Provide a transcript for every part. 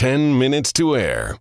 10 minutes to air.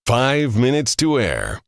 5 minutes to air.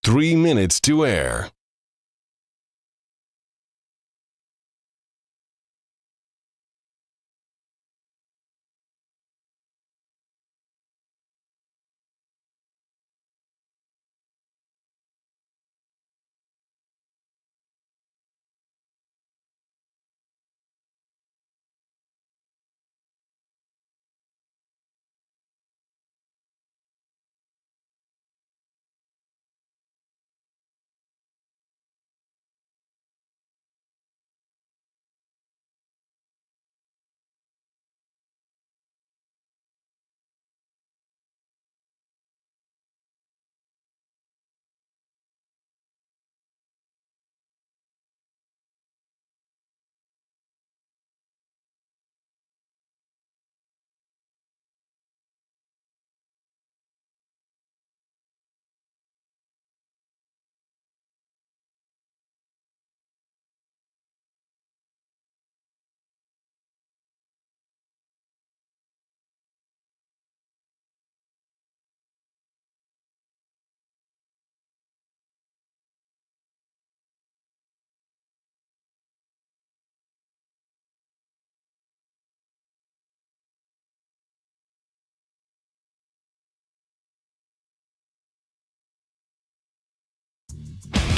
Three minutes to air.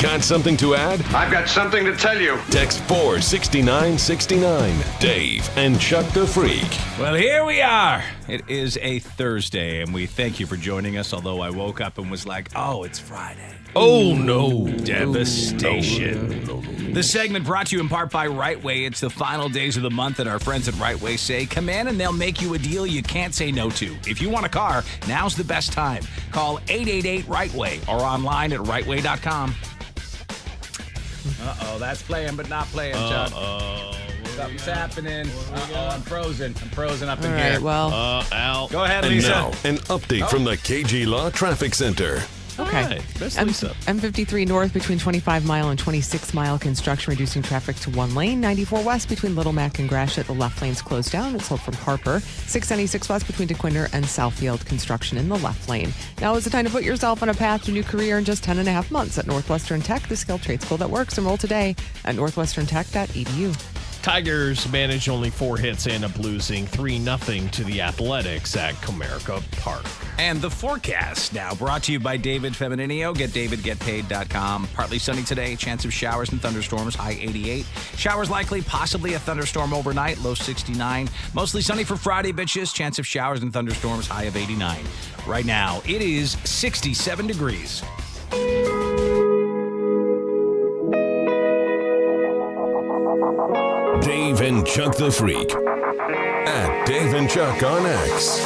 Got something to add? I've got something to tell you. Text 46969. Dave and Chuck the Freak. Well, here we are. It is a Thursday, and we thank you for joining us, although I woke up and was like, oh, it's Friday. Oh, no. Devastation. No. This segment brought to you in part by Right Way. It's the final days of the month, and our friends at Right Way say, come in and they'll make you a deal you can't say no to. If you want a car, now's the best time. Call 888-RIGHT-WAY or online at rightway.com. Uh-oh, that's playing but not playing, Chuck. Something's happening. I'm frozen. I'm frozen up in here. All right, well. Al. Go ahead, And Lisa. now, an update from the KG Law Traffic Center. Okay. Hi, that's Lisa. M53 north between 25 Mile and 26 Mile, construction reducing traffic to one lane. 94 west between Little Mac and Gratiot, the left lane's closed down. It's sold from Harper. 696 west between DeQuinder and Southfield, construction in the left lane. Now is the time to put yourself on a path to a new career in just 10 and a half months at Northwestern Tech, the skilled trade school that works. Enroll today at northwesterntech.edu. Tigers managed only 4 hits and a losing 3-0 to the Athletics at Comerica Park. And the forecast now brought to you by David Femininio. GetDavidGetPaid.com. Partly sunny today. Chance of showers and thunderstorms. High 88. Showers likely. Possibly a thunderstorm overnight. Low 69. Mostly sunny for Friday, bitches. Chance of showers and thunderstorms. High of 89. Right now, it is 67 degrees. and Chuck the Freak at Dave and Chuck on X.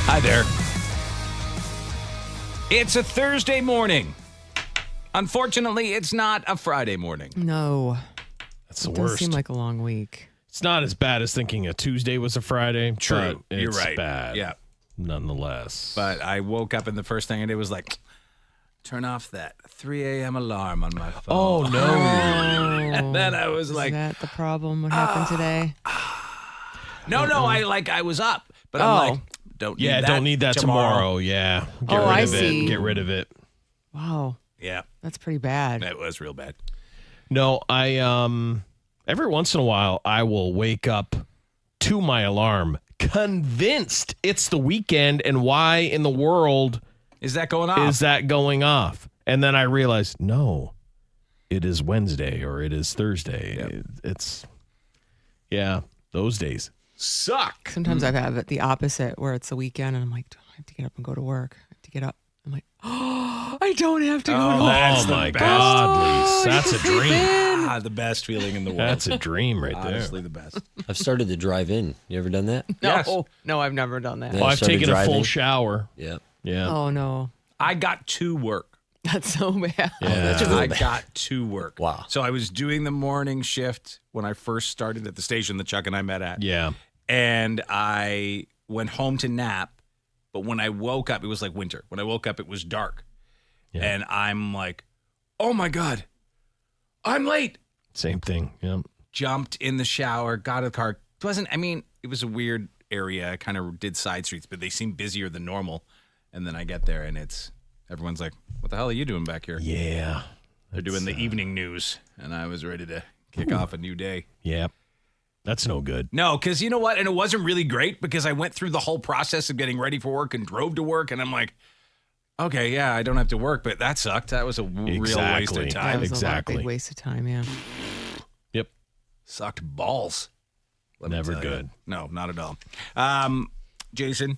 Hi there. It's a Thursday morning. Unfortunately, it's not a Friday morning. No. That's the It does worst. seem like a long week. It's not as bad as thinking a Tuesday was a Friday. True. But You're it's right. bad. Yeah. Nonetheless. But I woke up and the first thing I did was like, turn off that 3 a.m. alarm on my phone. Oh, no. And then I was Is like, that the problem? What happened today? no, I was up. But I'm like, don't need that tomorrow. Yeah. Get rid I of see. it. Get rid of it. Wow. Yeah, That's pretty bad. that was real bad. No, I every once in a while I will wake up to my alarm convinced it's the weekend, and why in the world Is that going off? is that going off? And then I realize, no, it is Wednesday or it is Thursday. Yep. It's those days suck. Sometimes I have it the opposite where it's the weekend and I'm like, I have to get up and go to work. I have to get up. I'm like, oh, I don't have to go to work. That's Oh the my best. God, Lise, you that's can a sleep dream. in. The best feeling in the world. That's a dream right there. Honestly, the best. I've started to drive in. You ever done that? No, Yes. no, I've never done that. Yeah. Well, I've started taken a full driving. shower. Yeah. Yeah. Oh no, I got to work. that's so bad. that's I really bad. got to work. Wow. So I was doing the morning shift when I first started at the station that Chuck and I met at. Yeah. And I went home to nap. But when I woke up, it was like winter. When I woke up, it was dark. Yeah. And I'm like, oh my God, I'm late. Same thing. Yeah. Jumped in the shower, got in the car. It was a weird area. I kind of did side streets, but they seemed busier than normal. And then I get there and everyone's like, what the hell are you doing back here? Yeah. They're doing the evening news. And I was ready to kick off a new day. Yeah. That's no good. No, because you know what? And it wasn't really great because I went through the whole process of getting ready for work and drove to work. And I'm like, okay, yeah, I don't have to work, but that sucked. That was a real waste Exactly. of That time. was a Exactly. big waste of time. Yeah. Yep. Sucked balls. Let me Never tell you. good. No, not at all. Jason,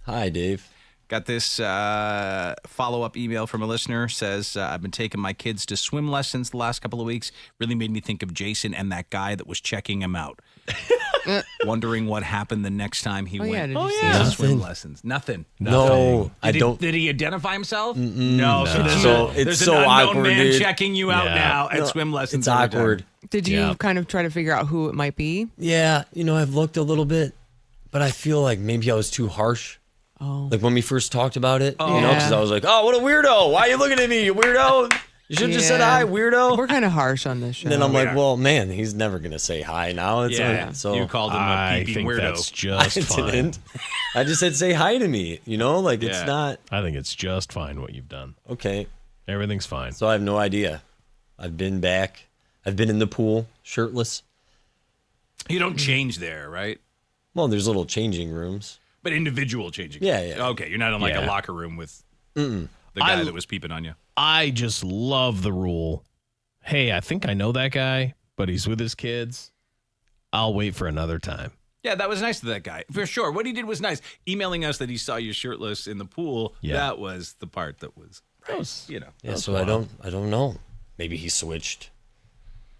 Hi, Dave. got this follow-up email from a listener. Says, I've been taking my kids to swim lessons the last couple of weeks. Really made me think of Jason and that guy that was checking him out. Wondering what happened the next time he Oh yeah. went Did you see to that? swim Nothing. lessons. Nothing. No, I don't. Did he identify himself? No. So there's, So- there's it's an so unknown awkward, man dude. checking you out Yeah. now at No, swim lessons. It's every time. awkward. Did you Yeah. kind of try to figure out who it might be? Yeah, I've looked a little bit, but I feel like maybe I was too harsh. Oh. Like when we first talked about it, Yeah. because I was like, oh, what a weirdo. Why are you looking at me, you weirdo? You should have just said Yeah. hi, weirdo. We're kind of harsh on this show. And then I'm we like, are. well, man, he's never going to say hi now. It's Yeah. so You called him a I peeping think weirdo. that's I just fine. didn't. I just said, say hi to me. Like it's Yeah. not. I think it's just fine what you've done. Okay. Everything's fine. So I have no idea. I've been back. I've been in the pool, shirtless. You don't change there, right? Well, there's little changing rooms. But individual changing. Yeah, yeah. Okay, you're not in like a Yeah. locker room with the guy I- that was peeping on you. I just love the rule. Hey, I think I know that guy, but he's with his kids. I'll wait for another time. Yeah, that was nice of that guy. For sure. What he did was nice. Emailing us that he saw you shirtless in the pool, Yeah. that was the part that was, Yeah, That's so wild. I don't know. Maybe he switched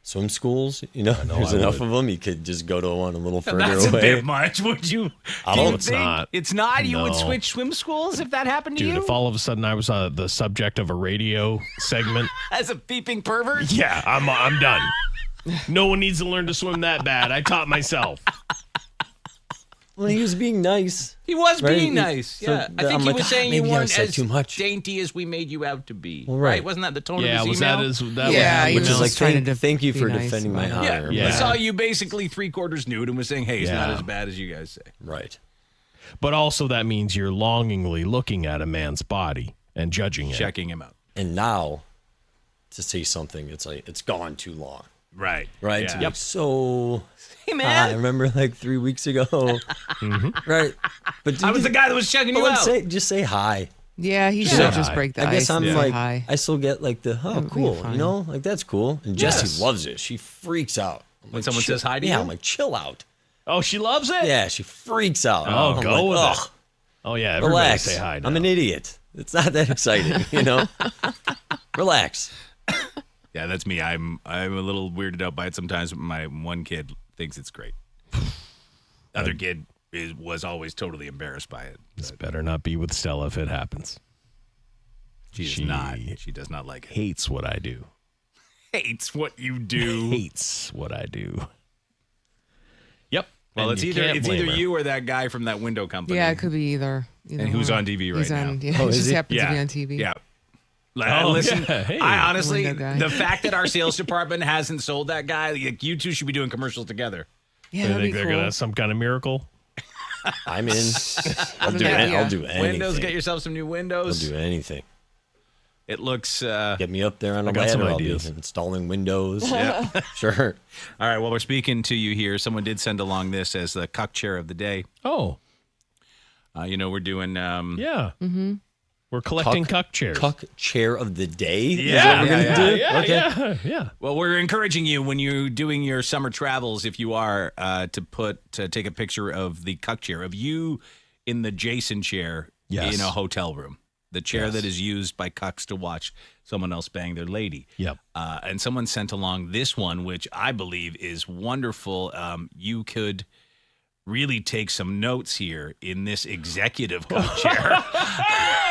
swim schools. There's I enough would. of them. He could just go to one a little further That's a away. bit much. Would you? I do you don't- It's think not. It's not? You would No. switch swim schools if that happened to Dude, you? if all of a sudden I was the subject of a radio segment, As a peeping pervert? yeah, I'm done. No one needs to learn to swim that bad. I taught myself. Well, he was being nice. He was Right? being nice. So Yeah. I think I'm he like, was saying maybe you I weren't said as too much. dainty as we made you out to be. Well, right. Wasn't that the tone Yeah, of his was email? that Yeah, he Which was is like, just trying to thank you be for nice defending my about it. honor. Yeah, Yeah. I saw you basically 3/4 nude and was saying, hey, it's not Yeah. as bad as you guys say. Right. But also that means you're longingly looking at a man's body and judging it. Checking him out. And now, to say something, it's like it's gone too long. Right. Right. Yeah. To be so. Hey, I man. remember like 3 weeks ago. Right. But I was the guy that was checking you Well, out. just say hi. Yeah, he Say should just hi. break the I guess ice I'm and say like, hi. I still get like the, oh, would be cool, fine. like that's cool. And Yes. Jessie loves it. She freaks out. I'm When like, someone chill- says hi to yeah, you? I'm like, chill out. Oh, she loves it? Yeah, she freaks out. Oh, I'm go like, with ugh. Oh, yeah. Everybody Relax. say hi now. I'm an idiot. It's not that exciting, you know? Relax. Yeah, that's me. I'm a little weirded out by it sometimes. My one kid thinks it's great. Other kid was always totally embarrassed by it. This better not be with Stella if it happens. She does not like it. Hates what I do. Hates what you do. Hates what I do. Yep. Well, And it's you either can't blame her. you or that guy from that window company. Yeah, it could be either. And who's on TV right He's now? on, yeah, Oh, he is just he? happens to be Yeah. on TV. Yeah. Oh, Listen, yeah. Hey. I honestly, Window guy. the fact that our sales department hasn't sold that guy, like, you two should be doing commercials together. Yeah, They that'd think be they're cool. going to have some kind of miracle? I'm in. I'll do, Yeah. I'll do anything. Windows, get yourself some new I'll windows. do anything. It looks. Get me up there on a got some ladder. I'll be ideas. installing windows. Yeah. Sure. All right. Well, we're speaking to you here. Someone did send along this as the cuck chair of the day. Oh, We're doing. yeah. Mm-hmm. We're collecting cuck chairs. Cuck chair of the day? Is Yeah, what we're yeah, gonna do? Yeah, Okay. yeah. Well, we're encouraging you when you're doing your summer travels, if you are, to take a picture of the cuck chair of you in the Jason chair Yes. in a hotel room. The chair Yes. that is used by cucks to watch someone else bang their lady. Yep. And someone sent along this one, which I believe is wonderful. You could really take some notes here in this executive cuck chair.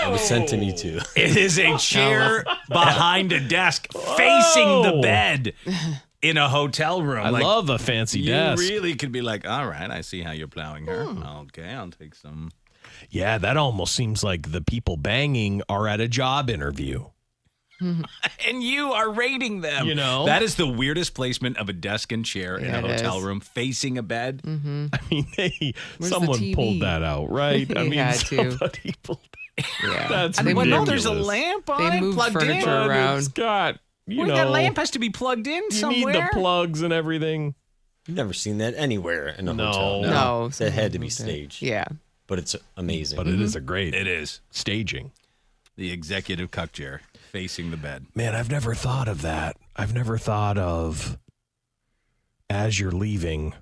It was sent to me too. It is a chair behind a desk facing the bed in a hotel room. I love a fancy You desk. really could be like, all right, I see how you're plowing her. Okay, I'll take some. Yeah, that almost seems like the people banging are at a job interview. And you are rating them. You know? That is the weirdest placement of a desk and chair in a Yeah, it hotel is. room facing a bed. I mean, Where's the someone TV? pulled that out, right? I They mean, had to. somebody pulled Yeah. That's I mean, well, no, ridiculous. there's a lamp on They it, moved plugged furniture in. around. Scott, you Well, know, that lamp has to be plugged in you somewhere. need the plugs and everything. You've never seen that anywhere in a No. hotel. No. That had to be someone moved it. staged. Yeah. But it's amazing. But it is a great It is. staging. The executive cuck chair facing the bed. Man, I've never thought of that. I've never thought of, as you're leaving,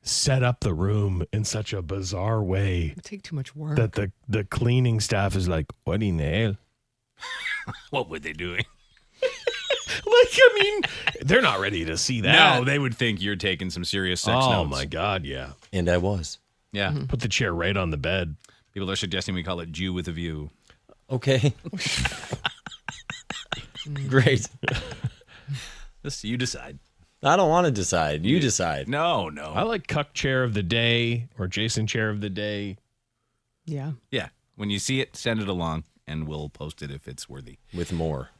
set up the room in such a bizarre way It would take too much work. that the cleaning staff is like, what in the hell? What were they doing? Like, I mean, they're not ready to see that. No, they would think you're taking some serious sex Oh, notes. my God, yeah. And I was. Yeah. Put the chair right on the bed. People are suggesting we call it Jew with a View. Okay. Great. This, you decide. I don't want to decide. You decide. No. I like cuck chair of the day or Jason chair of the day. yeah. Yeah. When you see it, send it along, and we'll post it if it's worthy. With more.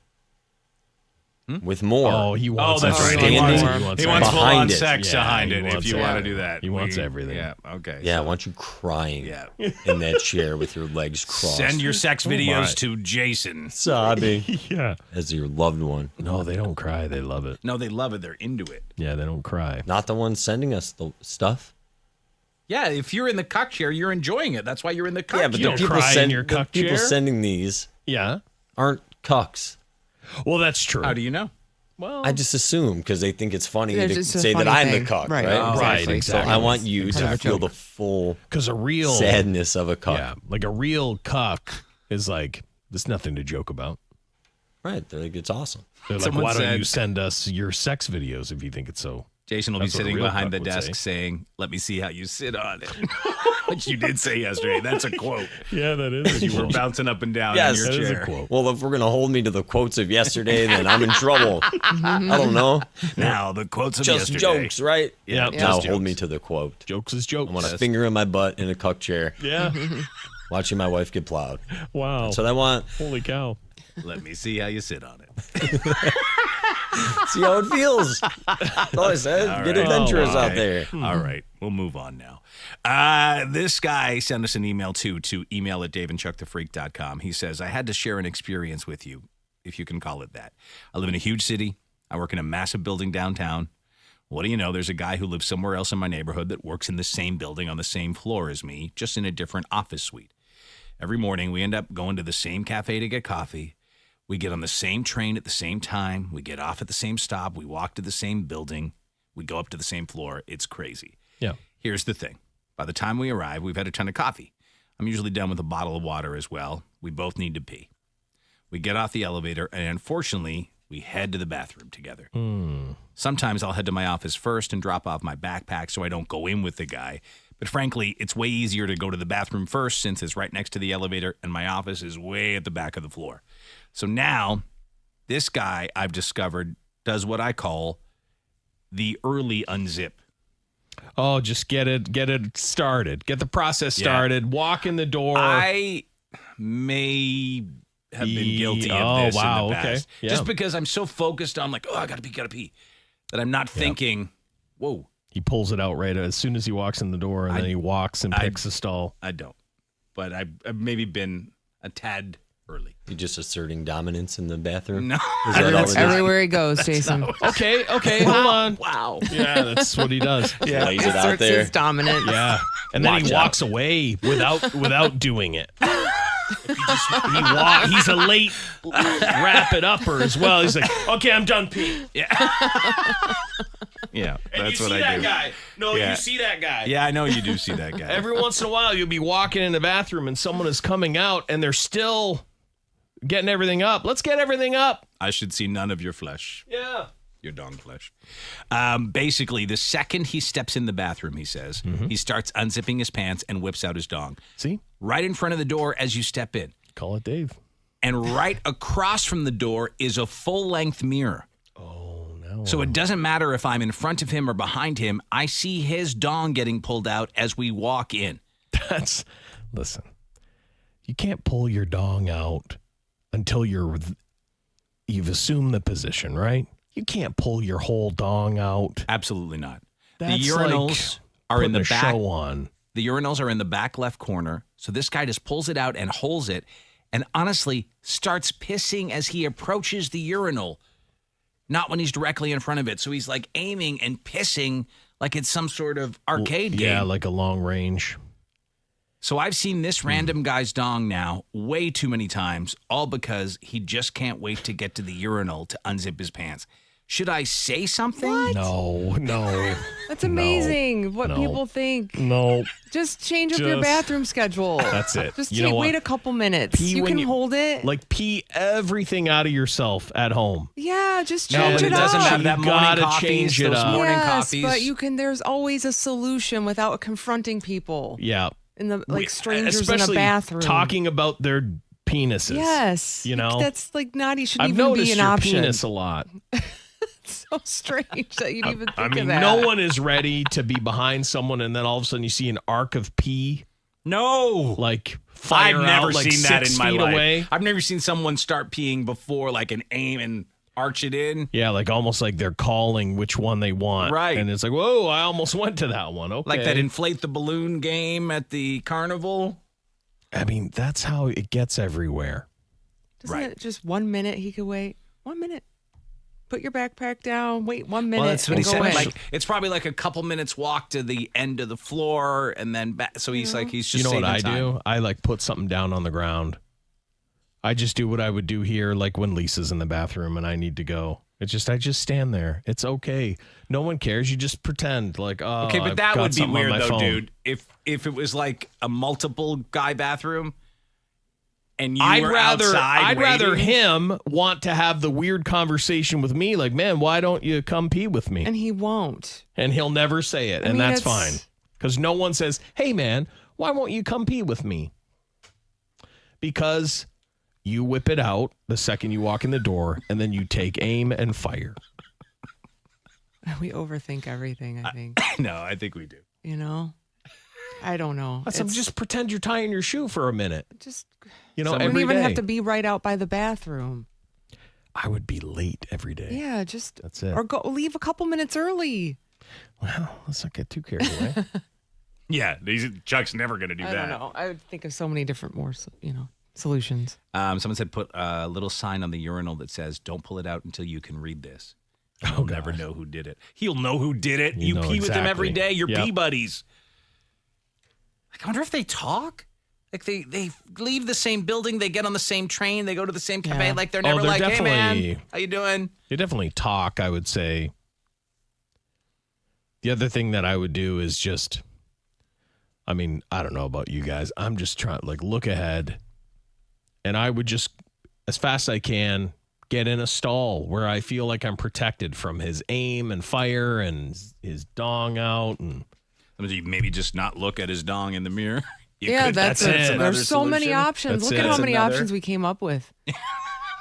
With more. Oh, he wants that's it. right. He wants- He wants Behind full-on it. sex Yeah, behind he it if wants you it. want to do that. He wants everything. Yeah, okay. Yeah, I so- want you crying Yeah. in that chair with your legs crossed. Send your sex my. videos to Jason. sobbing Yeah. as your loved one. No, they don't cry. They love it. No, they love it. They're into it. Yeah, they don't cry. Not the one sending us the stuff. Yeah, if you're in the cuck chair, you're enjoying it. That's why you're in the cuck Yeah, but You chair. don't the people, cry in your the cuck people chair? sending these Yeah. aren't cucks. Well, that's true. How do you know? Well, I just assume because they think it's funny Yeah, to just a say that funny I'm thing. the cuck, Right. right? Right, So exactly. I want you Kind of to a feel joke. the full because a real sadness of a cuck. yeah, like a real cuck is like there's nothing to joke about. Right. They're like, it's awesome. They're like, Someone why don't said- you send us your sex videos if you think it's so? Jason will be That's what a sitting real behind cuck the would desk say. saying, "Let me see how you sit on it," which you did say yesterday. That's a quote. Yeah, that is. You were bouncing up and down Yes, in that your is a chair. quote. Well, if we're going to hold me to the quotes of yesterday, then I'm in trouble. I don't know. Now the quotes of Just yesterday. jokes, right? Yeah, Yep. just Now jokes. hold me to the quote. Jokes is jokes. I want a finger in my butt in a cuck chair, Yeah. watching my wife get plowed. Wow. That's what I want. Holy cow. Let me see how you sit on it. See how it feels. That's all I said. Get right. adventurous Oh, out okay. there. All right, we'll move on now. This guy sent us an email to email at daveandchuckthefreak.com. He says, I had to share an experience with you, if you can call it that. I live in a huge city. I work in a massive building downtown. What do you know? There's a guy who lives somewhere else in my neighborhood that works in the same building on the same floor as me, just in a different office suite. Every morning, we end up going to the same cafe to get coffee. We get on the same train at the same time. We get off at the same stop. We walk to the same building. We go up to the same floor. It's crazy. Yeah. Here's the thing. By the time we arrive, we've had a ton of coffee. I'm usually done with a bottle of water as well. We both need to pee. We get off the elevator, and unfortunately, we head to the bathroom together. Sometimes I'll head to my office first and drop off my backpack so I don't go in with the guy. But frankly, it's way easier to go to the bathroom first since it's right next to the elevator, and my office is way at the back of the floor. So now, this guy I've discovered does what I call the early unzip. Oh, just get it started. Get the process started. Walk in the door. I may have been guilty of this in the past. Yeah. Just because I'm so focused on like, oh, I gotta pee, that I'm not thinking, whoa. He pulls it out right as soon as he walks in the door, and then he walks and picks a stall. I don't. But I've maybe been a tad early. You just asserting dominance in the bathroom? No. Is that all it is? Everywhere he goes, Jason. Okay, hold on. Wow. Yeah, that's what he does. Yeah. Lays it out Asserts there. his dominance. Yeah, and then he Watch out. walks away without doing it. He's a late wrap it upper as well. He's like, okay, I'm done peeing. Yeah, And that's you what see I that do. guy. No, Yeah. you see that guy. Yeah, I know you do see that guy. Every once in a while, you'll be walking in the bathroom and someone is coming out and they're still getting everything up. Let's get everything up. I should see none of your flesh. Yeah. Your dong flesh. Basically, the second he steps in the bathroom, he says, he starts unzipping his pants and whips out his dong. See? Right in front of the door as you step in. Call it Dave. And right across from the door is a full-length mirror. Oh, no. So it doesn't matter if I'm in front of him or behind him. I see his dong getting pulled out as we walk in. Listen, you can't pull your dong out until you've assumed the position, right? You can't pull your whole dong out. Absolutely not. That's the urinals like are in the putting a back. show on. The urinals are in the back left corner. So this guy just pulls it out and holds it and honestly starts pissing as he approaches the urinal, not when he's directly in front of it. So he's like aiming and pissing like it's some sort of arcade game. Yeah, like a long range. So I've seen this random guy's dong now way too many times, all because he just can't wait to get to the urinal to unzip his pants. Should I say something? What? No. That's amazing what people think. No. Just change up your Just- bathroom schedule. That's it. Just You know what? wait a couple minutes. Pee You when can you- hold it. Like pee everything out of yourself at home. Yeah, just No, change but it it doesn't up. matter. That You morning gotta coffees, change it those up. morning Yes, coffees. but there's always a solution without confronting people Yeah. in the strangers in a Especially bathroom. talking about their penises. Yes. You know? That's like shouldn't I've even noticed be an your option. penis a lot. So strange that you'd even think I mean, of that. no one is ready to be behind someone and then all of a sudden you see an arc of pee No. like fire I've never out like seen that 6 in my feet life. away. I've never seen someone start peeing before like an aim and arch it in. Yeah, like almost like they're calling which one they want. Right. And it's like, whoa, I almost went to that one. Okay. Like that inflate the balloon game at the carnival. I mean, that's how it gets everywhere. Doesn't it just 1 minute he could wait? 1 minute. Put your backpack down. Wait 1 minute. Well, that's what and he go said. in. Like it's probably like a couple minutes walk to the end of the floor and then back. So he's like, he's just You know what I saving time. do? I like put something down on the ground. I just do what I would do here, like when Lisa's in the bathroom and I need to go. I just stand there. It's okay. No one cares. You just pretend like, oh, Okay, but I've that got would be something on weird my though, phone. dude. If it was like a multiple guy bathroom and you I'd were rather outside waiting, him want to have the weird conversation with me, like, man, why don't you come pee with me? And he won't. And he'll never say it, I and mean, that's it's- fine. Because no one says, hey, man, why won't you come pee with me? Because you whip it out the second you walk in the door, and then you take aim and fire. We overthink everything, I think. No, I think we do. You know? I don't know. So just pretend you're tying your shoe for a minute. just You know, you don't every even day. have to be right out by the bathroom. I would be late every day. Yeah, just That's it. or leave a couple minutes early. Well, let's not get too carried away. Yeah, Chuck's never going to do I don't know. I would think of so many different solutions. Someone said put a little sign on the urinal that says, "Don't pull it out until you can read this." You'll never know who did it. He'll know who did it. You know pee with him every exactly. day. You're Yep. pee buddies. Like, I wonder if they talk. Like they leave the same building, they get on the same train, they go to the same cafe. Yeah. Like they're never they're like, "Hey man, definitely- how you doing?" They definitely talk, I would say. The other thing that I would do is just, I mean, I don't know about you guys. I'm just trying to look ahead. And I would just, as fast as I can, get in a stall where I feel like I'm protected from his aim and fire and his dong out. And maybe just not look at his dong in the mirror. That's it. it. There's so many options. That's Look at it. how many Another. options we came up with.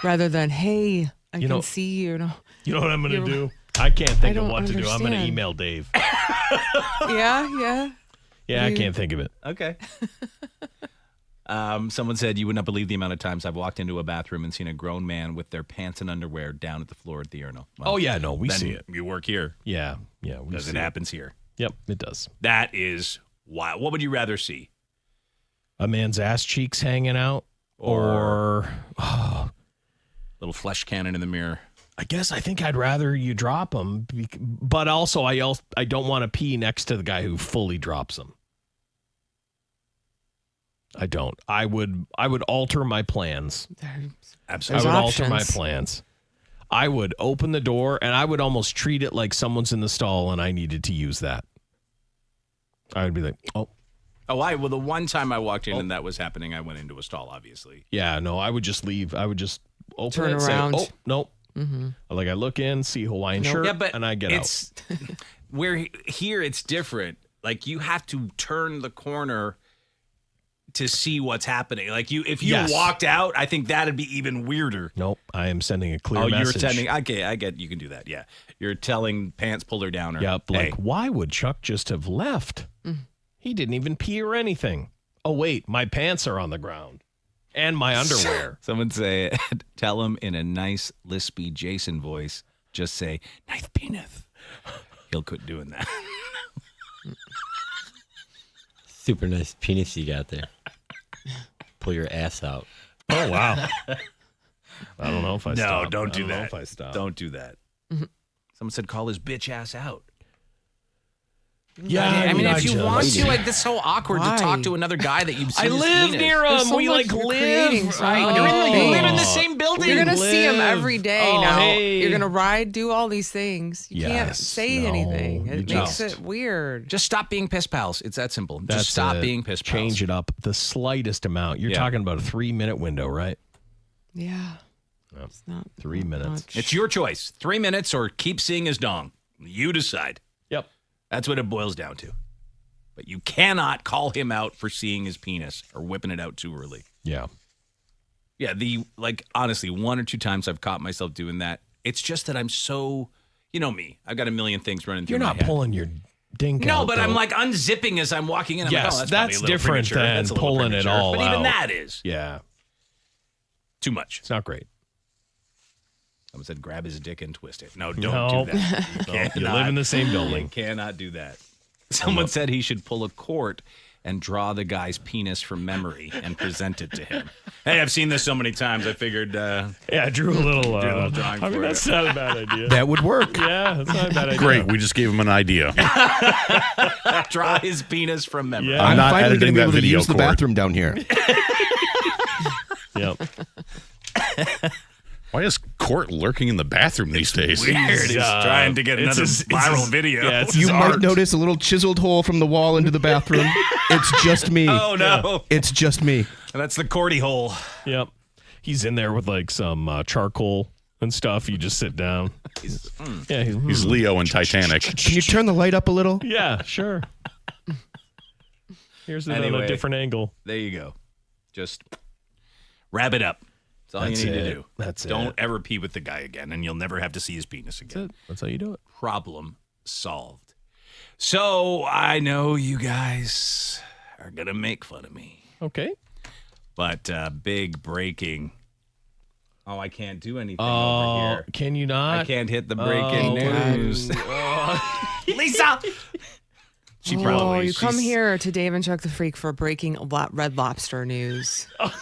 Rather than, hey, I can see you. You know what I'm going to do? I can't think of don't what to do. I'm going to understand. email Dave. Yeah. Yeah, I can't think of it. Okay. Someone said, you would not believe the amount of times I've walked into a bathroom and seen a grown man with their pants and underwear down at the floor at the urinal. Well, Oh, yeah, no, we then see it. You work here. Yeah, we Because see it happens here. Yep, it does. That is wild. What would you rather see? A man's ass cheeks hanging out or Little flesh cannon in the mirror. I guess I think I'd rather you drop them, but also I don't want to pee next to the guy who fully drops them. I don't. I would alter my plans. Absolutely. I would options. alter my plans. I would open the door and I would almost treat it like someone's in the stall and I needed to use that. I would be like, oh. Well, the one time I walked in and that was happening, I went into a stall, obviously. Yeah, no, I would just leave. I would just open Turn it and around. say, oh, nope. Like I look in, see Hawaiian shirt, Yeah, but and I get out. it's where here it's different. Like you have to turn the corner to see what's happening. Like if you Yes. walked out, I think that'd be even weirder. Nope, I am sending a clear Oh, message. you're sending. Okay, I get you can do that. Yeah, you're telling pants puller downer. Yep, hey, like why would Chuck just have left? He didn't even pee or anything. Oh wait, my pants are on the ground. And my underwear. someone say, tell him in a nice lispy Jason voice. Just say, nice penis. He'll quit doing that. Super nice penis you got there. Pull your ass out. Oh wow. I don't know if I No, stopped. don't do I don't know that. if I stopped. Don't do that. Someone said, call his bitch ass out. Yeah, I mean, if you just- want to, like, that's so awkward Why? to talk to another guy that you've seen. I his live penis. near There's him. so We much- like you're live. creating so right? many You things. live in the same building. You're gonna see him live. every day Oh, now. hey. You're gonna ride, do all these things. You can't Yes, say no, anything. you It just- makes it weird. Just stop being piss pals. It's that simple. That's Just stop it. being piss pals. Change it up the slightest amount. You're Yeah. talking about a 3-minute window, right? Yeah. Yep. It's not 3 not minutes. much. It's your choice. 3 minutes or keep seeing his dong. You decide. Yep. That's what it boils down to. But you cannot call him out for seeing his penis or whipping it out too early. Yeah. Yeah, honestly, 1 or 2 times I've caught myself doing that. It's just that I'm so, you know me. I've got a million things running through You're my not head. pulling your dink No, out, but though. I'm like unzipping as I'm walking in. I'm Yes, like, oh, that's probably that's a little different premature. than That's a little pulling it premature. all But even out. that is Yeah. too much. It's not great. Someone said grab his dick and twist it. No, don't No. do that. You You cannot. live in the same You building. cannot do that. Someone said he should pull a court and draw the guy's penis from memory and present it to him. Hey, I've seen this so many times. I figured Yeah, I drew a little, Drew a little drawing I mean, for you. that's not a bad idea. That would work. Yeah, that's not a bad idea. Great. We just gave him an idea. draw his penis from memory. Yeah. I'm not finally going editing to be that able to video, use the Court. bathroom down here. Yep. Why is Court lurking in the bathroom these days? Weird. He's trying to get another viral video. Yeah, it's You his might art. notice a little chiseled hole from the wall into the bathroom. It's just me. Oh, no. It's just me. That's the Cordy hole. Yep. He's in there with like some charcoal and stuff. You just sit down. Yeah, He's Leo in Titanic. Can you turn the light up a little? yeah, sure. Here's it on Anyway. a different angle. There you go. Just wrap it up. That's all That's you need it. to do. That's Don't it. ever pee with the guy again, and you'll never have to see his penis again. That's how you do it. Problem solved. So I know you guys are going to make fun of me, Okay. but big breaking. Oh, I can't do anything over Oh, here. can you not? I can't hit the breaking Oh, news. Lisa! She Oh, you come she's- here to Dave and Chuck the Freak for breaking Red Lobster news. That's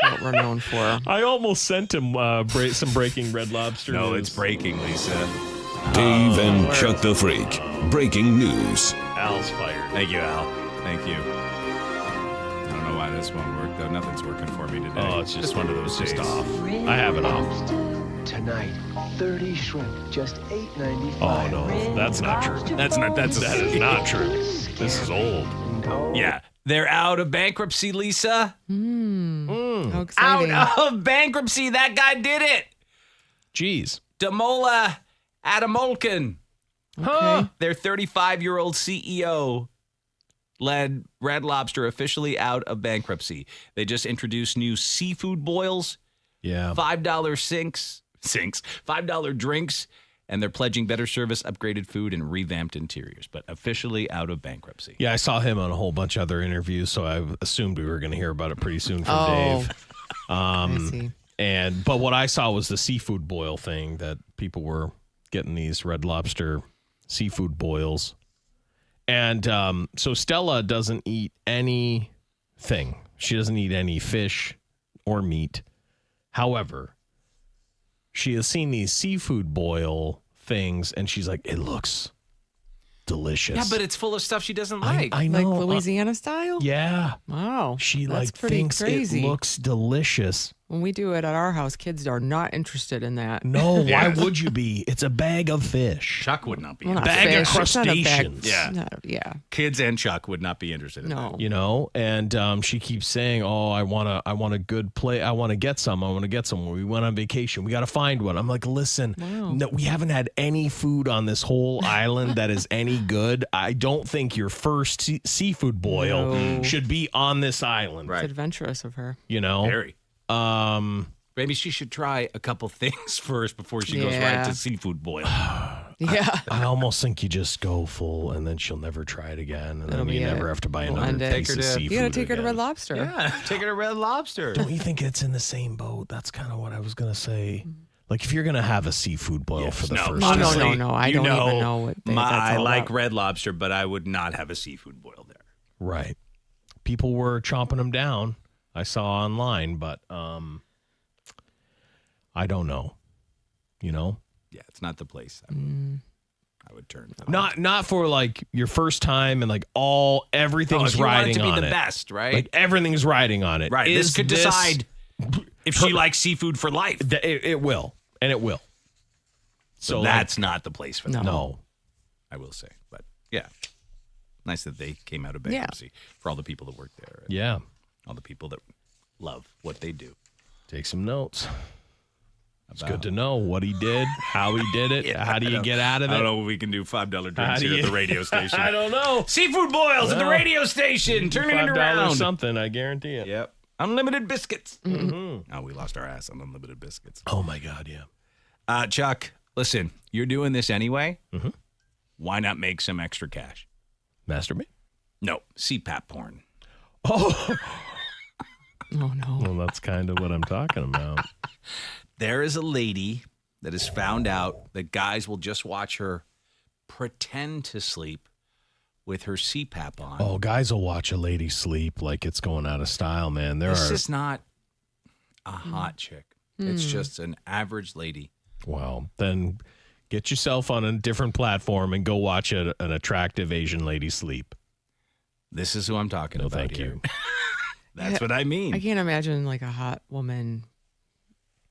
what we're known for. I almost sent him some breaking Red Lobster. No, news. it's breaking, Lisa. Dave and Chuck the Freak. Breaking news. Al's fired. Thank you, Al. Thank you. I don't know why this won't work, though. Nothing's working for me today. Oh, it's just one of those just days. off. I have it off. Tonight, 30 shrimp, just $8.95. Oh no, that's not true. That's That is not true. This is old. Yeah. They're out of bankruptcy, Lisa. How exciting. Out of bankruptcy. That guy did it. Jeez. Damola Adamolkin. Okay. Their 35-year-old CEO led Red Lobster officially out of bankruptcy. They just introduced new seafood boils, Yeah. $5 $5 drinks, and they're pledging better service, upgraded food, and revamped interiors, but officially out of bankruptcy. Yeah, I saw him on a whole bunch of other interviews, so I assumed we were going to hear about it pretty soon from Dave. I see. But what I saw was the seafood boil thing, that people were getting these Red Lobster seafood boils. And so Stella doesn't eat anything. She doesn't eat any fish or meat. However, she has seen these seafood boil things, and she's like, it looks delicious. Yeah, but it's full of stuff she doesn't like. I know. Like Louisiana style? Yeah. Wow. She That's like pretty thinks crazy. it looks delicious. When we do it at our house, kids are not interested in that. No, why would you be? It's a bag of fish. Chuck would not be Well, not interested. Bag of fish. It's not a bag- crustaceans. Yeah. Yeah. Kids and Chuck would not be interested in No. that. You know, and she keeps saying, "Oh, I want a good play. I want to get some. I want to get some. We went on vacation. We got to find one." I'm like, "Listen, no, we haven't had any food on this whole island that is any good. I don't think your first seafood boil No. should be on this island." Right. It's adventurous of her. You know, Very. Um, Maybe she should try a couple things first before she goes Yeah. right to seafood boil. Yeah. I almost think you just go full, and then she'll never try it again, and That'll then you be never it. have to buy We'll another end it. piece Take her of to- seafood. You gotta take her to again. Red Lobster. Yeah, take her to Red Lobster. Don't you think it's in the same boat? That's kind of what I was gonna say. Like, if you're gonna have a seafood boil for the first No, time, no, no. I don't even know what that's I all like about. Red Lobster, but I would not have a seafood boil there. right? People were chomping them down. I saw online, but I don't know. You know, Yeah, it's not the place I would turn. not for like your first time and like everything's if you want riding it to be on the it. best, right? Like everything's riding on it. Right. Is This could decide if she likes seafood for life. It will, and it will. So like, that's not the place for them. no. I will say. But yeah, nice that they came out of bankruptcy for all the people that work there. And Yeah. all the people that love what they do. Take some notes. It's good to know what he did, how he did it. How do you get out of it? I don't know if we can do $5 How drinks do here you- at the radio station. I don't know. Seafood boils at the Well, radio station. Turning it $5 around. something, I guarantee it. Yep. Unlimited biscuits. Mm-hmm. Oh, we lost our ass on unlimited biscuits. Oh my God, yeah. Chuck, listen, you're doing this anyway. Mm-hmm. Why not make some extra cash? Masturbate? No, CPAP porn. Oh, Oh, no. well, that's kind of what I'm talking about. There is a lady that has found out that guys will just watch her pretend to sleep with her CPAP on. Oh, guys will watch a lady sleep like it's going out of style, man. This is not a hot chick. It's just an average lady. Well, then get yourself on a different platform and go watch an attractive Asian lady sleep. This is who I'm talking No, about thank here. you. That's what I mean. I can't imagine like a hot woman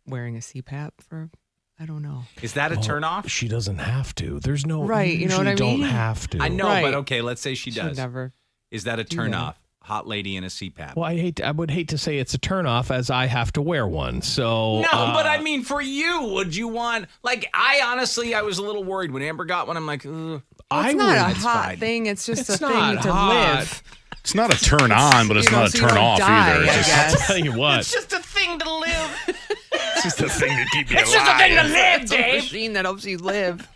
wearing a CPAP for, I don't know. Is that a turnoff? She doesn't have to. There's no Right, you know what I usually mean? don't have to. I know, Right. but okay, let's say she Should does. never. Is that a that. turnoff? Hot lady in a CPAP. Well, I would hate to say it's a turnoff as I have to wear one. So No, but I mean, for you, would you want? Like, I was a little worried when Amber got one. I'm like, ugh. I It's not a It's hot fine. thing. It's just It's a thing not to hot. live. It's not a turn on, but it's You know, not a so you turn don't off die, either. It's I just guess. tell you what. It's just a thing to live. It's just a thing to keep you It's just a thing to live, It's a Dave. machine that helps you live.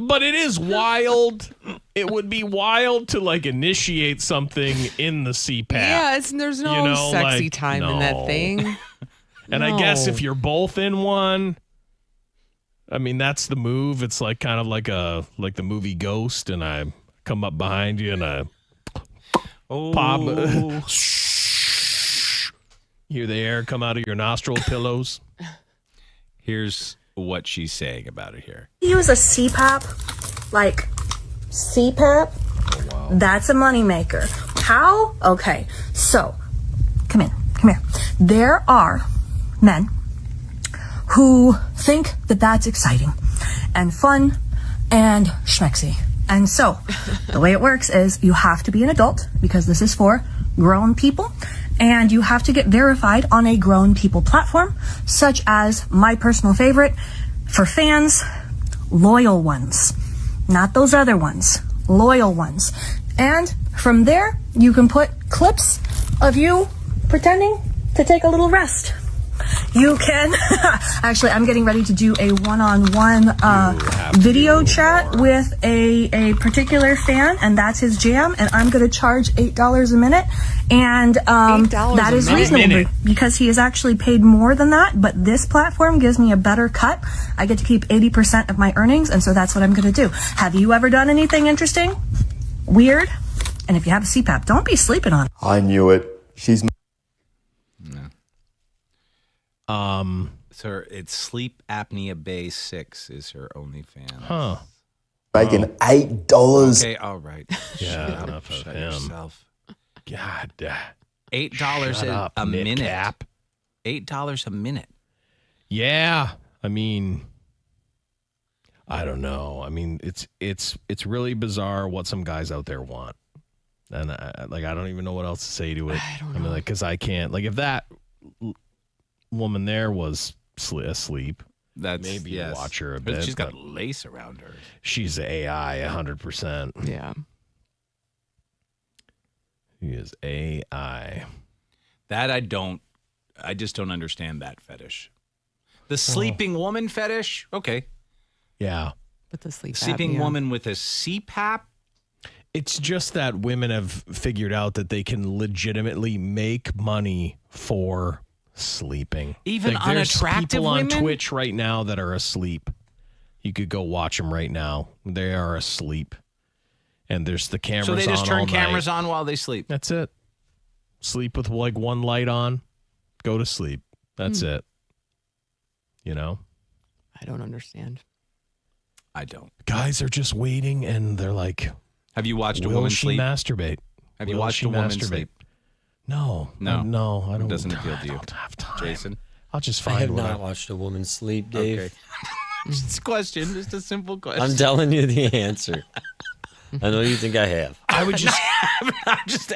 But it is wild. It would be wild to like initiate something in the CPAP. Yeah, there's no You know, sexy like, time in that no. thing. And I guess No. if you're both in one, I mean that's the move. It's like kind of like the movie Ghost, and I come up behind you and I pop. Hear the air come out of your nostril pillows. Here's what she's saying about it here. Use a CPAP, like CPAP. That's a moneymaker. How? Okay, so come here. There are men who think that that's exciting and fun and schmexy. And so the way it works is you have to be an adult because this is for grown people, and you have to get verified on a grown people platform, such as my personal favorite for fans, Loyal Ones. Not those other ones, Loyal Ones. And from there, you can put clips of you pretending to take a little rest. You can, actually, I'm getting ready to do a one-on-one video chat with a particular fan, and that's his jam, and I'm going to charge $8 a minute, and that is reasonable because he is actually paid more than that, but this platform gives me a better cut. I get to keep 80% of my earnings, and so that's what I'm going to do. Have you ever done anything interesting? Weird? And if you have a CPAP, don't be sleeping on it. I knew it. She's... So it's Sleep Apnea Bay 6 is her OnlyFans. Huh. making $8. Okay, all right. Yeah, enough of Shut him. yourself. God. $8 a minute. Cap. $8 a minute. Yeah. I mean, I don't know. I mean, it's really bizarre what some guys out there want. And I don't even know what else to say to it. I don't know. mean, because I can't. Like, if that woman there was asleep, maybe you watch her a bit. She's got lace around her. She's AI 100%. Yeah. She is AI. That I just don't understand that fetish. The sleeping woman fetish? Okay. Yeah. But the sleeping woman with a CPAP? It's just that women have figured out that they can legitimately make money for sleeping. Even there's unattractive people on women? Twitch right now that are asleep. You could go watch them right now. They are asleep. And there's the cameras on So they just turn all cameras night. on while they sleep. That's it. Sleep with like one light on. Go to sleep. That's it. You know? I don't understand. I don't. Guys are just waiting and they're like, have you watched a will woman she sleep? masturbate? Have you Will watched she a woman masturbate? sleep? No. No. I don't. It doesn't appeal to you. I don't have time. Jason? I'll just I find have one. not watched a woman sleep, Dave. Okay. Just a question. Just a simple question. I'm telling you the answer. I know you think I have. I would just. just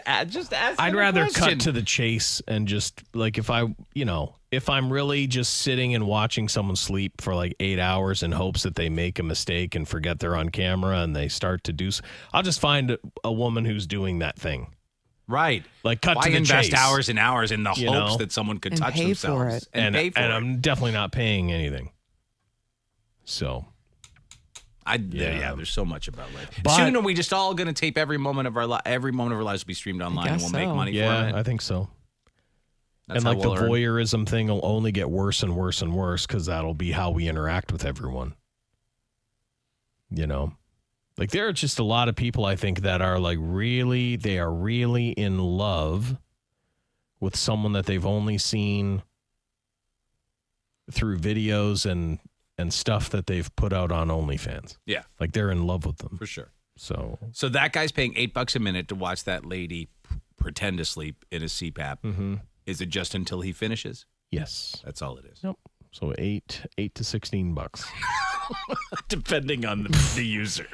ask. I'd rather cut to the chase and just like if I'm really just sitting and watching someone sleep for like 8 hours in hopes that they make a mistake and forget they're on camera and they start to do. I'll just find a woman who's doing that thing. Right. Like cut Why to the invest chase. hours and hours in the You hopes know? that someone could And touch pay for themselves it. and pay for and it? I'm definitely not paying anything. So. Yeah, there's so much about life. But- Soon are we just all going to tape every moment of our lives will be streamed online and guess we'll make so. money Yeah, from it. I think so. That's and how like the we'll earn. voyeurism thing will only get worse and worse and worse because that'll be how we interact with everyone. You know, like there are just a lot of people I think that are like they are really in love with someone that they've only seen through videos and stuff that they've put out on OnlyFans. Yeah, Like they're in love with them. for sure. So So that guy's paying $8 a minute to watch that lady pretend to sleep in a CPAP. Is it just until he finishes? yes. That's all it is. Nope. So $8 to $16. Depending on the user.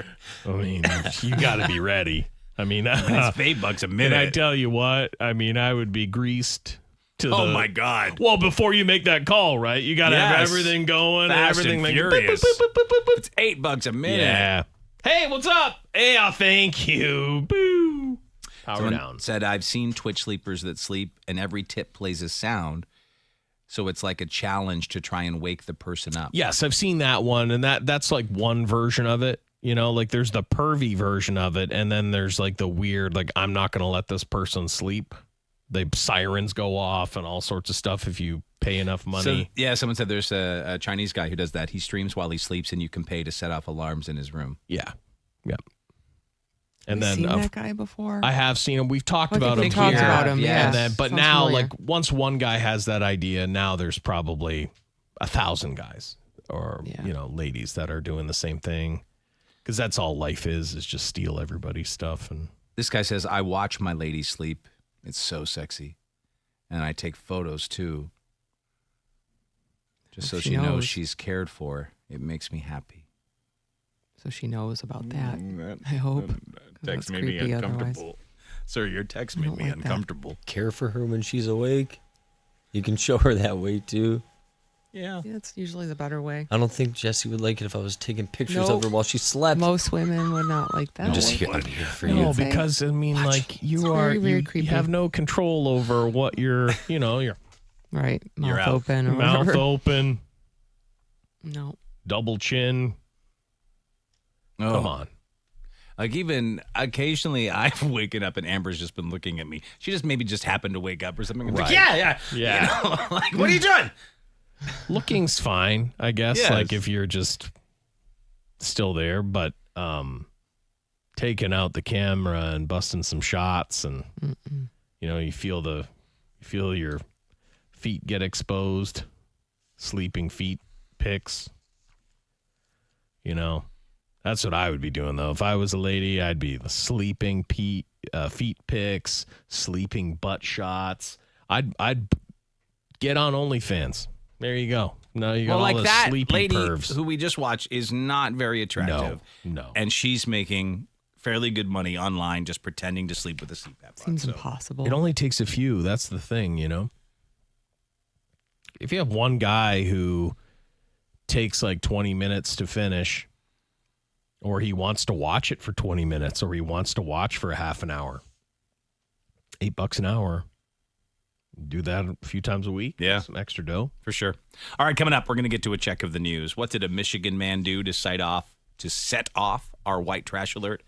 I mean, you got to be ready. I mean, It's $8 a minute. and I tell you what, I mean, I would be greased to oh the. my God. Well, before you make that call, right? You got to have Yes. everything going, Fast everything and like furious. boop, boop, boop, boop, boop. It's $8 a minute. Yeah. Hey, what's up? Hey, thank you. Boo. Power Someone down. said, I've seen Twitch sleepers that sleep and every tip plays a sound. So it's like a challenge to try and wake the person up. Yes, I've seen that one, and that's like one version of it. You know, like there's the pervy version of it, and then there's like the weird, like I'm not going to let this person sleep. The sirens go off and all sorts of stuff if you pay enough money. So, yeah, someone said there's a Chinese guy who does that. He streams while he sleeps, and you can pay to set off alarms in his room. Yeah. Yep. And Have you then seen that guy before? I have seen him. We've talked I about think him we talked here. about him, yeah. And then, but Sounds now, familiar. like once one guy has that idea, now there's probably 1,000 guys or ladies that are doing the same thing. Because that's all life is just steal everybody's stuff. And This guy says, I watch my lady sleep. It's so sexy. And I take photos too. Just so she knows she's cared for. It makes me happy. So she knows about that. I hope. 'Cause Text that's made me creepy uncomfortable. otherwise. Sir, your text made don't me like that. uncomfortable. Care for her when she's awake. You can show her that way too. Yeah. Yeah, it's usually the better way. I don't think Jesse would like it if I was taking pictures Nope. of her while she slept. Most women would not like that. I'm just here for you. No, because I mean, like It's you very, very you creepy. have no control over what your Right. Mouth You're out. open. Or mouth whatever. open, No. double chin. Oh. Come on. Like even occasionally I've waken up and Amber's just been looking at me. She just maybe just happened to wake up or something. I'm like, Right. yeah. Yeah. You know, like, what are you doing? Looking's fine, I guess. Yes. Like if you're just still there, but taking out the camera and busting some shots, and you feel your feet get exposed, sleeping feet pics. That's what I would be doing though. If I was a lady, I'd be the sleeping feet pics, sleeping butt shots. I'd get on OnlyFans. There you go. Now you got Well, all like the that sleepy lady pervs. who we just watched is not very attractive. No. And she's making fairly good money online just pretending to sleep with a CPAP on. Seems So- impossible. It only takes a few. That's the thing, If you have one guy who takes like 20 minutes to finish, or he wants to watch it for 20 minutes, or he wants to watch for a half an hour, $8 an hour. Do that a few times a week. Yeah. Some extra dough. For sure. All right, coming up, we're going to get to a check of the news. What did a Michigan man do to set off our white trash alert,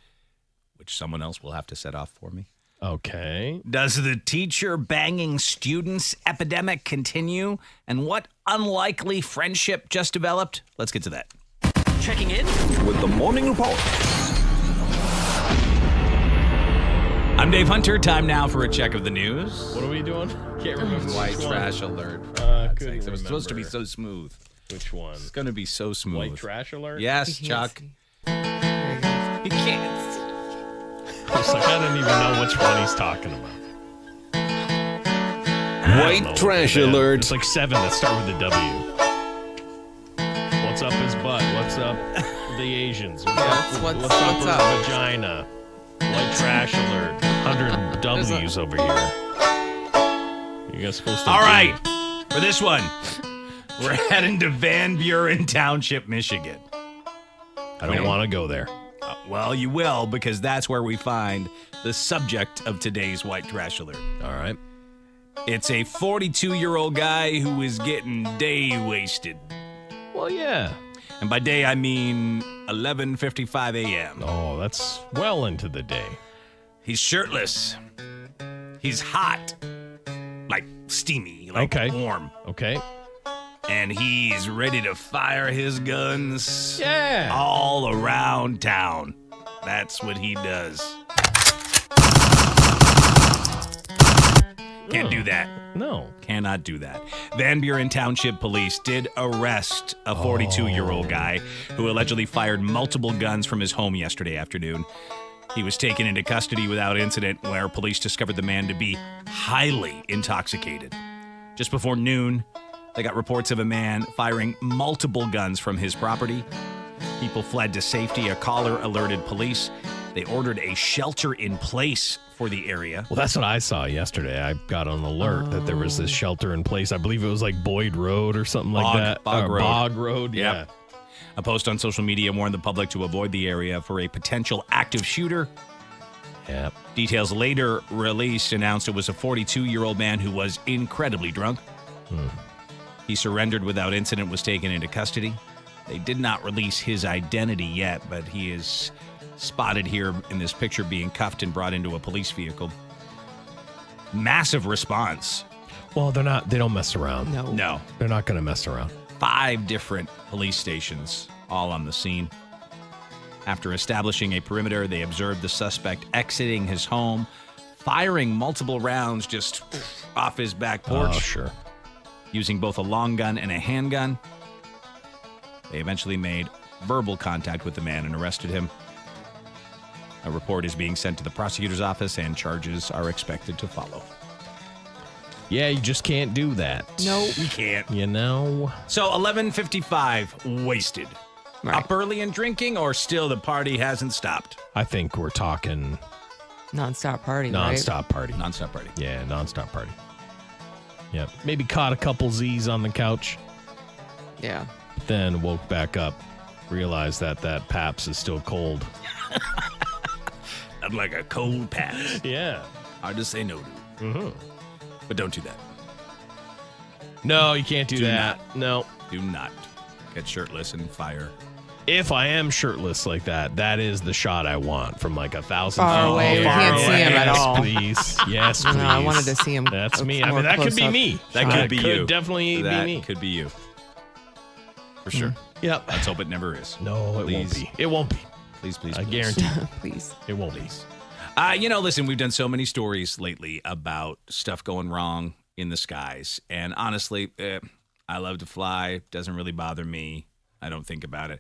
which someone else will have to set off for me? Okay. Does the teacher banging students epidemic continue? And what unlikely friendship just developed? Let's get to that. Checking in with the Morning Report. I'm Dave Hunter. Time now for a check of the news. What are we doing? Can't remember. White which one. trash alert. Couldn't It was supposed to be remember. so smooth. Which one? It's going to be so smooth. White trash alert? Yes, He can't Chuck. see. You can't. I was like, I don't even know which one he's talking about. White trash alert. It's like 7 that start with a W. What's up his butt? What's up the Asians? What's up what's her up? vagina? White trash alert. 100 W's over here. You guys supposed to All right. For this one, we're heading to Van Buren Township, Michigan. I don't want to go there. Well, you will, because that's where we find the subject of today's white trash alert. All right. It's a 42-year-old guy who is getting day wasted. Well, yeah. And by day, I mean 11:55 a.m. Oh, that's well into the day. He's shirtless. He's hot. Like steamy, like Okay. warm. Okay. And he's ready to fire his guns Yeah. all around town. That's what he does. Can't do that. No. Cannot do that. Van Buren Township Police did arrest a 42-year-old guy who allegedly fired multiple guns from his home yesterday afternoon. He was taken into custody without incident, where police discovered the man to be highly intoxicated. Just before noon, they got reports of a man firing multiple guns from his property. People fled to safety. A caller alerted police. They ordered a shelter in place for the area. Well, that's what I saw yesterday. I got an alert that there was this shelter in place. I believe it was like Boyd Road or something like that. Bog Road. Bog Road, yeah. Yep. A post on social media warned the public to avoid the area for a potential active shooter. Yeah. Details later released announced it was a 42-year-old man who was incredibly drunk. He surrendered without incident, was taken into custody. They did not release his identity yet, but he is spotted here in this picture being cuffed and brought into a police vehicle. Massive response. Well, they don't mess around. No. They're not going to mess around. 5 different police stations, all on the scene. After establishing a perimeter, they observed the suspect exiting his home, firing multiple rounds just off his back porch. Oh, sure. Using both a long gun and a handgun. They eventually made verbal contact with the man and arrested him. A report is being sent to the prosecutor's office, and charges are expected to follow. Yeah, you just can't do that. No, you can't. You know? So 11:55, wasted. up early and drinking, or still the party hasn't stopped? I think we're talking nonstop party, nonstop party. Nonstop party. Yeah, nonstop party. Yeah, maybe caught a couple Z's on the couch. Yeah. Then woke back up, realized that Paps is still cold. I'm like a cold pass. Yeah. Hard to say no to. Mm-hmm. But don't do that. No, you can't do that. Not. No. Do not get shirtless and fire. If I am shirtless like that is the shot I want from like 1,000 Far feet. away. We can't see him at all. Please. Yes, please. No, I wanted to see him. That's me. More That could be close-up me. That could be you. Definitely That be me. could be you. For sure. Yep. Let's hope it never is. No, it won't be. It won't be. Please, please, I please. guarantee. Please. It won't be. Listen, we've done so many stories lately about stuff going wrong in the skies. And honestly, I love to fly. Doesn't really bother me. I don't think about it.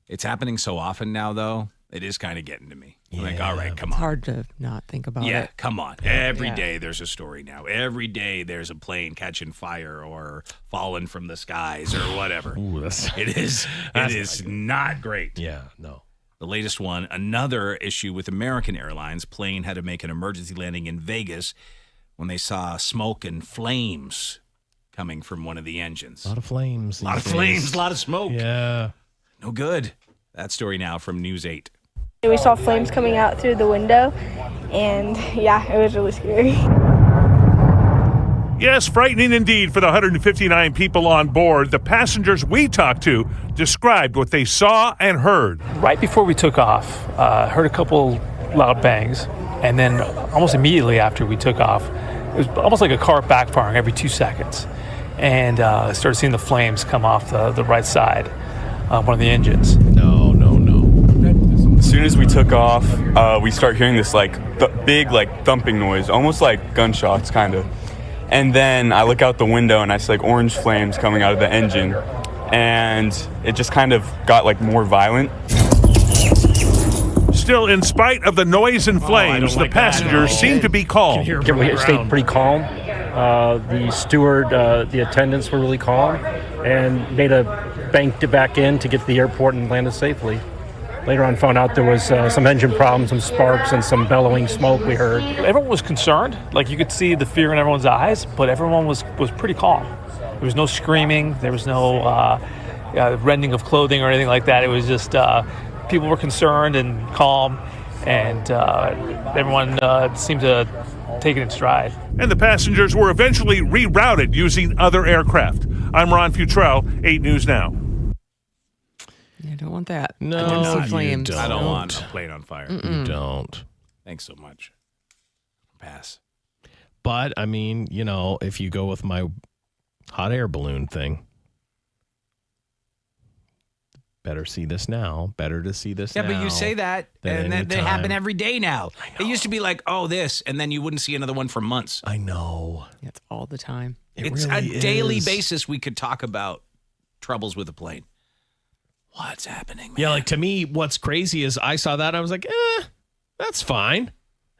It's happening so often now, though. It is kind of getting to me. I'm like, all right, come on. It's hard to not think about it. Yeah, come on. Every day there's a story now. Every day there's a plane catching fire or falling from the skies or whatever. Ooh, it is not great. Yeah, no. The latest one, another issue with American Airlines. Plane had to make an emergency landing in Vegas when they saw smoke and flames coming from one of the engines. A lot of flames. A lot of flames, a lot of smoke. Yeah. No good. That story now from News 8. We saw flames coming out through the window, and yeah, it was really scary. Yes, frightening indeed for the 159 people on board. The passengers we talked to described what they saw and heard. Right before we took off, heard a couple loud bangs, and then almost immediately after we took off, it was almost like a car backfiring every 2 seconds, and started seeing the flames come off the right side, one of the engines. No. As soon as we took off, we start hearing this big thumping noise, almost like gunshots, kind of. And then I look out the window and I see orange flames coming out of the engine, and it just kind of got more violent. Still, in spite of the noise and flames, the passengers seem to be calm. We stayed pretty calm. The steward, the attendants were really calm, and made a bank to back in to get to the airport and landed safely. Later on, found out there was some engine problems, some sparks, and some bellowing smoke we heard. Everyone was concerned. You could see the fear in everyone's eyes, but everyone was pretty calm. There was no screaming. There was no rending of clothing or anything like that. It was just people were concerned and calm, and everyone seemed to take it in stride. And the passengers were eventually rerouted using other aircraft. I'm Ron Futrell, 8 News Now. You don't want that. No, I want to see flames. I don't want a plane on fire. You don't. Thanks so much. Pass. But, I mean, if you go with my hot air balloon thing, better see this now. Better to see this now. Yeah, but you say that, and then they happen every day now. It used to be this, and then you wouldn't see another one for months. I know. It's all the time. It's really a daily is. basis we could talk about troubles with a plane. What's happening, man? Yeah, to me, what's crazy is I saw that, I was like, that's fine.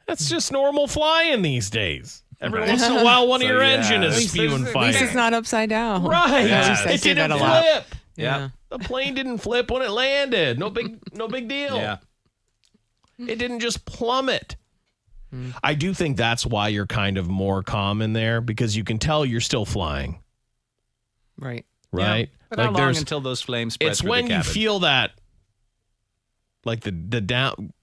That's just normal flying these days. Every once in a while, one of your engine is spewing fire. At least it's not upside down. Right. I It see that didn't a lot. flip. Yeah. The plane didn't flip when it landed. No big deal. Yeah. It didn't just plummet. I do think that's why you're kind of more calm in there, because you can tell you're still flying. Right. Right? Yeah. But how long until those flames spread It's through when the cabin? you feel that, the down.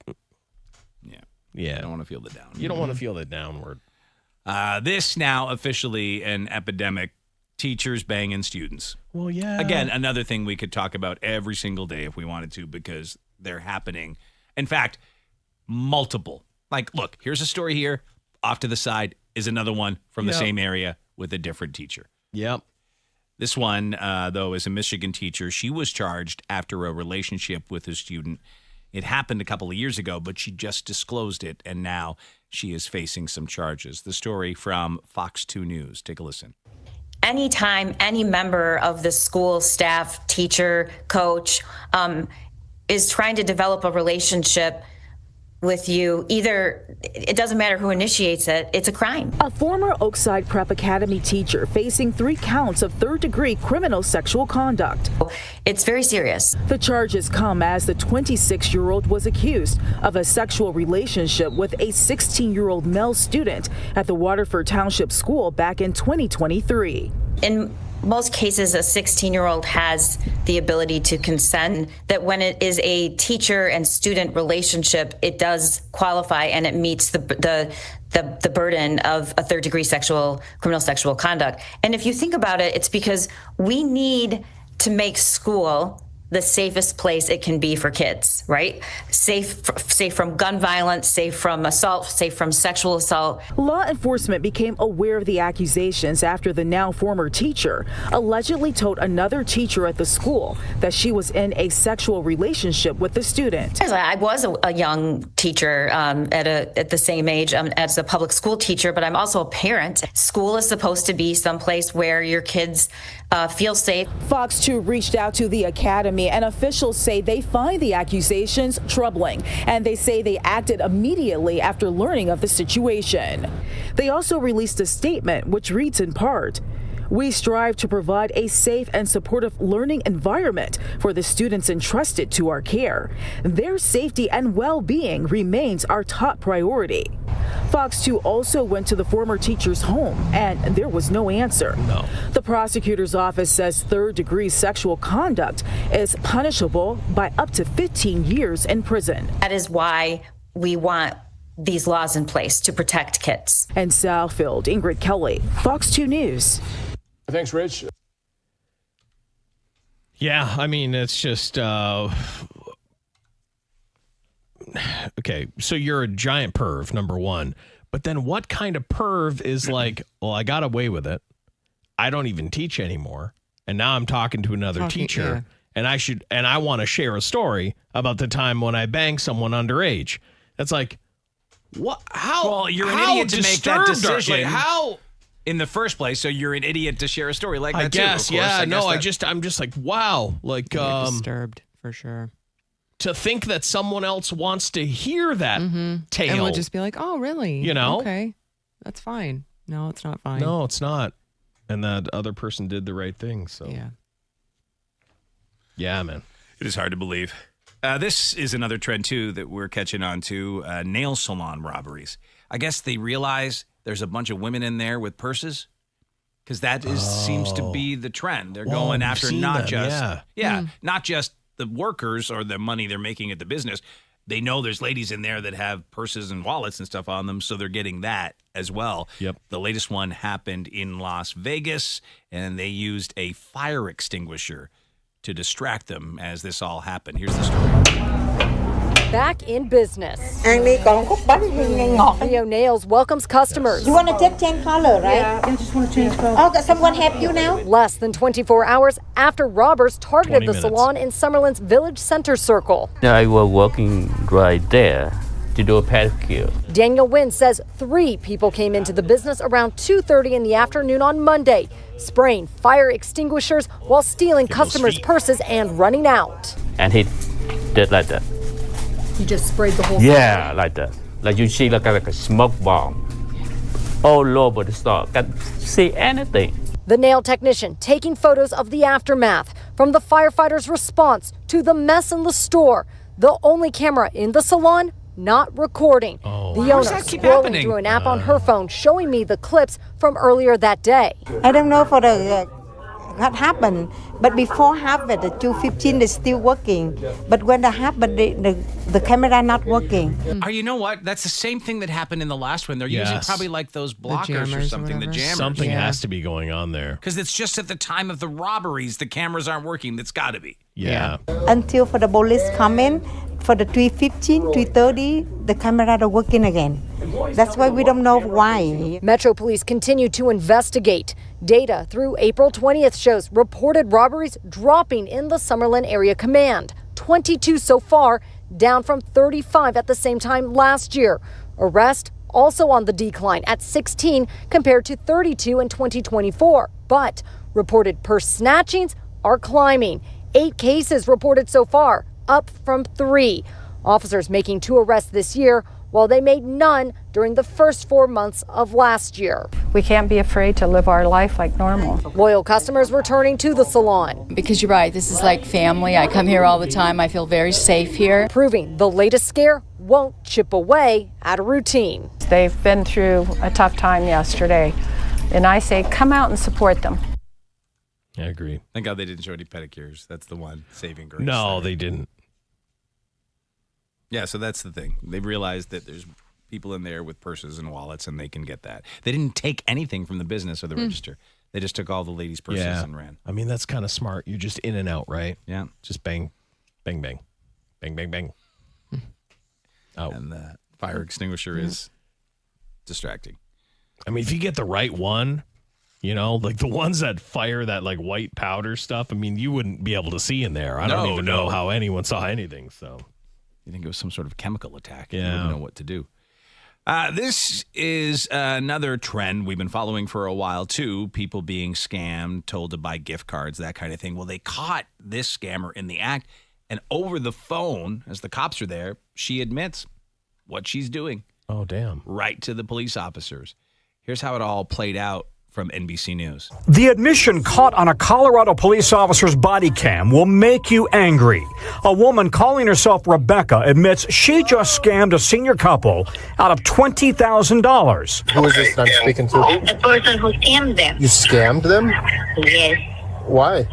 Yeah. I don't want to feel the down. You don't want to feel the downward. This now officially an epidemic. Teachers banging students. Well, yeah. Again, another thing we could talk about every single day if we wanted to, because they're happening. In fact, multiple. Look, here's a story here. Off to the side is another one from the same area with a different teacher. Yep. This one, though, is a Michigan teacher. She was charged after a relationship with a student. It happened a couple of years ago, but she just disclosed it, and now she is facing some charges. The story from Fox 2 News. Take a listen. Anytime any member of the school staff, teacher, coach is trying to develop a relationship with you, either it doesn't matter who initiates it, it's a crime. A former Oakside Prep Academy teacher facing 3 counts of third-degree criminal sexual conduct. It's very serious. The charges come as the 26-year-old was accused of a sexual relationship with a 16-year-old male student at the Waterford Township School back in 2023. In most cases, a 16-year-old has the ability to consent, that when it is a teacher and student relationship, it does qualify and it meets the burden of a third-degree criminal sexual conduct. And if you think about it, it's because we need to make school the safest place it can be for kids, right? Safe from gun violence, safe from assault, safe from sexual assault. Law enforcement became aware of the accusations after the now former teacher allegedly told another teacher at the school that she was in a sexual relationship with the student. I was a young teacher at the same age as a public school teacher, but I'm also a parent. School is supposed to be someplace where your kids feel safe. Fox 2 reached out to the academy, and officials say they find the accusations troubling, and they say they acted immediately after learning of the situation. They also released a statement which reads in part, "We strive to provide a safe and supportive learning environment for the students entrusted to our care. Their safety and well-being remains our top priority." Fox 2 also went to the former teacher's home, and there was no answer. No. The prosecutor's office says third-degree sexual conduct is punishable by up to 15 years in prison. That is why we want these laws in place to protect kids. In Southfield, Ingrid Kelly, Fox 2 News. Thanks, Rich. Yeah, I mean, it's just okay, so you're a giant perv, number one. But then what kind of perv is like, well, I got away with it. I don't even teach anymore. And now I'm talking to another teacher. Yeah. And I want to share a story about the time when I banged someone underage. That's like, what? How? Well, you're an idiot to make that decision. How? In the first place, so you're an idiot to share a story like that. I guess, too, of course. yeah. I'm just like, wow. Like, disturbed for sure. To think that someone else wants to hear that tale. And we'll just be like, oh, really? You know? Okay, that's fine. No, it's not fine. No, it's not. And that other person did the right thing. So yeah, man. It is hard to believe. This is another trend, too, that we're catching on to, nail salon robberies. I guess they realize there's a bunch of women in there with purses, because that seems to be the trend. They're going after not just the workers or the money they're making at the business. They know there's ladies in there that have purses and wallets and stuff on them, so they're getting that as well. Yep. The latest one happened in Las Vegas, and they used a fire extinguisher to distract them as this all happened. Here's the story. Back in business. Rio Nails welcomes customers. You want to take 10 color, right? Yeah, I just want to change color. Oh, does someone help you now? Less than 24 hours after robbers targeted the salon in Summerlin's Village Center Circle. I was working right there to do a pedicure. Daniel Wynn says 3 people came into the business around 2:30 in the afternoon on Monday, spraying fire extinguishers while stealing customers' purses and running out. And he did like that. You just sprayed the whole Yeah, like that. Like you see like a smoke bomb all over the store. Can't see anything. The nail technician taking photos of the aftermath, from the firefighters' response to the mess in the store. The only camera in the salon not recording. The owner scrolling through an app on her phone, showing me the clips from earlier that day. I don't know for the what happened, but before happened, the 2:15 is still working. But when that happened, the camera not working. You know what? That's the same thing that happened in the last one. They're using probably like those blockers or something, the jammers. Something has to be going on there. Because it's just at the time of the robberies, the cameras aren't working. That's got to be. Yeah. Until for the police come in, for the 3:15, 3:30, the camera are working again. That's why we don't know why. Metro Police continue to investigate. Data through April 20th shows reported robberies dropping in the Summerlin Area Command. 22 so far, down from 35 at the same time last year. Arrest also on the decline at 16 compared to 32 in 2024. But reported purse snatchings are climbing. 8 cases reported so far, up from 3. Officers making 2 arrests this year, while they made none during the first 4 months of last year. We can't be afraid to live our life like normal. Loyal customers returning to the salon. Because you're right, this is like family. I come here all the time. I feel very safe here. Proving the latest scare won't chip away at a routine. They've been through a tough time yesterday, and I say come out and support them. I agree. Thank God they didn't show any pedicures. That's the one saving grace. No, they didn't. Yeah, so that's the thing. They realized that there's people in there with purses and wallets, and they can get that. They didn't take anything from the business or the register. They just took all the ladies' purses and ran. I mean, that's kind of smart. You're just in and out, right? Yeah. Just bang, bang, bang, bang, bang, bang. Oh. And the fire extinguisher is distracting. I mean, if you get the right one, you know, like the ones that fire that like white powder stuff, I mean, you wouldn't be able to see in there. I don't even know how anyone saw anything, so. You think it was some sort of chemical attack. Yeah. You wouldn't know what to do. This is another trend we've been following for a while, too. People being scammed, told to buy gift cards, that kind of thing. Well, they caught this scammer in the act. And over the phone, as the cops are there, she admits what she's doing. Oh, damn. Right to the police officers. Here's how it all played out from NBC News. The admission caught on a Colorado police officer's body cam will make you angry. A woman calling herself Rebecca admits she just scammed a senior couple out of $20,000. Who is this that I'm speaking to? The person who scammed them. You scammed them? Yes. Why?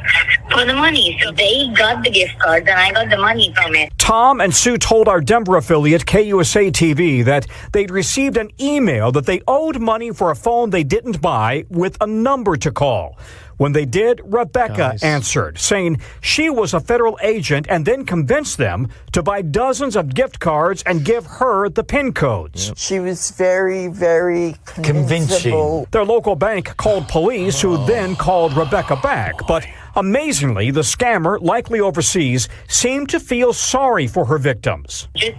For the money. So they got the gift cards and I got the money from it. Tom and Sue told our Denver affiliate KUSA TV that they'd received an email that they owed money for a phone they didn't buy with a number to call. When they did, Rebecca answered, saying she was a federal agent and then convinced them to buy dozens of gift cards and give her the PIN codes. Yep. She was very, very convincing. Their local bank called police, who then called Rebecca back. But amazingly, the scammer, likely overseas, seemed to feel sorry for her victims. Just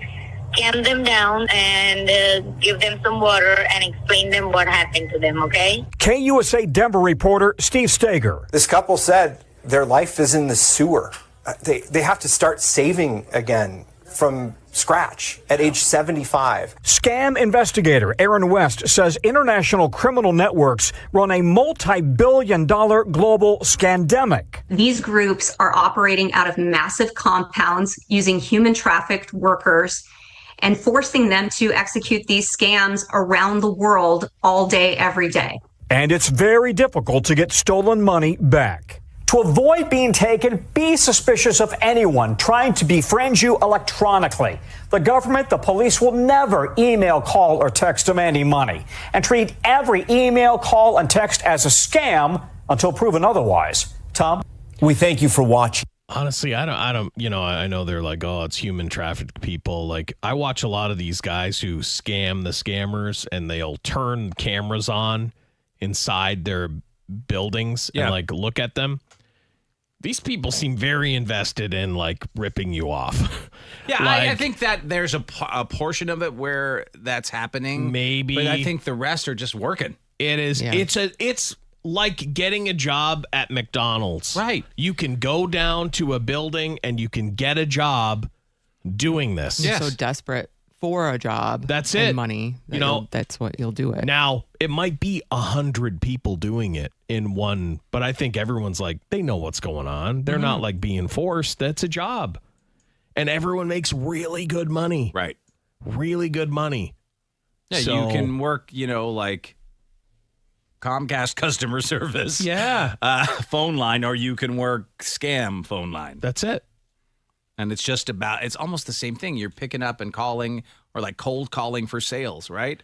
calm them down and give them some water and explain them what happened to them, okay? KUSA Denver reporter Steve Steger. This couple said their life is in the sewer. They have to start saving again from scratch at age 75. Scam investigator Aaron West says international criminal networks run a multi-billion-dollar global scandemic. These groups are operating out of massive compounds using human trafficked workers and forcing them to execute these scams around the world all day, every day. And it's very difficult to get stolen money back. To avoid being taken, be suspicious of anyone trying to befriend you electronically. The government, the police will never email, call, or text demanding money, and treat every email, call, and text as a scam until proven otherwise. Tom, we thank you for watching. Honestly, I don't, you know, I know they're like, oh, it's human trafficked people. Like, I watch a lot of these guys who scam the scammers and they'll turn cameras on inside their buildings and like look at them. These people seem very invested in like ripping you off. Yeah, like, I think that there's a portion of it where that's happening. Maybe. But I think the rest are just working. It is. Yeah. It's like getting a job at McDonald's. Right. You can go down to a building and you can get a job doing this. You're so desperate for a job. That's and it. Money. You know, that's what you'll do it. Now, it might be 100 people doing it in one, but I think everyone's like, they know what's going on. They're not like being forced. That's a job. And everyone makes really good money. Right. Really good money. Yeah, so, you can work, you know, like Comcast customer service. Yeah. Phone line, or you can work scam phone line. That's it. And it's just about, it's almost the same thing. You're picking up and calling, or like cold calling for sales, right?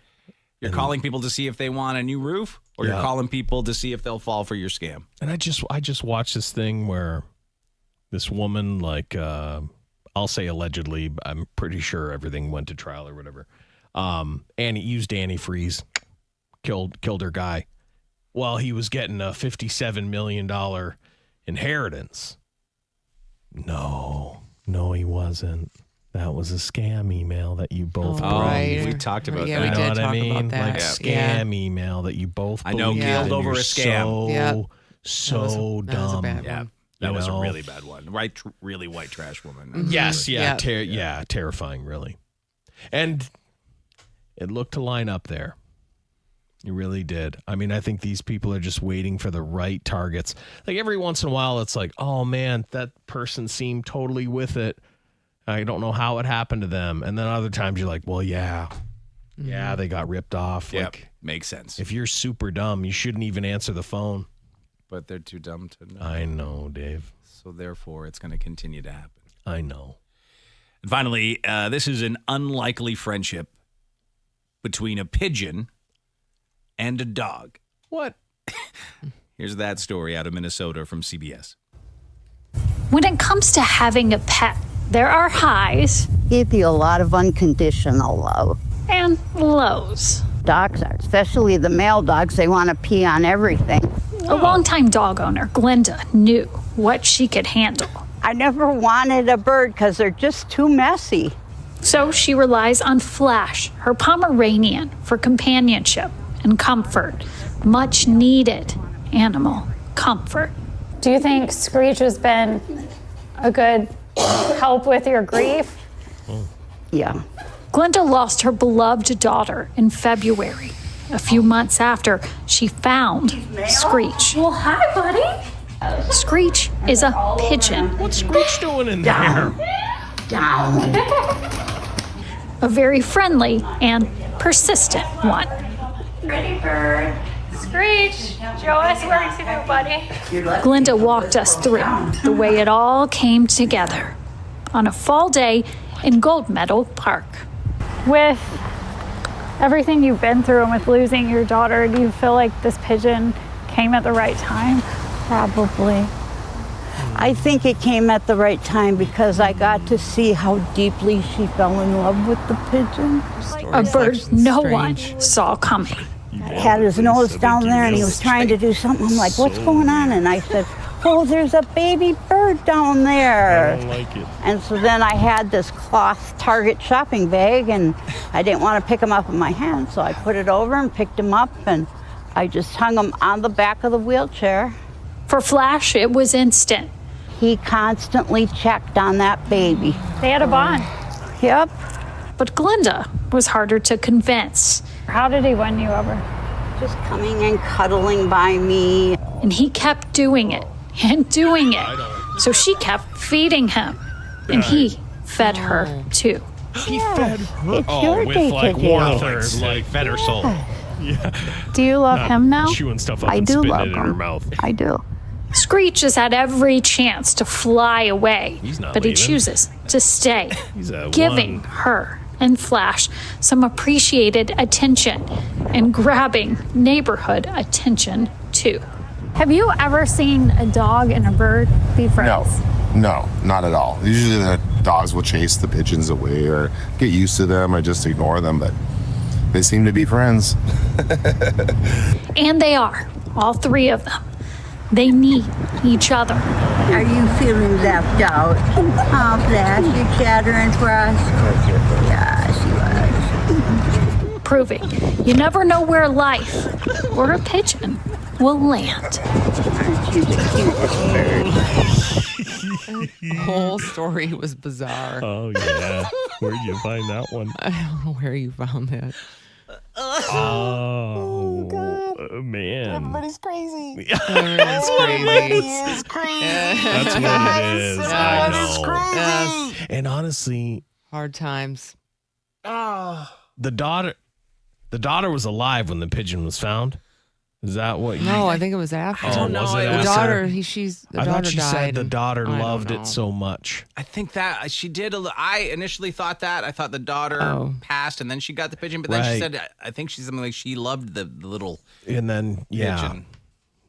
You're calling people to see if they want a new roof, or you're calling people to see if they'll fall for your scam. And I just watched this thing where this woman, like, I'll say allegedly, but I'm pretty sure everything went to trial or whatever. Used antifreeze, killed her guy. Well, he was getting a $57 million inheritance. No, he wasn't. That was a scam email that you both Oh, right. We talked about that. We You know did what talk I mean? about that. Like scam email that you both I know, believed killed in. over You're a scam. So That was a dumb. bad one. That was a know? really bad one. Right, really white trash woman. Yes, Really- terrifying, really. And it looked to line up there. It really did. I mean, I think these people are just waiting for the right targets. Like every once in a while, it's like, oh man, that person seemed totally with it. I don't know how it happened to them. And then other times you're like, well, yeah, they got ripped off. Yep, Like, makes sense. if you're super dumb, you shouldn't even answer the phone. But they're too dumb to know. I know, Dave. So therefore, it's going to continue to happen. I know. And finally, this is an unlikely friendship between a pigeon and a dog. What? Here's that story out of Minnesota from CBS. When it comes to having a pet, there are highs. Give you a lot of unconditional love. And lows. Dogs are, especially the male dogs, they want to pee on everything. A longtime dog owner, Glenda, knew what she could handle. I never wanted a bird because they're just too messy. So she relies on Flash, her Pomeranian, for companionship and comfort. Much needed animal comfort. Do you think Screech has been a good help with your grief? Yeah. Glenda lost her beloved daughter in February. A few months after, she found Screech. Well, hi, buddy. Screech is a pigeon. What's Screech doing in there? Down. A very friendly and persistent one. Ready, bird. Screech, show us where to go, buddy. Glenda walked us through the way it all came together on a fall day in Gold Medal Park. With everything you've been through and with losing your daughter, do you feel like this pigeon came at the right time? Probably. I think it came at the right time because I got to see how deeply she fell in love with the pigeon. A bird no one saw coming. Had his nose down there and he was trying to do something. I'm like, what's going on? And I said, oh, there's a baby bird down there. I don't like it. And so then I had this cloth Target shopping bag and I didn't want to pick him up in my hand. So I put it over and picked him up and I just hung him on the back of the wheelchair. For Flash, it was instant. He constantly checked on that baby. They had a bond. Yep. But Glenda was harder to convince. How did he win you over? Just coming and cuddling by me. And he kept doing it and doing it. So she kept feeding him. And he fed her too. He fed her. It's your with day like today. warmth, like fed her soul. Yeah. Do you love him now? Chewing stuff up I and do spitting love it in her him. mouth. I do. Screech has had every chance to fly away, He's not but he leaving. chooses to stay, He's a giving one. her and Flash some appreciated attention and grabbing neighborhood attention too. Have you ever seen a dog and a bird be friends? No, not at all. Usually the dogs will chase the pigeons away or get used to them or just ignore them, but they seem to be friends. And they are, all three of them. They need each other. Are you feeling left out? Oh, Flash, you're chattering for us? Yeah, she was. Proving you never know where life or a pigeon will land. Aren't you the cutest bird? The whole story was bizarre. Oh, yeah. Where'd you find that one? I don't know where you found that. Oh, man. Everybody's crazy. Everyone's crazy. is crazy. That's what it is. I know. Yes. And honestly, Hard times. the daughter was alive when the pigeon was found. Is that what you No, I think it was after. Oh, was it The after? daughter, the I daughter thought she died. said the daughter I don't loved know. it so much. I think that she did. I initially thought that. I thought the daughter passed and then she got the pigeon. But then she Right. said, I think she's something like she loved the little And then, yeah. pigeon.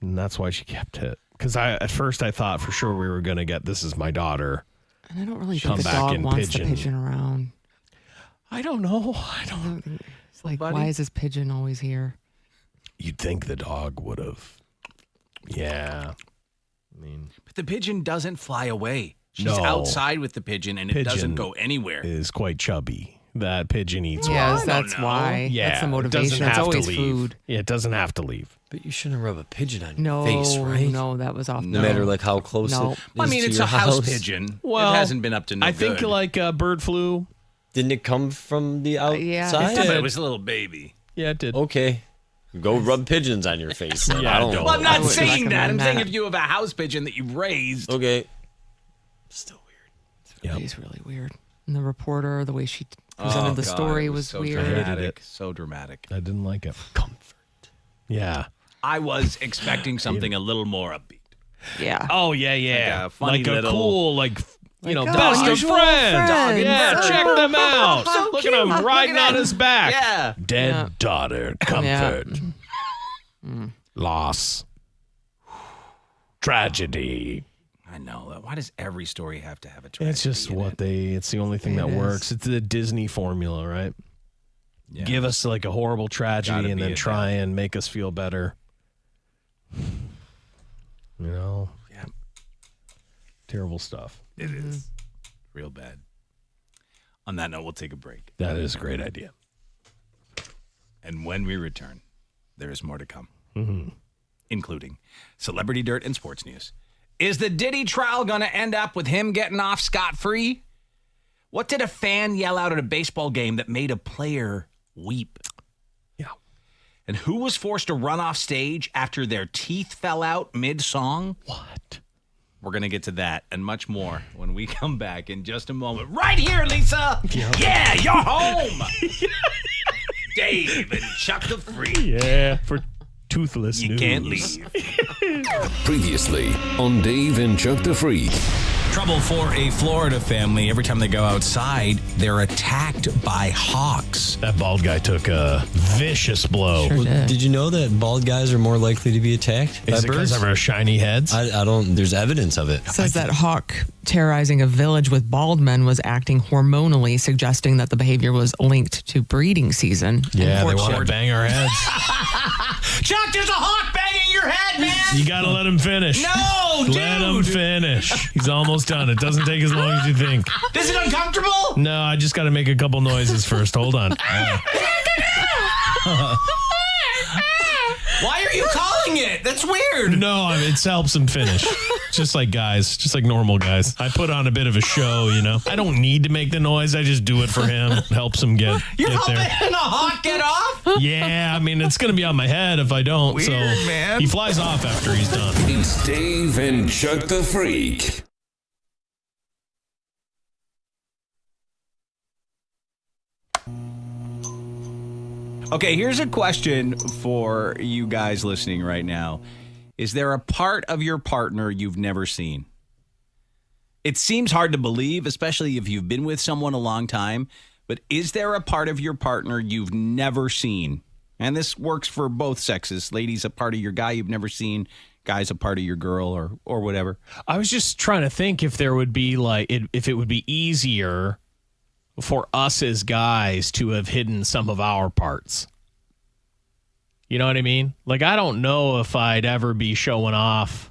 And that's why she kept it. Because at first I thought for sure we were going to get, this is my daughter. And I don't really Come think the back dog in wants pigeon. the pigeon around. I don't know. I don't think it's like, buddy. why is this pigeon always here? You'd think the dog would have. Yeah. I mean, But the pigeon doesn't fly away. She's No. outside with the pigeon and it doesn't go anywhere. Is quite chubby. That pigeon eats. Yes, food. that's why. Yeah, That's the it doesn't motivation. It's have to always leave. food. Yeah, it doesn't have to leave. But you shouldn't rub a pigeon on your face, right? No, that was off. No matter like how close it is I mean, to it's your a house pigeon. Well, it hasn't been up to no I think good. like bird flu. Didn't it come from the outside? Yeah, but it was a little baby. Yeah, it did. Okay. Go rub pigeons on your face. Then. Yeah, I don't know. Well, I'm not saying that. I'm saying that. if you have a house pigeon that you've raised. Okay. Still weird. It's really weird. And the reporter, the way she presented the story was so weird. Dramatic. So dramatic. I didn't like it. Comfort. Yeah. I was expecting something a little more upbeat. Yeah. Oh, yeah. Like a funny like a little- cool, best of unusual friends. friends. Yeah, Bird. check them out. So Look cute. at him riding Look at on his back. Yeah. Dead daughter, comfort. Loss. Tragedy. I know. Why does every story have to have a tragedy? It's just it's the only thing that works. It's the Disney formula, right? Yeah. Give us like a horrible tragedy Gotta and be then a try and make us feel better. Yeah. Terrible stuff. It is. Real bad. On that note, we'll take a break. That is a great idea. And when we return, there is more to come, Mm-hmm. including celebrity dirt and sports news. Is the Diddy trial going to end up with him getting off scot-free? What did a fan yell out at a baseball game that made a player weep? Yeah. And who was forced to run off stage after their teeth fell out mid-song? What? We're going to get to that and much more when we come back in just a moment. Right here, Lisa! Yeah, you're home! Dave and Chuck the Freak. Yeah, for toothless You news. can't leave. Previously on Dave and Chuck the Freak. Trouble for a Florida family. Every time they go outside, they're attacked by hawks. That bald guy took a vicious blow. Sure did. Did you know that bald guys are more likely to be attacked by Is it because birds? of our shiny heads? I don't. There's evidence of it. Says that hawk terrorizing a village with bald men was acting hormonally, suggesting that the behavior was linked to breeding season. Yeah, they and want to courtship. bang our heads. Chuck, there's a hawk banging your head, man! You got to let him finish. No, dude! Let him finish. He's almost done. It doesn't take as long as you think. Is it uncomfortable? No, I just got to make a couple noises first. Hold on. Why are you calling it? That's weird. No, it helps him finish. Just like guys, just like normal guys. I put on a bit of a show, you know. I don't need to make the noise. I just do it for him. It helps him get You're there. helping a hawk get off? Yeah, I mean, it's going to be on my head if I don't. Weird, so man. He flies off after he's done. It's Dave and Chuck the Freak. Okay, here's a question for you guys listening right now. Is there a part of your partner you've never seen? It seems hard to believe, especially if you've been with someone a long time, but is there a part of your partner you've never seen? And this works for both sexes. Ladies, a part of your guy you've never seen. Guys, a part of your girl or whatever. I was just trying to think if there would be if it would be easier for us as guys to have hidden some of our parts. You know what I mean? Like, I don't know if I'd ever be showing off.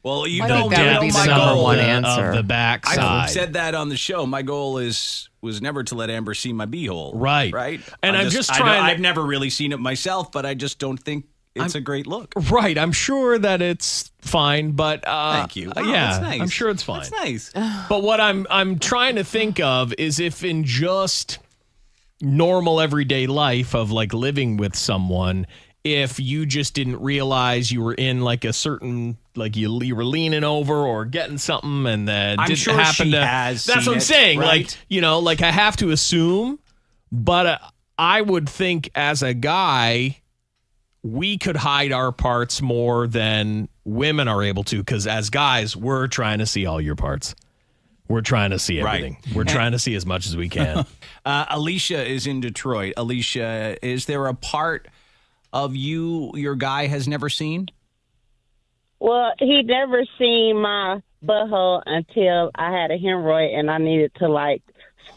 Well, you I know, think that would be the my number goal one answer. Of the backside. I've said that on the show. My goal was never to let Amber see my beehole. Right. Right. And I'm just trying to- I've never really seen it myself, but I just don't think it's a great look. Right. I'm sure that it's fine, but Thank you. Wow, yeah, that's nice. I'm sure it's fine. That's nice. But what I'm trying to think of is if in just normal everyday life of like living with someone, if you just didn't realize you were in like a certain, like you were leaning over or getting something and then I'm didn't sure happen she to. has That's seen what I'm it, saying. right? Like, you know, like I have to assume, but I would think as a guy, we could hide our parts more than women are able to, because as guys, we're trying to see all your parts. We're trying to see everything. Right. We're trying to see as much as we can. Alicia is in Detroit. Alicia, is there a part of your guy has never seen? Well, he never seen my butthole until I had a hemorrhoid and I needed to like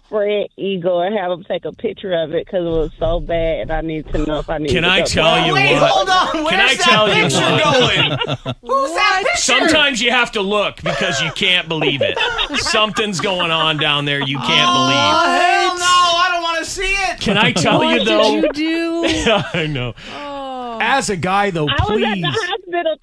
spread Eagle and have him take a picture of it because it was so bad and I need to know if I need Can to I go tell back. you Wait, what? hold on. Where's Can I that tell you picture what? going? Who's that picture? Sometimes you have to look because you can't believe it. Something's going on down there you can't believe. Hell no, I don't want to see it. Can I tell you though? What did you do? I know. As a guy, though, I was at please. the hospital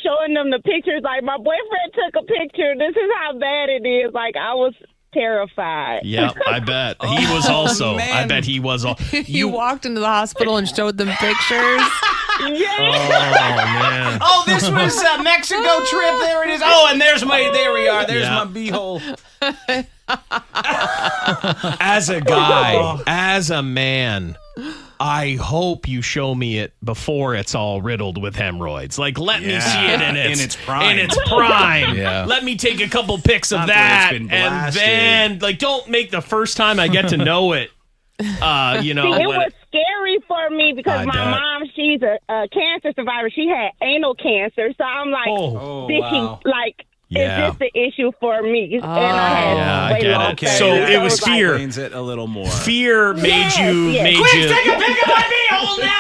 showing them the pictures. Like, my boyfriend took a picture. This is how bad it is. Like, I was terrified. Yep, I bet. He was also. man. I bet he was all. You walked into the hospital and showed them pictures. Oh, man. Oh, this was a Mexico trip. There it is. Oh, and there we are. There's Yeah. my beehole. As a guy, as a man, I hope you show me it before it's all riddled with hemorrhoids. Like, let me see it in its prime. In its prime. Yeah. Let me take a couple pics of Not where that, it's been and blasted. then, like, don't make the first time I get to know it. See, it was scary for me because I my bet. mom, she's a cancer survivor. She had anal cancer. So I'm like thinking, like, Yeah. is this the issue for me? And I had Yeah, I weight get loss it. surgery. So it was like, fear. Explains it a little more. Fear made you. yes. Quick, take a pic of my beehole now!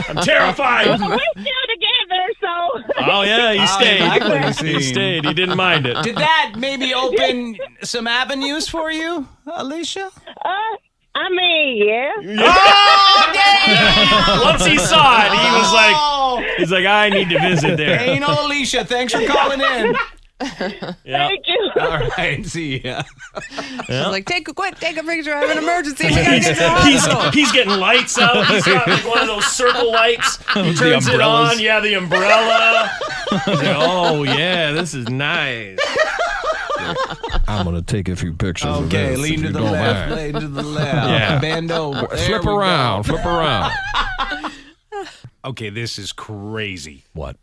I'm terrified. We're still together, so. Oh yeah, he stayed. exactly. He stayed. He didn't mind it. Did that maybe open some avenues for you, Alicia? I mean, yeah. Once he saw it, he was like, he's like, I need to visit there. Hey, no, Alicia, thanks for calling in. Yeah. Thank you. All right, see ya. She's like, take a picture. I have an emergency. We gotta get to the hospital. He's getting lights out. He's got like one of those circle lights. He turns it on. Yeah, the umbrella. He's like, oh yeah, this is nice. I'm gonna take a few pictures. Okay, lean to the left, lean to the left. Yeah. Bend over. There Flip we go. around. Flip around. Okay, this is crazy. What?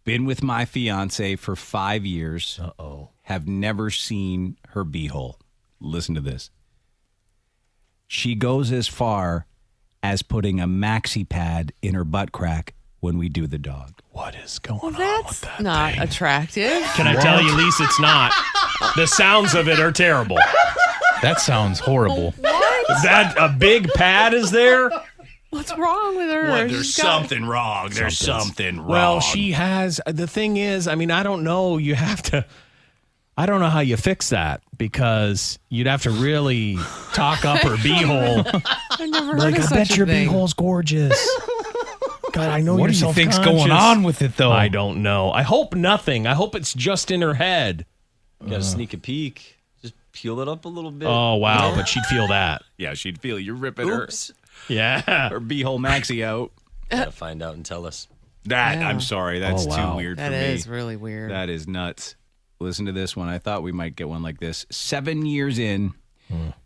Been with my fiance for 5 years. Uh-oh. Have never seen her beehole. Listen to this. She goes as far as putting a maxi pad in her butt crack when we do the dog. What is going on with That's that not thing? attractive. Can I tell you, Lisa, it's not. The sounds of it are terrible. That sounds horrible. Is that a big pad is there? What's wrong with her? Well, there's She's got- something wrong. There's something wrong. Well, she has. The thing is, I mean, I don't know. You have to. I don't know how you fix that because you'd have to really talk up her beehole. I never heard Like, of I such bet a your thing. beehole's gorgeous. God, I know What you're do you think's going self-conscious. on with it, though? I don't know. I hope nothing. I hope it's just in her head. Got to sneak a peek. Just peel it up a little bit. Oh wow, but she'd feel that. Yeah, she'd feel you're ripping Oops. Yeah. her beehole maxi out. Gotta find out and tell us. That, Yeah. I'm sorry. That's Oh, wow. too weird That for me. is really weird. That is nuts. Listen to this one. I thought we might get one like this. 7 years in,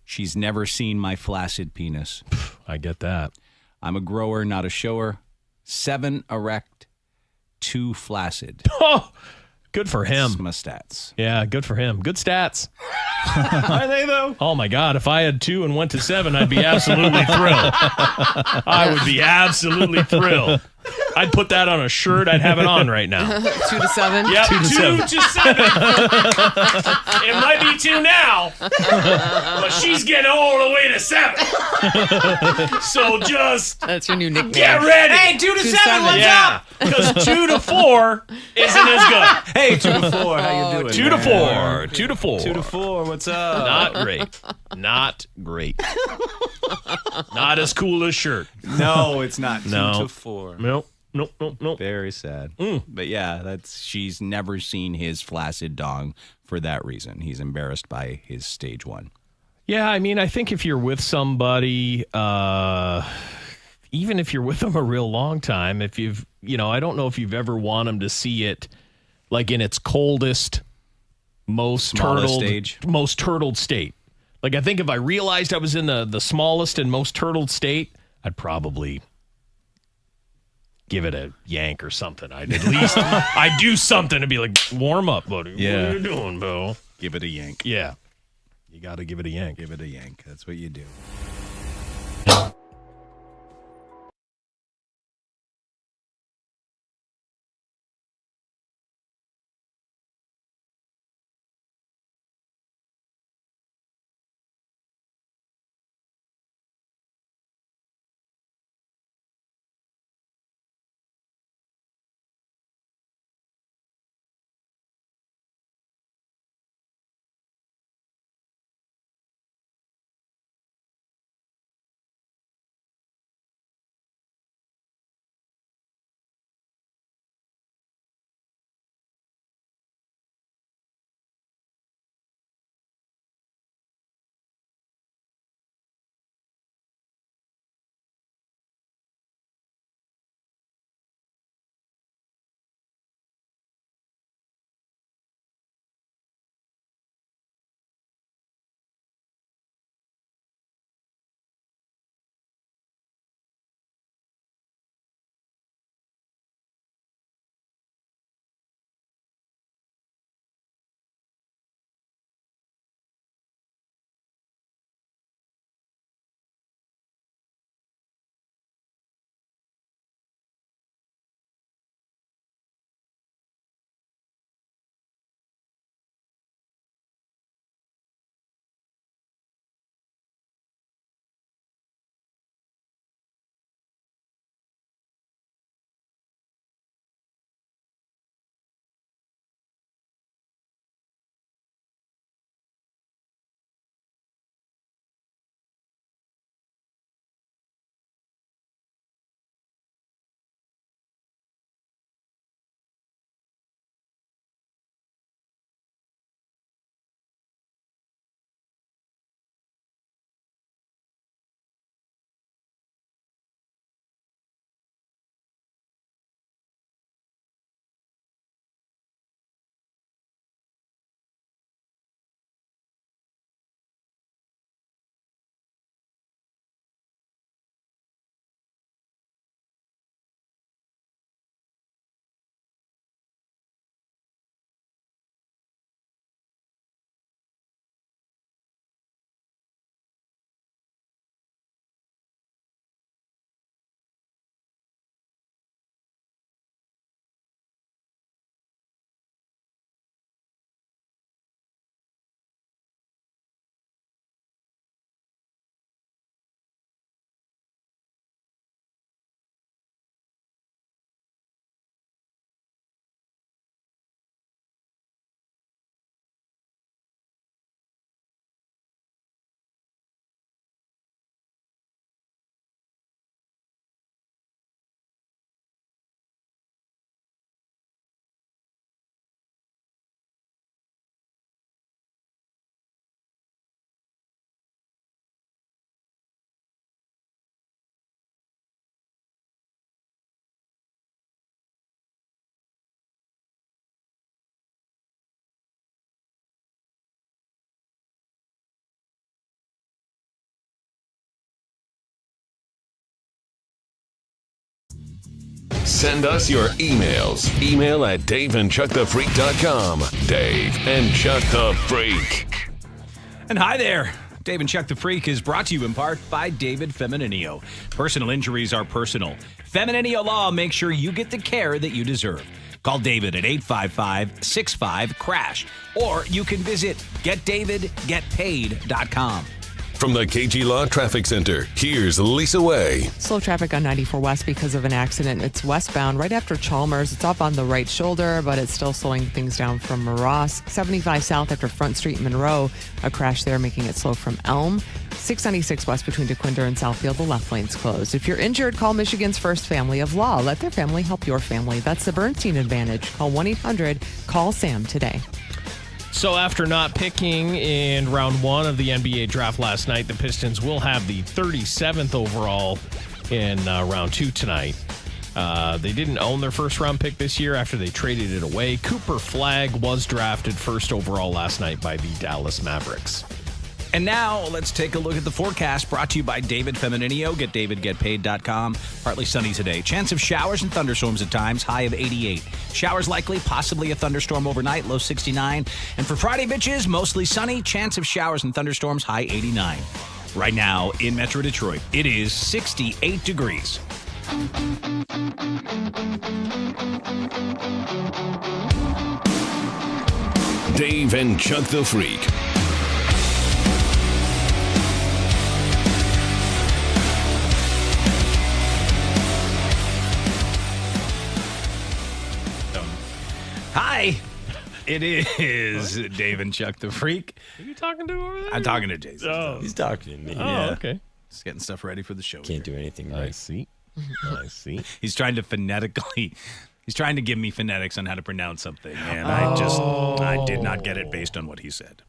she's never seen my flaccid penis. I get that. I'm a grower, not a shower. 7 erect, 2 flaccid. Oh, good for him. That's my stats. Yeah, good for him. Good stats. Are they, though? Oh my God, if I had 2 and went to 7, I'd be absolutely thrilled. I would be absolutely thrilled. I'd put that on a shirt. I'd have it on right now. 2 to 7. Yep, 2 to 7. 2 to 7. It might be 2 now, but she's getting all the way to 7. So just That's your new nickname. get ready. Hey, 2 to 7, what's Yeah, because 2 to 4 isn't as good. Hey, 2 to 4, how you doing? 2 to man? 4. 2 to 4. 2 to 4, what's up? Not great. Not great. Not as cool as shirt. No, it's not. 2 No. to 4. Nope. Nope. Very sad. Mm. But yeah, she's never seen his flaccid dong for that reason. He's embarrassed by his stage 1. Yeah, I mean, I think if you're with somebody, even if you're with them a real long time, if you've, I don't know if you've ever want them to see it like in its coldest, most Smallest turtled stage. most turtled state. Like, I think if I realized I was in the smallest and most turtled state, I'd probably give it a yank or something. I'd do something to be like, warm up, buddy. Yeah. What are you doing, Bill? Give it a yank. Yeah. You got to give it a yank. Give it a yank. That's what you do. Send us your emails. Email at daveandchuckthefreak.com. Dave and Chuck the Freak. And hi there. Dave and Chuck the Freak is brought to you in part by David Femininio. Personal injuries are personal. Femininio Law makes sure you get the care that you deserve. Call David at 855-65-CRASH. Or you can visit getdavidgetpaid.com. From the KG Law Traffic Center, here's Lisa Way. Slow traffic on 94 West because of an accident. It's westbound right after Chalmers. It's up on the right shoulder, but it's still slowing things down from Ross. 75 South after Front Street, Monroe. A crash there making it slow from Elm. 696 West between DeQuinder and Southfield. The left lane's closed. If you're injured, call Michigan's First Family of Law. Let their family help your family. That's the Bernstein Advantage. Call 1-800-CALL-SAM today. So after not picking in round 1 of the NBA draft last night, the Pistons will have the 37th overall in round 2 tonight. They didn't own their first round pick this year after they traded it away. Cooper Flagg was drafted first overall last night by the Dallas Mavericks. And now let's take a look at the forecast brought to you by David Femininio. GetDavidGetPaid.com. Partly sunny today. Chance of showers and thunderstorms at times. High of 88. Showers likely, possibly a thunderstorm overnight. Low 69. And for Friday, bitches, mostly sunny. Chance of showers and thunderstorms. High 89. Right now in Metro Detroit, it is 68 degrees. Dave and Chuck the Freak. Hi, it is Dave and Chuck the Freak. Are you talking to over there? I'm talking to Jason. Oh. He's talking to me. Oh, okay. Just getting stuff ready for the show. Can't do anything right. I see. I see. He's trying to he's trying to give me phonetics on how to pronounce something, and I did not get it based on what he said.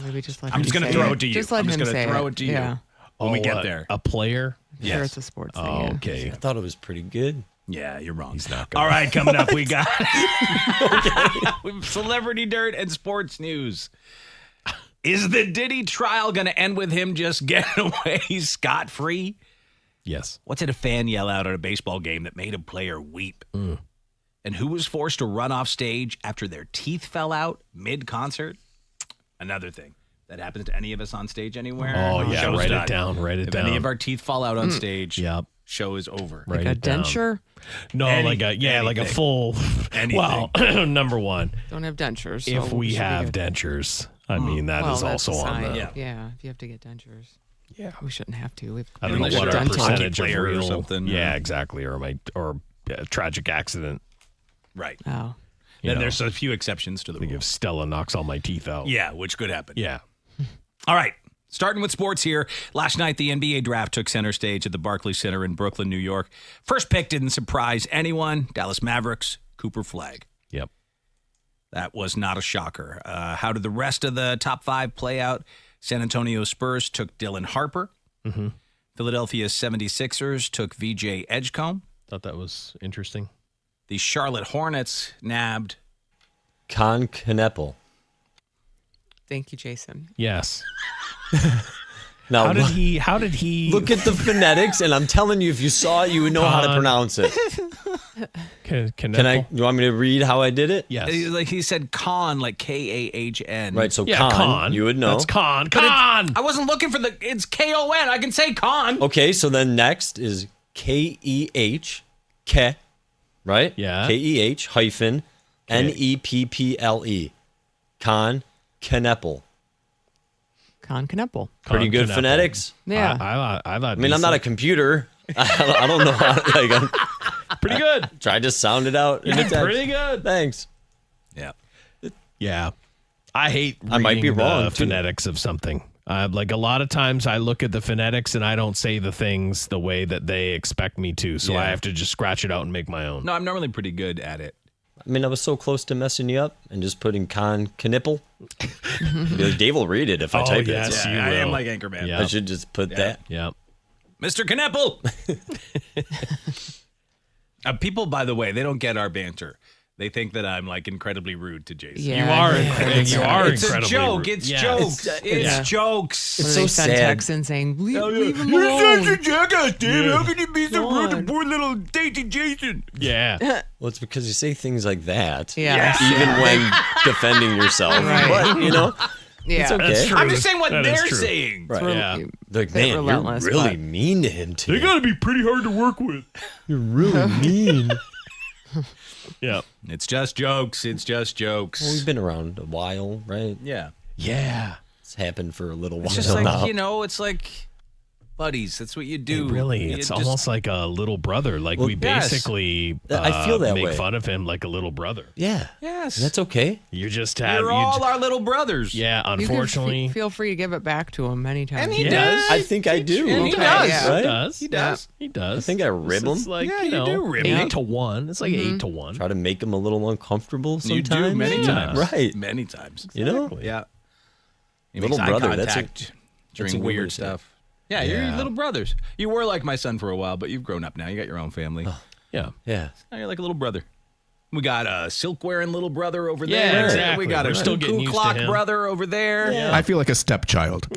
Maybe just let I'm him just going to say throw it. it to you. Just let I'm just him going say to throw it. it to you Yeah. when we get there. A player? Sure, it's a sports thing. Oh, yeah. okay. I thought it was pretty good. Yeah, you're wrong. He's not All right, coming up, we got celebrity dirt and sports news. Is the Diddy trial going to end with him just getting away scot-free? Yes. What did a fan yell out at a baseball game that made a player weep? And who was forced to run off stage after their teeth fell out mid-concert? Another thing that happens to any of us on stage anywhere. Oh, yeah. Show's Write done. it down. Write it if down. any of our teeth fall out on stage, Yep. show is over. Write Like a it down. denture? No, like a full. Anything. Well, number one, Don't have dentures. So if we should be have good. dentures, I mean, that is Well, that's also a on sign. the. Yeah, if you have to get dentures. Yeah. We shouldn't have to. We've I don't know Unless what you're our a hockey percentage of player or real. something. Yeah, exactly. Or tragic accident. Right. Oh. You Then know, there's a few exceptions to the like rule. if Stella knocks all my teeth out. Yeah, which could happen. Yeah. All right. Starting with sports here. Last night, the NBA draft took center stage at the Barclays Center in Brooklyn, New York. First pick didn't surprise anyone. Dallas Mavericks, Cooper Flagg. Yep. That was not a shocker. How did the rest of the top 5 play out? San Antonio Spurs took Dylan Harper. Mm-hmm. Philadelphia 76ers took VJ Edgecombe. Thought that was interesting. The Charlotte Hornets nabbed Con Kneppel. Thank you, Jason. Yes. Now, How did he look at the phonetics, and I'm telling you, if you saw it, you would know how to Con- pronounce it. Can You want me to read how I did it? Yes. Like he said con, like Kahn. Right, so Yeah, con, you would know. That's con. But Con. I wasn't looking for it's KON. I can say con. Okay, so then next is KEH, Ke, right? Yeah. KEH hyphen NEPPLE. Con Kneppel. Con Kneppel. Pretty good Kneppel. phonetics. Yeah. I thought. I mean, I'm not a computer. I don't know how. Like, I'm pretty good. tried to sound it out. in the text. Pretty good. Thanks. Yeah. Yeah. I hate reading I might be wrong, the too. phonetics of something. Like a lot of times I look at the phonetics and I don't say the things the way that they expect me to. So Yeah. I have to just scratch it out and make my own. No, I'm normally pretty good at it. I mean, I was so close to messing you up and just putting Con Knippel. Dave will read it if I type yes, it. you I am will. like Anchorman. Yeah. I should just put that. Yeah. Mr. Kneppel. People, by the way, they don't get our banter. They think that I'm like incredibly rude to Jason. Yeah, You are incredibly you are It's a incredibly joke. rude. It's Yeah. jokes. It's jokes. It's They so send sad. texts and saying, leave him You're alone. such a jackass, Dave. Yeah. How can you be so rude to God. poor little dainty Jason? Yeah. Well, it's because you say things like that, Yeah. even when defending yourself. Right. But, you know, Yeah. it's okay. That's true. I'm just saying what That is they're true. saying. Right. Yeah. Like, bit man, you're relentless, really but- mean to him, too. They got to be pretty hard to work with. You're really mean. Yeah. It's just jokes. It's just jokes. Well, we've been around a while, right? Yeah. Yeah. It's happened for a little while It's just like, now. it's like buddies. That's what you do. Really, You it's just- almost like a little brother. Like Well, we yes. basically I feel that make way. fun of him like a little brother. Yeah. Yes. And that's okay. You just have You're you all j- our little brothers. Yeah, You can unfortunately. feel free to give it back to him anytime. And he Yeah. does. I think I do. And he Okay, does. yeah. Right? He does. He does. He does. I think I rib It's him. like, Yeah, you you know, do rib 8-1. It's like 8-1. Try to make him a little uncomfortable You sometimes. do many Yeah. times. Right. Many times. You know? Yeah. He Little makes eye brother, that's a- contact that's during a good way weird to say it. stuff. Yeah, you're Yeah. little brothers. You were like my son for a while, but you've grown up now. You got your own family. Yeah. Yeah. Now you're like a little brother. We got a silk wearing little brother over Yeah, there. exactly. We got We're a still getting cuckoo used to clock him. brother over there. I feel like a stepchild.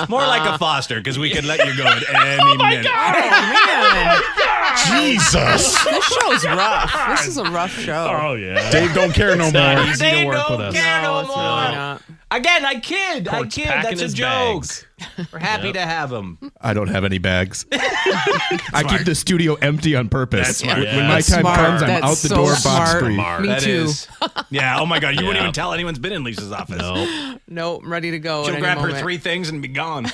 More like a foster because we could let you go at any minute. Jesus. This show's rough. This is a rough show. Oh, yeah. Dave don't care no It's not more. easy They to work don't with us. care no it's more. really not. Again, I kid. Court's I kid. packing That's a his joke. bags. We're happy to have him. I don't have any bags. I keep the studio empty on purpose. That's smart. When my time Smart. comes, I'm That's out the so door, Bob smart. Street. Smart. Me That too. is- Yeah. Oh my God. You wouldn't Yeah. even tell anyone's been in Lisa's office. No. Nope, I'm ready to go. She'll at any grab her moment. 3 things and be gone.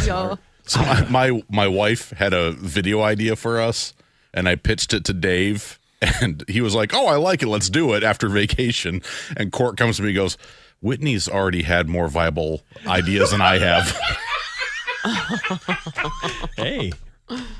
Yo. So my wife had a video idea for us, and I pitched it to Dave, and he was like, "Oh, I like it. Let's do it after vacation." And Court comes to me and goes, "Whitney's already had more viable ideas than I have." Hey.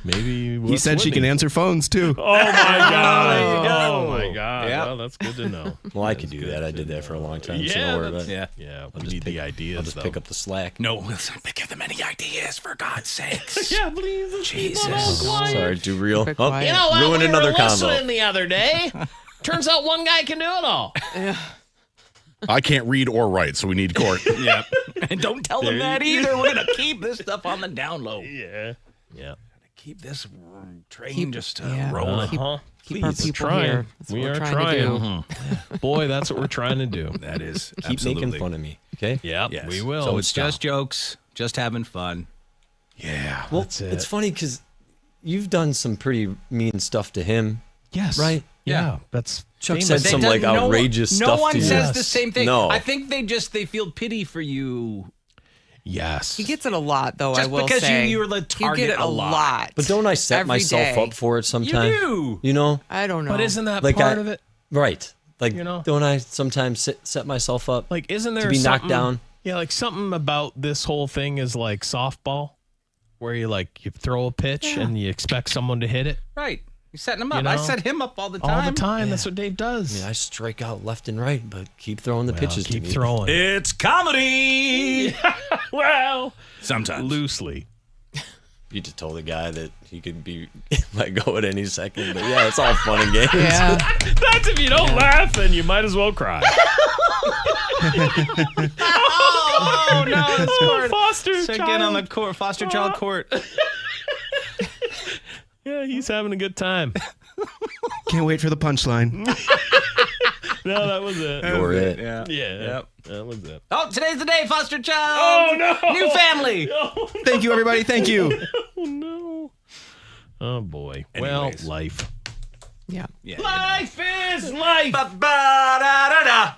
Maybe He said she can answer phones too. Oh, my God. go. Oh, my God. Yep. Well, that's good to know. Well, I could do that. I did that for a long time. so Yeah, don't worry about that's- it. Yeah. Yeah, we need the ideas, I'll just though. pick up the slack. No, Wilson, give them any ideas for God's sakes. Yeah, please. let's keep Jesus. them all quiet. Sorry, too real. Keep it Oh, quiet. You know what? ruined We another were combo. listening the other day. Turns out one guy can do it all. I can't read or write, so we need Court. Yep. And don't tell them that either. We're going to keep this stuff on the down low. Yeah. Yeah. Keep this train just yeah. rolling. Keep our Please, people trying. here. That's what We we're are trying to do. Boy, that's what we're trying to do. That is Keep making fun of me, okay? Yeah, Yes. we will. So it's just jokes, just having fun. yeah. Well, that's it. it's funny because you've done some pretty mean stuff to him. Yes. Right? Yeah. That's Chuck famous. said some like outrageous no stuff one to you. says the same thing. No. I think they feel pity for you. Yes. He gets it a lot, though, Just I will because say. you're the You target get it a a lot. lot. But don't I set Every myself day. up for it sometimes? do. You know? I don't know. But isn't that Like part of it? Right. Like, You know? don't I sometimes set myself up Like, isn't there to be knocked something- down? Yeah, like something about this whole thing is like softball, where you throw a pitch and you expect someone to hit it Right. You're setting him up. You know? I set him up all the time. all the time. That's what Dave I does. mean, I strike out left and right, but keep throwing the pitches keep to me. throwing. It's comedy. Well, Sometimes. loosely. You just told the guy that he could be let go at any second. But yeah, it's all fun and games. Yeah. That's if you don't laugh, then you might as well cry. Oh, no. It's court. Foster So child. get on the court, foster child court. Yeah, he's having a good time. Can't wait for the punchline. No, that was it. You're it. Yeah. Yeah, Yep. that was it. Oh, today's the day, foster child. Oh, no. New family. Thank you, everybody. Thank you. Oh, no. Oh, boy. Anyways. Well, life. Yeah. Yeah, Life is life. Ba-ba-da-da-da.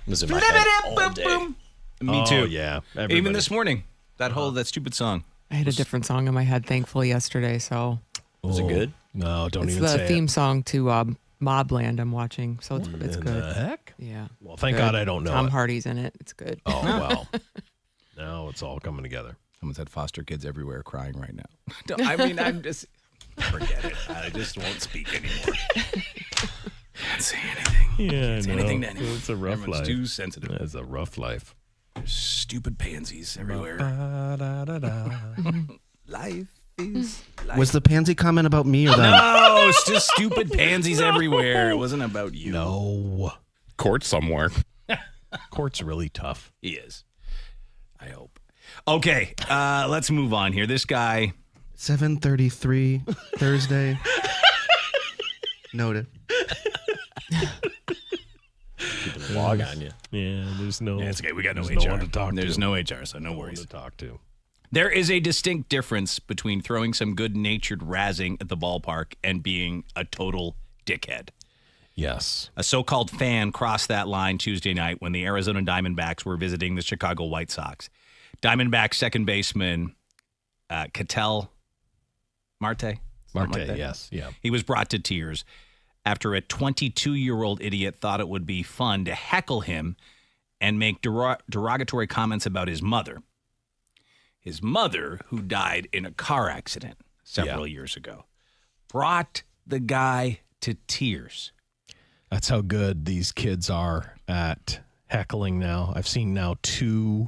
Was in my head all day. Boom. Me too. Oh, yeah. Even Everybody. this morning, that stupid song. I had a different song in my head, thankfully, yesterday. So Was it good? No, don't it's even the say theme it. song to Mobland I'm watching. So it's In good. the heck? Yeah. Well, thank Good. God I don't know Tom it. Hardy's in it. It's good. Oh, well. Now it's all coming together. Someone's had foster kids everywhere crying right now. I mean, I'm just forget it. I just won't speak anymore. Can't say anything. Yeah, Say anything to anyone. It's a rough Everyone's life. too sensitive. It's a rough life. There's stupid pansies everywhere. Life. Was the pansy comment about me or them? No, it's just stupid pansies everywhere. It wasn't about you. No. Court somewhere. Court's really tough. He is. I hope. Okay, let's move on here. This guy. 7:33 Thursday. Noted. Keep a log on you. Yeah, there's no. Yeah, it's okay. We got no there's HR. No one to talk There's to. no HR, so no worries. To talk to. There is a distinct difference between throwing some good-natured razzing at the ballpark and being a total dickhead. Yes. A so-called fan crossed that line Tuesday night when the Arizona Diamondbacks were visiting the Chicago White Sox. Diamondbacks second baseman Ketel Marte. Marte, yes. Yeah. He was brought to tears after a 22-year-old idiot thought it would be fun to heckle him and make derogatory comments about his mother. His mother, who died in a car accident several years ago, brought the guy to tears. That's how good these kids are at heckling now. I've seen now 2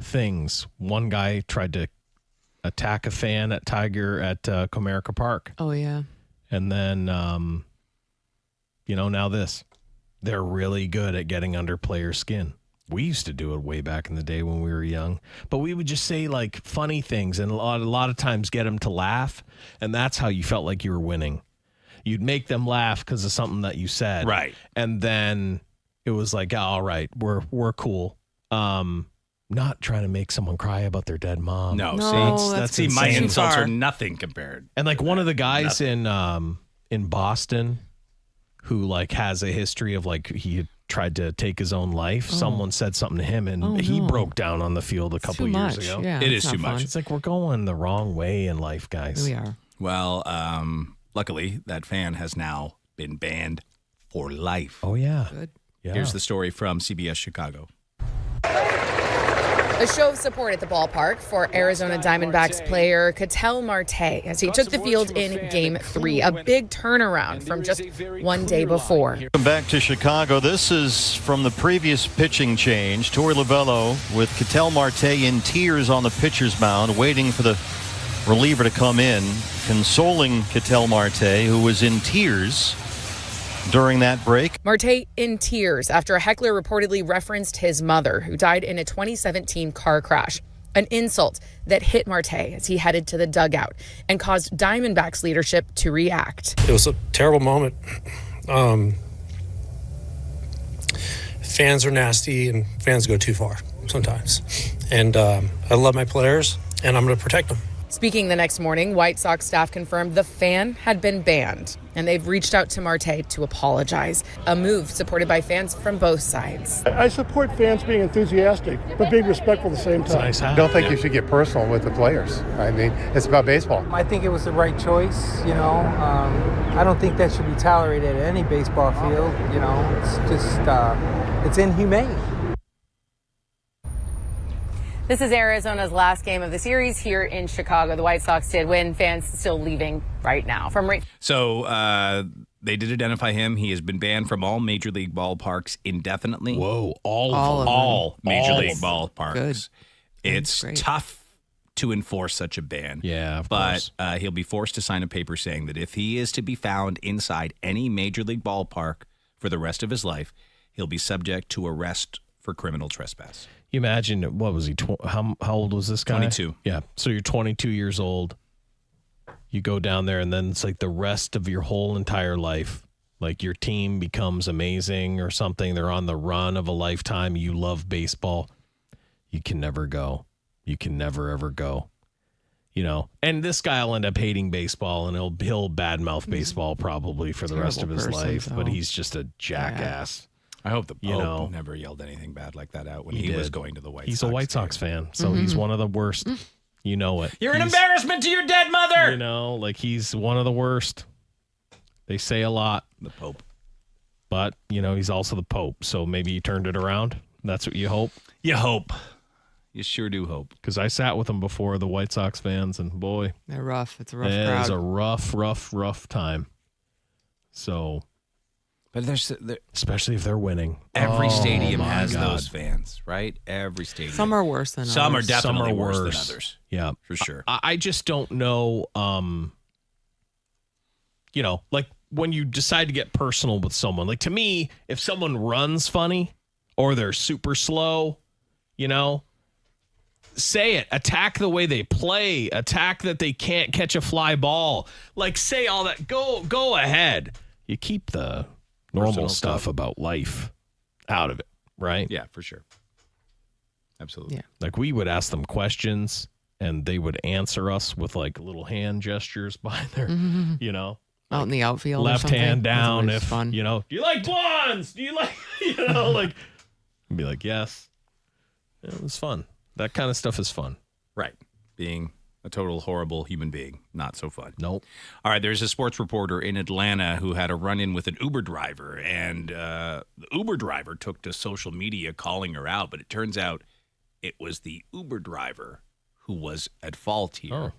things. One guy tried to attack a fan at Tiger at Comerica Park. Oh, yeah. And then, now this. They're really good at getting under players' skin. We used to do it way back in the day when we were young. But we would just say, like, funny things and a lot of times get them to laugh. And that's how you felt like you were winning. You'd make them laugh because of something that you said. Right. And then it was like, all right, we're cool. Not trying to make someone cry about their dead mom. No, that's my insane. insults are nothing compared. And like one of the guys in Boston who like has a history of like he had tried to take his own life. Someone said something to him and he broke down on the field a couple years ago. Yeah, it is too much. It's like we're going the wrong way in life, guys. We are. Well, luckily, that fan has now been banned for life. Oh, yeah. Good. Yeah. Here's the story from CBS Chicago. A show of support at the ballpark for Arizona Diamondbacks player Ketel Marte as he took the field in Game 3, a big turnaround from just one day before. Welcome back to Chicago. This is from the previous pitching change. Torey Lovullo with Ketel Marte in tears on the pitcher's mound, waiting for the reliever to come in, consoling Ketel Marte, who was in tears during that break. Marte in tears after a heckler reportedly referenced his mother, who died in a 2017 car crash. An insult that hit Marte as he headed to the dugout and caused Diamondbacks leadership to react. It was a terrible moment. Fans are nasty and fans go too far sometimes. And I love my players and I'm going to protect them. Speaking the next morning, White Sox staff confirmed the fan had been banned, and they've reached out to Marte to apologize, a move supported by fans from both sides. I support fans being enthusiastic, but being respectful at the same time. I don't think you should get personal with the players. I mean, it's about baseball. I think it was the right choice, I don't think that should be tolerated at any baseball field, It's just, it's inhumane. This is Arizona's last game of the series here in Chicago. The White Sox did win, fans still leaving right now. So they did identify him. He has been banned from all Major League ballparks indefinitely. Whoa, all Major League ballparks. Good. It's tough to enforce such a ban. Yeah, of course. But he'll be forced to sign a paper saying that if he is to be found inside any Major League ballpark for the rest of his life, he'll be subject to arrest for criminal trespass. You imagine, what was he, how old was this guy? 22. Yeah, so you're 22 years old. You go down there, and then it's like the rest of your whole entire life. Like your team becomes amazing or something. They're on the run of a lifetime. You love baseball. You can never go. You can never, ever go. And this guy will end up hating baseball, and he'll badmouth baseball probably for the rest of his life. But he's just a jackass. I hope the Pope never yelled anything bad like that out when he was going to the White Sox. He's a White Sox fan, so he's one of the worst. You know it. You're an embarrassment to your dead mother. He's one of the worst. They say a lot. The Pope. But, he's also the Pope, so maybe he turned it around. That's what you hope. You hope. You sure do hope. Because I sat with him before, the White Sox fans, and boy. They're rough. It's a rough crowd. It's a rough time. So... But especially if they're winning. Every stadium my has God. those fans, right? Every stadium. Some are worse than Some others. are definitely Some are worse than worse. others. Yeah, for sure. I just don't know. Like when you decide to get personal with someone, like to me, if someone runs funny or they're super slow, say it. Attack the way they play. Attack that they can't catch a fly ball. Like say all that. Go ahead. You keep the normal Personal stuff about life out of it, right? Yeah, for sure. Absolutely. Yeah. Like we would ask them questions and they would answer us with like little hand gestures behind their, out in the outfield. or left something. hand That's down. always If fun. do you like blondes? Do you like, like, I'd be like, yes. It was fun. That kind of stuff is fun. Right. Being a total horrible human being. Not so fun. Nope. All right. There's a sports reporter in Atlanta who had a run-in with an Uber driver, and the Uber driver took to social media calling her out, but it turns out it was the Uber driver who was at fault here. Oh.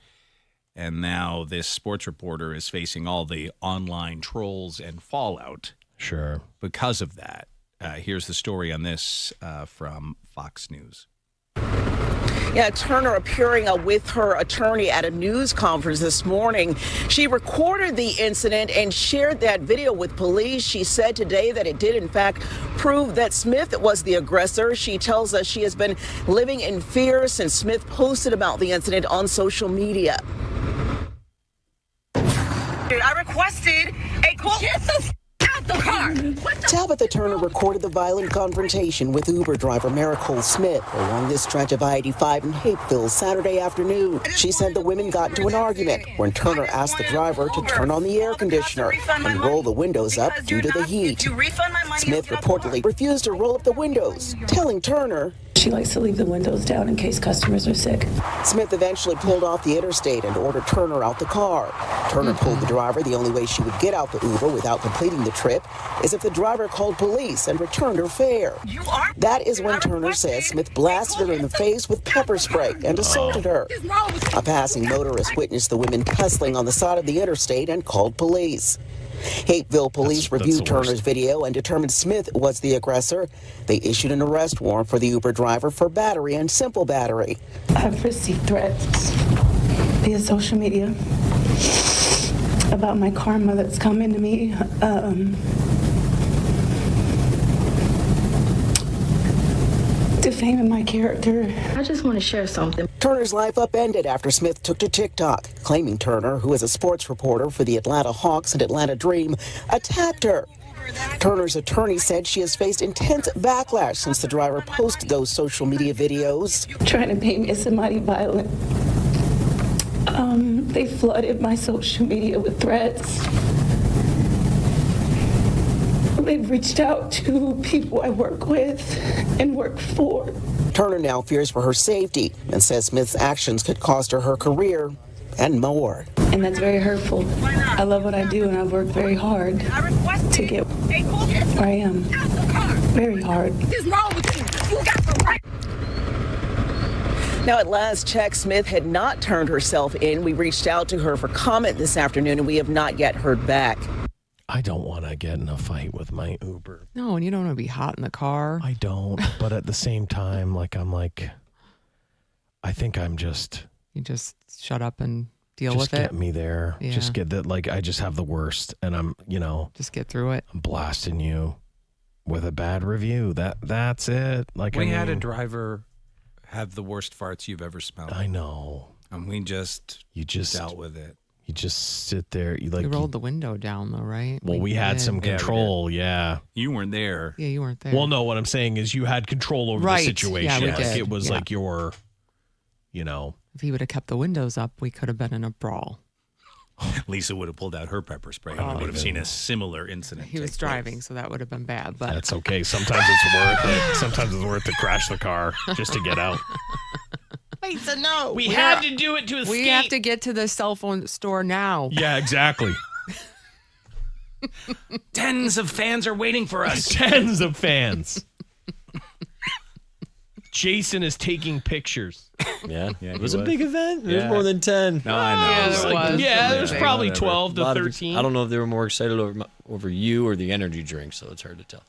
And now this sports reporter is facing all the online trolls and fallout. Sure. Because of that. Here's the story on this from Fox News. Yeah, Turner appearing with her attorney at a news conference this morning. She recorded the incident and shared that video with police. She said today that it did, in fact, prove that Smith was the aggressor. She tells us she has been living in fear since Smith posted about the incident on social media. I requested a call. Get the out the car. Tabitha Turner recorded the violent confrontation with Uber driver Maricole Smith along this stretch of I-85 in Hapeville Saturday afternoon. She said the women got into an argument when Turner asked the driver to turn on the air conditioner and roll the windows up due to the heat. Smith reportedly refused to roll up the windows, telling Turner she likes to leave the windows down in case customers are sick. Smith eventually pulled off the interstate and ordered Turner out the car. Turner told the driver the only way she would get out the Uber without completing the trip is if the driver called police and returned her fare. That is when Turner says Smith blasted her in the face with pepper spray and assaulted her. A passing motorist witnessed the women tussling on the side of the interstate and called police. Hapeville police reviewed Turner's video and determined Smith was the aggressor. They issued an arrest warrant for the Uber driver for battery and simple battery. I've received threats via social media about my karma that's coming to me. Defaming my character. I just want to share something. Turner's life upended after Smith took to TikTok, claiming Turner, who is a sports reporter for the Atlanta Hawks and Atlanta Dream, attacked her. Turner's attorney said she has faced intense backlash since the driver posted those social media videos. Trying to paint me as somebody violent. They flooded my social media with threats. They've reached out to people I work with and work for. Turner now fears for her safety and says Smith's actions could cost her her career and more. And that's very hurtful. I love what I do and I've worked very hard to get where I am. Very hard. Now, at last check, Smith had not turned herself in. We reached out to her for comment this afternoon and we have not yet heard back. I don't want to get in a fight with my Uber. No, and you don't want to be hot in the car. I don't. But at the same time, I think I'm just. You just shut up and deal just with it. Get me there. Yeah. Just get that. I just have the worst, and I'm, just get through it. I'm blasting you with a bad review. That's it. We had a driver have the worst farts you've ever smelled. I know. And we just dealt with it. You just sit there. You rolled the window down, though, right? Well, we had some control. Yeah. You weren't there. Yeah, you weren't there. Well, no, what I'm saying is you had control over the situation. Yeah, we did. It was Yeah. like your, If he would have kept the windows up, we could have been in a brawl. Lisa would have pulled out her pepper spray and we would have seen a similar incident. He was driving, so that would have been bad. But that's okay. Sometimes it's worth it. Sometimes it's worth to crash the car just to get out. Wait, so no. We had to do it to escape. We have to get to the cell phone store now. Yeah, exactly. Tens of fans are waiting for us. Tens of fans. Jason is taking pictures. Yeah, Yeah, it was he a was. big event. There's Yeah. more than 10. No, I know. There's probably Whatever. 12 to A lot of- 13. I don't know if they were more excited over you or the energy drink, so it's hard to tell.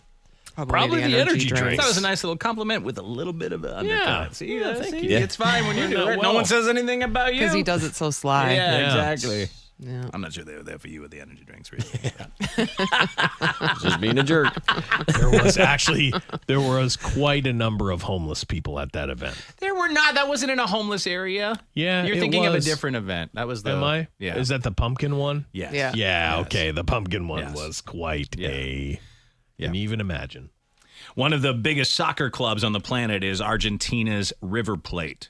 Probably the energy drinks. That was a nice little compliment with a little bit of an undercut. Yeah. See, Yeah, thank see? you. It's fine when you do it. No well. one says anything about you. Because he does it so sly. Yeah, exactly. Yeah. I'm not sure they were there for you with the energy drinks, really. Just being a jerk. There was quite a number of homeless people at that event. There were not. That wasn't in a homeless area. Yeah, You're it thinking of a was. different event. That was the. Am I? Yeah. Is that the pumpkin one? Yes. Yeah. Yeah, Yes. okay. The pumpkin one Yes. was quite a. Yeah. Can you even imagine? One of the biggest soccer clubs on the planet is Argentina's River Plate,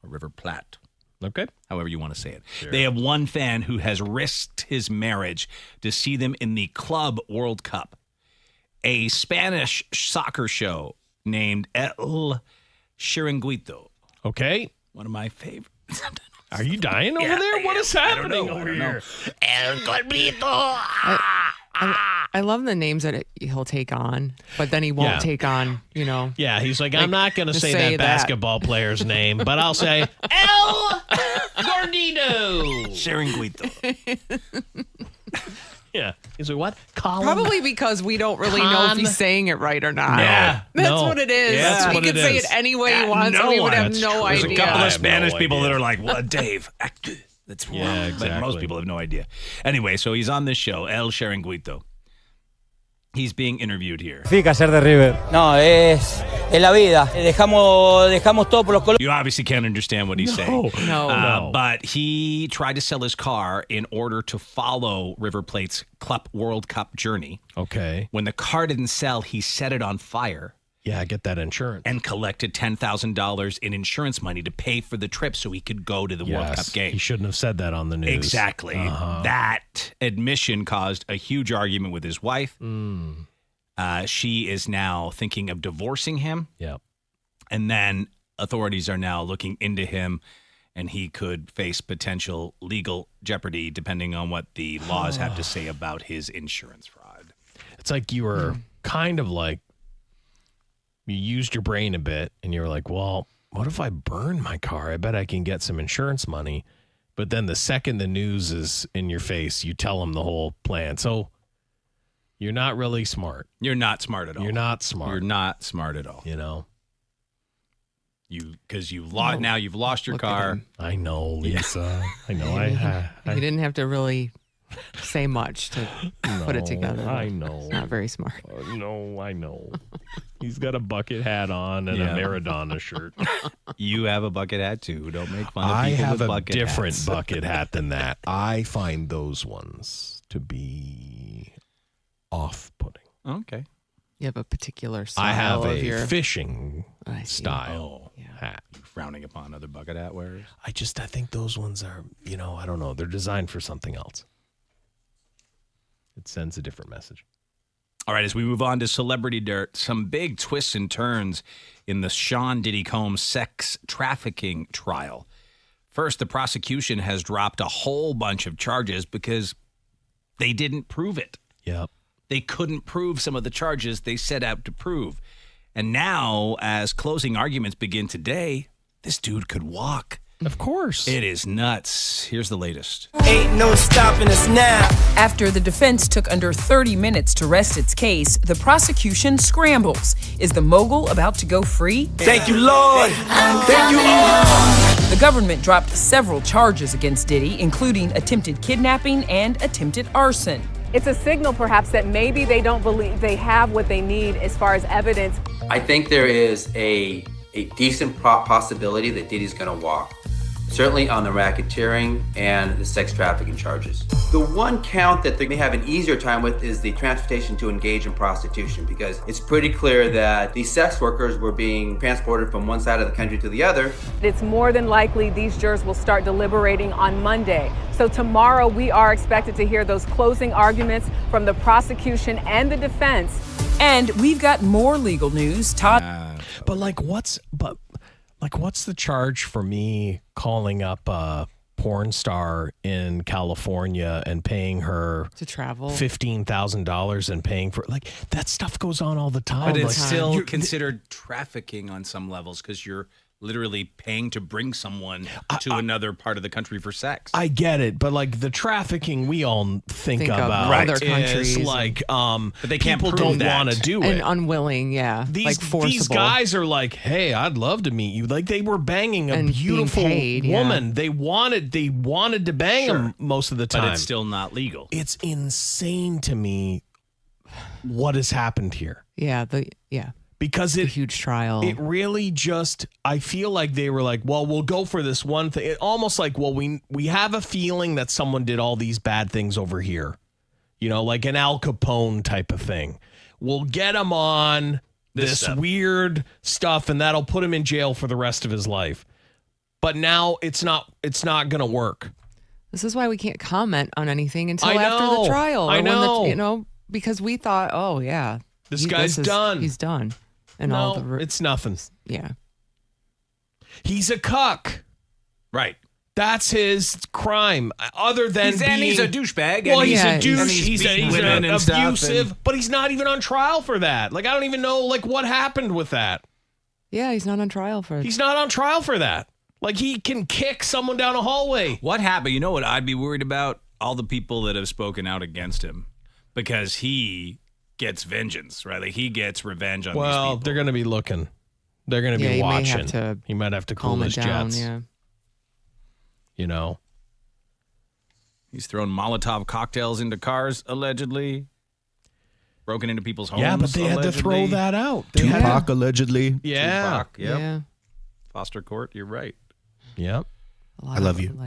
or River Plate. Okay. However you want to say it. Sure. They have one fan who has risked his marriage to see them in the Club World Cup, a Spanish soccer show named El Chiringuito. Okay. One of my favorites. Are you dying over there? What is happening over here? El Chiringuito. I love the names that he'll take on, but then he won't Yeah. take on, Yeah, he's like, I'm not going to just say say that basketball player's name, but I'll say El Gordito. Chiringuito. Yeah. He's like, what? Colin? Probably because we don't really know if he's saying it right or not. Yeah. That's No. what it is. Yeah, that's he what could it say is. it any way he wants, no and we would one. have That's no true. There's idea. a couple I of have no Spanish people that idea. are like, well, Dave, that's wrong. Yeah, But exactly. most people have no idea. Anyway, so he's on this show, El Chiringuito. He's being interviewed here. Significa ser de River. No, es la vida. Dejamos todo por los colores. You obviously can't understand what he's saying. No. But he tried to sell his car in order to follow River Plate's Club World Cup journey. Okay. When the car didn't sell, he set it on fire Yeah, get that insurance. and collected $10,000 in insurance money to pay for the trip so he could go to the World Cup game. He shouldn't have said that on the news. Exactly. That admission caused a huge argument with his wife. She is now thinking of divorcing him. Yeah. And then authorities are now looking into him, and he could face potential legal jeopardy depending on what the laws have to say about his insurance fraud. It's like you were kind of like, you used your brain a bit and you were like, well, what if I burn my car? I bet I can get some insurance money. But then the second the news is in your face, you tell them the whole plan. So you're not really smart. You're not smart at all. You're not smart. You're not smart at all. You know? Because you've lost your Look at car. him. I know, Lisa. I know. He didn't have to really say much to put it No, together. I know. It's not very smart. No, I know. He's got a bucket hat on and Yeah. a Maradona shirt. You have a bucket hat too. Don't make fun of I people have with a bucket different hats. bucket hat than that. I find those ones to be off-putting. Okay. You have a particular style I have of a your fishing I see. style hat. Frowning upon other bucket hat wearers. I think those ones are, I don't know. They're designed for something else. It sends a different message. All right, as we move on to Celebrity Dirt, some big twists and turns in the Sean Diddy Combs sex trafficking trial. First, the prosecution has dropped a whole bunch of charges because they didn't prove it. Yep. They couldn't prove some of the charges they set out to prove. And now, as closing arguments begin today, this dude could walk. Of course. It is nuts. Here's the latest. Ain't no stopping us now. After the defense took under 30 minutes to rest its case, the prosecution scrambles. Is the mogul about to go free? Thank you, Lord. Thank you, all. The government dropped several charges against Diddy, including attempted kidnapping and attempted arson. It's a signal, perhaps, that maybe they don't believe they have what they need as far as evidence. I think there is a decent possibility that Diddy's gonna walk. Certainly on the racketeering and the sex trafficking charges. The one count that they may have an easier time with is the transportation to engage in prostitution, because it's pretty clear that these sex workers were being transported from one side of the country to the other. It's more than likely these jurors will start deliberating on Monday. So tomorrow we are expected to hear those closing arguments from the prosecution and the defense. And we've got more legal news. Todd. But what's the charge for me calling up porn star in California and paying her to travel $15,000 and paying for like that stuff goes on all the time. But it's like, still considered trafficking on some levels because you're literally paying to bring someone to another part of the country for sex. I get it, but like the trafficking we all think about other is countries like but they can't people prove don't that. want to do and it. unwilling, yeah, like forcible. These guys are like, hey, I'd love to meet you. Like they were banging a And being beautiful paid, yeah. woman. They wanted to bang them most of the time. But it's still not legal. It's insane to me what has happened here. Yeah, Because a huge trial. It really just, I feel like they were like, well, we'll go for this one thing. It almost like, well, we have a feeling that someone did all these bad things over here. You know, like an Al Capone type of thing. We'll get him on this weird stuff and that'll put him in jail for the rest of his life. But now it's not going to work. This is why we can't comment on anything until I after know. the trial. I know. Because we thought, oh, yeah. This guy's done. He's done. And no, all the it's nothing. Yeah. He's a cuck. Right. That's his crime. Other than he's a douchebag. Well, and he's yeah, a douche. and He's women and stuff, abusive. But he's not even on trial for that. Like I don't even know like what happened with that. Yeah, he's not on trial for it. He's not on trial for that. Like he can kick someone down a hallway. What happened? You know what I'd be worried about? All the people that have spoken out against him because he gets vengeance, right? Like he gets revenge on these people. Well, they're going to be looking. They're going to be watching. He might have to cool calm his it down, jets. yeah. You know. He's thrown Molotov cocktails into cars, allegedly. Broken into people's homes. Yeah, but they had to throw that out. Tupac, allegedly. Yeah. Tupac, yep. Yeah. Foster court, you're right. Yep. I love you.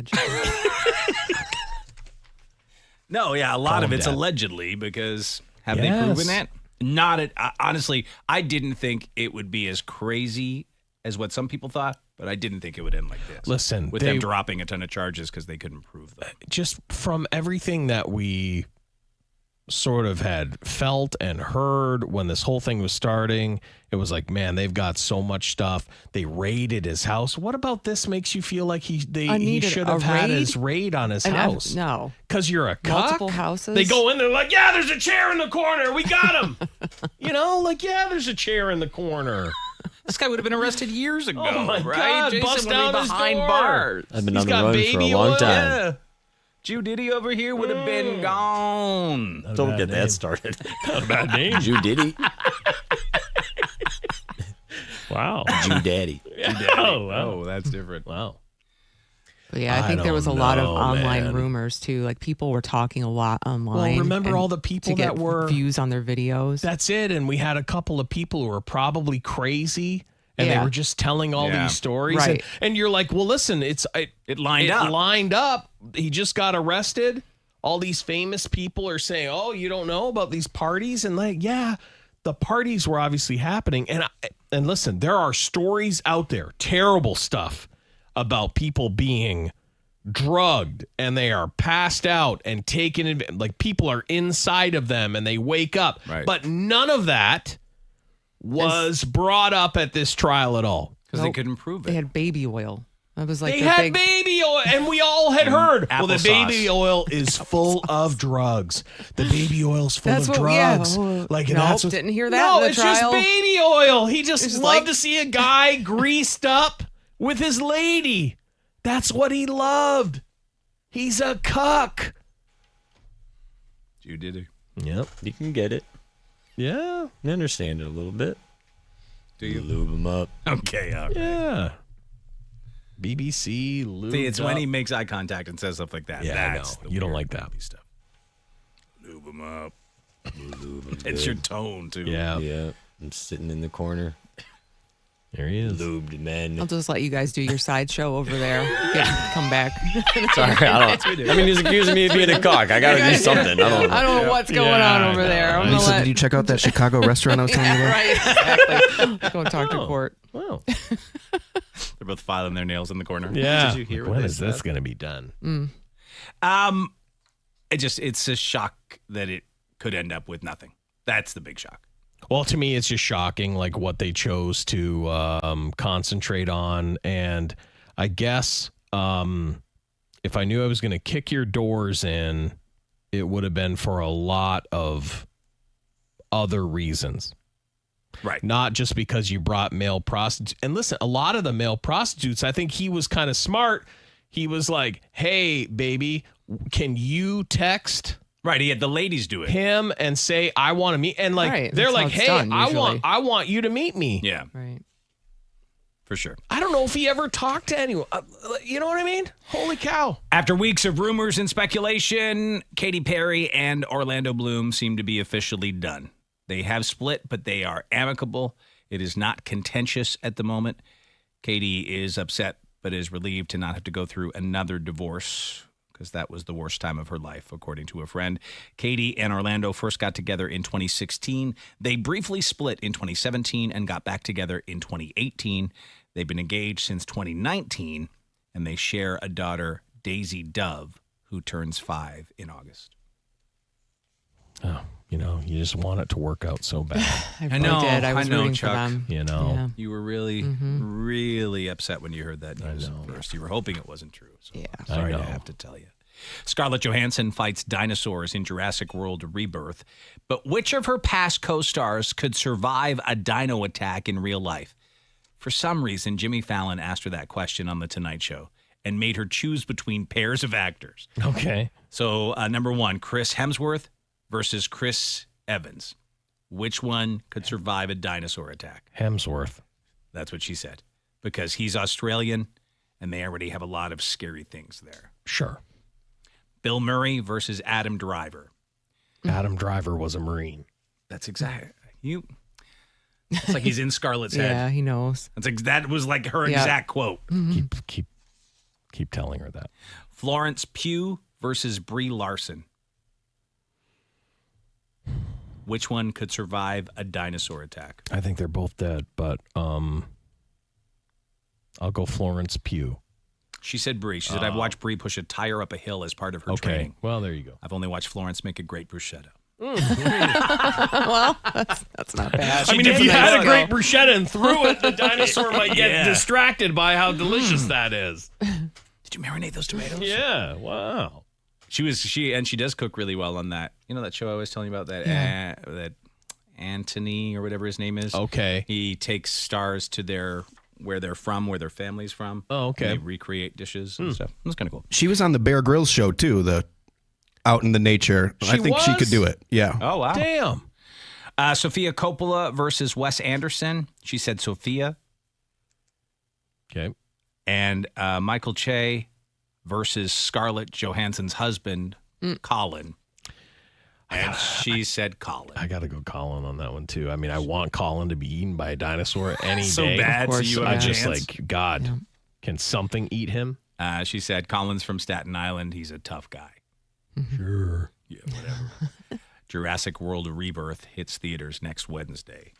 No, yeah, a lot Call of him it's Dad. allegedly because have they Yes. proven that? Not it. Honestly, I didn't think it would be as crazy as what some people thought, but I didn't think it would end like this. Listen, with them dropping a ton of charges because they couldn't prove them. Just from everything that we sort of had felt and heard when this whole thing was starting, it was like, man, they've got so much stuff. They raided his house. What about this makes you feel like he should have had his raid on his house? No. Because you're a cuck? Multiple houses? They go in there like, yeah, there's a chair in the corner. We got him. You know, like, yeah, there's a chair in the corner. This guy would have been arrested years ago, Oh my right? God, Jason bust would be down his behind door. bars. I've been He's on the got run for a baby long oil. time. Yeah. Jew Diddy over here would have been gone. Don't get that started. Not a bad name. Jew Diddy. Wow. Jew Daddy. Oh, wow. Oh, that's different. Wow. But yeah, I think there was a lot of online rumors too. Like people were talking a lot online. Well, remember and all the people to get that were views on their videos. That's it. And we had a couple of people who were probably crazy and they Yeah. were just telling all Yeah. these stories. Right. And you're like, well, listen, it lined up. lined up. He just got arrested. All these famous people are saying, oh, you don't know about these parties? And like, yeah, the parties were obviously happening. And listen, there are stories out there, terrible stuff about people being drugged and they are passed out and taken, like people are inside of them and they wake up. Right. But none of that was brought up at this trial at all. Because they couldn't prove They it. had baby oil. That was like They the had big, baby oil, and we all had heard. Well, the applesauce. baby oil is full of drugs. The baby oil's full That's of what- yeah. drugs. Like, and Nope, that's what, didn't hear that No, in the it's just trial. baby oil. He just It's loved like- to see a guy greased up with his lady. That's what he loved. He's a cuck. Jew Diddy. Yep, you can get it. Yeah. I understand it a little bit. Do you? Lube them up. Okay, all right. Yeah. BBC, lubed See, it's when up. he makes eye contact and says stuff like that. Yeah, That's I know. the You don't weird like that. stuff. Lube him up. It's your tone, too. Yeah. Yeah, I'm sitting in the corner. There he is. Lubed man. I'll just let you guys do your sideshow over there. Come back. Sorry, I mean, he's accusing me of being a cock. I gotta do something. I don't know. I don't know what's going on over there. I'm gonna Lisa, let. did you check out that Chicago restaurant I was telling you about? Right, exactly. Let's go and talk to court. Wow. They're both filing their nails in the corner. Yeah. Did you hear When what is they this said? going to be done? It's a shock that it could end up with nothing. That's the big shock. Well, to me, it's just shocking, like what they chose to concentrate on, and I guess if I knew I was going to kick your doors in, it would have been for a lot of other reasons. Right. Not just because you brought male prostitutes. And listen, a lot of the male prostitutes, I think he was kind of smart. He was like, hey, baby, can you text? Right. He had the ladies do it. Him and say, I want to meet. And like, Right, they're that's how like, it's hey, done, I want you to meet me. Yeah. Right. For sure. I don't know if he ever talked to anyone. You know what I mean? Holy cow. After weeks of rumors and speculation, Katy Perry and Orlando Bloom seem to be officially done. They have split, but they are amicable. It is not contentious at the moment. Katy is upset, but is relieved to not have to go through another divorce because that was the worst time of her life, according to a friend. Katy and Orlando first got together in 2016. They briefly split in 2017 and got back together in 2018. They've been engaged since 2019, and they share a daughter, Daisy Dove, who turns 5 in August. Oh, you know, you just want it to work out so bad. I really did. I was rooting Chuck. for them. You know. Yeah. You were really, really upset when you heard that news first. You were hoping it wasn't true. So I'm sorry to have to tell you. Scarlett Johansson fights dinosaurs in Jurassic World Rebirth. But which of her past co-stars could survive a dino attack in real life? For some reason, Jimmy Fallon asked her that question on The Tonight Show and made her choose between pairs of actors. Okay. So, number 1, Chris Hemsworth versus Chris Evans. Which one could survive a dinosaur attack? Hemsworth. That's what she said. Because he's Australian, and they already have a lot of scary things there. Sure. Bill Murray versus Adam Driver. Adam Driver was a Marine. That's exactly you. It's like he's in Scarlett's head. Yeah, he knows. It's like that was like her Yeah. exact quote. Mm-hmm. Keep telling her that. Florence Pugh versus Brie Larson. Which one could survive a dinosaur attack? I think they're both dead, but I'll go Florence Pugh. She said Brie. She said, I've watched Brie push a tire up a hill as part of her training. Well, there you go. I've only watched Florence make a great bruschetta. Well, that's not bad. I mean, if you had a great bruschetta and threw it, the dinosaur might get distracted by how delicious that is. Did you marinate those tomatoes? Yeah. Wow. She does cook really well on that. You know that show I was telling you about that that Anthony or whatever his name is. Okay. He takes stars to where they're from, where their family's from. Oh, okay. And they recreate dishes and stuff. It was kind of cool. She was on the Bear Grylls show too. The out in the nature. I think she could do it. Yeah. Oh wow. Damn. Sophia Coppola versus Wes Anderson. She said Sophia. Okay. And Michael Che versus Scarlett Johansson's husband, Colin. And she said Colin. I got to go Colin on that one, too. I mean, I want Colin to be eaten by a dinosaur any So day. bad, so you have I'm a just chance? like, God, can something eat him? She said Colin's from Staten Island. He's a tough guy. Sure. Yeah, whatever. Jurassic World Rebirth hits theaters next Wednesday.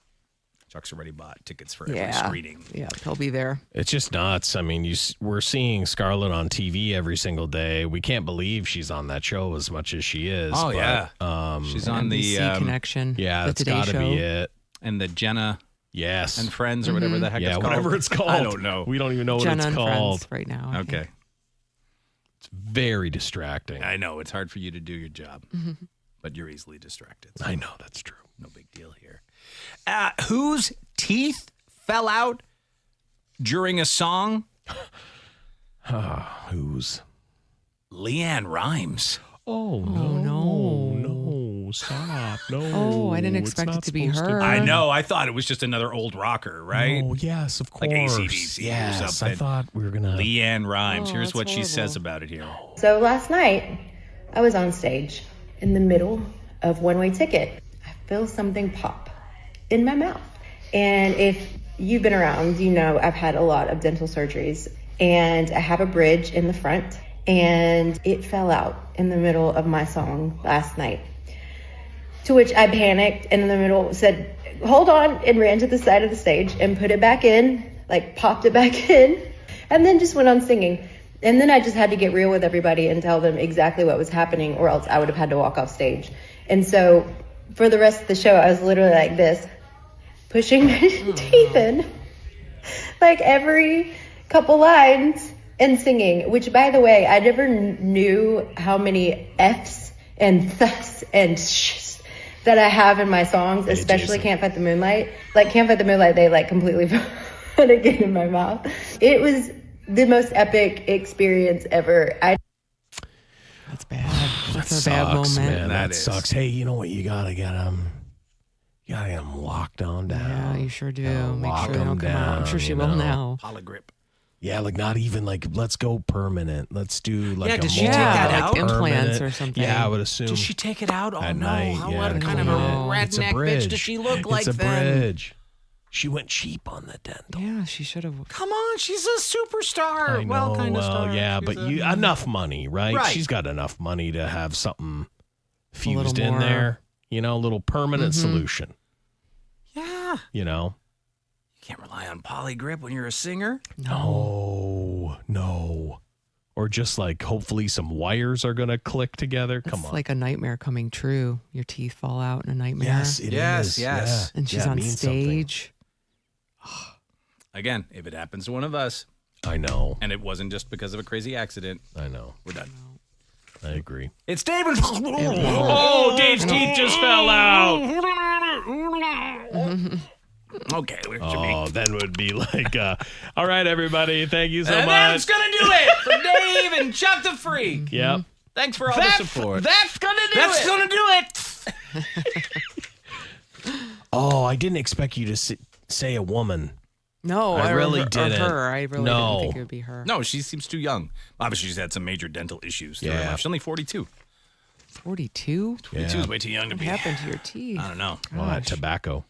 Chuck's already bought tickets for every screening. Yeah, he'll be there. It's just nuts. I mean, we're seeing Scarlett on TV every single day. We can't believe she's on that show as much as she is. Oh, but, yeah. She's on the NBC Connection. Yeah, the that's Today got to Show. be it. And the Jenna Yes. and Friends or whatever the heck it's called. whatever it's called. I don't know. We don't even know what Jenna it's and called. Friends right now. I Okay. think. It's very distracting. I know. It's hard for you to do your job, but you're easily distracted. So I know, that's true. no big deal here. Whose teeth fell out during a song? Who's? Leanne Rimes. Oh, no, stop. No. Oh, I didn't it's expect not it to be supposed her. I know. I thought it was just another old rocker, right? Oh, yes, of course. Like AC/DC or yes, something. I thought we were going to. Leanne Rimes. Oh, Here's that's what she horrible. says about it here. So last night, I was on stage in the middle of One Way Ticket. I feel something pop in my mouth. And if you've been around, you know I've had a lot of dental surgeries. And I have a bridge in the front. And it fell out in the middle of my song last night. To which I panicked and in the middle said, hold on, and ran to the side of the stage and put it back in, like popped it back in, and then just went on singing. And then I just had to get real with everybody and tell them exactly what was happening, or else I would have had to walk off stage. And so for the rest of the show, I was literally like this, pushing my teeth in, like every couple lines. and singing, which, by the way, I never knew how many F's and thus and shs that I have in my songs, especially Can't Fight the Moonlight. Like, Can't Fight the Moonlight, they like completely put it in my mouth. It was the most epic experience ever. That's bad. That's a bad moment. Man, that sucks. Hey, you know what? You gotta get them. You gotta get them locked on down. Yeah, you sure do. Make Lock sure they don't come out. I'm sure she will now. Polygrip. Yeah, like not even like let's go permanent. Let's do like did she take that out? Implants or something. Yeah, I would assume. Did she take it out? Oh At no! night, What kind of a redneck bitch does she look like? It's a then? bridge. She went cheap on the dental. Yeah, she should have. Come on, she's a superstar. I know. Kind of star. Yeah, She's but enough money, right? She's got enough money to have something fused in there. You know, a little permanent solution. Yeah. You know. You can't rely on Polygrip when you're a singer. No. Or just like hopefully some wires are gonna click together. Come on. It's like a nightmare coming true. Your teeth fall out in a nightmare. Yes, it is. Yes. And she's on stage. Again, if it happens to one of us. I know. And it wasn't just because of a crazy accident. I know. We're done. I agree. It's David. Oh, Dave's teeth just fell out. Okay. Oh, then would be like, all right, everybody. Thank you so much. That's going to do it for Dave and Chuck the Freak. Yep. Thanks for all the support. That's going to do it. That's going to do it. Oh, I didn't expect you to say a woman. No, I really didn't. Her. I really didn't think it would be her. No, she seems too young. Obviously, she's had some major dental issues. Yeah. She's only 42. 42? 42 is way too young to be. What happened to your teeth? I don't know. Well, that tobacco.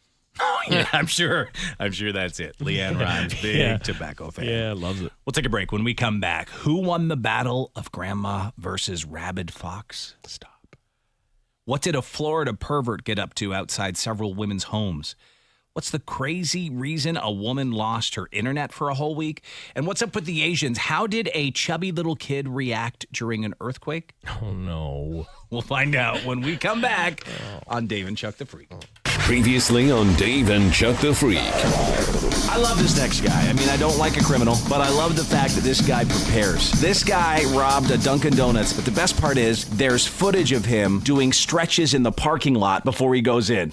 Yeah, I'm sure that's it. Leanne Rhymes, big tobacco fan. Yeah, loves it. We'll take a break. When we come back, who won the battle of Grandma versus Rabid Fox? Stop. What did a Florida pervert get up to outside several women's homes? What's the crazy reason a woman lost her internet for a whole week? And what's up with the Asians? How did a chubby little kid react during an earthquake? Oh, no. We'll find out when we come back on Dave and Chuck the Freak. Previously on Dave and Chuck the Freak. I love this next guy. I mean, I don't like a criminal, but I love the fact that this guy prepares. This guy robbed a Dunkin' Donuts, but the best part is there's footage of him doing stretches in the parking lot before he goes in.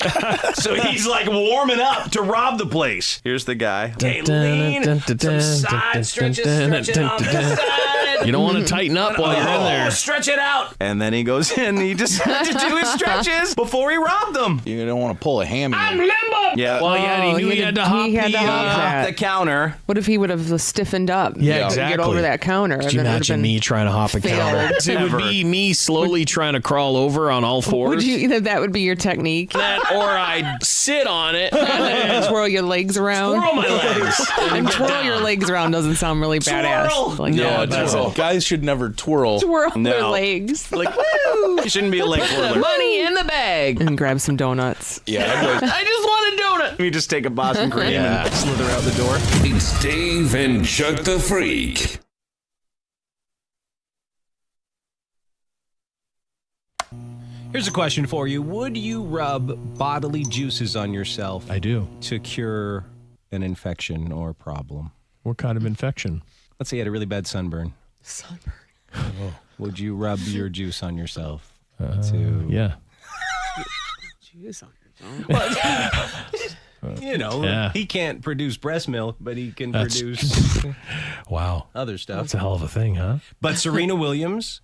So he's like warming up to rob the place. Here's the guy. Okay, lean, some side stretches, stretching on this side. You don't want to tighten up while you're in there. Stretch it out. And then he goes in. He decided to do his stretches before he robbed them. You don't want to pull a hammy. I'm limbo. Yeah. Well, yeah, he knew he had to hop the counter. What if he would have stiffened up? Yeah, exactly. Get over that counter. Could you imagine me trying to hop a counter? It would be me slowly trying to crawl over on all fours. That would be your technique? That, or I'd sit on it and then twirl your legs around. Twirl my legs. And twirl your legs around doesn't sound really badass. Like, no, twirl. Guys should never twirl. Twirl their legs. Like, woo! You shouldn't be a leg twirler. Money in the bag. And grab some donuts. Yeah, I just want a donut. Let me just take a Boston cream and slither out the door. It's Dave and Chuck the Freak. Here's a question for you. Would you rub bodily juices on yourself? I do. To cure an infection or problem? What kind of infection? Let's say you had a really bad sunburn. Sunburn. Oh. Would you rub your juice on yourself? Yeah. Juice on yourself. You know, he can't produce breast milk, but he can produce wow, other stuff. That's a hell of a thing, huh? But Serena Williams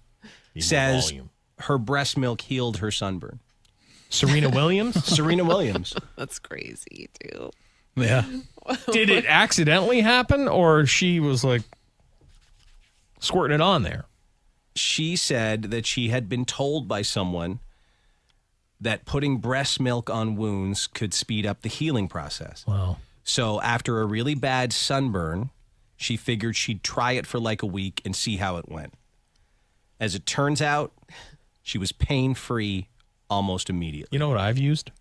says her breast milk healed her sunburn. Serena Williams? Serena Williams. That's crazy, too. Yeah. Did it accidentally happen, or she was like squirting it on there? She said that she had been told by someone that putting breast milk on wounds could speed up the healing process. Wow. So after a really bad sunburn, she figured she'd try it for like a week and see how it went. As it turns out, she was pain-free almost immediately. You know what I've used?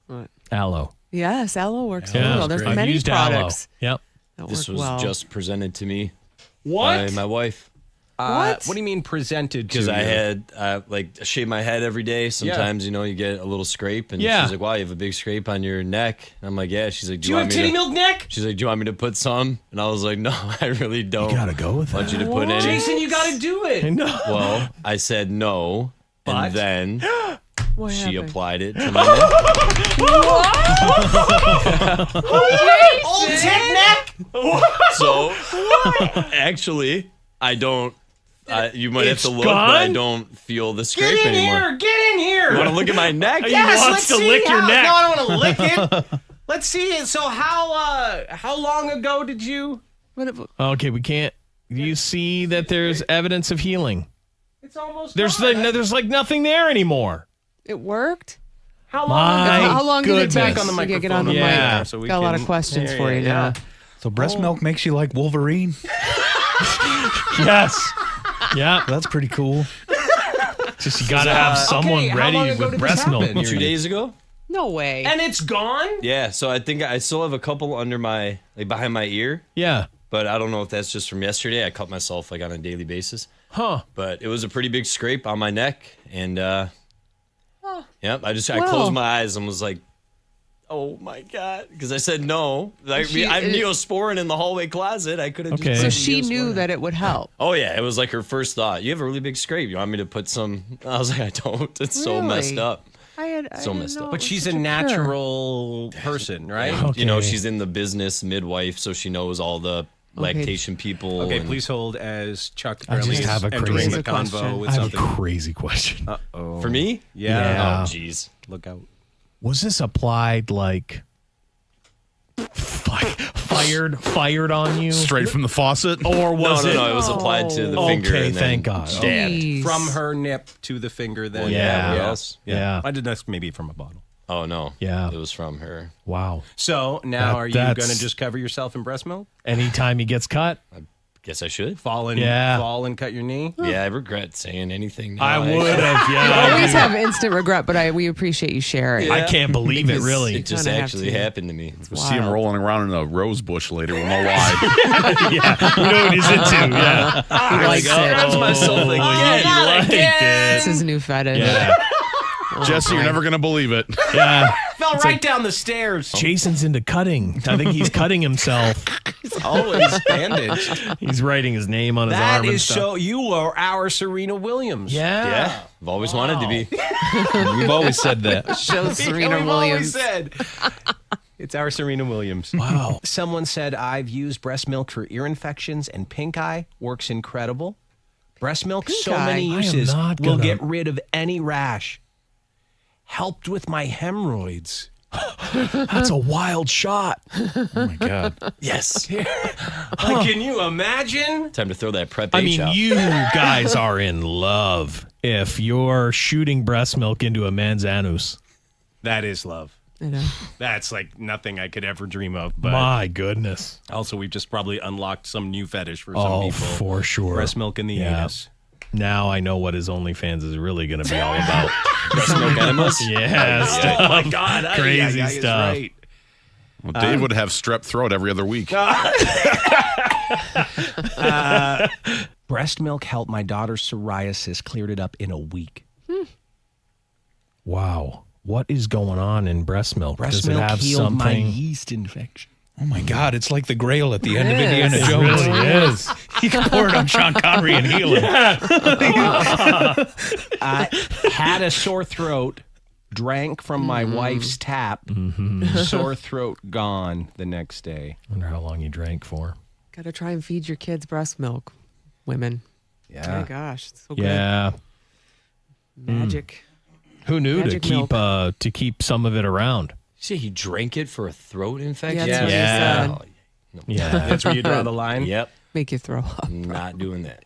What? Aloe. Yes, aloe works Yeah, well. There's I've many used products. Aloe. Yep. This was just presented to me What? by my wife. What do you mean presented to Because you? I had, I shave my head every day. Sometimes, you get a little scrape. And she's like, wow, you have a big scrape on your neck. And I'm like, yeah. She's like, do you have titty milk neck? She's like, do you want me to put some? And I was like, no, I really don't. You gotta go with that. I want you to put any. Jason, you got to do it. I know. Well, I said no. But? And then What she happened? applied it to my neck. Old tit neck? So, actually, I don't. You might have to look, but I don't feel the scrape Get in anymore. here. Get in here. You want to look at my neck? Yes, wants let's to see lick your how- neck. No, I don't want to lick it. Let's see it. So how long ago did you? Okay, we can't. You see that there's evidence of healing. It's almost. There's gone. there's nothing there anymore. It worked? How long? My How long did it goodness. take? on the You get on microphone. the Yeah. mic. So we Got a lot can- of questions Yeah, for you yeah, now. yeah. So breast milk makes you like Wolverine? Yes. Yeah. That's pretty cool. Just you gotta have someone how long ready ago with did breast this milk. happen? 2 days ago? No way. And it's gone. Yeah, so I think I still have a couple under my, behind my ear. Yeah. But I don't know if that's just from yesterday. I cut myself on a daily basis. Huh. But it was a pretty big scrape on my neck. And, I Well. closed my eyes and was like, oh my God. Because I said no. I'm Neosporin in the hallway closet. I could have Okay. just So put she knew Neosporin. that it would help. Oh, yeah. It was like her first thought. You have a really big scrape. You want me to put some? I was like, I don't. It's so messed Really? up. I didn't messed know up. it But was she's such a cure. natural person, right? Okay. She's in the business, midwife, so she knows all the lactation people. Okay, and- please hold as Chuck I just apparently have a is entering crazy the convo question. with I have something. a crazy question. Uh-oh. For me? Yeah. Oh, jeez. Look out. Was this applied like fired on you? Straight from the faucet? Or was no, it? it was applied to the finger. Okay, and then thank God. Stabbed. Jeez. From her nip to the finger, then. Well, yeah, what else? Yeah. I did that's maybe from a bottle. Oh, no. Yeah. It was from her. Wow. So now are you going to that's- just cover yourself in breast milk? Anytime he gets cut, Guess I should. Fall and cut your knee? Yeah, I regret saying anything now. I would have. You Yeah. always have instant regret, but we appreciate you sharing. I can't believe it. Because Really. It just Kinda have actually to. happened to me. We'll see him rolling around in a rose bush later. We'll know why. Yeah. We know what he's into. Yeah. He likes it. Grabs myself he again. liked it. It's his new fetish. Yeah. Jesse, you're never going to believe it. Yeah. Fell right down the stairs. Jason's into cutting. I think he's cutting himself. He's always bandaged. He's writing his name on his That arm and is stuff. so. You are our Serena Williams. Yeah. I've always wanted to be. We've always said that. Show Serena We've always Williams. said. It's our Serena Williams. Wow. Someone said, I've used breast milk for ear infections and pink eye. Works incredible. Breast milk, Pink so eye? many I am uses. not Will gonna- get rid of any rash. Helped with my hemorrhoids. That's a wild shot. Oh, my God. Yes. Like, can you imagine? Time to throw that prep I H mean, out. you guys are in love if you're shooting breast milk into a man's anus. That is love. I know. That's like nothing I could ever dream of. But My goodness. also, we've just probably unlocked some new fetish for some Oh, people. for sure. Breast milk in the Yeah. anus. Now I know what his OnlyFans is really going to be all about. Breast milk enemas? Yeah, Oh stuff. my God. Crazy He's stuff. right. Well, Dave would have strep throat every other week. Breast milk helped my daughter's psoriasis, cleared it up in a week. Wow. What is going on in breast milk? Breast Does it milk have healed my something? yeast infection. Oh, my God. It's like the Grail at the end of It Indiana is. It Jones. really is. He can pour it on Sean Connery and heal him. I had a sore throat, drank from my wife's tap, sore throat gone the next day. Wonder how long you drank for. Got to try and feed your kids breast milk, women. Yeah. Oh, gosh. It's so good. Yeah. Magic. Who knew Magic to keep some of it around? See, he drank it for a throat infection? Yeah, that's what he said. Yeah. That's where you draw the line? Yep. Make you throw up. Not doing that.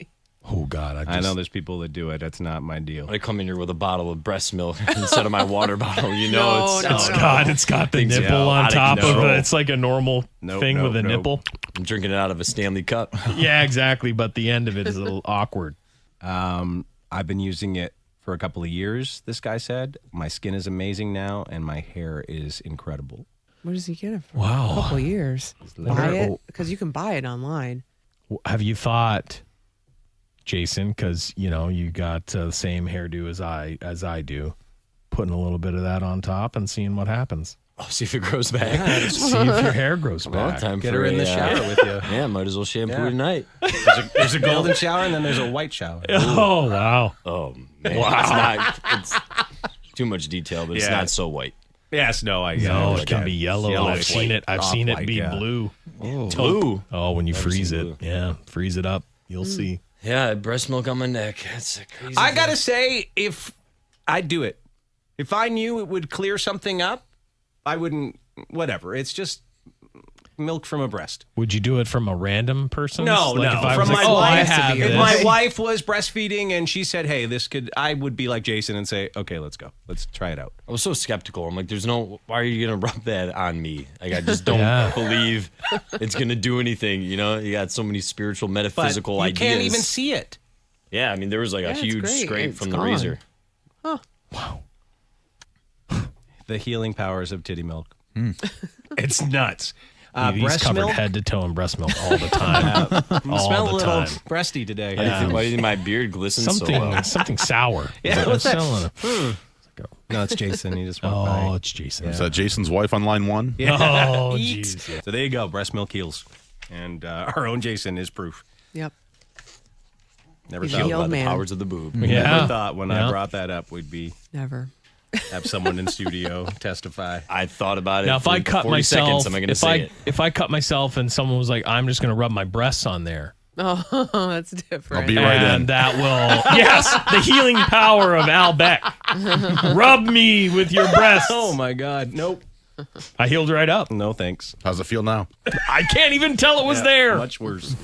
Oh God, I know there's people that do it. That's not my deal. I come in here with a bottle of breast milk instead of my water bottle. You know, it's got the Things nipple go on out of top of control. it. It's like a normal thing with a nipple. I'm drinking it out of a Stanley cup. Yeah, exactly. But the end of it is a little awkward. I've been using it for a couple of years, this guy said. My skin is amazing now, and my hair is incredible. Where does he get it from? Wow. A couple of years. Buy literally- it? Because you can buy it online. Have you thought Jason, because you got the same hairdo as I do. Putting a little bit of that on top and seeing what happens. Oh, see if it grows back. Yeah, see if your hair grows back. Time Get for her in the shower with you. Yeah, might as well shampoo Yeah. tonight. There's a golden shower and then there's a white shower. Oh, wow. Oh, man. Wow. It's too much detail, but it's Yeah. not so white. Yes, no, I No, like it can that. be yellow. I've seen it. I've seen it be blue. Blue? Oh, when you Never freeze seen it. blue. Yeah, freeze it up. You'll see. Yeah, I had breast milk on my neck. That's a crazy. I gotta say, if I'd do it, if I knew it would clear something up, I wouldn't. Whatever. It's just milk from a breast. Would you do it from a random person? No, Like no. if I From was my like, wife. I have If this. my wife was breastfeeding and she said, "Hey, this could," I would be like Jason and say, "Okay, let's go. Let's try it out." I was so skeptical. I'm like, there's no, why are you going to rub that on me? Like, I just don't Yeah. believe it's going to do anything. You got so many spiritual, But metaphysical you ideas. can't even see it. Yeah, I mean, there was like a it's huge great. scrape It's from gone. the razor. The healing powers of titty milk. It's nuts. He's Breast covered milk. head to toe in breast milk all the time. all Smell the a little time. breasty today. Why do you think my beard glistens so Something, well? something sour. Yeah, what's that? Selling No, it's Jason. He just walked by. Oh, it's Jason. Is that Jason's wife on line one? Yeah. Oh, Eat. jeez. So there you go. Breast milk heals. And our own Jason is proof. Yep. Never He's a thought healed about the man. Powers of the boob. Yeah. Never thought when Yeah. I brought that up we'd be Never. have someone in studio testify. I thought about it. Now, if for I cut 40 myself, seconds, am I going to say it? if I cut myself and someone was like, "I'm just going to rub my breasts on there," Oh, that's different. I'll be right and in. that will, yes, the healing power of Al Beck. Rub me with your breasts. Oh my God. Nope. I healed right up. No thanks. How's it feel now? I can't even tell it was Yeah, there. Much worse.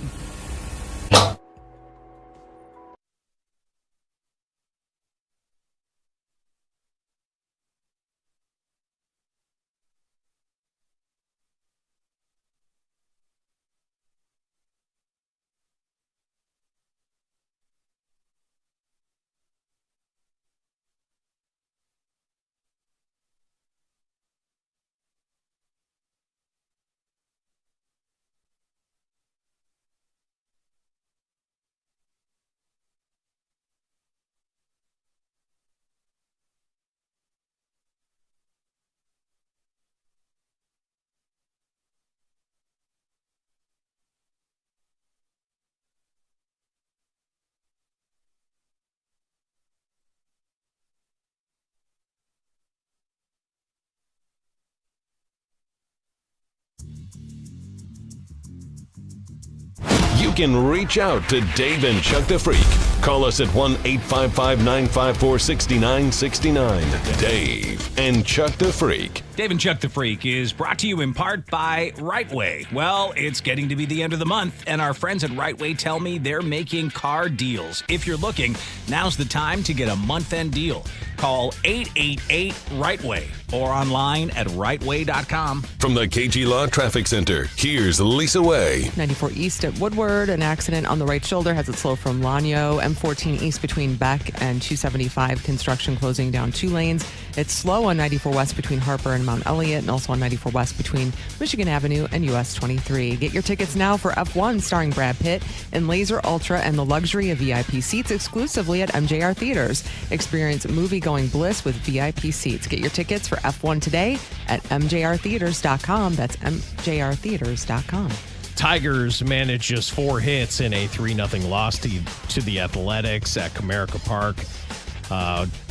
You can reach out to Dave and Chuck the Freak. Call us at 1-855-954-6969. Dave and Chuck the Freak. Dave and Chuck the Freak is brought to you in part by Right Way. Well, it's getting to be the end of the month, and our friends at Right Way tell me they're making car deals. If you're looking, now's the time to get a month-end deal. Call 888-RIGHT-WAY or online at rightway.com. From the KG Law Traffic Center, here's Lisa Way. 94 East at Woodward. An accident on the right shoulder has it slow from Lanyo. M14 East between Beck and 275. Construction closing down 2 lanes. It's slow on 94 West between Harper and Mount Elliott, and also on 94 West between Michigan Avenue and US 23. Get your tickets now for F1 starring Brad Pitt in Laser Ultra and the luxury of VIP seats exclusively at MJR Theaters. Experience movie-going bliss with VIP seats. Get your tickets for F1 today at mjrtheaters.com. That's mjrtheaters.com. Tigers managed just 4 hits in a 3-0 loss to the Athletics at Comerica Park.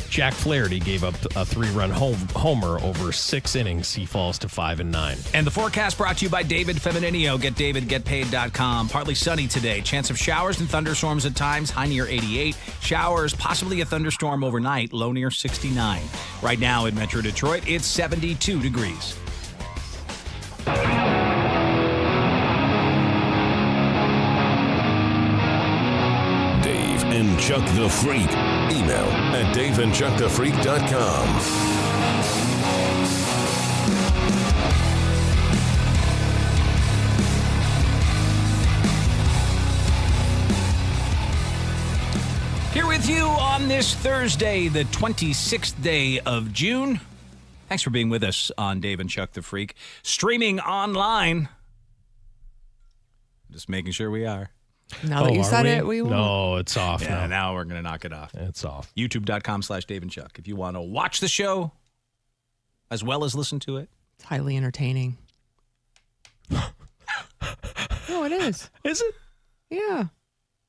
Jack Flaherty gave up a 3-run homer over 6 innings. He falls to 5-9. And the forecast brought to you by David Femininio. Get DavidGetPaid.com. Partly sunny today. Chance of showers and thunderstorms at times. High near 88. Showers, possibly a thunderstorm overnight. Low near 69. Right now in Metro Detroit, it's 72 degrees. Dave and Chuck the Freak. Email at daveandchuckthefreak.com. Here with you on this Thursday, the 26th day of June. Thanks for being with us on Dave and Chuck the Freak. Streaming online. Just making sure we are. Now that you said it, we won't. No, it's off Yeah, now. now we're going to knock it off. It's off. YouTube.com/Dave and Chuck. If you want to watch the show as well as listen to it. It's highly entertaining. No, it is. Is it? Yeah.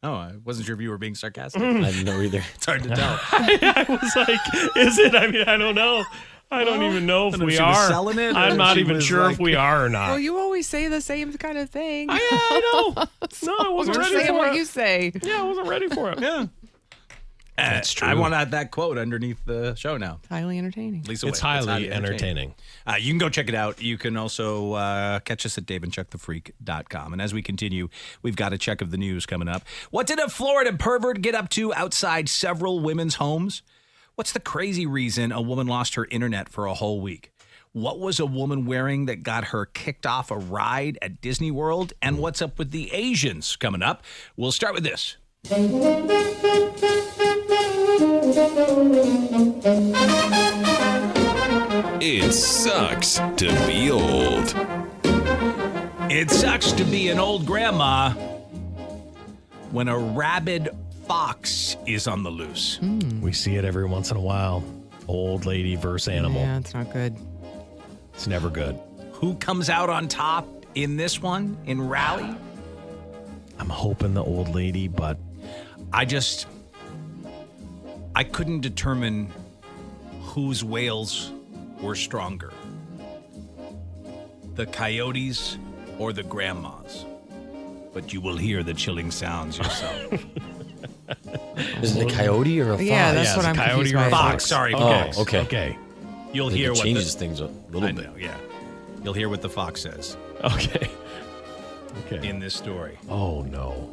Oh, I wasn't sure if you were being sarcastic. I didn't know either. It's hard to tell. I was like, is it? I mean, I don't know. I don't even know if we are. Selling it, I'm not even sure like, if we are or not. Well, you always say the same kind of thing. I know. No, I wasn't We're ready saying for what it. you say. Yeah, I wasn't ready for it. Yeah. That's true. I want to add that quote underneath the show now. It's highly entertaining. Lisa It's Way. highly entertaining. You can go check it out. You can also catch us at daveandchuckthefreak.com. And as we continue, we've got a check of the news coming up. What did a Florida pervert get up to outside several women's homes? What's the crazy reason a woman lost her internet for a whole week? What was a woman wearing that got her kicked off a ride at Disney World? And what's up with the Asians coming up? We'll start with this. It sucks to be old. It sucks to be an old grandma when a rabid fox is on the loose. We see it every once in a while. Old lady versus animal. Yeah, it's not good. It's never good. Who comes out on top in this one, in Rally? I'm hoping the old lady, but I couldn't determine whose wails were stronger. The coyotes or the grandmas. But you will hear the chilling sounds yourself. Is it a coyote or a fox? Yeah, that's what I'm coyote confused or a by. Fox, sorry. Oh, okay. okay. You'll I think hear it what changes things a little I bit. know, yeah. You'll hear what the fox says Okay. Okay. in this story. Oh no.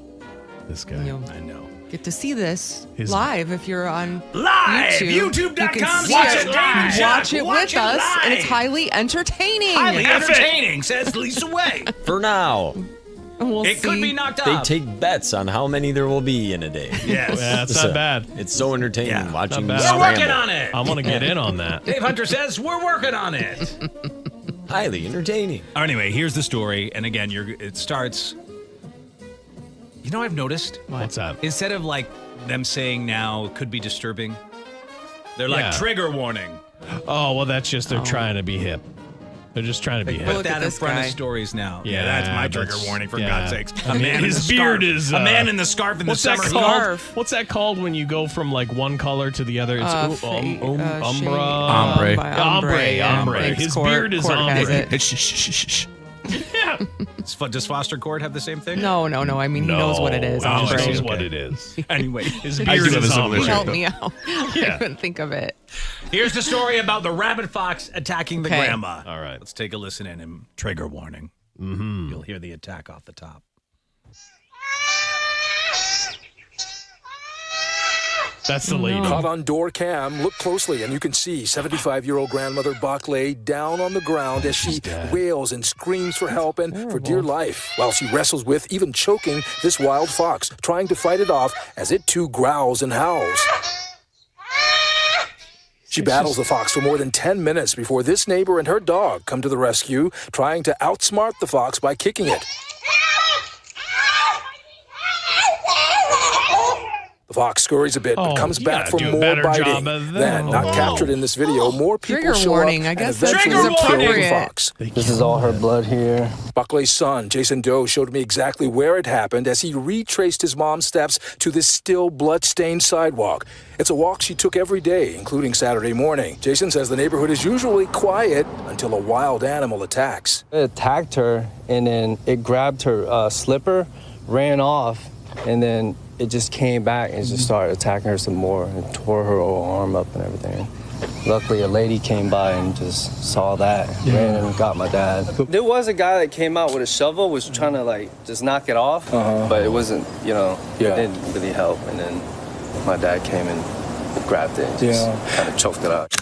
This guy. You'll I know. get to see this His- live if you're on Live! YouTube. YouTube.com You can see watch it it live. Watch it Watch with it us, and live. it's highly entertaining. Highly F it. entertaining, says Lisa Way. For now, And we'll It could see. be knocked they off. take bets on how many there will be in a day. Yes. Yeah, it's So, not bad. It's so entertaining Yeah, watching not the bad. We're working scramble. on it. I'm gonna get in on that. Dave Hunter says we're working on it. Highly entertaining. Anyway, here's the story. And again, it starts. You know what I've noticed? What's that? Instead of like them saying now could be disturbing, they're like Yeah. trigger warning. Oh well, that's just they're trying to be hip. They're just trying to be hip. Put Look at that in this front guy. of stories now. Yeah, that's my trigger that's- warning, for yeah. God's sakes. I mean, in his the beard scarf. is, a man in the scarf in the What's that summer called? heat. Scarf. What's that called when you go from like one color to the other? It's Shade, umbra. Ombre. Ombre. Thanks, His Court. beard is Court has ombre. it. Shh. Yeah. Does Foster Court have the same thing? No. I mean, he knows what it is. He Ombre. knows what it is. Anyway, His I beard do have is a similar ombre. shirt. Help me out. I couldn't think of it. here's the story about the rabbit fox attacking the Okay. grandma. All right. Let's take a listen in and trigger warning. Mm-hmm. You'll hear the attack off the top. That's the lady. Caught on door cam. Look closely, and you can see 75-year-old grandmother Barclay down on the ground as she wails and screams for help and for dear life, while she wrestles with, even choking, this wild fox, trying to fight it off as it too growls and howls. She battles the fox for more than 10 minutes before this neighbor and her dog come to the rescue, trying to outsmart the fox by kicking it. The fox scurries a bit, but Oh, comes you back gotta for do a more better biting. job of that. Then, not captured in this video, more people Trigger show warning. up I and guess that's eventually kill the appropriate. fox. This is all her blood here. Buckley's son, Jason Doe, showed me exactly where it happened as he retraced his mom's steps to this still blood-stained sidewalk. It's a walk she took every day, including Saturday morning. Jason says the neighborhood is usually quiet until a wild animal attacks. It attacked her, and then it grabbed her slipper, ran off, and then it just came back and just started attacking her some more and tore her whole arm up and everything. Luckily, a lady came by and just saw that, ran and got my dad. There was a guy that came out with a shovel, was trying to like just knock it off, but it wasn't, it didn't really help. And then my dad came and grabbed it and just kind of choked it out.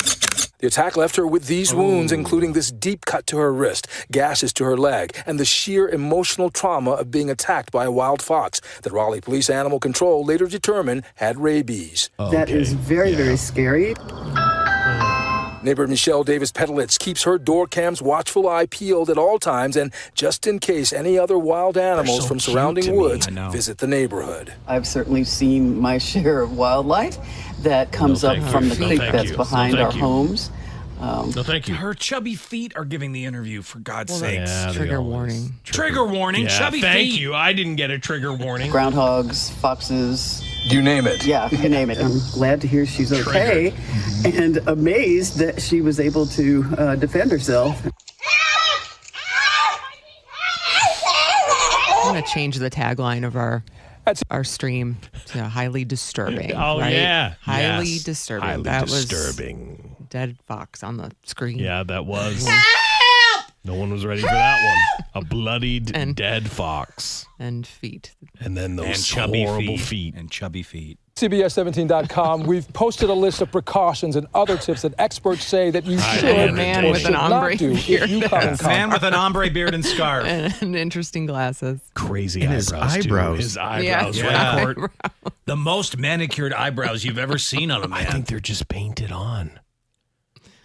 The attack left her with these wounds, including this deep cut to her wrist, gashes to her leg, and the sheer emotional trauma of being attacked by a wild fox that Raleigh Police Animal Control later determined had rabies. That is very, very scary. Neighbor Michelle Davis-Pedalitz keeps her door cam's watchful eye peeled at all times, and just in case any other wild animals from surrounding woods visit the neighborhood. I've certainly seen my share of wildlife that comes up from the creek that's behind our homes. No, thank you. Her chubby feet are giving the interview, for God's sakes. Yeah, Trigger warning. Trigger warning, Yeah, chubby thank feet. you. I didn't get a trigger warning. Groundhogs, foxes. You name it. Yeah, you name it. I'm glad to hear she's okay and amazed that she was able to defend herself. I'm going to change the tagline of our stream to highly disturbing. Oh, right? yeah. Highly Yes. disturbing. Highly that disturbing. was dead fox on the screen. Yeah, that was. No one was ready for that one. A bloodied, dead fox. And feet. And then those And chubby horrible feet. feet. And chubby feet. CBS17.com, we've posted a list of precautions and other tips that experts say that you should A man or with should an not ombre do if beard. you come in Man with an ombre beard and scarf. And interesting glasses. Crazy And eyebrows. his too. eyebrows. His eyebrows. Yeah. Right, Court? The most manicured eyebrows you've ever seen on a man. I think they're just painted on.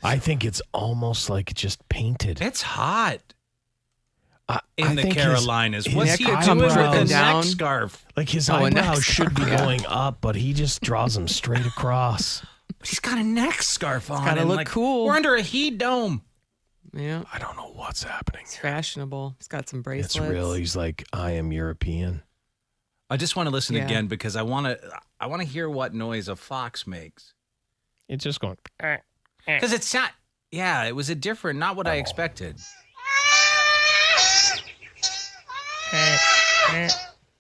I think it's almost like just painted. It's hot. I In the think Carolinas. his What's he neck doing with eyebrows- a neck down. scarf? Like his Oh, a neck eyebrows should be scarf, yeah. going up, but he just draws them straight across. But he's got a neck scarf on. gotta and, look cool. We're under a heat dome. Yeah. I don't know what's happening. It's fashionable. He's got some bracelets. It's real. He's like, I am European. I just want to listen Yeah. again because I want to hear what noise a fox makes. It's just going. Because it's not. Yeah, it was not what I expected.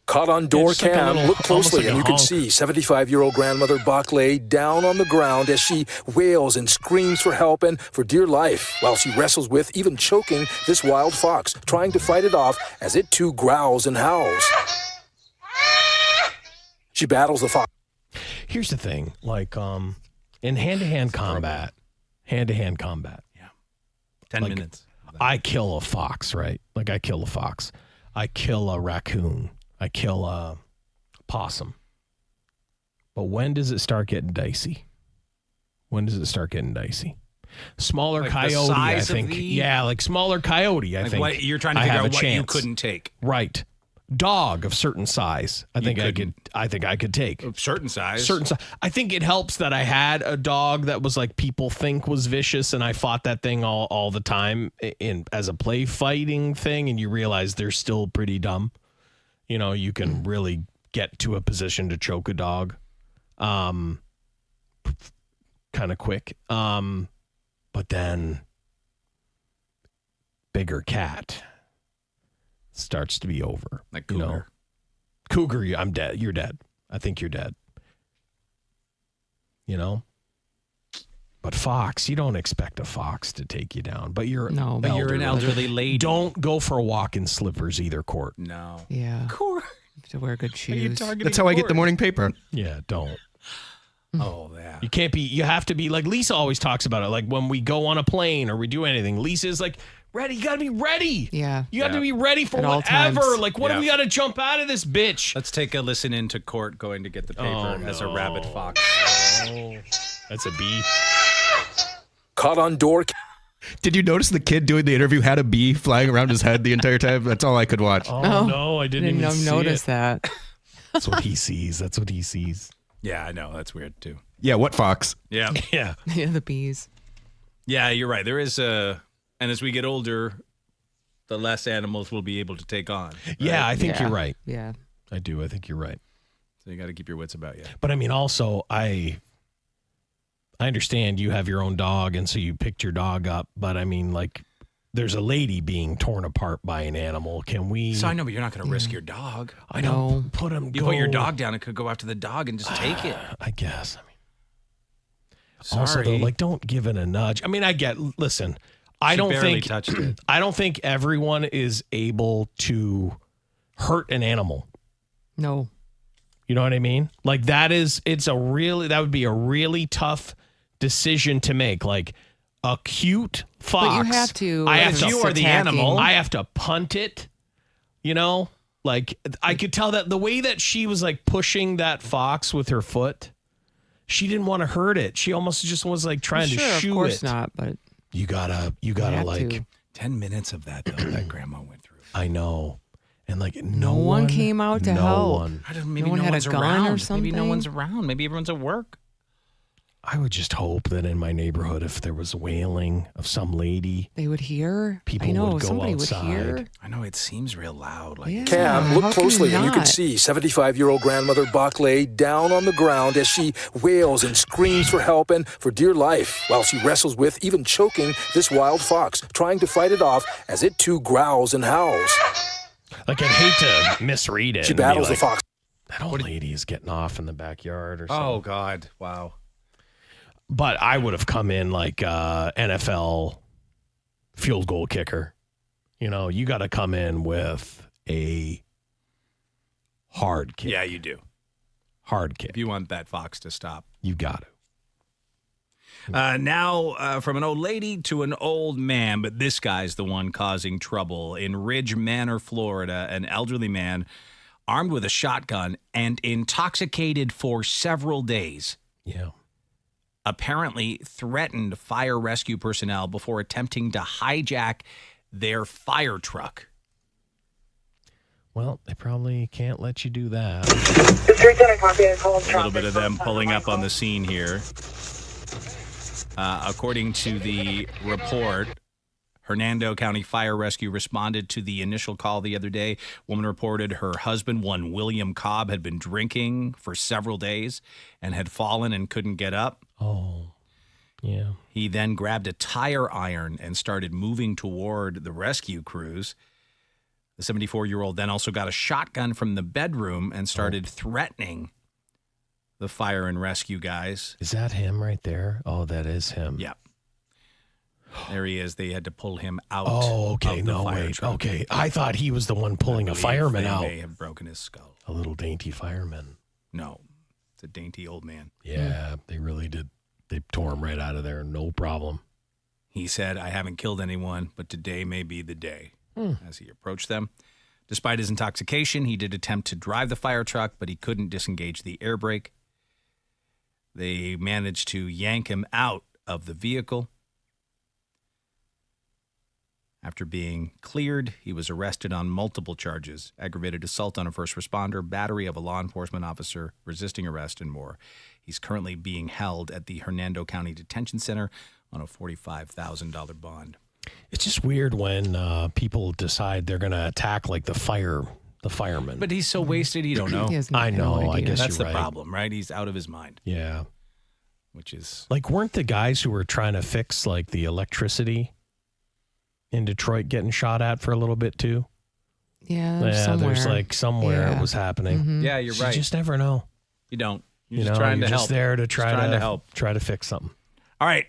Caught on door It's like a cam, little- look closely almost like a and you can honk. see 75-year-old grandmother Bach lay down on the ground as she wails and screams for help and for dear life while she wrestles with, even choking, this wild fox, trying to fight it off as it too growls and howls. She battles the fox. Here's the thing, like in hand-to-hand combat, Yeah. 10 Like, minutes. I kill a fox, right? Like I kill a fox. I kill a raccoon. I kill a possum. But when does it start getting dicey? Smaller Like the coyote, I size of think. the- Yeah, like smaller coyote, I Like think. what, you're trying to I figure have out a what you chance. couldn't take. Right. Dog of certain size. I think I could take. Of certain size. I think it helps that I had a dog that was like people think was vicious, and I fought that thing all the time in as a play fighting thing, and you realize they're still pretty dumb. You know, you can really get to a position to choke a dog kind of quick. But then bigger cat starts to be over. Like cougar. You know? Cougar, I'm dead. You're dead. I think you're dead. You know? But fox, you don't expect a fox to take you down. But you're But you're an elderly lady. Don't go for a walk in slippers either, Court. No. Yeah. Cool. You have to wear good shoes. That's how I get the morning paper. Yeah, don't. Oh, yeah. You can't be, you have to be, like Lisa always talks about it. Like when we go on a plane or we do anything, Lisa's like, ready. You got to be ready. Yeah. You have to be ready for At all whatever. times. Like, what do we got to jump out of this bitch? Let's take a listen into Court going to get the paper as a rabid fox. Oh, that's a bee. Caught on door cam. Did you notice the kid doing the interview had a bee flying around his head the entire time? That's all I could watch. Oh, no, I didn't even see notice it. that. That's what he sees. That's what he sees. Yeah, I know. That's weird, too. Yeah, what fox? Yeah. Yeah. Yeah, the bees. Yeah, you're right. There is a... And as we get older, the less animals will be able to take on. Right? Yeah, I think you're right. Yeah. I do. I think you're right. So you got to keep your wits about you. But I mean, also, I understand you have your own dog, and so you picked your dog up. But I mean, like, there's a lady being torn apart by an animal. Can we? So I know, but you're not going to risk your dog. I know. Put him. You put your dog down and could go after the dog and just take it. I guess. I mean, Sorry. also though, like, don't give it a nudge. I mean, I get. Listen, I She don't barely think touched it. I don't think everyone is able to hurt an animal. No. You know what I mean? Like that would be a really tough decision to make. Like a cute fox. But you have to. If you are the animal, I have to punt it. You know, like I could tell that the way that she was like pushing that fox with her foot, She didn't want to hurt it. She almost just was like trying to shoo it. Of course not, but you gotta like 10 minutes of that though that grandma went through. I know. And like no one came out to help. Maybe no one had a gun around. or something. Maybe no one's around. Maybe everyone's at work. I would just hope that in my neighborhood, if there was wailing of some lady, they would hear. People I know would go somebody outside. would hear. I know it seems real loud. Like Yeah. Cam, look How can closely you and you can not? see 75-year-old grandmother Bach lay down on the ground as she wails and screams for help and for dear life while she wrestles with, even choking, this wild fox, trying to fight it off as it too growls and howls. Like, I'd hate to misread it. She and be battles the like, fox. That old lady is getting off in the backyard or something. Oh God! Wow. But I would have come in like NFL field goal kicker. You know, you got to come in with a hard kick. Yeah, you do. Hard kick. If you want that fox to stop. You got to. Now, from an old lady to an old man, but this guy's the one causing trouble. In Ridge Manor, Florida, an elderly man armed with a shotgun and intoxicated for several days. Yeah. Apparently threatened fire rescue personnel before attempting to hijack their fire truck. Well, they probably can't let you do that. A little bit of them pulling up on the scene here. According to the report, Hernando County Fire Rescue responded to the initial call the other day. Woman reported her husband, one William Cobb, had been drinking for several days and had fallen and couldn't get up. Oh, yeah. He then grabbed a tire iron and started moving toward the rescue crews. The 74-year-old then also got a shotgun from the bedroom and started threatening the fire and rescue guys. Is that him right there? Oh, that is him. Yeah. There he is. They had to pull him out. Oh, okay. Of the No, fire wait. truck. Okay. I thought he was the one pulling a fireman They out. may have broken his skull. A little dainty fireman. No, it's a dainty old man. Yeah, they really did. They tore him right out of there. No problem. He said, I haven't killed anyone, but today may be the day. As he approached them. Despite his intoxication, he did attempt to drive the fire truck, but he couldn't disengage the air brake. They managed to yank him out of the vehicle. After being cleared, he was arrested on multiple charges: aggravated assault on a first responder, battery of a law enforcement officer, resisting arrest, and more. He's currently being held at the Hernando County Detention Center on a $45,000 bond. It's just weird when people decide they're going to attack like the fireman. But he's so wasted, he don't know. He has no I know. I guess That's you're the right. problem, right? He's out of his mind. Yeah. Which is Like, weren't the guys who were trying to fix like the electricity in Detroit getting shot at for a little bit too? Yeah, somewhere. There's like somewhere it was happening. Mhm. Yeah, you're right. You just never know. You don't. You're You just know, trying you're to just help. there to try Just to help. Try to fix something. All right.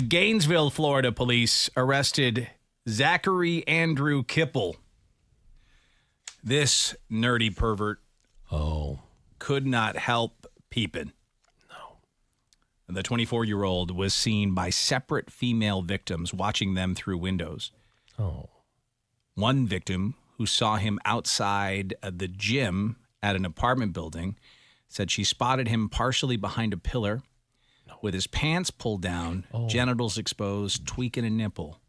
Gainesville, Florida police arrested Zachary Andrew Kipple. This nerdy pervert could not help peeping. No. The 24-year-old was seen by separate female victims watching them through windows. Oh. One victim who saw him outside the gym at an apartment building said she spotted him partially behind a pillar with his pants pulled down, genitals exposed, tweaking a nipple.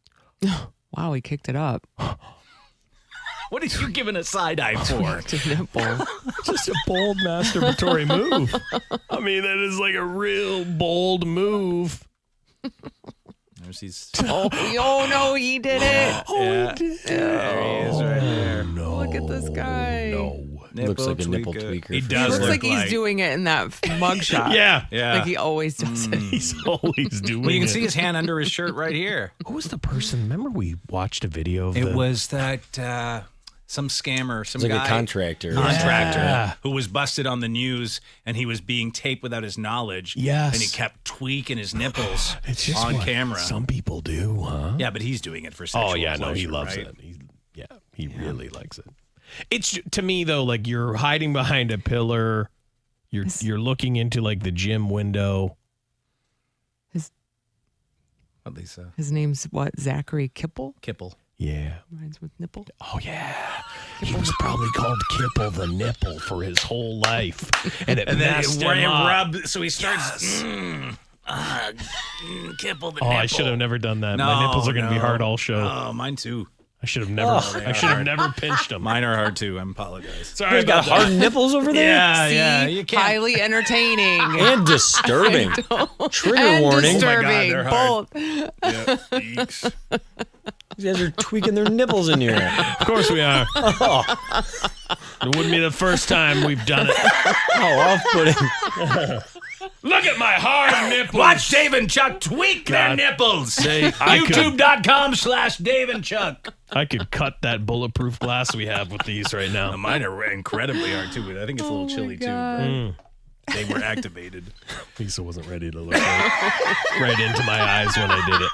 Wow, he kicked it up. What are you giving a side eye for? Just a bold masturbatory move. I mean, that is like a real bold move. There's these. Oh no, he did it. Yeah. There he is right there. No. Look at this guy. No. Looks like a nipple tweaker. He for does sure. Looks like he's doing it in that mugshot. Yeah. Yeah. Like he always does it. He's always doing Well, you can it. see his hand under his shirt right here. Who was the person? Remember we watched a video of It was that some scammer, some It's like guy, a contractor. Yeah. who was busted on the news, and he was being taped without his knowledge. Yes. And he kept tweaking his nipples It's just on what camera. Some people do, huh? Yeah, but he's doing it for sexual Oh yeah, pleasure, no, he loves right? it. He really likes it. It's to me though, like you're hiding behind a pillar, you're looking into like the gym window. What, Lisa? His name's what? Zachary Kipple? Kipple. Yeah. Rhymes with nipple. Oh yeah. He was probably called Kipple the Nipple for his whole life. And it And then messed it him up. rubbed, so he starts. Kipple the nipple. I should have never done that. No, My nipples are going to be no. hard all show. Oh, mine too. I should have never. I should have never pinched them. Mine are hard too. I apologize. Sorry You got about hard that. nipples over there? Yeah, See? yeah. You can't. Highly entertaining. And disturbing. Trigger and warning. disturbing. Oh my God, both. Yeah, eeks. You guys are tweaking their nipples in here. Of course we are. It wouldn't be the first time we've done it. How off-putting. Look at my hard nipples. Watch Dave and Chuck tweak their God. nipples. Say, I could- YouTube.com/Dave and Chuck. I could cut that bulletproof glass we have with these right now. Mine are incredibly hard too, but I think it's a little chilly too. But they were activated. Lisa wasn't ready to look right into my eyes when I did it.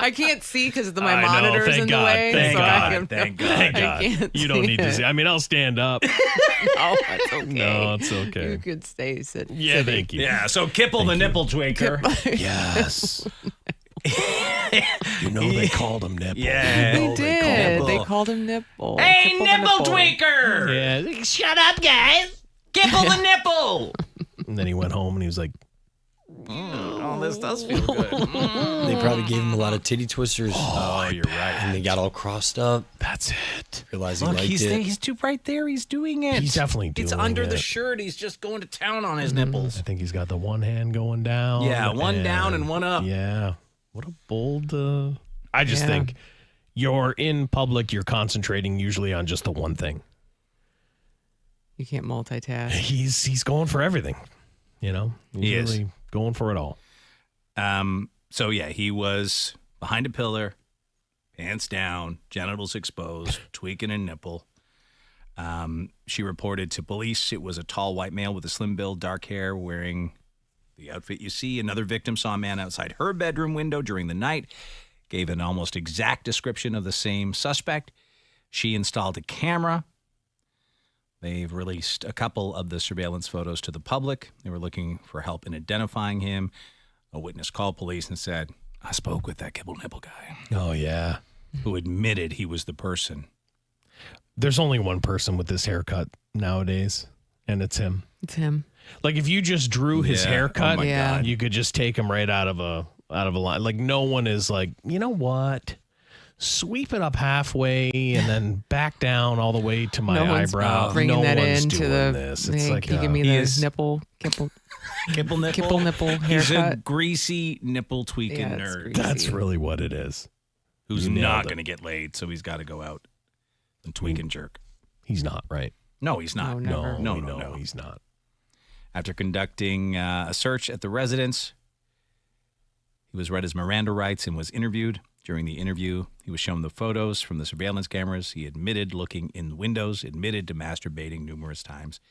I can't see because my I know, monitor's thank in God, the way. thank so God, I can, thank God. Thank I God. can't You don't need to see. I mean, I'll stand up. No, that's okay. No, it's okay. You could stay sitting. Yeah, thank you. Yeah, so Kipple the nipple tweaker. Yes. You know they called him Nipple. Yeah. They did. Nipple. They called him Nipple. Hey, Kipple the nipple tweaker! Yeah. Shut up, guys. Kipple the nipple. And then he went home and he was like, Oh, this does feel good. They probably gave him a lot of titty twisters. oh, you're right. And they got all crossed up. That's it. Realized he Look, liked he's it. he's too right there. He's doing it. He's definitely doing It's under the it. shirt. He's just going to town on his nipples. I think he's got the one hand going down. Yeah, one down and one up. Yeah. What a bold. I just Yeah. think you're in public, you're concentrating usually on just the one thing. You can't multitask. He's going for everything. You know? He's He is. really going for it all. So yeah, he was behind a pillar, pants down, genitals exposed, tweaking a nipple. She reported to police it was a tall white male with a slim build, dark hair, wearing the outfit you see. Another victim saw a man outside her bedroom window during the night, gave an almost exact description of the same suspect. She installed a camera. They've released a couple of the surveillance photos to the public. They were looking for help in identifying him. A witness called police and said, I spoke with that Kibble Nipple guy, Oh, yeah. who admitted he was the person. There's only one person with this haircut nowadays, and it's him. It's him. Like if you just drew his Yeah. haircut, Oh my Yeah. God. you could just take him right out of a line. Like no one is like, you know what? Sweep it up halfway and then back down all the way to my No one's eyebrow. bringing no that one's into doing the. this. It's Hey, like can you give me he the is- nipple? Kipple Kibble Nipple? Kipple nipple He's a haircut. greasy nipple tweaking Yeah, it's nerd greasy. that's really what it is. who's You nailed not it. going to get laid, so he's got to go out and tweak and jerk. He's not right. No, he's not. No, never. No. He's not. After conducting a search at the residence, he was read his Miranda rights and was interviewed. During the interview, he was shown the photos from the surveillance cameras. He admitted looking in windows, admitted to masturbating numerous times.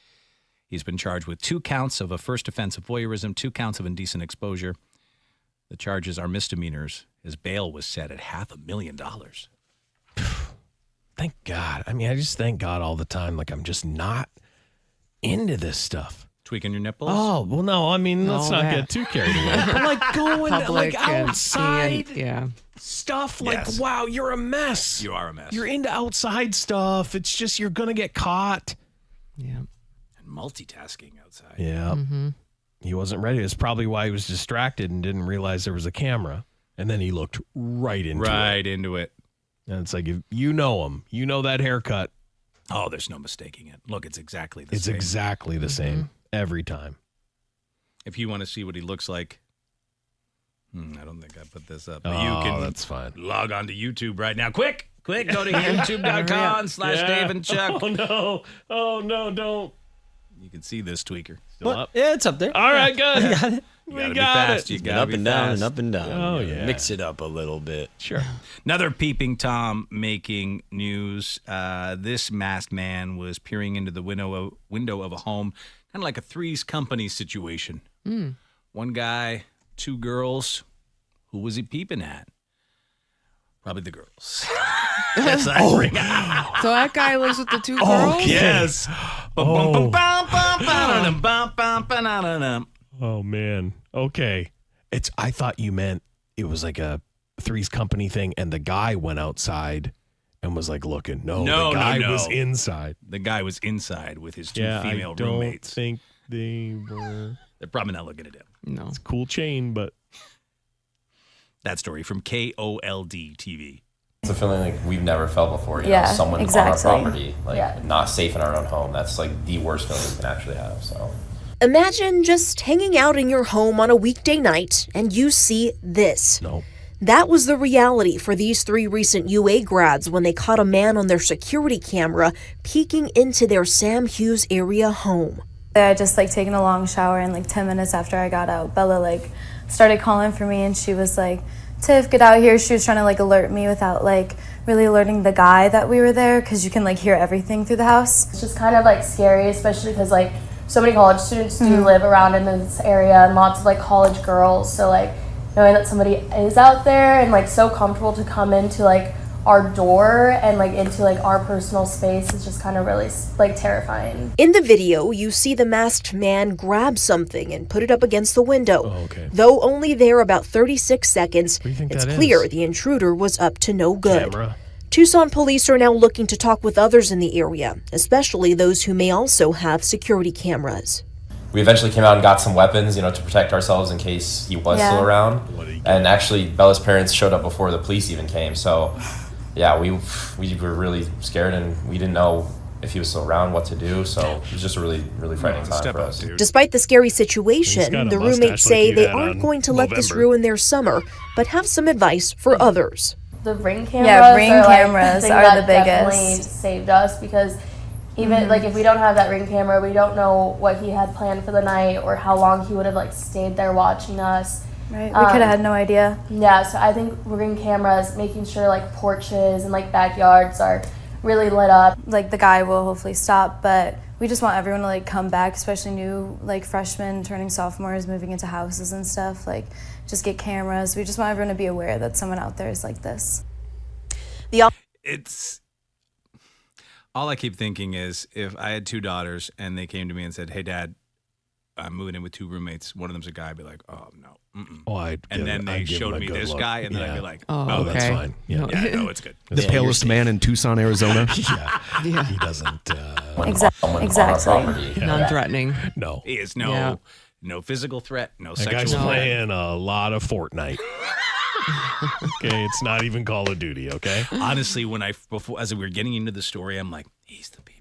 He's been charged with 2 counts of a first offense of voyeurism, 2 counts of indecent exposure. The charges are misdemeanors. His bail was set at $500,000. Thank God. I mean, I just thank God all the time. Like I'm just not into this stuff. Tweaking your nipples? Oh, well, no. I mean, let's All not that. get too carried away. But like going Public like and outside seeing- yeah. stuff, like, Yes. wow, you're a mess. You are a mess. You're into outside stuff. It's just you're going to get caught. Yeah. And multitasking outside. Yeah. He wasn't ready. It's probably why he was distracted and didn't realize there was a camera. And then he looked right into it. Right into it. And it's like, if you know him, you know that haircut. Oh, there's no mistaking it. Look, it's exactly the It's same. exactly the same every time. If you want to see what he looks like, I don't think I put this up. But Oh, you can that's fine. log on to YouTube right now. Quick, go to youtube.com/Dave and Chuck. Oh, no, don't. You can see this tweaker. Still up? Yeah, it's up there. All right, good. You got it. You We gotta be got fast. it. You And gotta up be and down fast. and up and down. Oh, You gotta yeah. Mix it up a little bit. Sure. Another peeping Tom making news. This masked man was peering into the window of a home, kind of like a Three's Company situation. One guy, 2 girls. Who was he peeping at? Probably the girls. Yes, I bring So that guy lives with the 2 girls? Yes. Oh. Bum. Oh, man. Okay. I thought you meant it was like a Three's Company thing and the guy went outside and was like looking. No, the guy was inside. The guy was inside with his two female I don't roommates. think they were. They're probably not looking at him. No. It's a cool chain, but. That story from KOLD TV. It's a feeling like we've never felt before. You Yeah, know, someone exactly. on our property, like not safe in our own home. That's like the worst feeling we can actually have. So. Imagine just hanging out in your home on a weekday night and you see this. No. That was the reality for these 3 recent UA grads when they caught a man on their security camera peeking into their Sam Hughes area home. I had just taken a long shower, and 10 minutes after I got out, Bella started calling for me, and she was like, "Tiff, get out here." She was trying to alert me without really alerting the guy that we were there, because you can hear everything through the house. It's just kind of scary, especially because so many college students do live around in this area, and lots of college girls. So knowing that somebody is out there and so comfortable to come into our door and into our personal space is just kind of really terrifying. In the video, you see the masked man grab something and put it up against the window. Oh, okay. Though only there about 36 seconds, it's that clear is? the intruder was up to no good. Camera. Tucson police are now looking to talk with others in the area, especially those who may also have security cameras. We eventually came out and got some weapons, to protect ourselves in case he was still around. And actually, Bella's parents showed up before the police even came. So, yeah, we were really scared, and we didn't know if he was still around, what to do. So it was just a really, really frightening time for us. Despite the scary situation, the roommates say they aren't going to let this ruin their summer, but have some advice for others. The Ring cameras, cameras are the definitely biggest. Saved us, because even if we don't have that Ring camera, we don't know what he had planned for the night or how long he would have stayed there watching us. Right, we could have had no idea. Yeah, so I think Ring cameras, making sure porches and backyards are really lit up. The guy will hopefully stop, but we just want everyone to come back, especially new freshmen turning sophomores, moving into houses and stuff. Just get cameras. We just want everyone to be aware that someone out there is like this. It's all I keep thinking is, if I had 2 daughters and they came to me and said, "Hey, Dad, I'm moving in with 2 roommates. One of them's a guy," I'd be like, "Oh no." Oh, and then they showed me this guy, and then I'd be like, "Oh, that's okay. fine. Yeah, no, it's good." The palest man in Tucson, Arizona. Yeah. He doesn't. Exactly. Non-threatening. No. He is no physical threat, no That sexual guy's threat. playing a lot of Fortnite. Okay, it's not even Call of Duty, okay? Honestly, as we were getting into the story, I'm like, he's the peeper.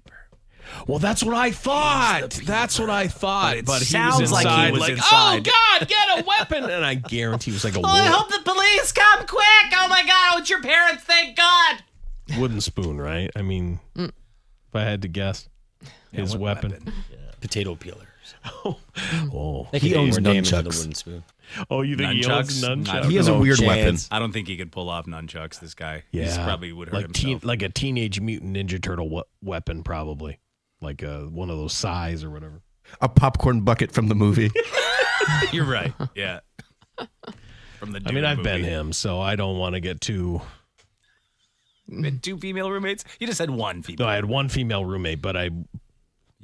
Well, that's what I thought. That's what I thought. But it he was sounds like inside, he was like, inside. "Oh, God, get a weapon." And I guarantee he was like a I hope the police come quick. Oh my God, it's your parents, thank God. wooden spoon, right? I mean, if I had to guess, his weapon. Potato peelers. Oh, he owns The nunchucks. wooden spoon. Oh, you think he owns nunchucks? He has a weird weapon. I don't think he could pull off nunchucks, this guy. Yeah. He probably would hurt himself. Like a Teenage Mutant Ninja Turtle weapon, probably. Like one of those size or whatever. A popcorn bucket from the movie. You're right. Yeah. From the I mean, Dune I've movie. been him, so I don't want to get too... Two female roommates? You just had one female. No, I had one female roommate, but I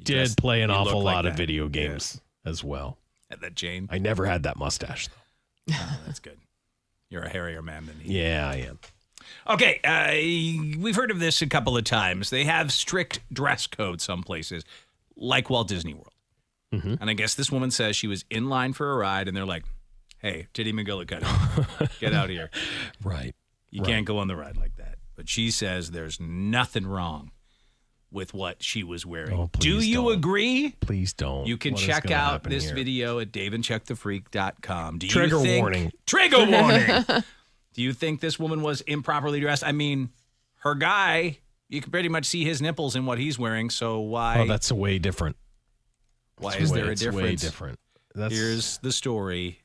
did play an awful lot of video games as well. At that Jane? I never had that mustache, though. Oh, that's good. You're a hairier man than he. Yeah, I am. Okay, we've heard of this a couple of times. They have strict dress codes some places, like Walt Disney World. Mm-hmm. And I guess this woman says she was in line for a ride, and they're like, "Hey, Titty McGillicuddy, get out here." Right. You can't go on the ride like that. But she says there's nothing wrong with what she was wearing. Oh, Do please you don't. agree? Please don't. You can What is check gonna out happen this here? video at daveandcheckthefreak.com. Do you Trigger think, warning. Trigger warning. Do you think this woman was improperly dressed? I mean, her guy, you can pretty much see his nipples in what he's wearing, so why? Oh, that's way different. Why It's is way- there a it's difference? way different. Here's the story.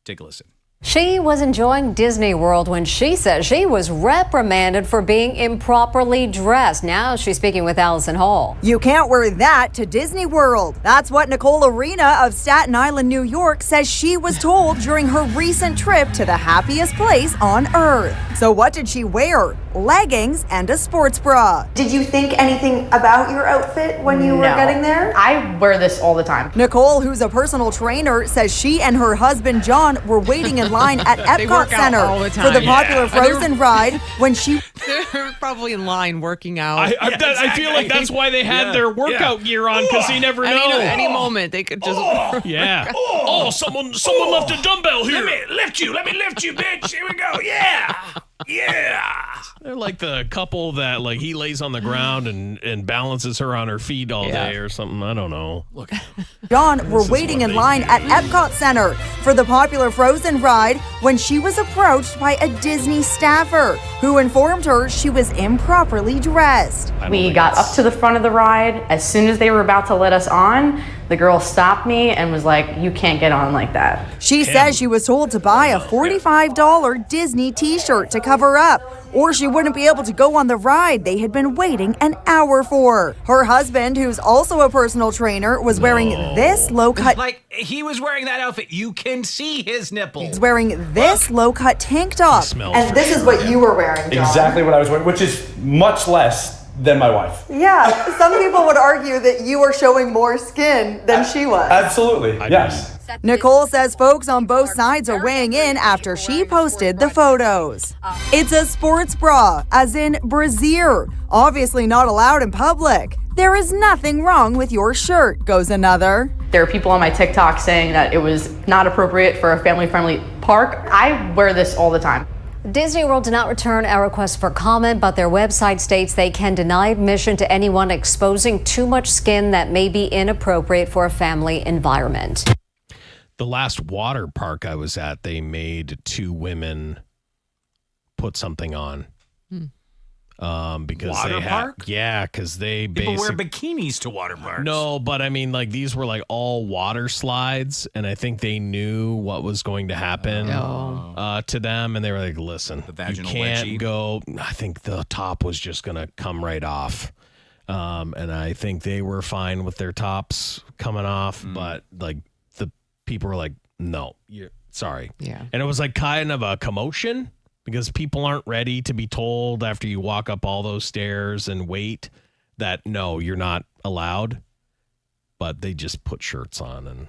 Take a listen. She was enjoying Disney World when she says she was reprimanded for being improperly dressed. Now she's speaking with Allison Hall. You can't wear that to Disney World. That's what Nicole Arena of Staten Island, New York says she was told during her recent trip to the happiest place on earth. So what did she wear? leggings, and a sports bra. Did you think anything about your outfit when you were getting there? I wear this all the time. Nicole, who's a personal trainer, says she and her husband John were waiting in line at Epcot Center for the popular Frozen ride when she... They're probably in line working out. I feel like that's why they had their workout gear on, because you never know. Any moment they could just... Yeah. Someone left a dumbbell here. Let me lift you, bitch. Here we go. Yeah. They're like the couple that like he lays on the ground and balances her on her feet all day or something. I don't know. Look. John were waiting in line at Epcot Center for the popular Frozen ride when she was approached by a Disney staffer who informed her she was improperly dressed. We got up to the front of the ride. As soon as they were about to let us on, the girl stopped me and was like, "You can't get on like that." She says she was told to buy a $45 Disney t-shirt to cover up, or she wouldn't be able to go on the ride they had been waiting an hour for. Her husband, who's also a personal trainer, was wearing this low-cut... Like, he was wearing that outfit. You can see his nipples. He's wearing this low-cut tank top. And this is what you were wearing, John. Exactly what I was wearing, which is much less than my wife. Yeah, some people would argue that you were showing more skin than she was. Absolutely, yes. Nicole says folks on both sides are weighing in after she posted the photos. It's a sports bra, as in brassiere, obviously not allowed in public. There is nothing wrong with your shirt, goes another. There are people on my TikTok saying that it was not appropriate for a family-friendly park. I wear this all the time. Disney World did not return our request for comment, but their website states they can deny admission to anyone exposing too much skin that may be inappropriate for a family environment. The last water park I was at, they made two women put something on. Because water they had, park? Yeah, because they People wear bikinis to water parks. No, but I mean, like these were like all water slides, and I think they knew what was going to happen to them, and they were like, "Listen, you can't go." I think the top was just gonna come right off, and I think they were fine with their tops coming off, but like the people were like, "No, you're sorry." Yeah, and it was like kind of a commotion. Because people aren't ready to be told after you walk up all those stairs and wait that, no, you're not allowed. But they just put shirts on and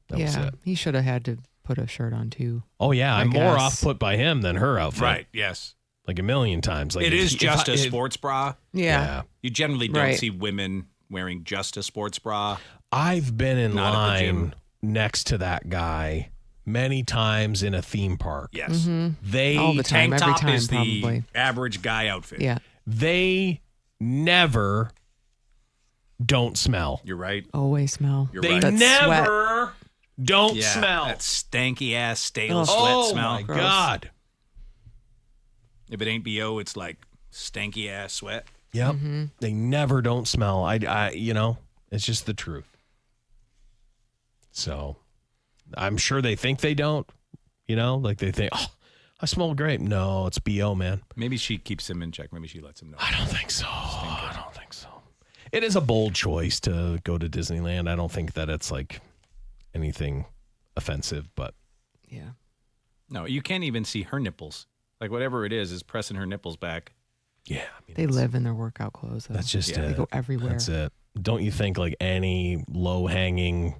that was it. He should have had to put a shirt on too. Oh, yeah. I'm more off put by him than her outfit. Right, yes. Like a million times. Like it is just a sports bra. Yeah. You generally don't see women wearing just a sports bra. I've been in line next to that guy many times in a theme park. Yes. They all the time, tank every top time, is the probably. average guy outfit. Yeah. They never don't smell. You're right. Always smell. They never don't smell. That stanky ass stale sweat smell. Oh my God. If it ain't BO, it's like stanky ass sweat. Yep. They never don't smell. I you know, it's just the truth. So I'm sure they think they don't, you know, like they think, oh, I smell great. No, it's BO, man. Maybe she keeps him in check. Maybe she lets him know. I don't think so. It is a bold choice to go to Disneyland. I don't think that it's like anything offensive, but yeah. No, you can't even see her nipples. Like whatever it is pressing her nipples back. Yeah. I mean, they live in their workout clothes. Though. That's just They go everywhere. That's it. Don't you think like any low-hanging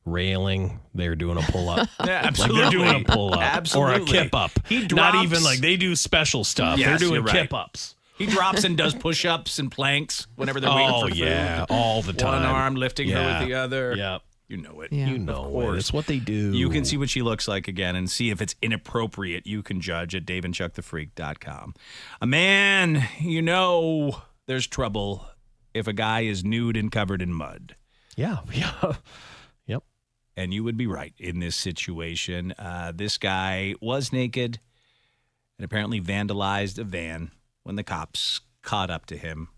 railing, they're doing a pull-up? Yeah, absolutely. Like they're doing a pull-up Absolutely. or a kip-up. He drops, not even like they do special stuff. Yes, they're doing you're right. kip-ups. He drops and does push-ups and planks whenever they're waiting for food. Yeah, all the time. One arm lifting her with the other. Yep. You know it. Yeah. You know it. It's what they do. You can see what she looks like again and see if it's inappropriate. You can judge at daveandchuckthefreak.com. A man, you know there's trouble if a guy is nude and covered in mud. Yeah. Yep. And you would be right in this situation. This guy was naked and apparently vandalized a van when the cops caught up to him.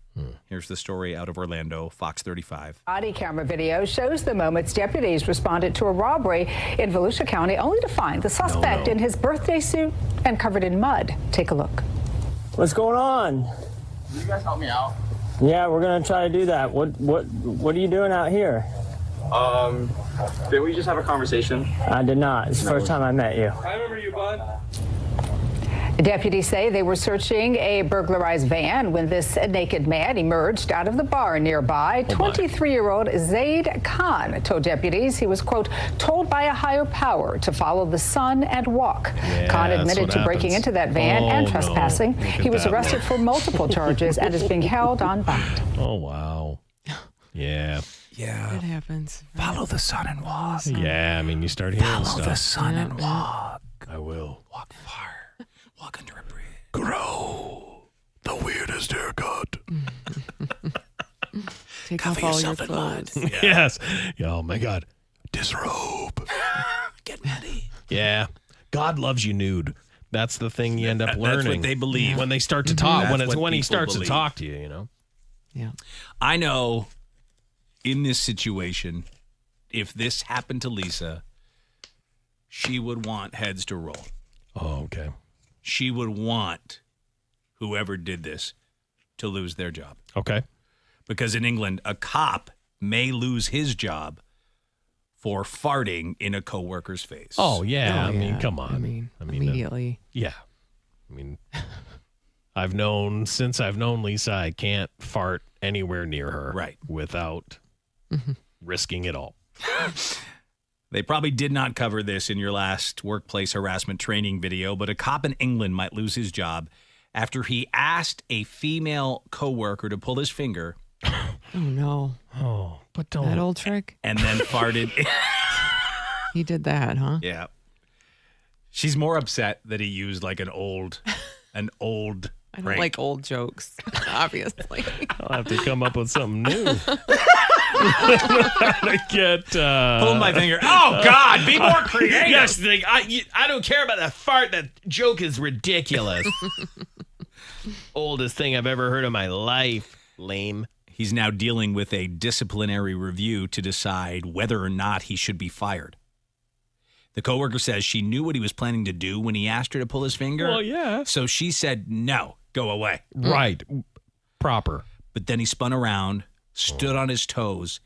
Here's the story out of Orlando, Fox 35. Body camera video shows the moments deputies responded to a robbery in Volusia County, only to find the suspect in his birthday suit and covered in mud. Take a look. What's going on? Can you guys help me out? Yeah, we're gonna try to do that. What are you doing out here? Did we just have a conversation? I did not. It's the first time I met you. I remember you, bud. Deputies say they were searching a burglarized van when this naked man emerged out of the bar nearby. 23-year-old Zaid Khan told deputies he was, quote, told by a higher power to follow the sun and walk. Yeah, Khan admitted to breaking into that van and trespassing. He was arrested for multiple charges and is being held on bond. Oh, wow. Yeah. Yeah. It happens. Follow the sun and walk. Yeah, I mean, you start hearing Follow stuff. the sun and walk. I will. Walk far. Walk under a bridge. Grow the weirdest haircut. Take Cover off all your yourself in mud. clothes. Yes. Oh, my God. Disrobe. Get ready. Yeah. God loves you nude. That's the thing you end up learning. That's what they believe. When they start to talk, That's when what he people starts believe. to talk to you, you know? Yeah. I know in this situation, if this happened to Lisa, she would want heads to roll. Oh, okay. She would want whoever did this to lose their job. Okay. Because in England, a cop may lose his job for farting in a coworker's face. Oh, yeah. Oh, I mean, yeah. come on. I mean, uh, immediately. yeah. I mean, since I've known Lisa, I can't fart anywhere near her. Right. Without risking it all. They probably did not cover this in your last workplace harassment training video, but a cop in England might lose his job after he asked a female coworker to pull his finger. Oh, no. Oh, but don't. That old trick? And then farted. He did that, huh? Yeah. She's more upset that he used like an old I don't prank. like old jokes, obviously. I'll have to come up with something new. Get Pull my finger. Oh, God, be more creative. Yes, I don't care about that fart. That joke is ridiculous. Oldest thing I've ever heard in my life. Lame. He's now dealing with a disciplinary review to decide whether or not he should be fired. The coworker says she knew what he was planning to do when he asked her to pull his finger. Well, yeah. So she said, no, go away. Right. Proper. But then he spun around, stood on his toes,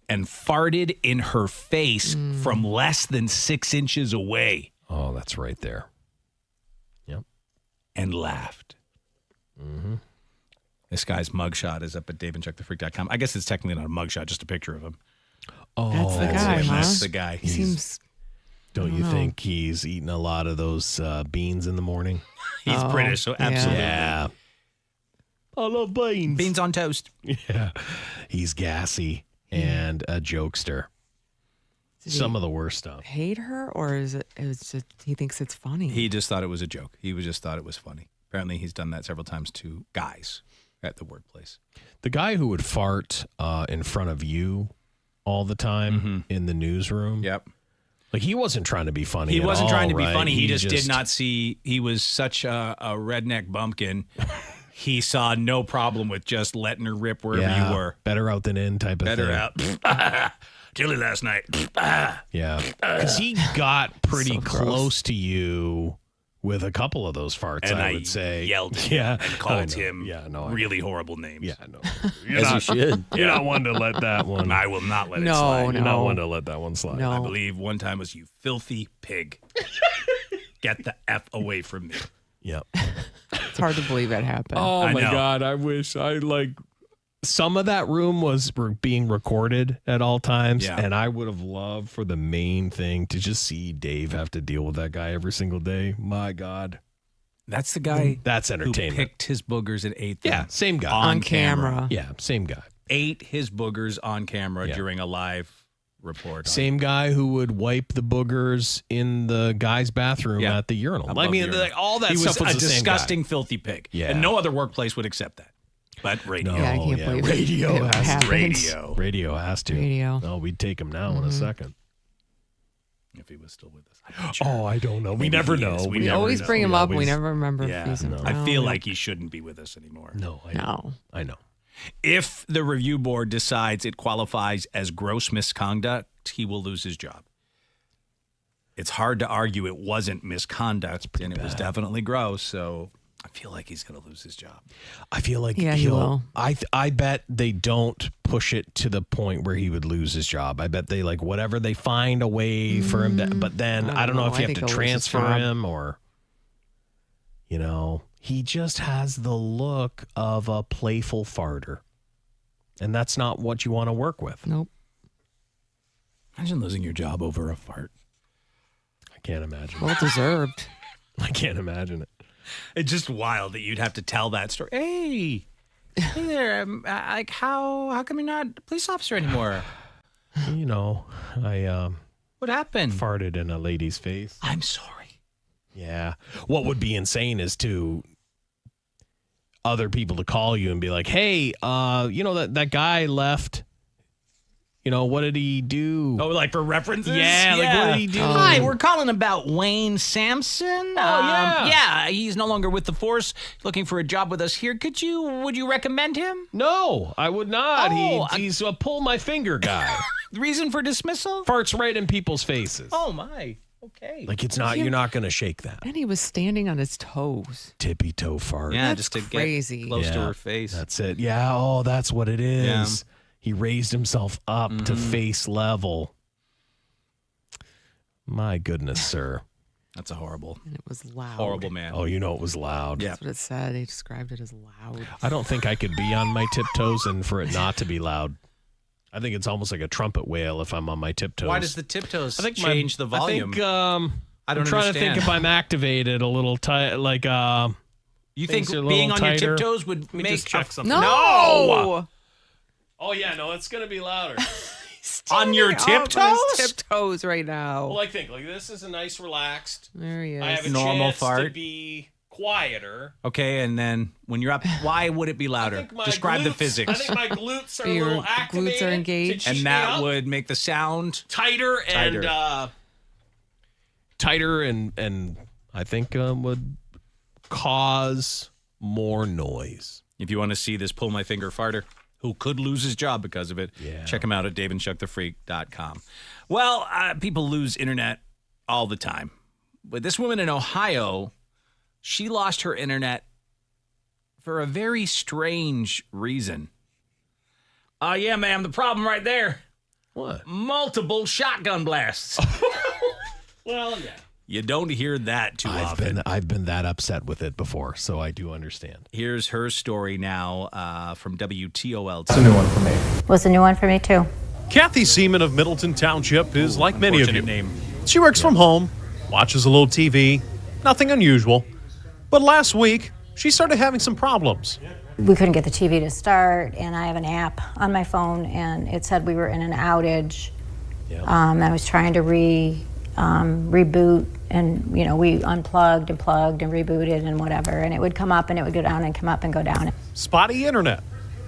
and farted in her face from less than 6 inches away. Oh, that's right there. Yep. And laughed. Mm-hmm. This guy's mugshot is up at daveandchuckthefreak.com. I guess it's technically not a mugshot, just a picture of him. Oh, That's the guy, it. huh? That's the guy. He seems... Don't you know. think he's eating a lot of those beans in the morning? He's British, so absolutely. Yeah. I love beans. Beans on toast. Yeah. He's gassy and a jokester. Did Some he of the worst stuff. hate her, or is it just he thinks it's funny? He just thought it was a joke. He just thought it was funny. Apparently, he's done that several times to guys at the workplace. The guy who would fart in front of you all the time in the newsroom. Yep. Like, he wasn't trying to be funny. He at wasn't all, trying to be right? funny. He just did not see. He was such a redneck bumpkin. He saw no problem with just letting her rip wherever you were. Better out than in type of Better thing. out. Chili last night. Yeah. Because he got pretty So gross. close to you with a couple of those farts, And I would say. yelled at him Yeah. and called I know. him Yeah, no, I really horrible names. Yeah, no. As you should. You're not one to let that one. I will not let it No, slide. You're not no. one to let that one slide. No. I believe one time was you filthy pig. Get the F away from me. Yep. It's hard to believe that happened. Oh I my know. God. I wish some of that room was being recorded at all times. Yeah. And I would have loved for the main thing to just see Dave have to deal with that guy every single day. My God. That's the guy That's who entertainment. picked his boogers and ate them. Yeah. Same guy. On camera. Yeah. Same guy. Ate his boogers on camera Yeah. during a live report. Same guy who would wipe the boogers in the guy's bathroom Yeah. at the urinal. Above I mean, urinal. all that he stuff was a the same guy. disgusting, filthy pig. Yeah. And no other workplace would accept that. But radio. No, Yeah, I can't believe it. radio It has happened. Radio. Radio has to. Radio. Oh, we'd take him now in a second. If he was still with us. Oh, I don't know. We Maybe never he know. is. We We never always know. bring him We up, and we always- never remember if Yeah. he's No. I feel around. like he shouldn't be with us anymore. No, No. I know. If the review board decides it qualifies as gross misconduct, he will lose his job. It's hard to argue it wasn't misconduct, and it was definitely gross, so I feel like he's going to lose his job. I feel like Yeah, he will. I bet they don't push it to the point where he would lose his job. I bet they whatever they find a way for him to, but then I don't know if I you have think to he'll lose his transfer job. him or You know, he just has the look of a playful farter. And that's not what you want to work with. Nope. Imagine losing your job over a fart. I can't imagine. Well deserved. I can't imagine it. It's just wild that you'd have to tell that story. Hey there, like how come you're not a police officer anymore? You know, I What happened? farted in a lady's face. I'm sorry. Yeah. What would be insane is to other people to call you and be like, hey, you know, that guy left. You know, what did he do? Oh, like for references? Yeah, like what did he do? Hi, we're calling about Wayne Sampson. Yeah, he's no longer with the force, looking for a job with us here. Would you recommend him? No, I would not. Oh, He's a pull my finger guy. Reason for dismissal? Farts right in people's faces. Oh, my. Okay. Like you're not going to shake that. And he was standing on his toes. Tippy toe fart. Yeah, That's just to crazy. get close to her face. That's it. Yeah. Oh, that's what it is. Yeah. He raised himself up to face level. My goodness, sir. That's a horrible. And it was loud. Horrible man. Oh, you know it was loud. Yeah. That's what it said. They described it as loud. I don't think I could be on my tiptoes and for it not to be loud. I think it's almost like a trumpet wail if I'm on my tiptoes. Why does the tiptoes change the volume? I think, I don't I'm trying understand. to think if I'm activated a little tight, like You think things are a being little on tighter. your tiptoes would Let me make just check something. No! Oh yeah, no, it's gonna be louder. On your Up on his tiptoes? tiptoes right now. Well, I think like this is a nice relaxed. There he is. I have a Normal chance to fart. be quieter. Okay, and then when you're up, why would it be louder? think my Describe the glutes- physics. I think my glutes are a Your little glutes are activated. engaged. to And cheat that me up. would make the sound tighter Tighter. and tighter and I think would cause more noise. If you want to see this pull my finger farter, who could lose his job because of it, check him out at daveandchuckthefreak.com. Well, people lose internet all the time. But this woman in Ohio, she lost her internet for a very strange reason. Yeah, ma'am, the problem right there. What? Multiple shotgun blasts. Well, yeah. You don't hear that too often. I've been that upset with it before, so I do understand. Here's her story now from WTOL. It's a new one for me. Was a new one for me, too. Kathy Seaman of Middleton Township is like many of you. Unfortunate name. She works from home, watches a little TV, nothing unusual. But last week, she started having some problems. We couldn't get the TV to start, and I have an app on my phone, and it said we were in an outage. I was trying to reboot, and we unplugged and plugged and rebooted and whatever, and it would come up and it would go down and come up and go down. Spotty internet,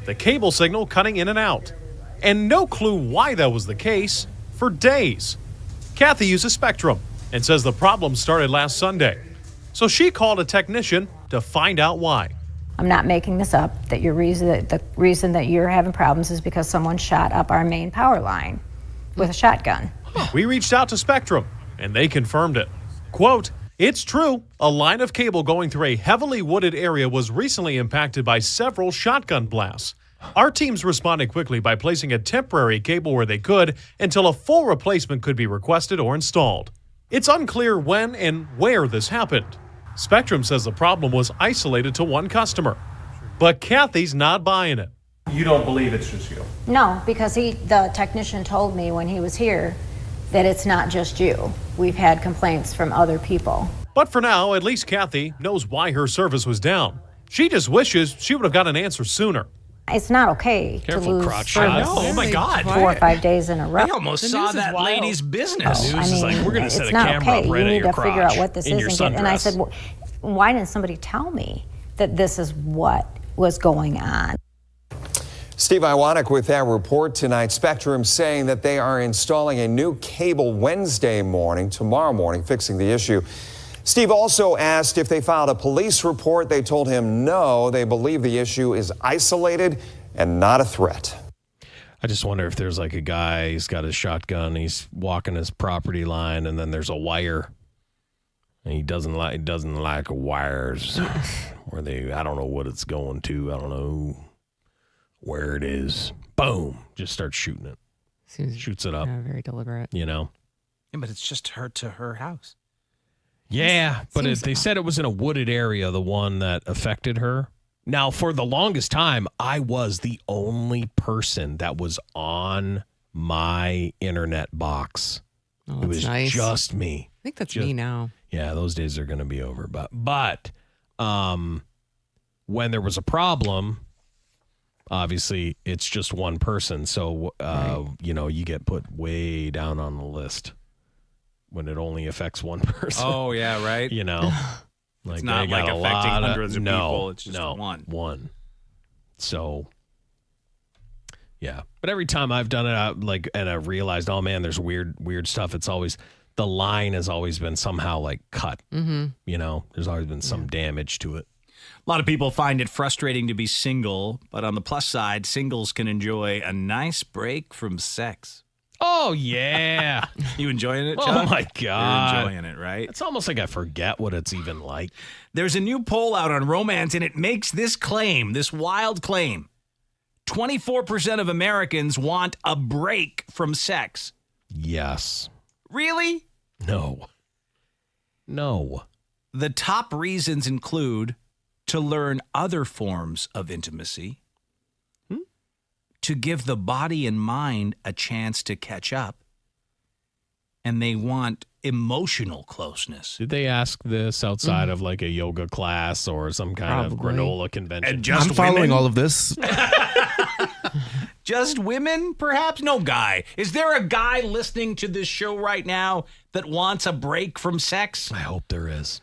the cable signal cutting in and out. And no clue why that was the case for days. Kathy uses Spectrum and says the problem started last Sunday. So she called a technician to find out why. I'm not making this up, that the reason that you're having problems is because someone shot up our main power line with a shotgun. We reached out to Spectrum, and they confirmed it. Quote, "It's true, a line of cable going through a heavily wooded area was recently impacted by several shotgun blasts. Our teams responded quickly by placing a temporary cable where they could until a full replacement could be requested or installed. It's unclear when and where this happened. Spectrum says the problem was isolated to one customer, but Kathy's not buying it. You don't believe it's just you? No, because the technician told me when he was here that it's not just you. We've had complaints from other people. But for now, at least Kathy knows why her service was down. She just wishes she would have got an answer sooner. It's not okay Careful, to lose crotch service shot. Oh, my God. 4 or 5 days in a row. I almost saw that lady's business. The news is like, we're going to set it's a not camera okay. up right You at need your to figure out crotch what this in is. your And I sundress. said, well, why didn't somebody tell me that this is what was going on? Steve Iwanek with that report tonight. Spectrum saying that they are installing a new cable tomorrow morning, fixing the issue. Steve also asked if they filed a police report. They told him no. They believe the issue is isolated and not a threat. I just wonder if there's like a guy, he's got his shotgun, he's walking his property line, and then there's a wire. And he doesn't like wires where I don't know what it's going to. I don't know where it is. Boom. Just starts shooting it. Shoots it up. Yeah, very deliberate. You know? Yeah, but it's just her to her house. Yeah, but they said it was in a wooded area, the one that affected her. Now, for the longest time, I was the only person that was on my internet box. Oh, it was nice. just me. I think that's me now. Yeah, those days are going to be over. But when there was a problem, obviously it's just one person. So, you get put way down on the list when it only affects one person. Oh, yeah, right. Like it's not they like got affecting lot hundreds of people. It's just one. One. So, yeah. But every time I've done it, and I've realized, oh man, there's weird stuff. It's always, the line has always been somehow like cut. Mm-hmm. There's always been some damage to it. A lot of people find it frustrating to be single, but on the plus side, singles can enjoy a nice break from sex. Oh, yeah. You enjoying it, Chuck? Oh, my God. You're enjoying it, right? It's almost like I forget what it's even like. There's a new poll out on romance, and it makes this claim, this wild claim. 24% of Americans want a break from sex. Yes. Really? No. The top reasons include to learn other forms of intimacy, to give the body and mind a chance to catch up, and they want emotional closeness. Did they ask this outside of like a yoga class or some kind of granola convention? And just I'm following women? all of this. Just women, perhaps? No guy. Is there a guy listening to this show right now that wants a break from sex? I hope there is.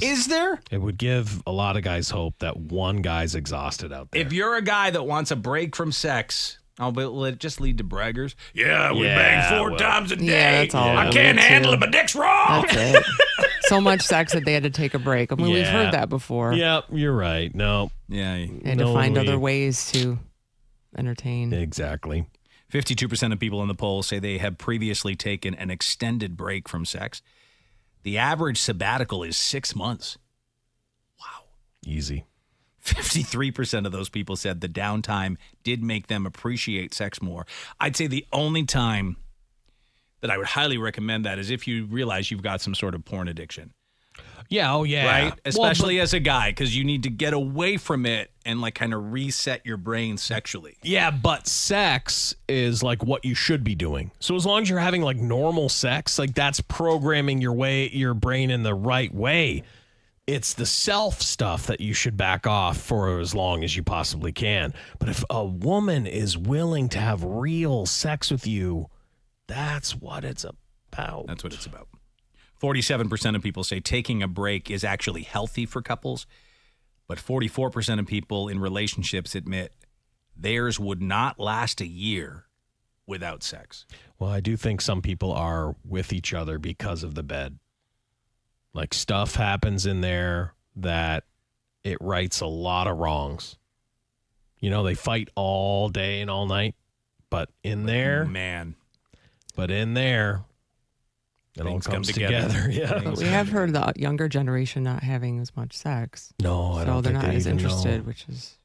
Is there? It would give a lot of guys hope that one guy's exhausted out there. If you're a guy that wants a break from sex, will it just lead to braggers? Yeah, we bang 4 times a day. Yeah, that's all I it can't leads handle to. it. My dick's raw. That's it. So much sex that they had to take a break. I mean, we've heard that before. Yep, you're right. No. Yeah. They had to find other ways to entertain. Exactly. 52% of people in the poll say they have previously taken an extended break from sex. The average sabbatical is 6 months. Wow. Easy. 53% of those people said the downtime did make them appreciate sex more. I'd say the only time that I would highly recommend that is if you realize you've got some sort of porn addiction. Yeah, oh yeah. Right? Especially as a guy, because you need to get away from it and like kind of reset your brain sexually. Yeah, but sex is like what you should be doing. So as long as you're having like normal sex, like that's programming your brain in the right way. It's the self stuff that you should back off for as long as you possibly can. But if a woman is willing to have real sex with you, that's what it's about. That's what it's about. 47% of people say taking a break is actually healthy for couples, but 44% of people in relationships admit theirs would not last a year without sex. Well, I do think some people are with each other because of the bed. Like stuff happens in there that it rights a lot of wrongs. They fight all day and all night, but in there, it all comes together. Yeah. But we have heard the younger generation not having as much sex. No, I don't So they're think not they as even interested, know. which is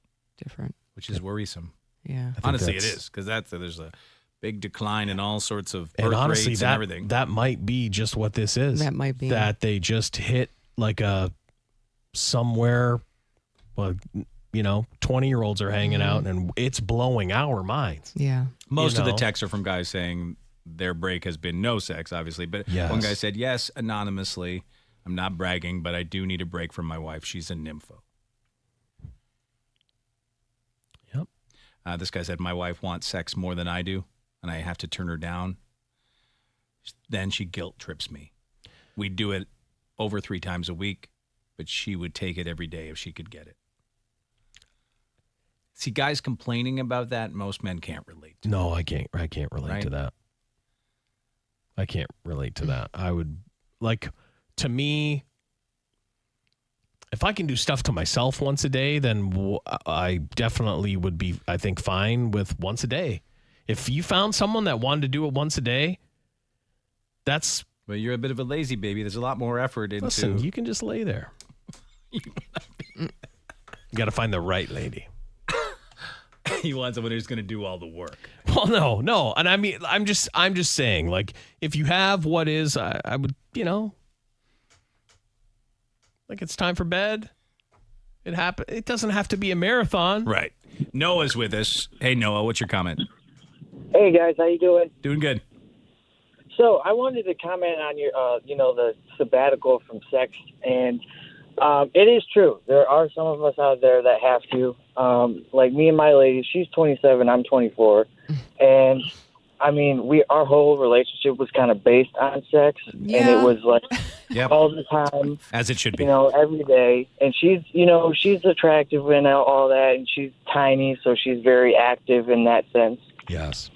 different. Which is worrisome. Yeah. Honestly, it is, because there's a big decline in all sorts of And birth honestly, rates and everything. that might be just what this is. That might be. That they just hit like somewhere, 20-year-olds are hanging out and it's blowing our minds. Yeah. Most of the texts are from guys saying their break has been no sex, obviously. But one guy said, yes, anonymously, I'm not bragging, but I do need a break from my wife. She's a nympho. Yep. This guy said, my wife wants sex more than I do, and I have to turn her down. Then she guilt trips me. We do it over 3 times a week, but she would take it every day if she could get it. See, guys complaining about that, most men can't relate to. No, I can't relate to that. I can't relate to that. I would, to me, if I can do stuff to myself once a day, then I definitely would be, I think, fine with once a day. If you found someone that wanted to do it once a day, that's... Well, you're a bit of a lazy baby. There's a lot more effort into... Listen, you can just lay there. You got to find the right lady. He wants someone who's going to do all the work. Well, no. And I mean, I'm just saying, like, if you have what is, I would, Like it's time for bed. It doesn't have to be a marathon. Right. Noah's with us. Hey, Noah, what's your comment? Hey, guys. How you doing? Doing good. So I wanted to comment on your, the sabbatical from sex. And it is true. There are some of us out there that have to. Like me and my lady, she's 27, I'm 24. And, I mean, our whole relationship was kind of based on sex. Yeah. And it was like all the time. As it should be. Every day. And she's attractive and all that. And she's tiny, so she's very active in that sense. Yes.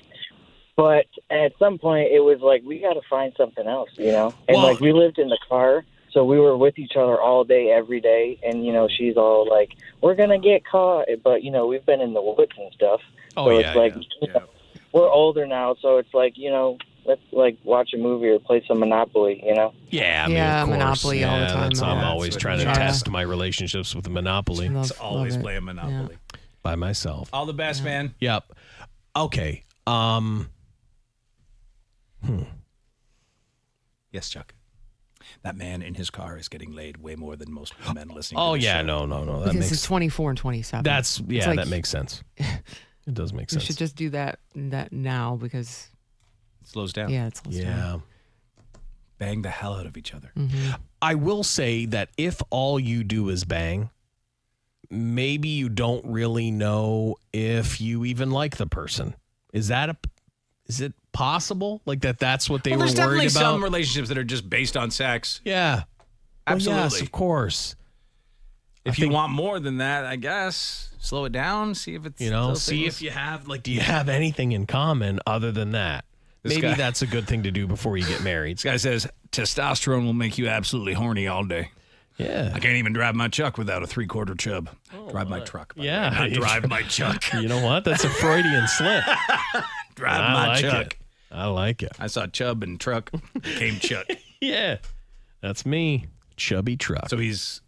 But at some point, it was like, we got to find something else, And, we lived in the car, so we were with each other all day, every day. And, she's all like, we're going to get caught. But, we've been in the woods and stuff. Oh, so yeah, it's like, we're older now, so it's like, let's, watch a movie or play some Monopoly, Yeah, I mean, of course. Monopoly all the time. I'm always trying to test my relationships with Monopoly. It's always playing Monopoly. By myself. All the best, man. Yep. Okay. Yes, Chuck. That man in his car is getting laid way more than most of the men listening Oh, to this yeah. show. No. That Because makes it's 24 and 27. It's like, that makes sense. It does make we sense. should just do that now because It slows down. Yeah, it slows down. Bang the hell out of each other. I will say that if all you do is bang, maybe you don't really know if you even like the person. Is it possible? Like that's what they were there's worried definitely about? some relationships that are just based on sex. Yeah. Absolutely. Well, yes, of course. If you want more than that, I guess, slow it down, see if it's... see if you have, do you have anything in common other than that? Maybe that's a good thing to do before you get married. This guy says, testosterone will make you absolutely horny all day. Yeah. I can't even drive my truck without a 3/4 chub. Drive my truck. Yeah. Drive my truck. You know what? That's a Freudian slip. Drive I my like truck. it. I like it. I saw chub and truck. Came Chuck. Yeah. That's me. Chubby truck. So he's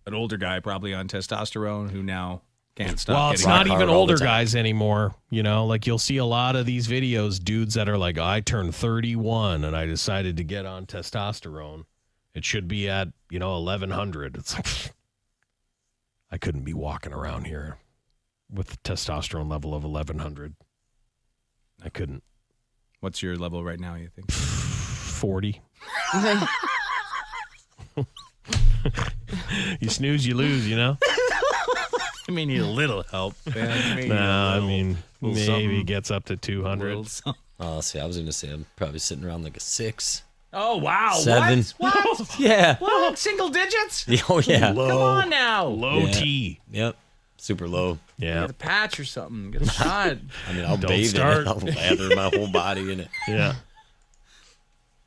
an older guy, probably on testosterone, who now can't stop. Well, it's not even older guys anymore. You'll see a lot of these videos, dudes that are like, I turned 31 and I decided to get on testosterone. It should be at, 1100. It's like, I couldn't be walking around here with a testosterone level of 1100. I couldn't. What's your level right now, you think? 40. You snooze, you lose, I mean, you need a little help, man. No, maybe something. gets up to 200. Oh, see, I was going to say I'm probably sitting around like a 6. Oh, wow. 7. What? Yeah. What? Single digits? Oh, yeah. Come on now. Low T. Yep. Super low. Yeah. Get a patch or something. Get a shot. I'll bathe in it. I'll lather my whole body in it. Yeah.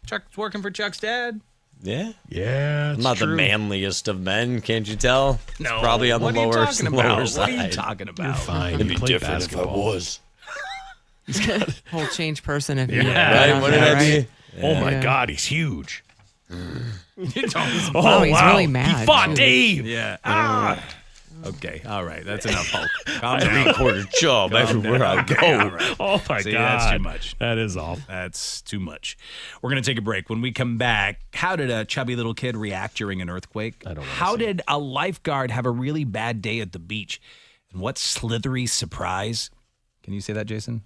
Chuck's working for Chuck's dad. Yeah. Yeah. I'm not the manliest of men, can't you tell? No. It's probably on the What are you lower talking about? side. What are you talking about? You're fine. It'd You be play different if I basketball. was. Whole change person if you Right? What did I be? Oh, my God. He's huge. Wow, he's really mad. He fought too. Dave. Yeah. Okay. All right. That's enough, Hulk. Calm down. 3/4 chub everywhere I go. Okay, all right. Oh, my See, God. that's too much. That is awful. That's too much. We're going to take a break. When we come back, how did a chubby little kid react during an earthquake? I don't know. How did a lifeguard have a really bad day at the beach? And what slithery surprise? Can you say that, Jason?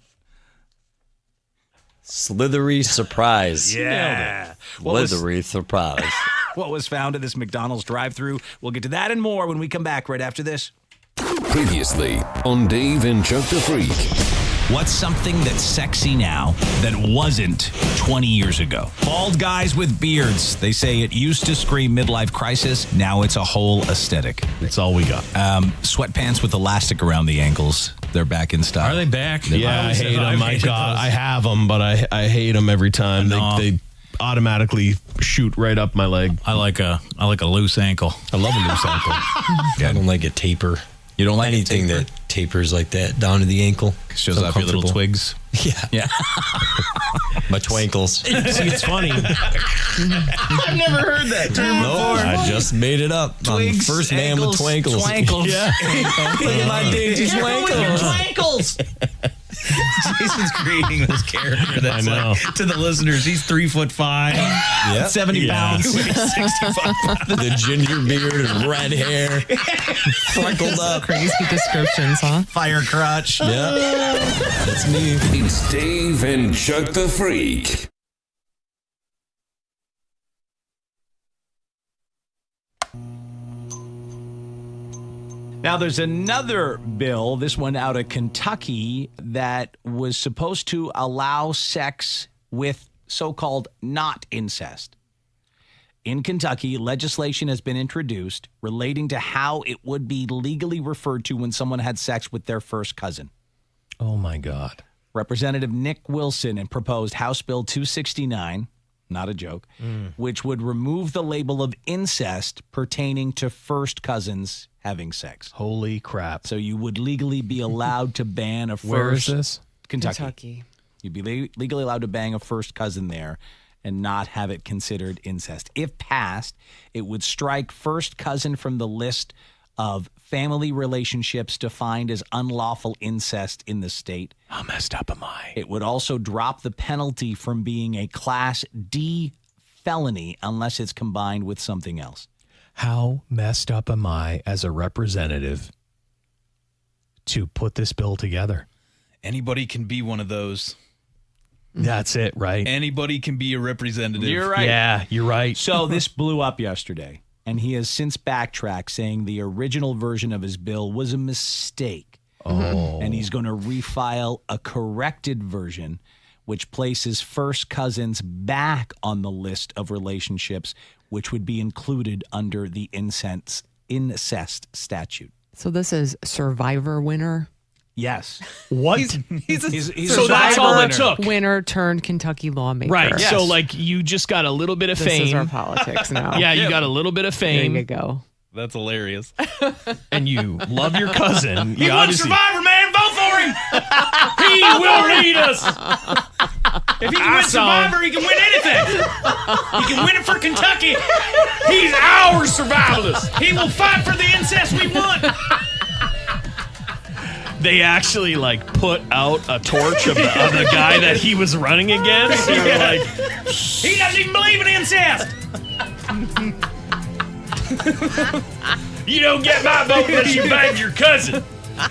Slithery surprise. Yeah. Slithery surprise. What was found at this McDonald's drive-thru? We'll get to that and more when we come back right after this. Previously on Dave and Chuck the Freak. What's something that's sexy now that wasn't 20 years ago? Bald guys with beards. They say it used to scream midlife crisis. Now it's a whole aesthetic. That's all we got. Sweatpants with elastic around the ankles. They're back in style. Are they back? Yeah, I hate them. My God, I have them, but I hate them every time. They automatically shoot right up my leg. I like a loose ankle. I love a loose ankle. I don't like a taper. You don't like anything that tapers like that down to the ankle. Shows off your little twigs. Yeah. My twankles. See, it's funny. I've never heard that term before. I just made it up. I'm the Twigs, first man with ankles, twankles. Yeah. Look at my dainty twankles. Twankles. Jason's creating this character that's like, to the listeners, he's 3'5", 70 pounds, 65 pounds. The ginger beard and red hair, freckled up. Crazy descriptions, huh? Fire crotch. Yeah, that's me. It's Dave and Chuck the Freak. Now, there's another bill, this one out of Kentucky, that was supposed to allow sex with so-called not incest. In Kentucky, legislation has been introduced relating to how it would be legally referred to when someone had sex with their first cousin. Oh, my God. Representative Nick Wilson proposed House Bill 269, not a joke, which would remove the label of incest pertaining to first cousins having sex. Holy crap. So you would legally be allowed to ban a first... Where is this? Kentucky. You'd be legally allowed to bang a first cousin there and not have it considered incest. If passed, it would strike first cousin from the list of family relationships defined as unlawful incest in the state. How messed up am I? It would also drop the penalty from being a Class D felony unless it's combined with something else. How messed up am I as a representative to put this bill together? Anybody can be one of those. That's it, right? Anybody can be a representative. You're right. Yeah, you're right. So this blew up yesterday, and he has since backtracked, saying the original version of his bill was a mistake. Oh. And he's going to refile a corrected version, which places first cousins back on the list of relationships, which would be included under the incest statute. So this is Survivor winner? Yes. What? He's so that's all it took. Winner turned Kentucky lawmaker. Right. Yes. So like you just got a little bit of This fame. is our politics now. Yeah, you got a little bit of fame. There you go. That's hilarious. And you love your cousin. He won Survivor, man. Vote for him. He will lead us. If he can win Survivor, he can win anything. He can win it for Kentucky. He's our survivalist. He will fight for the incest we want. They actually like put out a torch of the guy that he was running against. They were like, He doesn't even believe in incest. You don't get my vote unless you bang your cousin.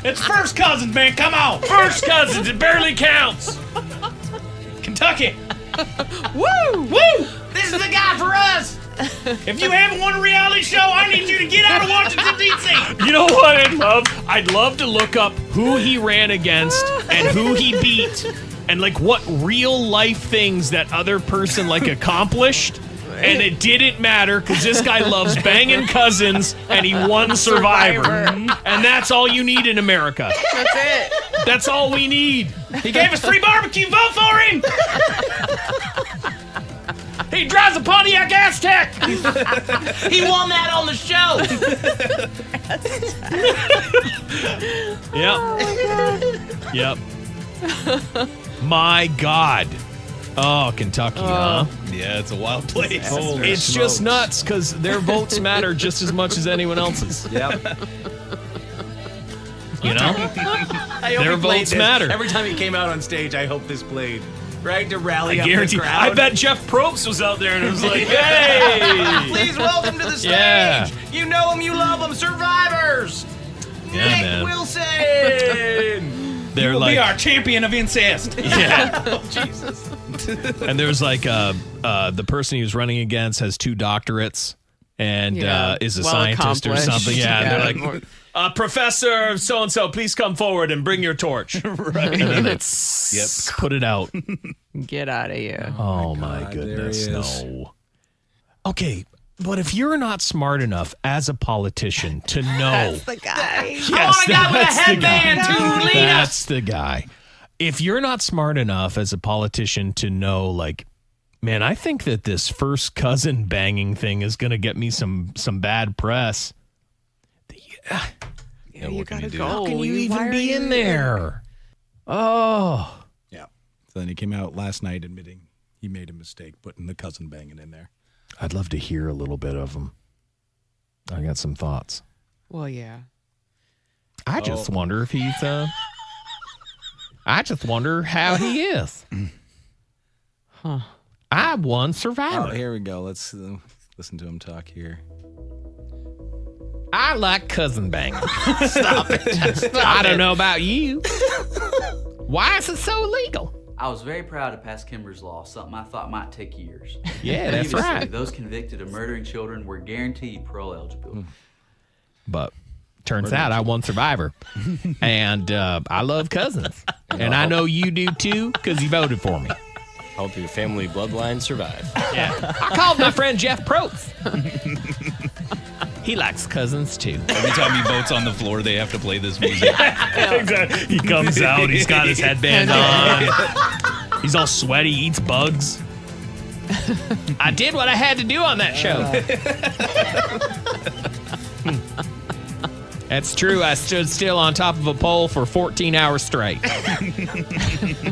It's first cousins, man. Come on. First cousins. It barely counts. Kentucky. Woo! Woo! This is the guy for us. If you haven't won a reality show, I need you to get out of Washington, D.C. you know what I'd love? I'd love to look up who he ran against and who he beat and like what real life things that other person like accomplished. And it didn't matter because this guy loves banging cousins and he won Survivor. And that's all you need in America. That's it. That's all we need. He gave us free barbecue. Vote for him. He drives a Pontiac Aztek. He won that on the show. Yep. Yep. My God. Oh, Kentucky, huh? Yeah, it's a wild place. It's just nuts because their votes matter just as much as anyone else's. Yep. You know? Their votes matter. Every time he came out on stage, I hope this played. Right? To rally I up guarantee. the crowd. I bet Jeff Probst was out there and was like, hey! Please welcome to the stage. Yeah. You know him, you love him, Survivors. Yeah, Nick man. Wilson. They're Will like, be our champion of incest. yeah. Oh, Jesus. And there's like the person he was running against has 2 doctorates and is a well scientist or accomplished. something. Yeah, Yeah. they're like, Professor so-and-so, please come forward and bring your torch. Right. And then it's, put it out. Get out of here. Oh, my goodness, no. Okay, but if you're not smart enough as a politician to know. That's the guy. Yes, I want a guy with a that's the headband guy. to lead us. That's the guy. If you're not smart enough as a politician to know, like, man, I think that this first cousin banging thing is going to get me some bad press. Yeah, you gotta do? go. How can you Why even are be you in there? Oh. Yeah. So then he came out last night admitting he made a mistake putting the cousin banging in there. I'd love to hear a little bit of him. I got some thoughts. Well, yeah. I just wonder if he's I just wonder how he is. Huh. I won Survivor. Oh, here we go. Let's listen to him talk here. I like cousin banging. Stop it. I don't know about you. Why is it so illegal? I was very proud to pass Kimber's Law, something I thought might take years. Yeah, that's Previously, right. Those convicted of murdering children were guaranteed parole eligibility. But turns out I won Survivor. And I love cousins. And I know you do too because you voted for me. Hope your family bloodline survive. Yeah. I called my friend Jeff Probst. He likes cousins too. Every time he votes on the floor, they have to play this music. Exactly. He comes out, he's got his headband on. He's all sweaty, eats bugs. I did what I had to do on that show. That's true. I stood still on top of a pole for 14 hours straight.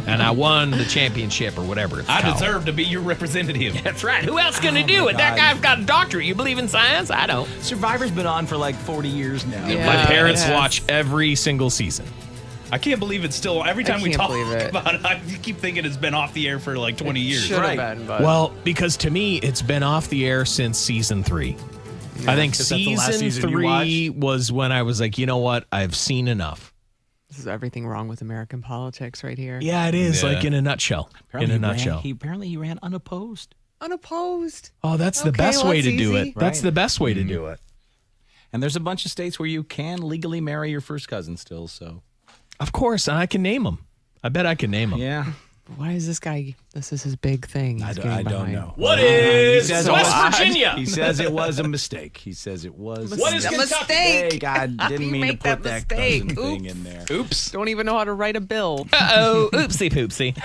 And I won the championship or whatever it's called. I deserve to be your representative. That's right. Who else going to do it? That guy's got a doctorate. You believe in science? I don't. Survivor's been on for like 40 years now. Yeah, my parents watch every single season. I can't believe it's still, every time we can't talk believe it. about it, I keep thinking it's been off the air for like 20 years. Should have been, but Well, because to me, it's been off the air since season 3. I think Is that the last season season you 3 was when I was like, you know what? I've seen enough. this is everything wrong with American politics right here. Yeah, it is. Yeah. Like in a nutshell. Apparently in a nutshell. Apparently he ran unopposed. Unopposed. Oh, that's the Okay, best well, way that's to do easy. it. That's Right. the best way to do it. And there's a bunch of states where you can legally marry your first cousin still, so. Of course, and I can name them. I bet I can name them. Yeah. Why is this guy? This is his big thing. I he's don't getting know. behind. What He is says West it was- Virginia? He says it was a mistake. He says it was. What is a Kentucky? mistake? I didn't You mean to make put that that cousin mistake. thing in there. Oops. Don't even know how to write a bill. Uh-oh. Oopsie poopsie.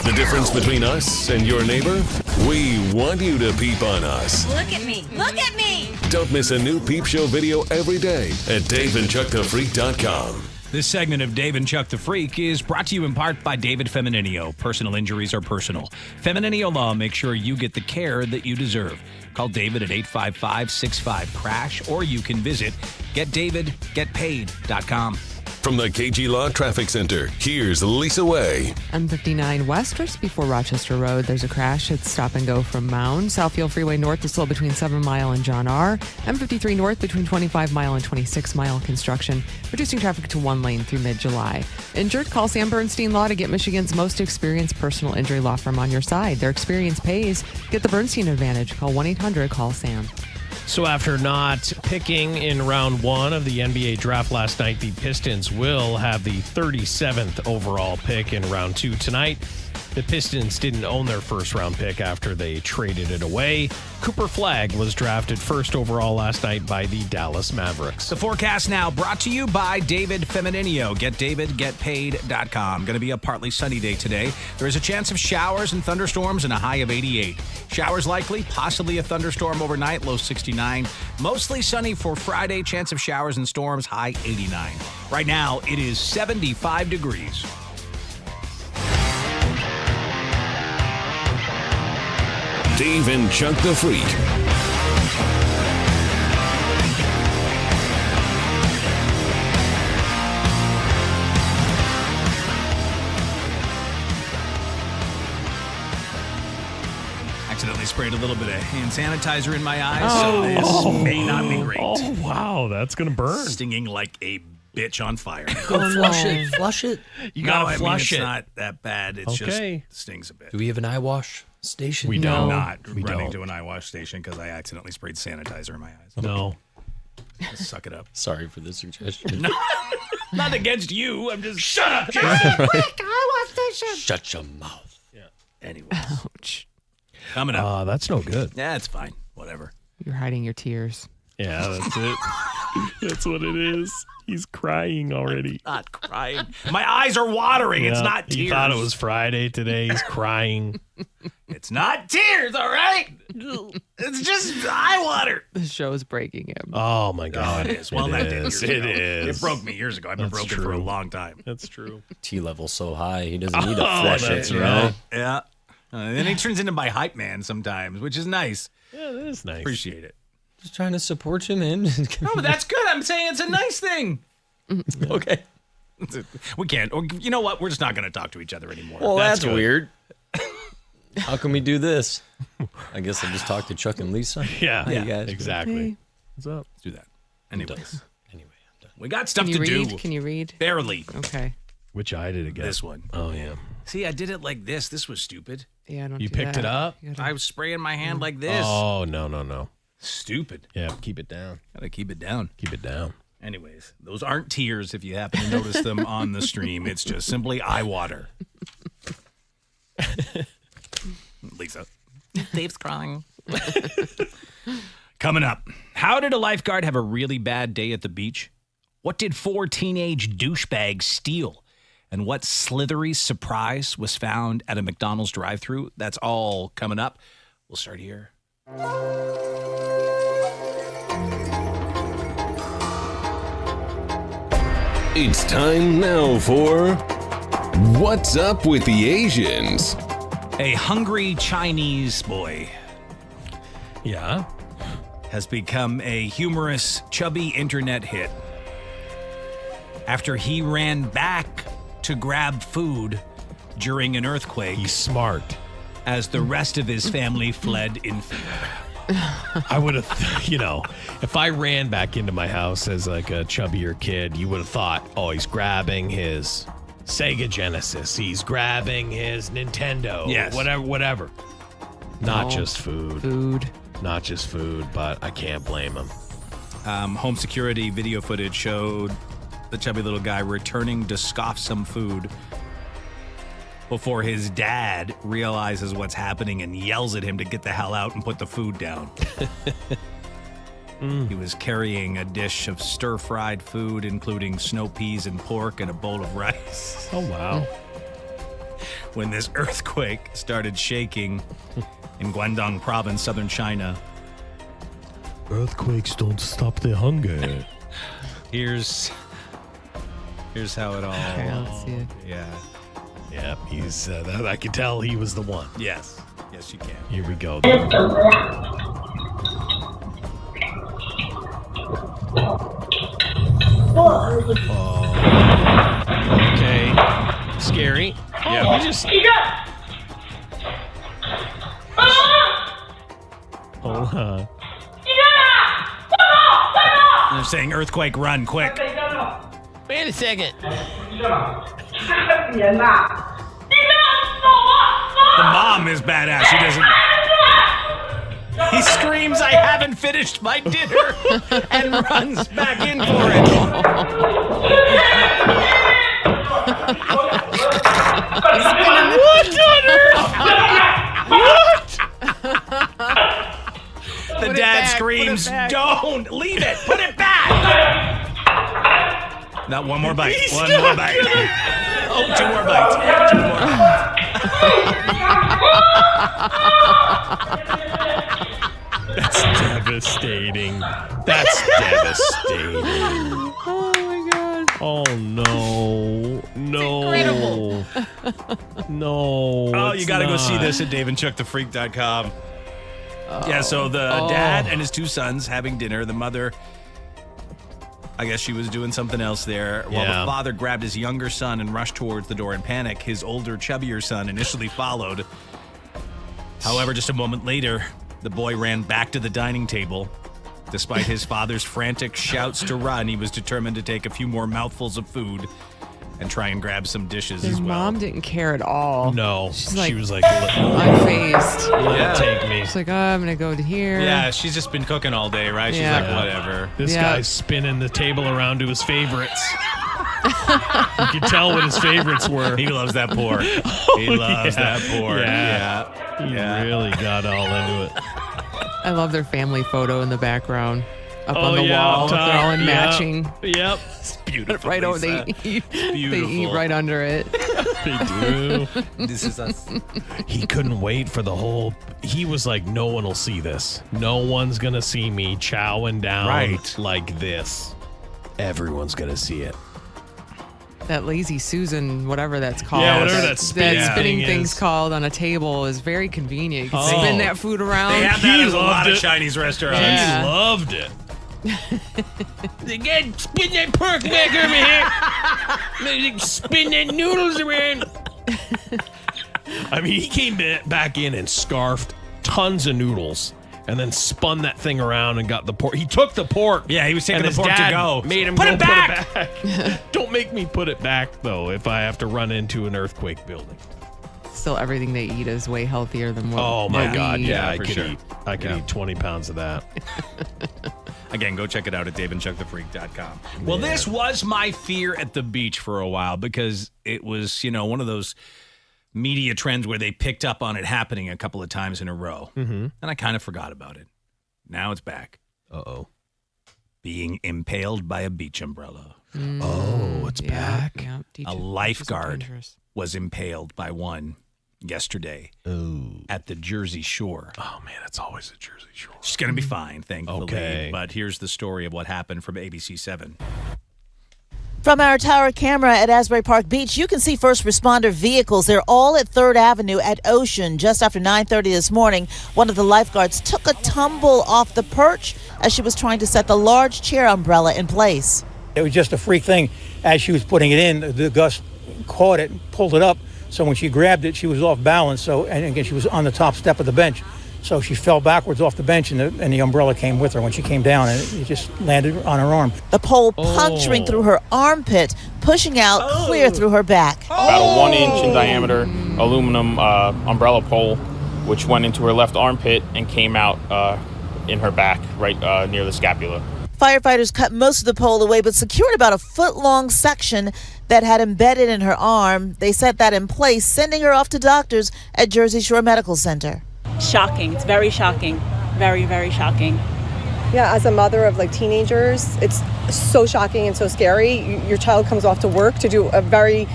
The difference between us and your neighbor? We want you to peep on us. Look at me. Look at me. Don't miss a new Peep Show video every day at DaveandChuckTheFreak.com. This segment of Dave and Chuck the Freak is brought to you in part by David Femininio. Personal injuries are personal. Femininio Law makes sure you get the care that you deserve. Call David at 855-65-CRASH, or you can visit GetDavidGetPaid.com. From the KG Law Traffic Center, here's Lisa Way. M59 West, just before Rochester Road, there's a crash. It's stop and go from Mound. Southfield Freeway North is slow between 7 Mile and John R. M53 North between 25 Mile and 26 Mile. Construction, reducing traffic to 1 lane through mid-July. Injured? Call Sam Bernstein Law to get Michigan's most experienced personal injury law firm on your side. Their experience pays. Get the Bernstein advantage. Call 1-800-CALL-SAM. So after not picking in round 1 of the NBA draft last night, the Pistons will have the 37th overall pick in round 2 tonight. The Pistons didn't own their first round pick after they traded it away. Cooper Flagg was drafted first overall last night by the Dallas Mavericks. The forecast now brought to you by David Femininio. GetDavidGetPaid.com. Going to be a partly sunny day today. There is a chance of showers and thunderstorms and a high of 88. Showers likely, possibly a thunderstorm overnight, low 69. Mostly sunny for Friday, chance of showers and storms, high 89. Right now, it is 75 degrees. Dave and Chuck the Freak. Accidentally sprayed a little bit of hand sanitizer in my eyes, so this may not be great. Oh, wow. That's going to burn. Stinging like a bitch on fire. Go flush it. Flush it. You No, gotta I mean, flush it's it. not It's not that bad. It's just stings a bit. Do we have an eye wash station? We I'm don't. not We running don't. to an eye wash station because I accidentally sprayed sanitizer in my eyes. No. Just suck it up. Sorry for the suggestion. No, not against you. I'm just shut up, Jason. eye wash station. Shut your mouth. Yeah. Anyways. Ouch. Coming up. That's no good. Yeah, it's fine. Whatever. You're hiding your tears. Yeah, that's it. That's what it is. He's crying already. Not crying. My eyes are watering. It's Yeah, not tears. He thought it was Friday today. He's crying. It's not tears, all right? It's just eye water. The show is breaking him. Oh, my God. It is. Well, It that did is. years It ago. is. It broke me years ago. I've been That's broken for a true. long time. That's true. T level so high, he doesn't need to flush that's it. You right. know? Yeah. And then he turns into my hype man sometimes, which is nice. Yeah, that is nice. Appreciate it. Just trying to support you, man. No, that's good. I'm saying it's a nice thing. Okay. We can't. Or you know what? We're just not going to talk to each other anymore. Well, that's good. weird. How can we do this? I guess I'll just talk to Chuck and Lisa. Yeah, How you guys? exactly. Okay. What's up? Let's do that. Anyways. Anyway, I'm done. We got stuff Can you to read? do. Can you read? Barely. Okay. Which eye did it get? This one. Oh, yeah. See, I did it like this. This was stupid. Yeah, don't You do picked that. it up? You gotta- I was spraying my hand like this. Oh, no. Stupid. Yeah, keep it down. Gotta keep it down. Keep it down. Anyways, those aren't tears if you happen to notice them on the stream. It's just simply eye water. Lisa. Dave's crying. Coming up, how did a lifeguard have a really bad day at the beach? What did 4 teenage douchebags steal? And what slithery surprise was found at a McDonald's drive-thru? That's all coming up. We'll start here. It's time now for What's Up with the Asians? A hungry Chinese boy Yeah. has become a humorous, chubby internet hit after he ran back to grab food during an earthquake He's smart. as the rest of his family fled in fear. I would have, if I ran back into my house as like a chubbier kid, you would have thought, oh, he's grabbing his Sega Genesis. He's grabbing his Nintendo. Yes. Whatever. Not No. just food. Food. Not just food, but I can't blame him. Home security video footage showed the chubby little guy returning to scoff some food before his dad realizes what's happening and yells at him to get the hell out and put the food down. He was carrying a dish of stir-fried food, including snow peas and pork and a bowl of rice. Oh, wow. When this earthquake started shaking in Guangdong province, southern China. Earthquakes don't stop the hunger. Here's how it all. Okay, let's see it. Yeah. Yeah, he's. I could tell he was the one. Yes. Yes, you can. Here we go. Okay. Scary. Yeah, we just. Hold on. They're saying earthquake, run quick. Wait a second. The mom is badass. She doesn't. He screams, "I haven't finished my dinner," and runs back in for it. What on earth? What? The dad screams, "Don't leave it! Put it back!" Now one more bite. He's One not more bite. gonna- Oh, 2 more bites. 2 more bites. That's devastating. That's devastating. Oh my god. Oh no. No. No. Oh, you got to go see not. this at DaveandChuckTheFreak.com. Yeah, so the dad and his 2 sons having dinner. The mother, I guess she was doing something else there. While the father grabbed his younger son and rushed towards the door in panic. His older, chubbier son initially followed. However, just a moment later, the boy ran back to the dining table. Despite his father's frantic shouts to run, he was determined to take a few more mouthfuls of food and try and grab some dishes His as well. mom didn't care at all. No, she was like unfazed. Let it take me. She's like, I'm gonna go to here. Yeah, she's just been cooking all day, right? She's like, whatever. This guy's spinning the table around to his favorites. You can tell what his favorites were. He loves that pork. He loves that pork. Yeah. He really got all into it. I love their family photo in the background. Up on the wall. They're all in matching. Yep. It's beautiful. Right over, they eat right under it. They do. This is us. He couldn't wait for the whole. He was like, no one will see this. No one's going to see me chowing down like this. Everyone's going to see it. That lazy Susan, whatever that's called. Yeah, whatever that spinning thing's is. called on a table is very convenient. You can spin that food around. They have that at a lot of Chinese restaurants. Yeah. He loved it. Again, spin that pork back over here. Spin that noodles around. I mean, he came back in and scarfed tons of noodles and then spun that thing around and got the pork. He took the pork. Yeah, he was taking and the his pork dad to go. Made him Put go it back! Put it back. Don't make me put it back, though, if I have to run into an earthquake building. Still, everything they eat is way healthier than what Oh, my we God. eat. Yeah, I for could sure. eat. I could eat 20 pounds of that. Again, go check it out at daveandchuckthefreak.com. Well, this was my fear at the beach for a while because it was, one of those media trends where they picked up on it happening a couple of times in a row. Mm-hmm. And I kind of forgot about it. Now it's back. Uh-oh. Being impaled by a beach umbrella. Oh, it's back. Yeah, A lifeguard was impaled by one yesterday at the Jersey Shore. Oh, man, it's always a Jersey Shore. She's going to be fine, thankfully. Okay. But here's the story of what happened from ABC 7. From our tower camera at Asbury Park Beach, you can see first responder vehicles. They're all at 3rd Avenue at Ocean. Just after 9:30 this morning, one of the lifeguards took a tumble off the perch as she was trying to set the large chair umbrella in place. It was just a freak thing. As she was putting it in, the gust caught it and pulled it up. So when she grabbed it, she was off balance. And again, she was on the top step of the bench. So she fell backwards off the bench, and the umbrella came with her when she came down, and it just landed on her arm. The pole puncturing through her armpit, pushing out clear through her back. About a 1-inch in diameter aluminum umbrella pole, which went into her left armpit and came out in her back, right near the scapula. Firefighters cut most of the pole away, but secured about a foot-long section that had embedded in her arm. They set that in place, sending her off to doctors at Jersey Shore Medical Center. Shocking. It's very shocking. Very, very shocking. Yeah, as a mother of teenagers, it's so shocking and so scary. Your child comes off to work to do a very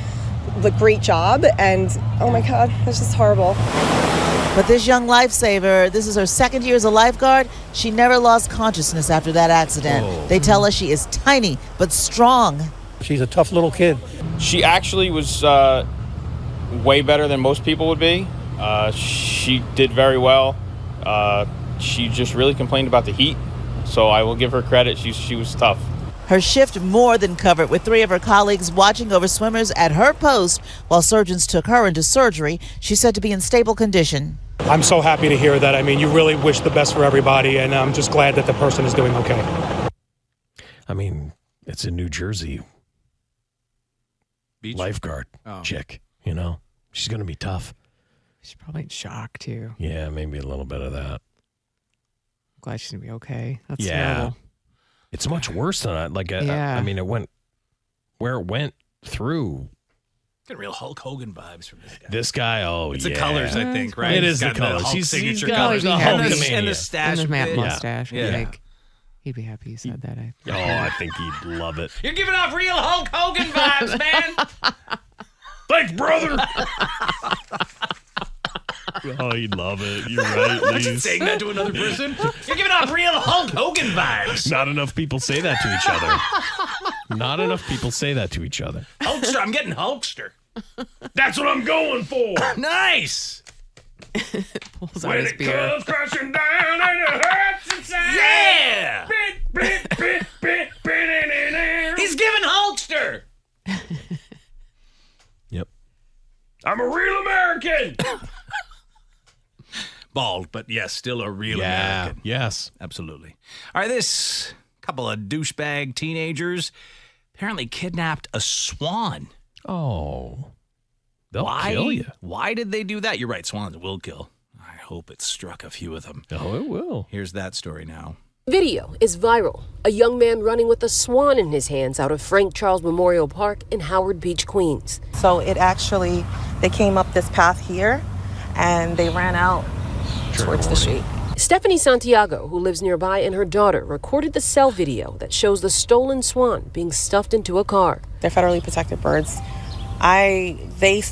great job, and oh my God, it's just horrible. But this young lifesaver, this is her 2nd year as a lifeguard, she never lost consciousness after that accident. They tell us she is tiny but strong. She's a tough little kid. She actually was way better than most people would be. She did very well. She just really complained about the heat, so I will give her credit. She was tough. Her shift more than covered, with 3 of her colleagues watching over swimmers at her post while surgeons took her into surgery. She's said to be in stable condition. I'm so happy to hear that. I mean, you really wish the best for everybody, and I'm just glad that the person is doing okay. I mean, it's in New Jersey. Beach? Lifeguard chick, She's going to be tough. She's probably in shock, too. Yeah, maybe a little bit of that. Glad she's going to be okay. That's yeah. terrible. It's much worse than that. Yeah. I mean, it went where it went through. Got real Hulk Hogan vibes from this guy. This guy, It's the colors, I think, right? It is the He's got colors. Hulk He's signature got colors. the And the Hulkamania. stash. And the bit. mustache. Yeah. He'd be happy you said that. I think he'd love it. You're giving off real Hulk Hogan vibes, man. Thanks, brother. Oh, he'd love it. You're right, Imagine Lise. saying that to another person. You're giving off real Hulk Hogan vibes. Not enough people say that to each other. Not enough people say that to each other. Hulkster, I'm getting Hulkster. That's what I'm going for. Nice. Pulls out his beer. Comes crashing down and it hurts inside. Yeah! He's giving Hulkster. Yep. I'm a real American. Bald, but yes, still a real American. Yes. Absolutely. All right, this couple of douchebag teenagers apparently kidnapped a swan. Oh. They'll kill you. Why did they do that? You're right, swans will kill. I hope it struck a few of them. Oh, it will. Here's that story now. Video is viral. A young man running with a swan in his hands out of Frank Charles Memorial Park in Howard Beach, Queens. So they came up this path here and they ran out towards the street. Stephanie Santiago, who lives nearby, and her daughter recorded the cell video that shows the stolen swan being stuffed into a car. They're federally protected birds. They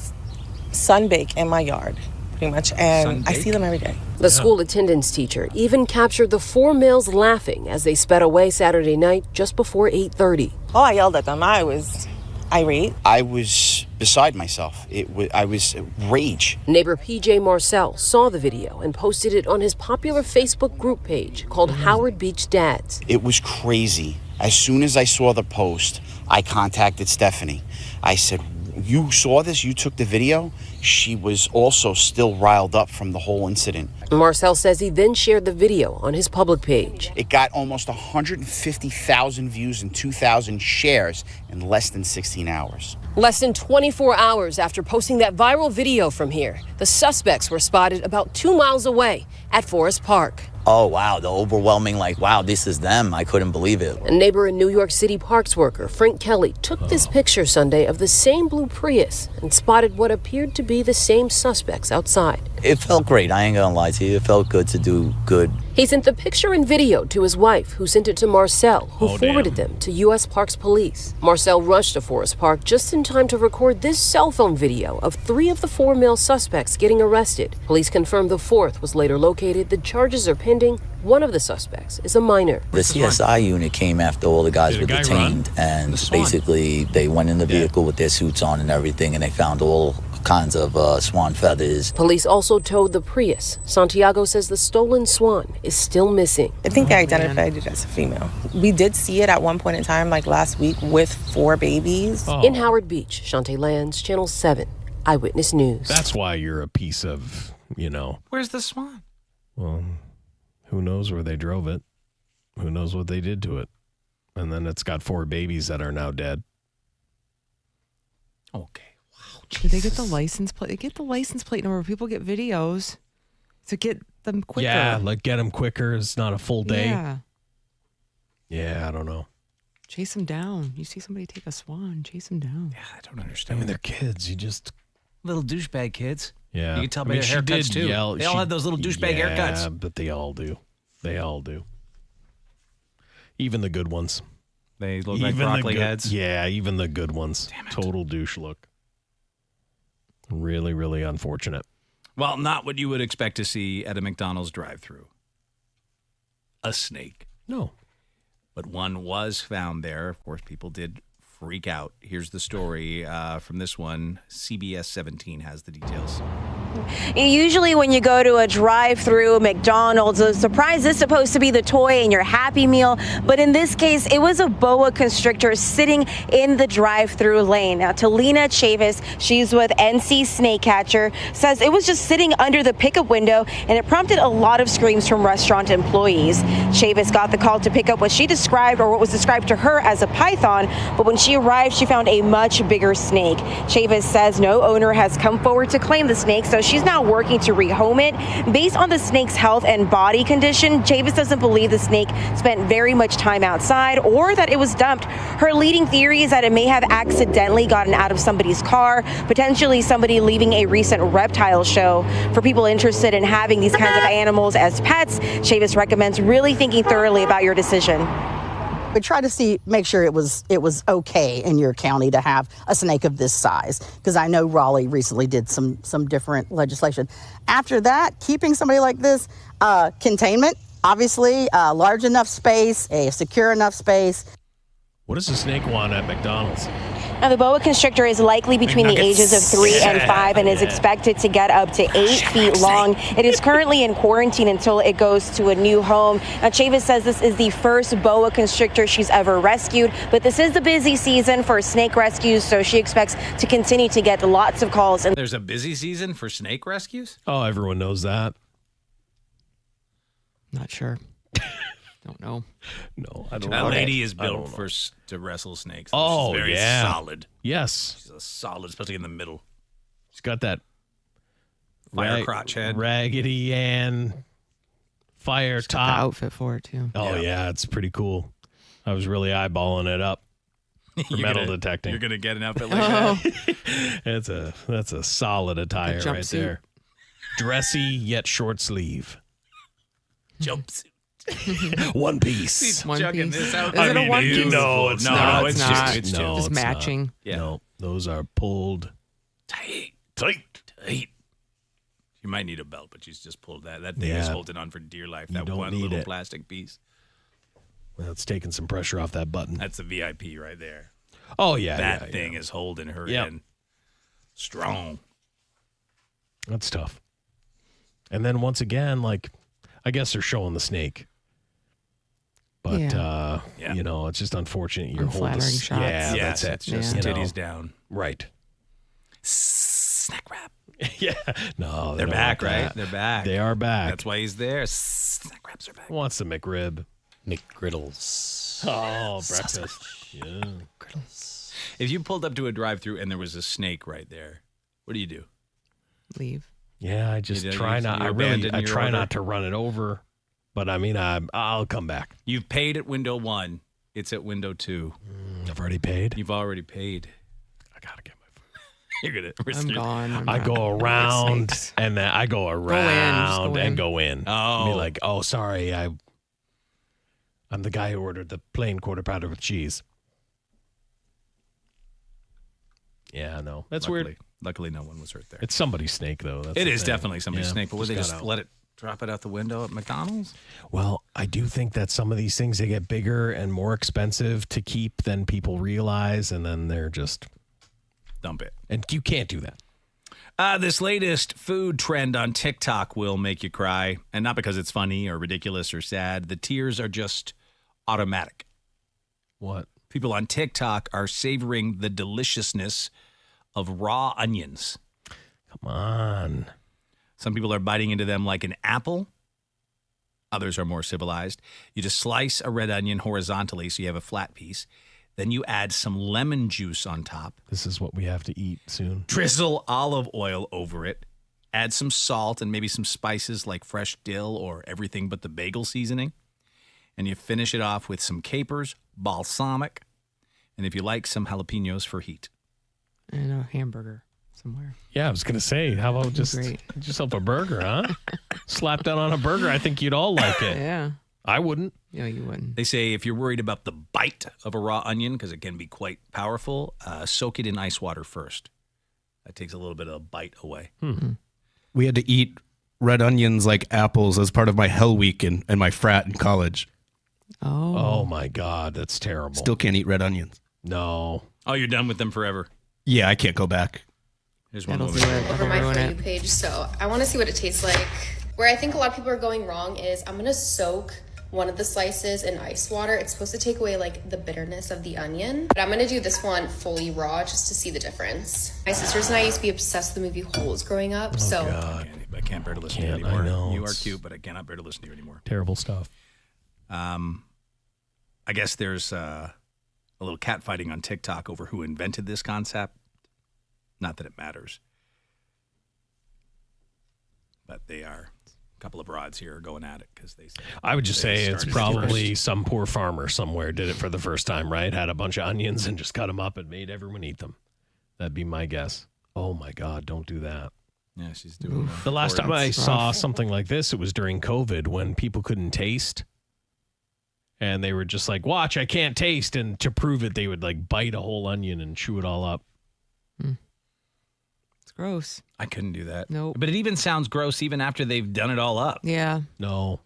sunbake in my yard, pretty much, and I see them every day. The school attendance teacher even captured the 4 males laughing as they sped away Saturday night just before 8:30. Oh, I yelled at them. I was irate. I was beside myself. I was rage. Neighbor PJ Marcel saw the video and posted it on his popular Facebook group page called Howard Beach Dads. It was crazy. As soon as I saw the post, I contacted Stephanie. I said, "You saw this? You took the video?" She was also still riled up from the whole incident. Marcel says he then shared the video on his public page. It got almost 150,000 views and 2,000 shares in less than 16 hours. Less than 24 hours after posting that viral video from here, the suspects were spotted about 2 miles away at Forest Park. Oh, wow, the overwhelming, wow, this is them. I couldn't believe it. A neighbor and New York City parks worker, Frank Kelly, took this picture Sunday of the same blue Prius and spotted what appeared to be the same suspects outside. It felt great. I ain't gonna lie to you. It felt good to do good. He sent the picture and video to his wife, who sent it to Marcel, who forwarded them to U.S. Parks Police. Marcel rushed to Forest Park just in time to record this cell phone video of 3 of the 4 male suspects getting arrested. Police confirmed the 4th was later located. The charges are pending. One of the suspects is a minor. The CSI unit came after all the guys were detained, and basically they went in the vehicle with their suits on and everything, and they found all kinds of swan feathers. Police also towed the Prius. Santiago says the stolen swan is still missing. I think they identified it as a female. We did see it at one point in time, like last week, with 4 babies. In Howard Beach, Shantae Lands, Channel 7, Eyewitness News. That's why you're a piece of, Where's the swan? Well, who knows where they drove it? Who knows what they did to it? And then it's got 4 babies that are now dead. Okay. Did they get the license plate? They get the license plate number. People get videos to get them quicker. Yeah, get them quicker. It's not a full day. Yeah, I don't know. Chase them down. You see somebody take a swan, chase them down. Yeah, I don't understand. They're kids. You just... Little douchebag kids. Yeah. You can tell by their haircuts, too. They all had those little douchebag haircuts. Yeah, but they all do. They all do. Even the good ones. They look like broccoli heads. Yeah, even the good ones. Damn it. Total douche look. Really, really unfortunate. Well, not what you would expect to see at a McDonald's drive-thru. A snake. No. But one was found there. Of course, people did freak out. Here's the story from this one. CBS 17 has the details. Usually when you go to a drive-through McDonald's, a surprise is supposed to be the toy in your Happy Meal, but in this case, it was a boa constrictor sitting in the drive-through lane. Now, Talina Chavis, she's with NC Snake Catcher, says it was just sitting under the pickup window, and it prompted a lot of screams from restaurant employees. Chavis got the call to pick up what she described, or what was described to her as a python, but when she arrived, she found a much bigger snake. Chavis says no owner has come forward to claim the snake, so she's now working to rehome it. Based on the snake's health and body condition, Chavis doesn't believe the snake spent very much time outside or that it was dumped. Her leading theory is that it may have accidentally gotten out of somebody's car, potentially somebody leaving a recent reptile show. For people interested in having these kinds of animals as pets, Chavis recommends really thinking thoroughly about your decision. We try to make sure it was okay in your county to have a snake of this size, because I know Raleigh recently did some different legislation. After that, keeping somebody like this, containment, obviously, large enough space, a secure enough space. What does a snake want at McDonald's? Now, the boa constrictor is likely between the ages of 3 and 5 and is expected to get up to 8 feet long. It is currently in quarantine until it goes to a new home. Now, Chavis says this is the first boa constrictor she's ever rescued, but this is the busy season for snake rescues, so she expects to continue to get lots of calls. And there's a busy season for snake rescues? Oh, everyone knows that. Not sure. Don't know. No, I don't that know. lady is built to wrestle snakes. Oh, She's very yeah. solid. Yes. She's a solid, especially in the middle. She's got that Fire crotch head. Raggedy Ann fire top. The outfit for it, too. Oh, yeah, it's pretty cool. I was really eyeballing it up for metal detecting. You're going to get an outfit like that? That's a solid attire right there. Dressy yet short sleeve. Jumpsuit. One piece. One piece. This out. Is it a one piece? No, it's No, not. it's not. It's No, Just it's matching. not. Yeah. No, those are pulled Tight. tight. You might need a belt, but she's just pulled that. That thing is Yeah. holding on for dear life. You That don't one need little it. plastic piece. Well, it's taking some pressure off that button. That's the VIP right there. Oh, yeah. That thing is holding her in. Strong. That's tough. And then once again, like, I guess they're showing the snake. But, you know, it's just unfortunate you're holding Unflattering shots. Yeah, Yes, that's it. it's just You know. titties down. Right. Snack wrap. Yeah. No, They're don't back, want right? that. They're back. They are back. That's why he's there. Snack wraps are back. Wants the McRib. McGriddles. Oh, breakfast. Yeah. If you pulled up to a drive-thru and there was a snake right there, what do you do? Leave. Yeah, I just You try not. I abandon your try order? not to run it over. But I mean, I'll come back. You've paid at window 1. It's at window 2. I've already paid. You've already paid. I gotta get my food. You're gonna risk I'm your- gone. I go around and then I go around and go in. Oh. Be like, oh, sorry, I'm the guy who ordered the plain quarter pounder with cheese. Yeah, no, that's weird. Luckily, no one was hurt there. It's somebody's snake, though. That's It the is thing. definitely somebody's Yeah, snake, but would they got just out. let it drop it out the window at McDonald's? Well, I do think that some of these things, they get bigger and more expensive to keep than people realize, and then they're just dump it. And you can't do that. This latest food trend on TikTok will make you cry, and not because it's funny or ridiculous or sad. The tears are just automatic. What? People on TikTok are savoring the deliciousness of raw onions. Come on. Some people are biting into them like an apple. Others are more civilized. You just slice a red onion horizontally so you have a flat piece. Then you add some lemon juice on top. This is what we have to eat soon. Drizzle olive oil over it. Add some salt and maybe some spices like fresh dill or everything but the bagel seasoning. And you finish it off with some capers, balsamic, and if you like, some jalapenos for heat. And a hamburger somewhere. Yeah, I was going to say, how about just get yourself a burger, huh? Slap that on a burger. I think you'd all like it. Yeah. I wouldn't. No, you wouldn't. They say if you're worried about the bite of a raw onion, because it can be quite powerful, soak it in ice water first. That takes a little bit of a bite away. We had to eat red onions like apples as part of my hell week in my frat in college. Oh, my God. That's terrible. Still can't eat red onions. No. Oh, you're done with them forever. Yeah, I can't go back. Here's one That'll over do it. over my Ruin For You it. page, so I want to see what it tastes like. Where I think a lot of people are going wrong is I'm gonna soak one of the slices in ice water. It's supposed to take away like the bitterness of the onion, but I'm gonna do this one fully raw just to see the difference. My sisters and I used to be obsessed with the movie Holes growing up, so I can't bear to listen to you Can't, anymore. I know, You are it's- cute, but I cannot bear to listen to you anymore. Terrible stuff. I guess there's a little catfighting on TikTok over who invented this concept. Not that it matters. But they are, a couple of broads here are going at it because they say. I would just they say it's started it probably first. some poor farmer somewhere did it for the first time, right? Had a bunch of onions and just cut them up and made everyone eat them. That'd be my guess. Oh, my God, don't do that. Yeah, she's doing The last time I It's saw rough. something like this, it was during COVID when people couldn't taste. And they were just like, watch, I can't taste. And to prove it, they would like bite a whole onion and chew it all up. It's gross. I couldn't do that. Nope. But it even sounds gross even after they've done it all up. Yeah. No.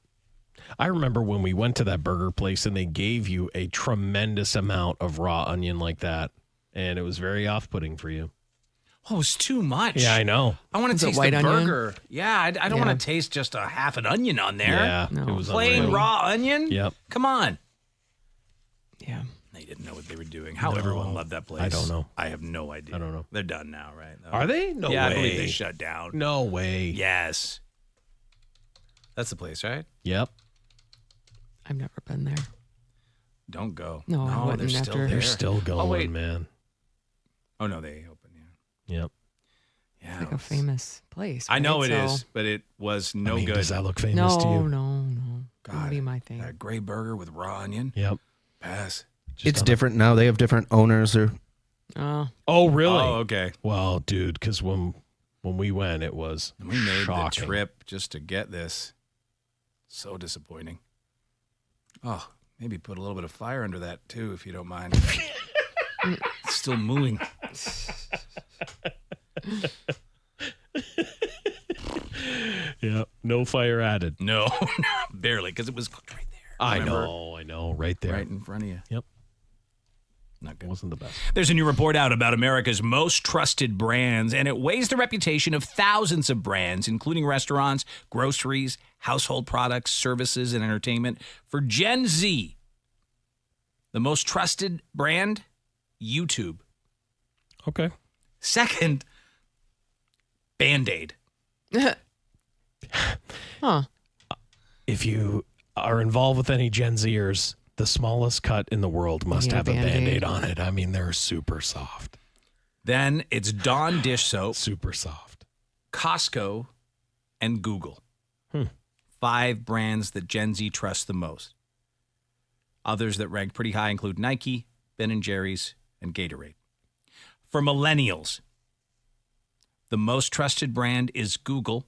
I remember when we went to that burger place and they gave you a tremendous amount of raw onion like that. and it was very off-putting for you. Oh, it's too much. Yeah, I know. I want Is to it taste white the onion? burger. Yeah, I don't want to taste just a half an onion on there. Yeah, it was plain unreal. raw onion. Yep. Come on. Yeah. They didn't know what they were doing. How everyone loved that place. I don't know. I have no idea. I don't know. They're done now, right? Are they? No yeah, way. I believe they shut down. No way. Yes. That's the place, right? Yep. I've never been there. Don't go. No, I wouldn't they're still after- there. They're still going, Oh, wait. man. Oh, no, they open, yeah. Yep. Yeah. It's like a famous place. I know right? it is, So- but it was no good. Does that look famous to you? No. God, Wouldn't be my thing. That gray burger with raw onion. Yep. Pass. It's different now. They have different owners. Or Oh, really? Oh, okay. Well, dude, because when we went, it was We made shocking. the trip just to get this. So disappointing. Oh, maybe put a little bit of fire under that too, if you don't mind. It's still moving. Yeah, no fire added. No, barely, because it was cooked right there. I Remember? know, right there. Right in front of you. Yep. Not good. Wasn't the best. There's a new report out about America's most trusted brands, and it weighs the reputation of thousands of brands, including restaurants, groceries, household products, services, and entertainment. For Gen Z, the most trusted brand, YouTube. Okay. Second, Band-Aid. Huh. If you are involved with any Gen Zers, the smallest cut in the world must Yeah, have a Band-Aid. Band-Aid on it. I mean, they're super soft. Then it's Dawn dish soap, Super soft. Costco, and Google. 5 brands that Gen Z trusts the most. Others that rank pretty high include Nike, Ben & Jerry's, and Gatorade. For millennials, the most trusted brand is Google,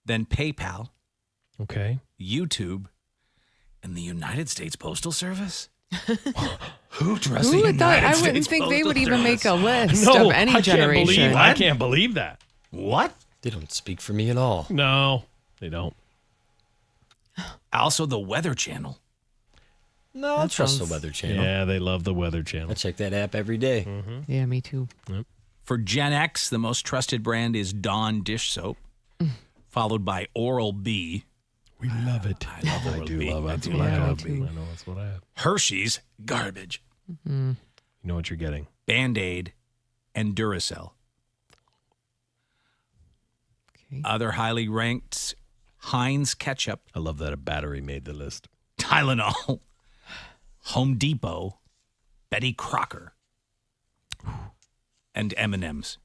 then PayPal, Okay. YouTube, and the United States Postal Service. Who trusts Who the would thought? United I States wouldn't think they Postal would even make Service? a list No, of any I generation. I can't believe that. What? They don't speak for me at all. No, they don't. Also, the Weather Channel. No, I'll That trust the sounds- Weather Channel. Yeah, they love the Weather Channel. I check that app every day. Yeah, me too. For Gen X, the most trusted brand is Dawn dish soap, followed by Oral-B. We love it. I love I Oral-B. do love it. I do That's like what I have. Oral-B. I know that's what I have. Hershey's, garbage. You know what you're getting. Band-Aid, and Duracell. Okay. Other highly ranked, Heinz ketchup, I love that a battery made the list. Tylenol, Home Depot, Betty Crocker, and M&M's.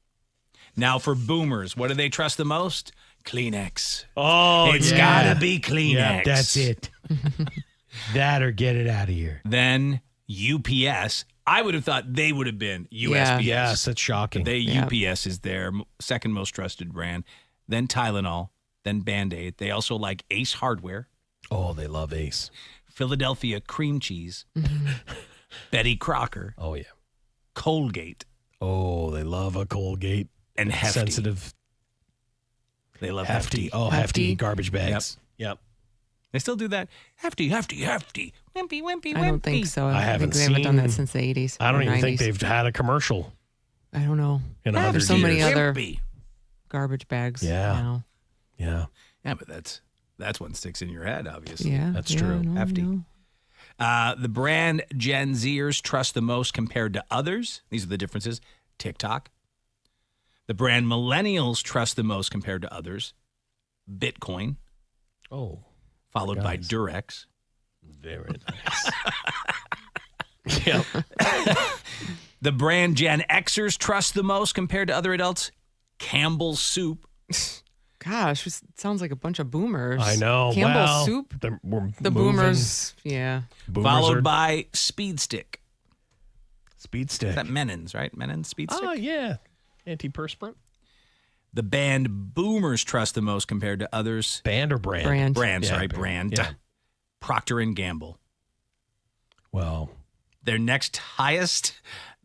Now for boomers, what do they trust the most? Kleenex. Oh, It's gotta be Kleenex. Yeah, that's it. That or get it out of here. Then UPS. I would have thought they would have been USPS. Yes, that's shocking. UPS is their second most trusted brand. Then Tylenol. Then Band-Aid. They also like Ace Hardware, Oh, they love Ace. Philadelphia Cream Cheese, Betty Crocker, Oh, yeah. Colgate, Oh, they love a Colgate. and Hefty. Sensitive. They love Hefty. Hefty. Oh, Hefty. Hefty. Garbage bags. Yep. They still do that. Hefty, Hefty, Hefty. Wimpy, wimpy, wimpy. I don't think so. I haven't think they haven't done that seen- since the 80s. I don't or even think 90s. they've had a commercial I don't know. in Hefty. 100 There's so many years. other Wimpy. garbage bags. Yeah. now. Yeah, Yeah, but that's what sticks in your head, obviously. Yeah. that's yeah, true. no, Hefty. no. The brand Gen Zers trust the most compared to others. These are the differences. TikTok. The brand millennials trust the most compared to others. Bitcoin, Oh, followed by Guys. Durex. very nice. Yep. The brand Gen Xers trust the most compared to other adults. Campbell's Soup. Gosh, it sounds like a bunch of boomers. I know. Campbell's Well, soup. we're The moving. boomers. Yeah. Boomers Followed are- by Speed Stick. Speed Is Stick. that Menins, right? Menins Speed Stick. Oh, yeah. Antiperspirant. The band Boomers trust the most compared to others. Band or brand? Brand. Brand, Yeah, sorry, brand. brand. Yeah. Procter & Gamble. Well, Their next highest,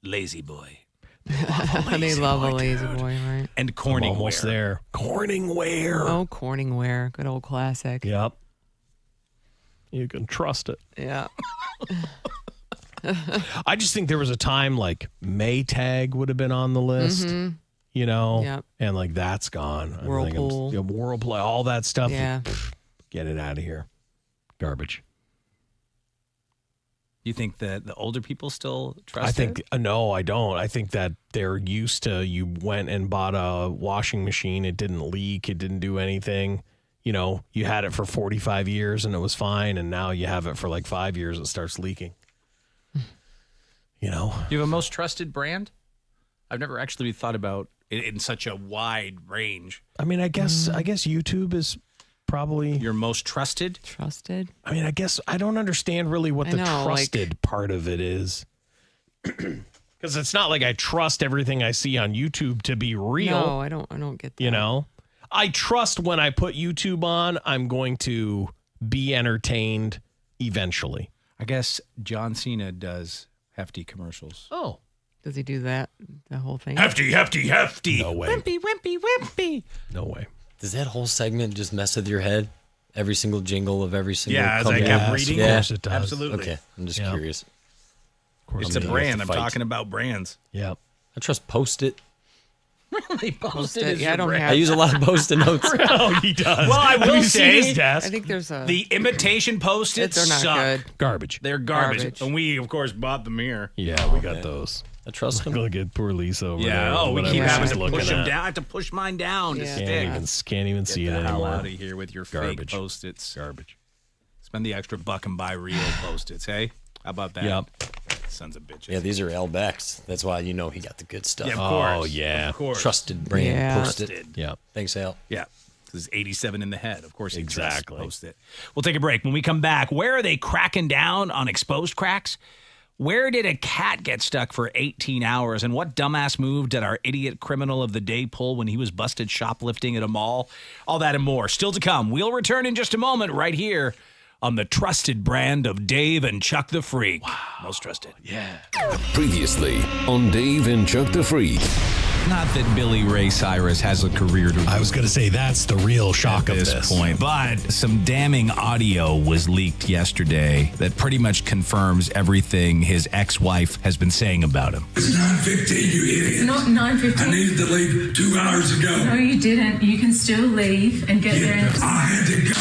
Lazy Boy. They love a lazy boy, right? And I'm Corningware. almost there. Corningware. Oh, Corningware. Good old classic. Yep. You can trust it. Yeah. I just think there was a time like Maytag would have been on the list, you know, Yep. and like that's gone. Whirlpool. Whirlpool, all that stuff. Yeah. Get it out of here. Garbage. You think that the older people still trust I think it? no, I don't. I think that they're used to you went and bought a washing machine. It didn't leak. It didn't do anything. You know, you had it for 45 years and it was fine. And now you have it for like 5 years. It starts leaking. You know, You have a most trusted brand? I've never actually thought about it in such a wide range. I mean, I guess YouTube is probably your most trusted. Trusted. I mean, I guess I don't understand really what I the know, trusted part of it is. Because it's not like I trust everything I see on YouTube to be real. No, I don't get that. You know, I trust when I put YouTube on, I'm going to be entertained eventually. I guess John Cena does hefty commercials. Oh. Does he do that? The whole thing? Hefty. No way. Wimpy. No way. Does that whole segment just mess with your head? Every single jingle of every single Yeah, as I company? kept reading, Yeah. Of course it does. Absolutely. Okay, I'm just Yeah. curious. Of course It's a it does. brand. to I'm fight. talking about brands. Yeah. I trust Post-it. Really? Post-it. Yeah, I don't have. I use a lot of Post-it notes. Oh, he does. Well, I Have will you seen say his desk? I think there's a. the imitation Post-its They're not suck. good. Garbage. They're garbage. Garbage. And we, of course, bought them here. Yeah, we got those. I trust them. Look at poor Lisa over there. Yeah. Oh, we whatever keep having she's to looking push them at. down. I have to push mine down to Yeah. stick. Can't even see Get it the hell anymore. out of here with your Garbage. fake Post-its. Garbage. Spend the extra buck and buy real Post-its, hey? How about that? Yep. Sons of bitches. Yeah, these are Al Beck's. That's why you know he got the good stuff. Yeah, of course. Oh, yeah. Of course. Trusted brand. Yeah. Post-it. Trusted. Yeah. Thanks, Al. Yeah. Because 87 in the head. Of course, he Exactly. Post it. We'll take a break. When we come back, where are they cracking down on exposed cracks? Where did a cat get stuck for 18 hours? And what dumbass move did our idiot criminal of the day pull when he was busted shoplifting at a mall? All that and more. Still to come. We'll return in just a moment right here on the trusted brand of Dave and Chuck the Freak. Wow. Most trusted. Yeah. Previously on Dave and Chuck the Freak. Not that Billy Ray Cyrus has a career to I was going to say that's the real shock of this point, but some damning audio was leaked yesterday that pretty much confirms everything his ex-wife has been saying about him. It's 9:15, you idiot. It's not 9:15. I needed to leave 2 hours ago. No, you didn't. You can still leave and get there. I had to go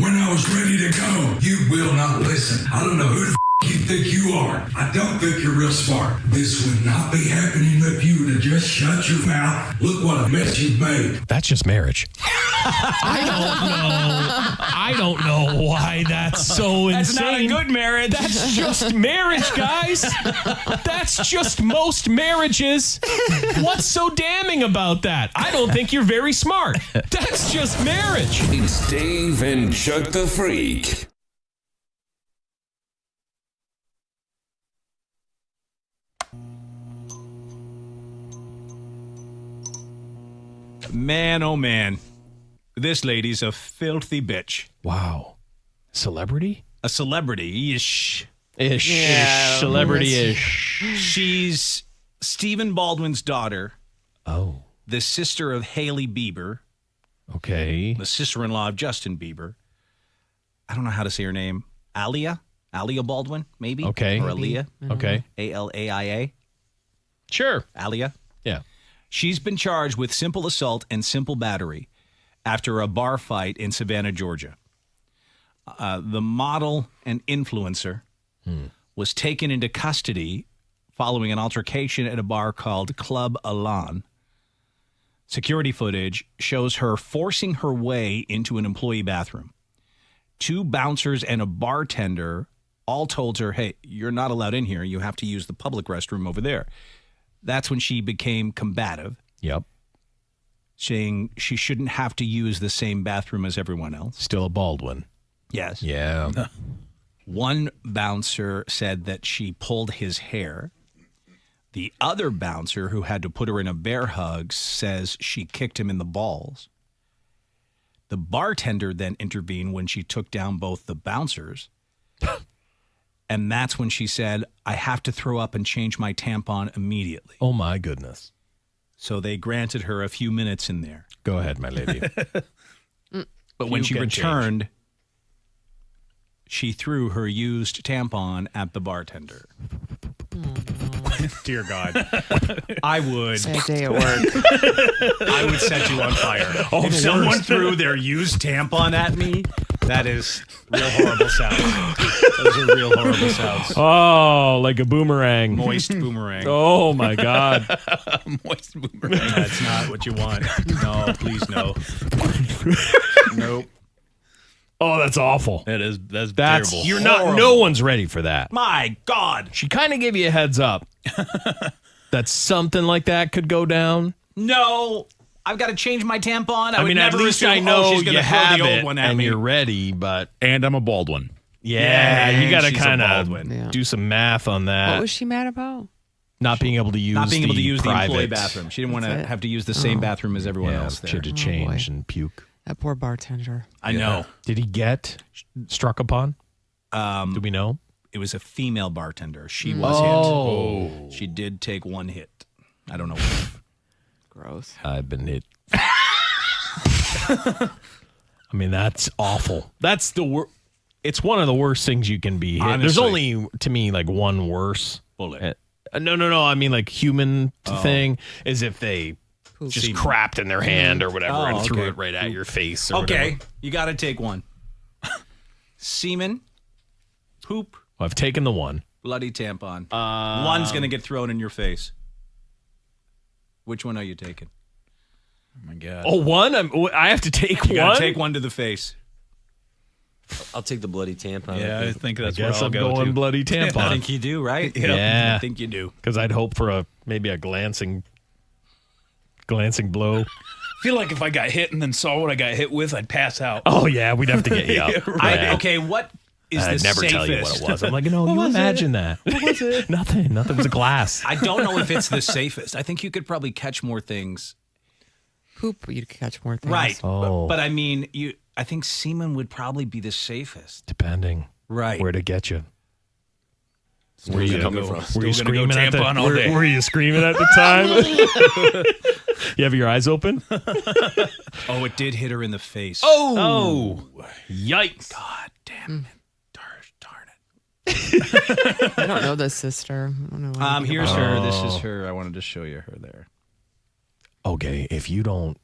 when I was ready to go. You will not listen. I don't know who the you think you are. I don't think you're real smart. This would not be happening if you would have just shut your mouth. Look what a mess you've made. That's just marriage. I don't know why that's so That's insane. not a good marriage. That's just marriage, guys. That's just most marriages. What's so damning about that? I don't think you're very smart. That's just marriage. It's Dave and Chuck the Freak. Man, oh man. This lady's a filthy bitch. Wow. Celebrity? A celebrity-ish. Ish. Celebrity-ish. She's Stephen Baldwin's daughter. Oh. The sister of Hailey Bieber. Okay. The sister-in-law of Justin Bieber. I don't know how to say her name. Alia Baldwin, maybe? Okay. Or Aaliyah. Okay. Alaia. Sure. Alia. Yeah. She's been charged with simple assault and simple battery after a bar fight in Savannah, Georgia. The model and influencer was taken into custody following an altercation at a bar called Club Elan. Security footage shows her forcing her way into an employee bathroom. 2 bouncers and a bartender all told her, hey, you're not allowed in here. You have to use the public restroom over there. That's when she became combative. Yep. Saying she shouldn't have to use the same bathroom as everyone else. Still a Baldwin. Yes. Yeah. One bouncer said that she pulled his hair. The other bouncer, who had to put her in a bear hug, says she kicked him in the balls. The bartender then intervened when she took down both the bouncers. And that's when she said, I have to throw up and change my tampon immediately. Oh, my goodness. So they granted her a few minutes in there. Go ahead, my lady. But when You she can returned, she threw her used tampon at the bartender. Dear God. I would. Bad day at work. I would set you on fire. Oh, if the someone worst. threw their used tampon at me, that is real horrible sounds. Those are real horrible sounds. Oh, like a boomerang. Moist boomerang. Oh, my God. Moist boomerang. That's not what you want. No, please no. Nope. Oh, that's awful. That's terrible. You're not. No one's ready for that. My God. She kind of gave you a heads up that something like that could go down. No, I've got to change my tampon. I would mean, at never least assume, I know she's gonna you throw have the old it one at and me. you're ready, but And I'm a bald one. yeah, you got to she's a kind bald of one. do some math on What that. was she mad about? Not being able to use Not being able to use the private employee bathroom. She didn't want to That's it. have to use the same bathroom as everyone Yeah, else there. she had to change and puke. That poor bartender. I know. Did he get struck upon? Do we know? It was a female bartender. She was hit. She did take one hit. I don't know. Gross. I've been hit. I mean, that's awful. That's the worst. It's one of the worst things you can be hit. There's Honestly. only, to me, like one worse. Bullet. No. I mean, like human thing is if they just crapped in their hand or whatever and threw it right at your face. Or Okay, whatever. you got to take one. Semen, poop, Well, I've taken the one. bloody tampon. One's going to get thrown in your face. Which one are you taking? Oh, my God. Oh, one? I have to take You got one? to take one to the face. I'll take the bloody tampon. Yeah, I think that's where Guess I'll I'm go going to. bloody tampon. I think you do, right? Yeah. I think you do. Because I'd hope for maybe a glancing blow. I feel like if I got hit and then saw what I got hit with, I'd pass out. Oh, yeah, we'd have to get you up. Yeah. Okay, what is I'd the never safest? tell you what it was. I'm like, no, you imagine that. What was it? Nothing. Nothing was a glass. I don't know if it's the safest. I think you could probably catch more things. Poop, you'd catch more things. Right. Oh. But I mean, I think semen would probably be the safest. Depending. Right. Where to get you. Where you coming from? Were you Still gonna go screaming at the tampon all day. Were you screaming at the time? You have your eyes open? Oh, it did hit her in the face. Oh. Yikes. God damn it. Darn it. I don't know this sister. I don't know. anything Here's about her. This is her. I wanted to show you her there. Okay, if you don't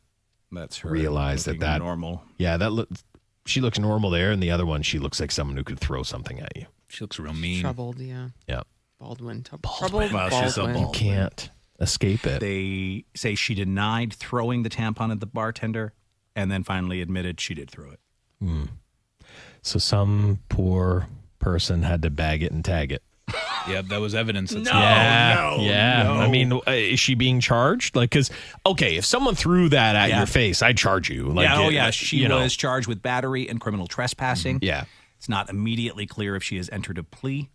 That's her. realize looking that normal. Yeah, she looks normal there, and the other one, she looks like someone who could throw something at you. She looks real mean. Troubled, yeah. Yeah. Baldwin. Baldwin. Well, she's a Baldwin. You can't escape it. They say she denied throwing the tampon at the bartender and then finally admitted she did throw it. So some poor person had to bag it and tag it. Yeah, that was evidence. That's Yeah. I mean, is she being charged? Like, because, okay, if someone threw that at your face, I'd charge you. Like, She was charged with battery and criminal trespassing. Yeah. It's not immediately clear if she has entered a plea.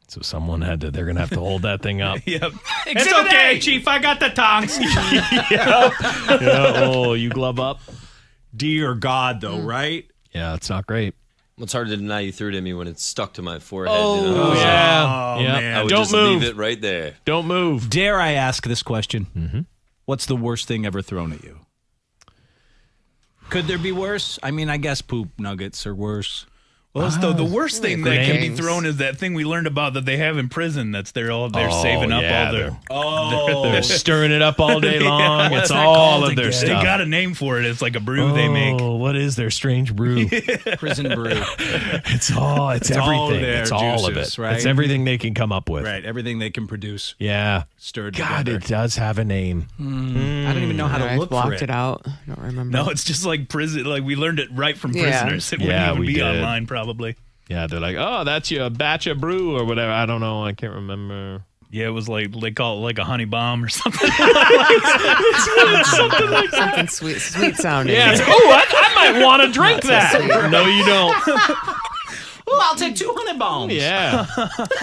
So someone they're going to have to hold that thing up. Yep. It's okay, Chief. I got the tongs. Yeah. Oh, you glove up? Dear God, though, right? Yeah, it's not great. Well, it's hard to deny you threw it at me when it's stuck to my forehead. Oh, yeah. Yeah. I would Don't just move. leave it right there. Don't move. Dare I ask this question? What's the worst thing ever thrown at you? Could there be worse? I mean, I guess poop nuggets are worse. Well, the worst thing that can be grenades. thrown is that thing we learned about that they have in prison. That's they're saving up yeah, all their. They're stirring it up all day long. What's It's that all called of their again? stuff. They got a name for it. It's like a brew they make. Oh, what is their strange brew? Prison brew. It's everything. all their It's all of juices, it. right? It's everything they can come up with. Right, everything they can produce Yeah. stirred God, together. it does have a name. I don't even know how to I look blocked for it out. I don't remember. No, it's just like prison. Like we learned it right from Yeah. prisoners. It Yeah, wouldn't we even be did. online probably. Yeah, they're like, oh, that's your batch of brew or whatever. I don't know. I can't remember. Yeah, it was like they call it like a honey bomb or something. Something sweet sounding. Yeah, it's like, oh, I might want to drink that. No, you don't. Oh, I'll take 200 bombs. Yeah.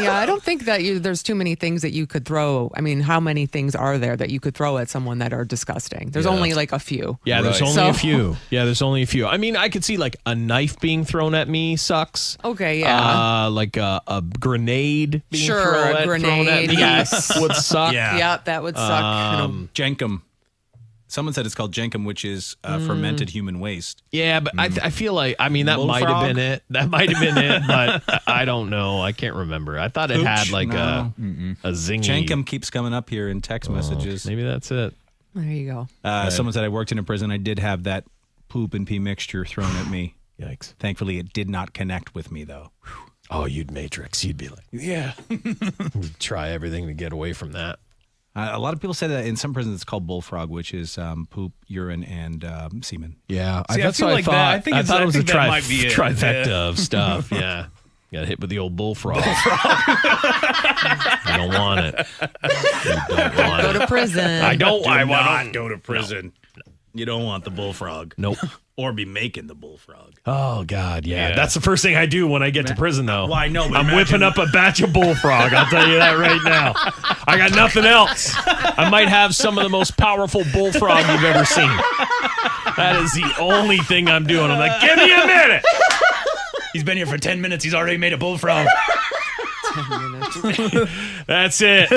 Yeah, I don't think that there's too many things that you could throw. I mean, how many things are there that you could throw at someone that are disgusting? There's only like a few. Yeah, there's Right. only a So- few. Yeah, there's only a few. I mean, I could see like a knife being thrown at me sucks. Okay, yeah. Like a grenade being Sure, thrown a at grenade, me yes. would suck. Yeah. Yeah, that would suck. Jenkum. Someone said it's called jenkem, which is fermented human waste. Yeah, but I feel like, I mean, that might have been it. That might have been it, but I don't know. I can't remember. I thought it had like a zingy. Jenkem keeps coming up here in text messages. Maybe that's it. There you go. Someone said I worked in a prison. I did have that poop and pee mixture thrown at me. Yikes. Thankfully, it did not connect with me, though. Oh, you'd Matrix. You'd be like, yeah. You'd try everything to get away from that. A lot of people say that in some prisons it's called bullfrog, which is poop, urine, and semen. Yeah, See, that's I what I like thought. that. I thought it was a that might be it. trifecta of stuff. Yeah. Got hit with the old bullfrog. You don't want it. You don't want Go to prison. I don't. I want not go to prison. No. You don't want the bullfrog. Nope. Or be making the bullfrog. Oh, God, yeah. That's the first thing I do when I get to prison, though. Well, I know, but I'm whipping up a batch of bullfrog. I'll tell you that right now. I got nothing else. I might have some of the most powerful bullfrog you've ever seen. That is the only thing I'm doing. I'm like, give me a minute. He's been here for 10 minutes. He's already made a bullfrog. 10 minutes. That's it.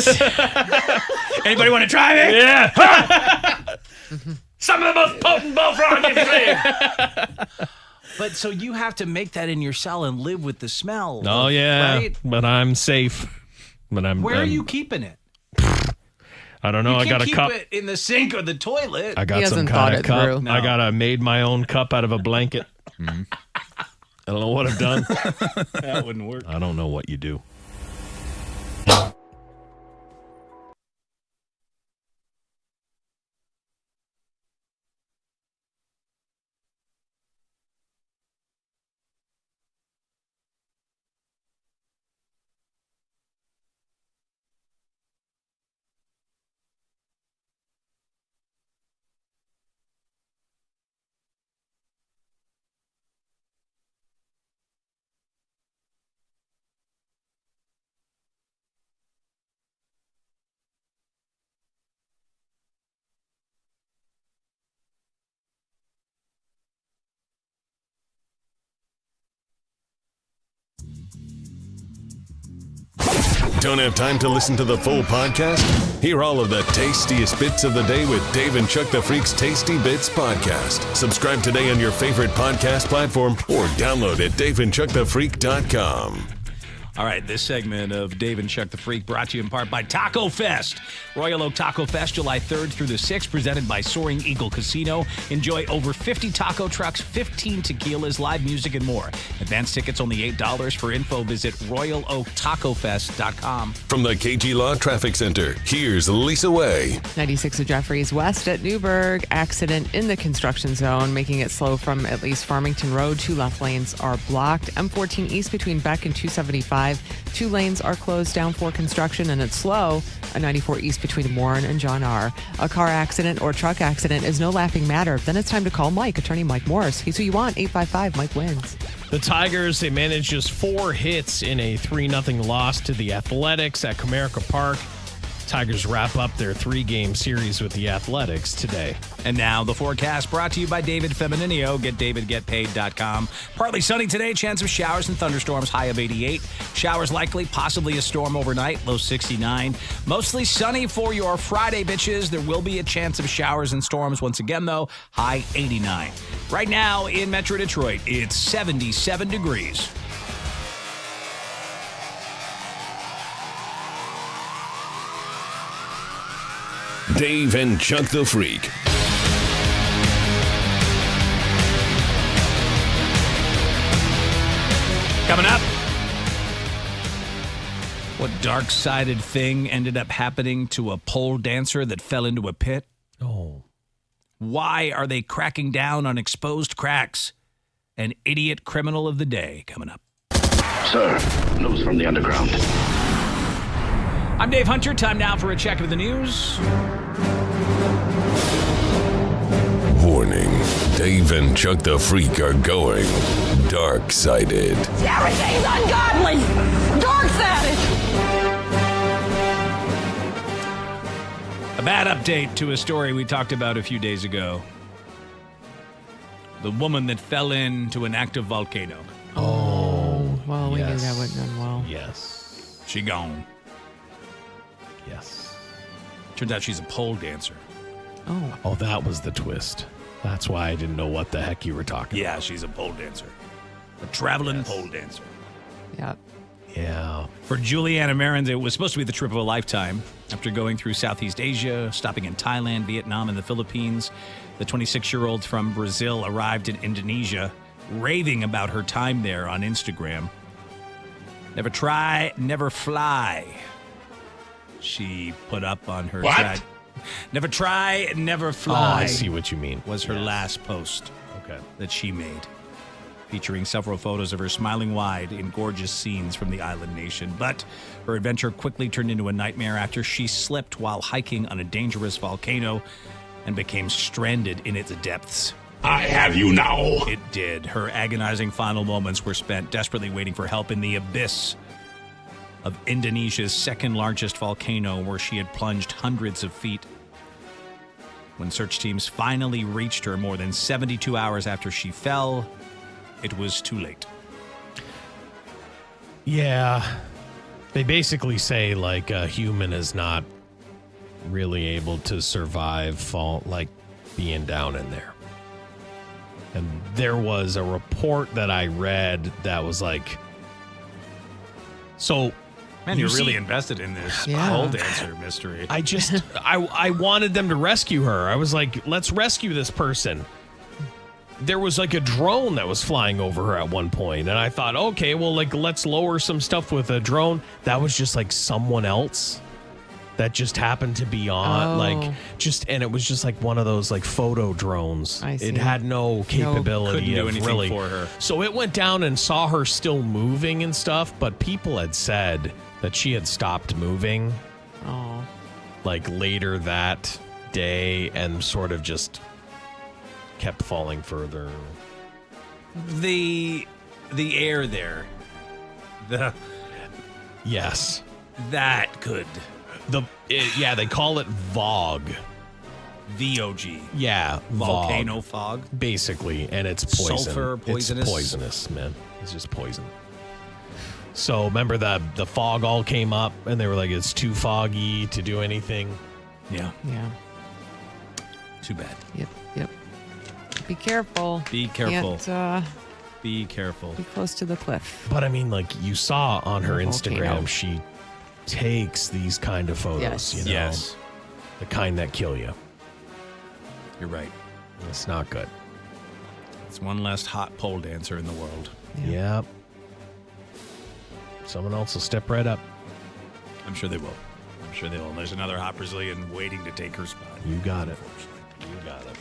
Anybody want to try me? Yeah. Some of the most potent bullfrog you've seen. But so you have to make that in your cell and live with the smell. Oh, yeah. Right? But I'm safe. But Where are you keeping it? I don't know. You I got a keep cup. it in the sink or the toilet. I got some kind of cup. No. I got a made my own cup out of a blanket. I don't know what I've done. That wouldn't work. I don't know what you do. Don't have time to listen to the full podcast? Hear all of the tastiest bits of the day with Dave and Chuck the Freak's Tasty Bits podcast. Subscribe today on your favorite podcast platform or download at daveandchuckthefreak.com. All right, this segment of Dave and Chuck the Freak brought to you in part by Taco Fest. Royal Oak Taco Fest, July 3rd through the 6th, presented by Soaring Eagle Casino. Enjoy over 50 taco trucks, 15 tequilas, live music, and more. Advance tickets only $8. For info, visit RoyalOakTacoFest.com. From the KG Law Traffic Center, here's Lisa Way. 96 of Jeffries West at Newburgh. Accident in the construction zone, making it slow from at least Farmington Road. 2 left lanes are blocked. M14 East between Beck and 275. 2 lanes are closed down for construction, and it's slow at 94 East between Warren and John R. A car accident or truck accident is no laughing matter. Then it's time to call Mike, attorney Mike Morris. He's who you want. 855 Mike wins. The Tigers, they managed just 4 hits in a 3-0 loss to the Athletics at Comerica Park. Tigers wrap up their 3-game series with the Athletics today. And now the forecast brought to you by David Femininio. Get DavidGetPaid.com. Partly sunny today. Chance of showers and thunderstorms. High of 88. Showers likely. Possibly a storm overnight. Low 69. Mostly sunny for your Friday, bitches. There will be a chance of showers and storms once again, though. High 89. Right now in Metro Detroit, it's 77 degrees. Dave and Chuck the Freak. Coming up, what dark-sided thing ended up happening to a pole dancer that fell into a pit? Oh. Why are they cracking down on exposed cracks? An idiot criminal of the day coming up. Sir, news from the underground. I'm Dave Hunter. Time now for a check of the news. Warning, Dave and Chuck the Freak are going dark-sided. Everything's ungodly. Dark-sided. A bad update to a story we talked about a few days ago. The woman that fell into an active volcano. Oh, well, we knew that wouldn't end well. Yes. She gone. Yes. Turns out she's a pole dancer. Oh, that was the twist. That's why I didn't know what the heck you were talking Yeah, she's a pole dancer. A traveling pole dancer. Yeah. Yeah. For Juliana Marins, it was supposed to be the trip of a lifetime. After going through Southeast Asia, stopping in Thailand, Vietnam, and the Philippines, the 26-year-old from Brazil arrived in Indonesia, raving about her time there on Instagram. Never try, never fly. She put up on her What? Never try, never Oh, fly. I see what you mean. Was her last post Okay. that she made, featuring several photos of her smiling wide in gorgeous scenes from the island nation. But her adventure quickly turned into a nightmare after she slipped while hiking on a dangerous volcano and became stranded in its depths. I have you now. It did. Her agonizing final moments were spent desperately waiting for help in the abyss of Indonesia's second largest volcano, where she had plunged hundreds of feet. When search teams finally reached her more than 72 hours after she fell, it was too late. Yeah. They basically say, like, a human is not really able to survive being down in there. And there was a report that I read that was like, so... Man, you're really invested in this pole dancer mystery. I wanted them to rescue her. I was like, let's rescue this person. There was like a drone that was flying over her at one point, and I thought, okay, well, like, let's lower some stuff with a drone. That was just like someone else that just happened to be on, and it was just like one of those like photo drones. I see. It had no capability couldn't do of anything really for her. So it went down and saw her still moving and stuff, but people had said that she had stopped moving. Oh. Like later that day, and sort of just kept falling further. The air there. Yes. That could. They call it VOG. VOG. Yeah, Volcano VOG, fog. basically, and it's poison. Sulfur, poisonous. It's poisonous, man. It's just poison. So remember the fog all came up, and they were like, it's too foggy to do anything. Yeah. Yeah. Too bad. Yep. Be careful. Be careful. Can't, Be careful. be close to the cliff. But I mean, like, you saw on her Volcano. Instagram, she takes these kind of photos, Yes. you know? Yes. The kind that kill you. You're right. It's not good. It's one less hot pole dancer in the world. Yep. Someone else will step right up. I'm sure they will. There's another hot Brazilian waiting to take her spot. You got it. You got it.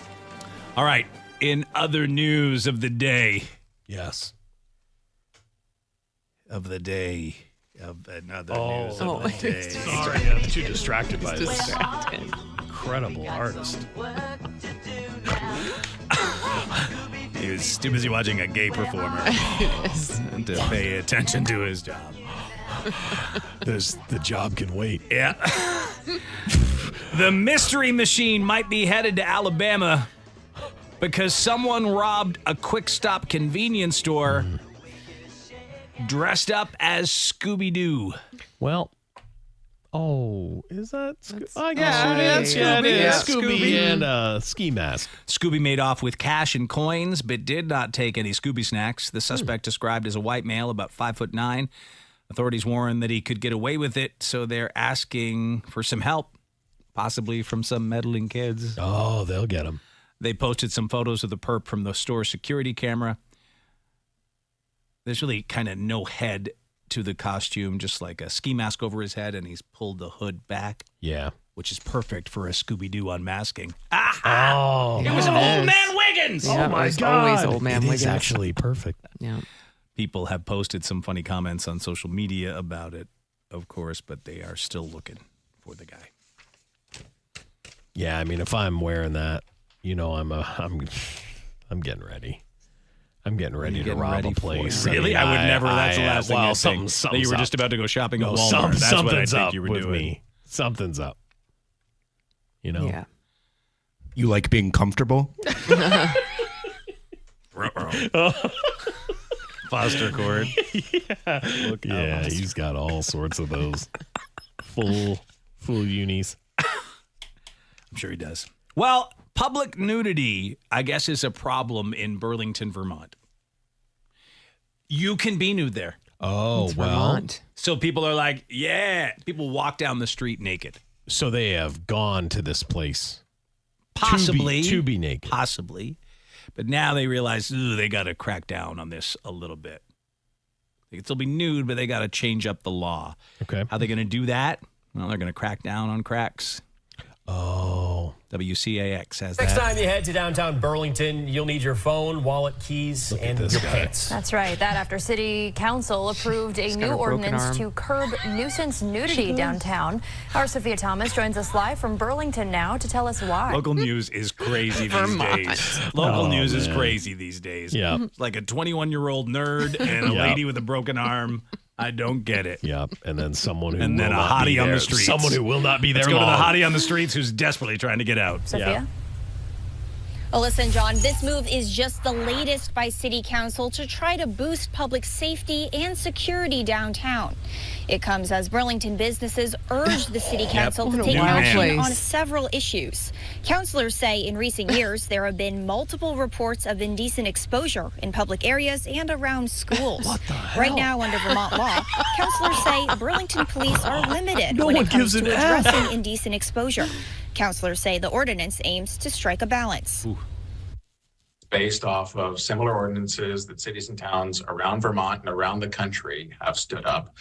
All right. In other news of the day. Yes. Of the day. Of another Oh. news of the day. Sorry, I'm too distracted by this. Distracted. Incredible artist. He was too busy watching a gay performer to pay attention to his job. The job can wait. Yeah. The mystery machine might be headed to Alabama because someone robbed a Quick Stop convenience store dressed up as Scooby-Doo. Well, is that? I guess guess it is. Scooby and a ski mask. Scooby made off with cash and coins, but did not take any Scooby snacks. The suspect, described as a white male, about 5'9". Authorities warned that he could get away with it, so they're asking for some help, possibly from some meddling kids. Oh, they'll get him. They posted some photos of the perp from the store security camera. There's really kind of no head to the costume, just like a ski mask over his head, and he's pulled the hood back. Yeah. Which is perfect for a Scooby-Doo unmasking. Oh, It was Old Man Wiggins! Yeah, oh my it's God. always Old Man It Wiggins. is actually perfect. Yeah. People have posted some funny comments on social media about it, of course, but they are still looking for the guy. Yeah, I mean, if I'm wearing that, you know, I'm getting ready. I'm getting ready to rob a place. Really? I would never. That's the last thing I'd think. Something's That you were up. just about to go shopping at No, Walmart. That's what I something's think up you were with doing. me. Something's up. You know? Yeah. You like being comfortable? Foster cord. Yeah, he's got all sorts of those full unis. I'm sure he does. Well, public nudity, I guess, is a problem in Burlington, Vermont. You can be nude there. Oh, It's well. Vermont. So people are like, yeah. People walk down the street naked. So they have gone to this place. Possibly. To be naked. Possibly. But now they realize they got to crack down on this a little bit. They can still be nude, but they got to change up the law. Okay. How are they going to do that? Well, they're going to crack down on cracks. Oh. WCAX has Next that. time you head to downtown Burlington, you'll need your phone, wallet, keys, and your pants. That's right. That after City Council approved a new ordinance to curb nuisance nudity downtown. Our Sophia Thomas joins us live from Burlington now to tell us why. Local news is crazy these Vermont. days. Local news is man. crazy these days. Yeah. It's like a 21-year-old nerd and a Yeah. lady with a broken arm. I don't get it. Yep. And then someone who And then will a not be hottie on there. the streets. Someone who will not be there Let's go to the long. hottie on the streets who's desperately trying to get out. Sophia? Well, listen, John, this move is just the latest by City Council to try to boost public safety and security downtown. It comes as Burlington businesses urge the City Council to take action on several issues. Councilors say in recent years there have been multiple reports of indecent exposure in public areas and around schools. Right now, under Vermont law, councilors say Burlington police are limited when it comes to addressing indecent exposure. Councilors say the ordinance aims to strike a balance. Based off of similar ordinances that cities and towns around Vermont and around the country have stood up.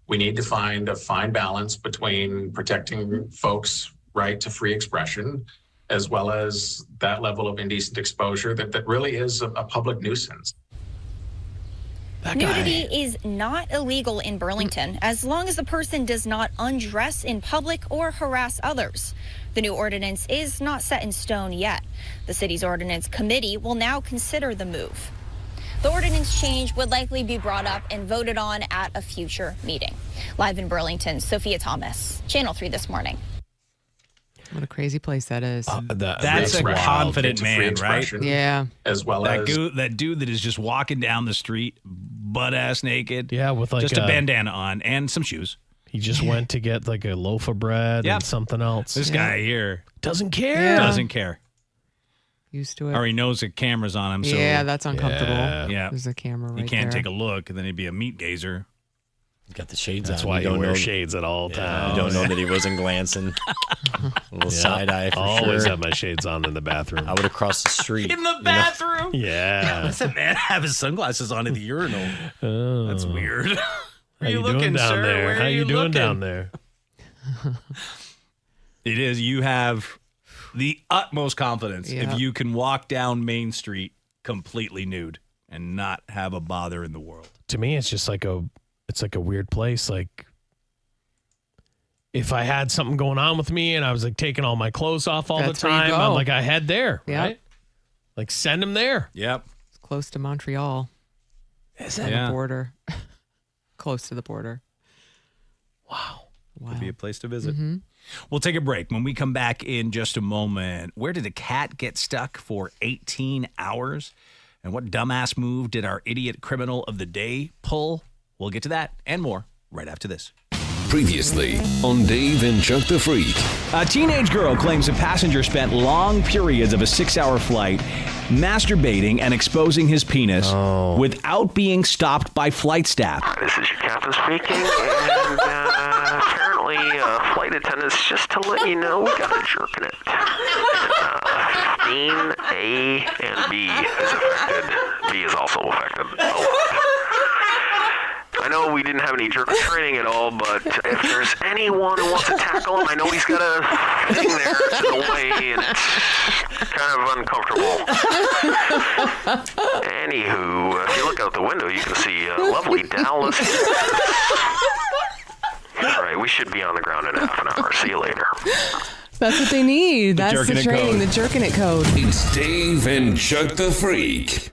We need to find a fine balance between protecting folks' right to free expression, as well as that level of indecent exposure that really is a public nuisance. Nudity is not illegal in Burlington as long as the person does not undress in public or harass others. The new ordinance is not set in stone yet. The city's ordinance committee will now consider the move. The ordinance change would likely be brought up and voted on at a future meeting. Live in Burlington, Sophia Thomas, Channel 3 This Morning. What a crazy place that is. That's a confident man, right? Yeah. As well that as that dude that is just walking down the street butt ass naked. Yeah, with like just a bandana on and some shoes. He just went to get like a loaf of bread Yep. and something else. This guy here doesn't care. Doesn't care. Used to it. Or he knows the camera's on him. So Yeah, that's uncomfortable. Yeah. There's a camera right You can't there. take a look, and then he'd be a meat gazer. He's got the shades That's on. why You you don't wear know- shades at all times. You don't know that he wasn't glancing. A little side eye for Always sure. have my shades on in the bathroom. I would have crossed the street. In the bathroom? Yeah. What's that man have his sunglasses on at the urinal? Oh. That's weird. How you doing down there? How you doing down there? It is. You have the utmost confidence Yeah. if you can walk down Main Street completely nude and not have a bother in the world. To me, it's just like a weird place. Like if I had something going on with me and I was like taking all my clothes off all That's the where you time, I'm go. like, I head there, Yeah. right? Like send him there. Yep. It's close to Montreal. Is On Yeah. the border. Close to the border. Could be a place to visit. We'll take a break. When we come back in just a moment, where did a cat get stuck for 18 hours? And what dumbass move did our idiot criminal of the day pull? We'll get to that and more right after this. Previously on Dave and Chuck the Freak. A teenage girl claims a passenger spent long periods of a 6-hour flight masturbating and exposing his penis without being stopped by flight staff. This is your captain speaking, and apparently flight attendants, just to let you know, we got a jerk in it. Beam A and B is affected. B is also affected a lot. I know we didn't have any jerk training at all, but if there's anyone who wants to tackle him, I know he's got a thing there in the way, and it's kind of uncomfortable. Anywho, if you look out the window, you can see lovely Dallas. All right, we should be on the ground in half an hour. See you later. That's what they need. That's jerking the it training, code. the jerking it code. It's Dave and Chuck the Freak.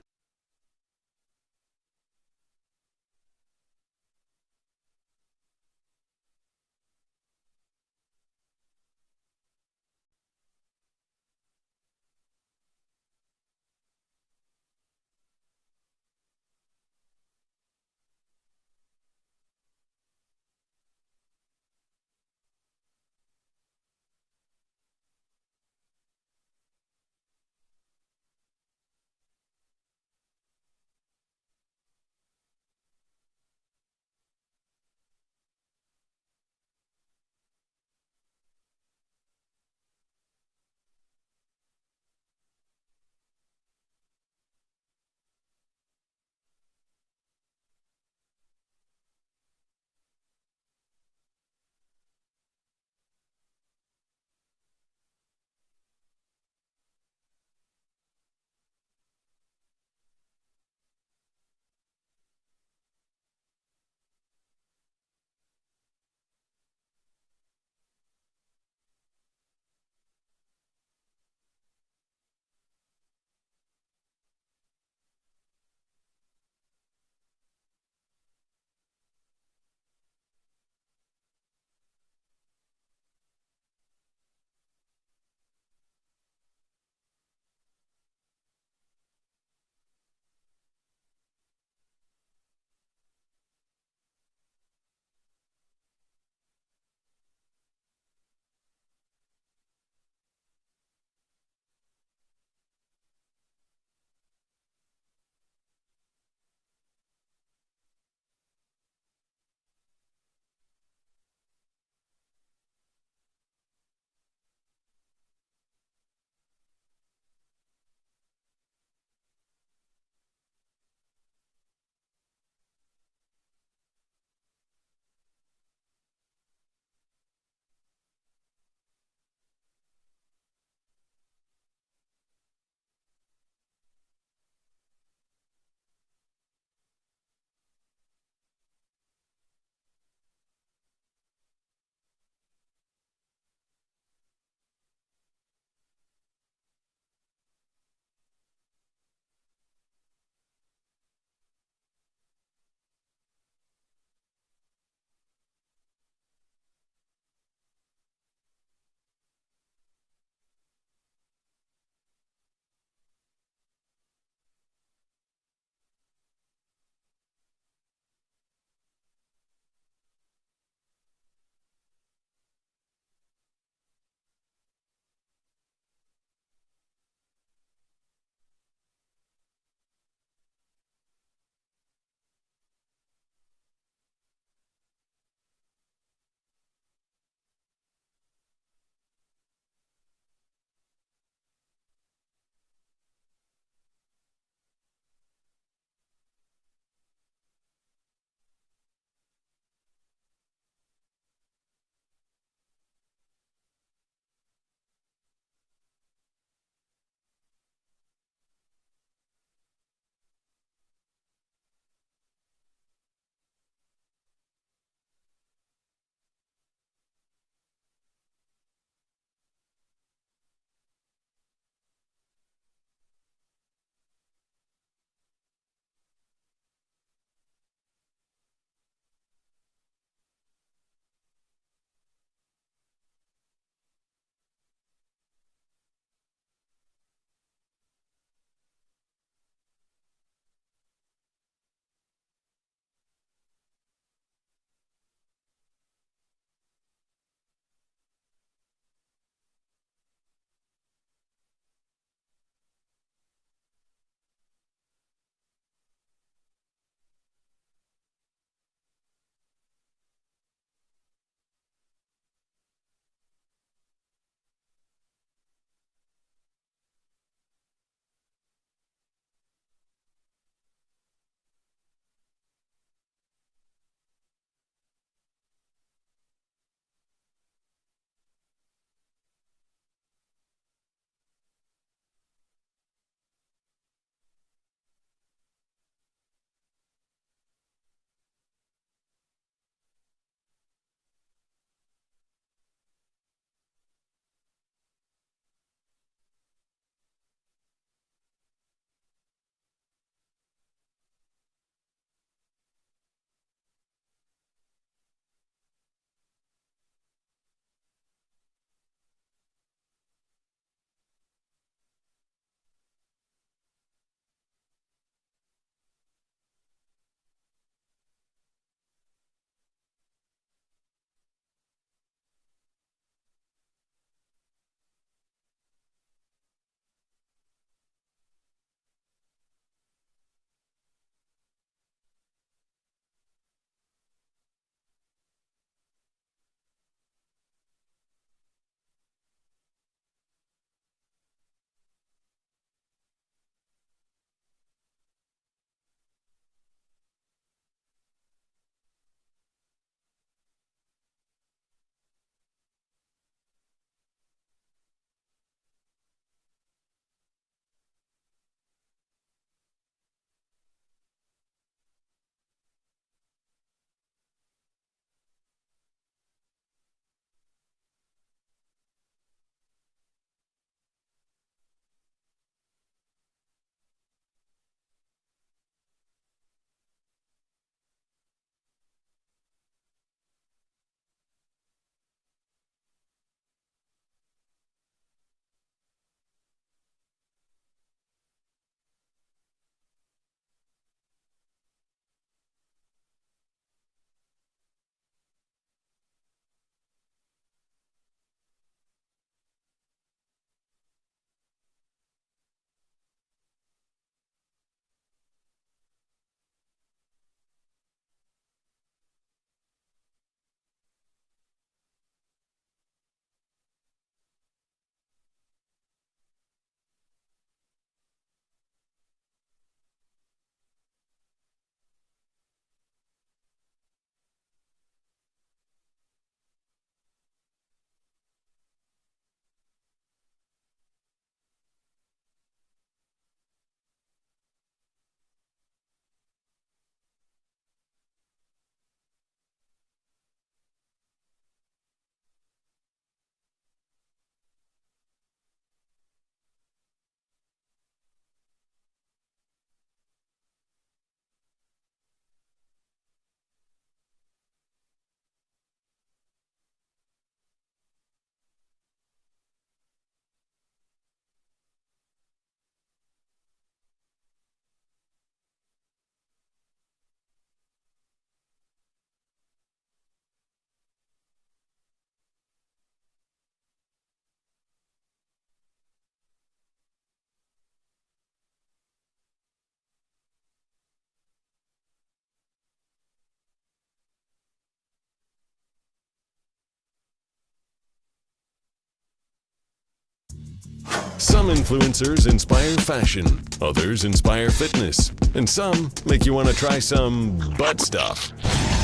Some influencers inspire fashion, others inspire fitness, and some make you want to try some butt stuff.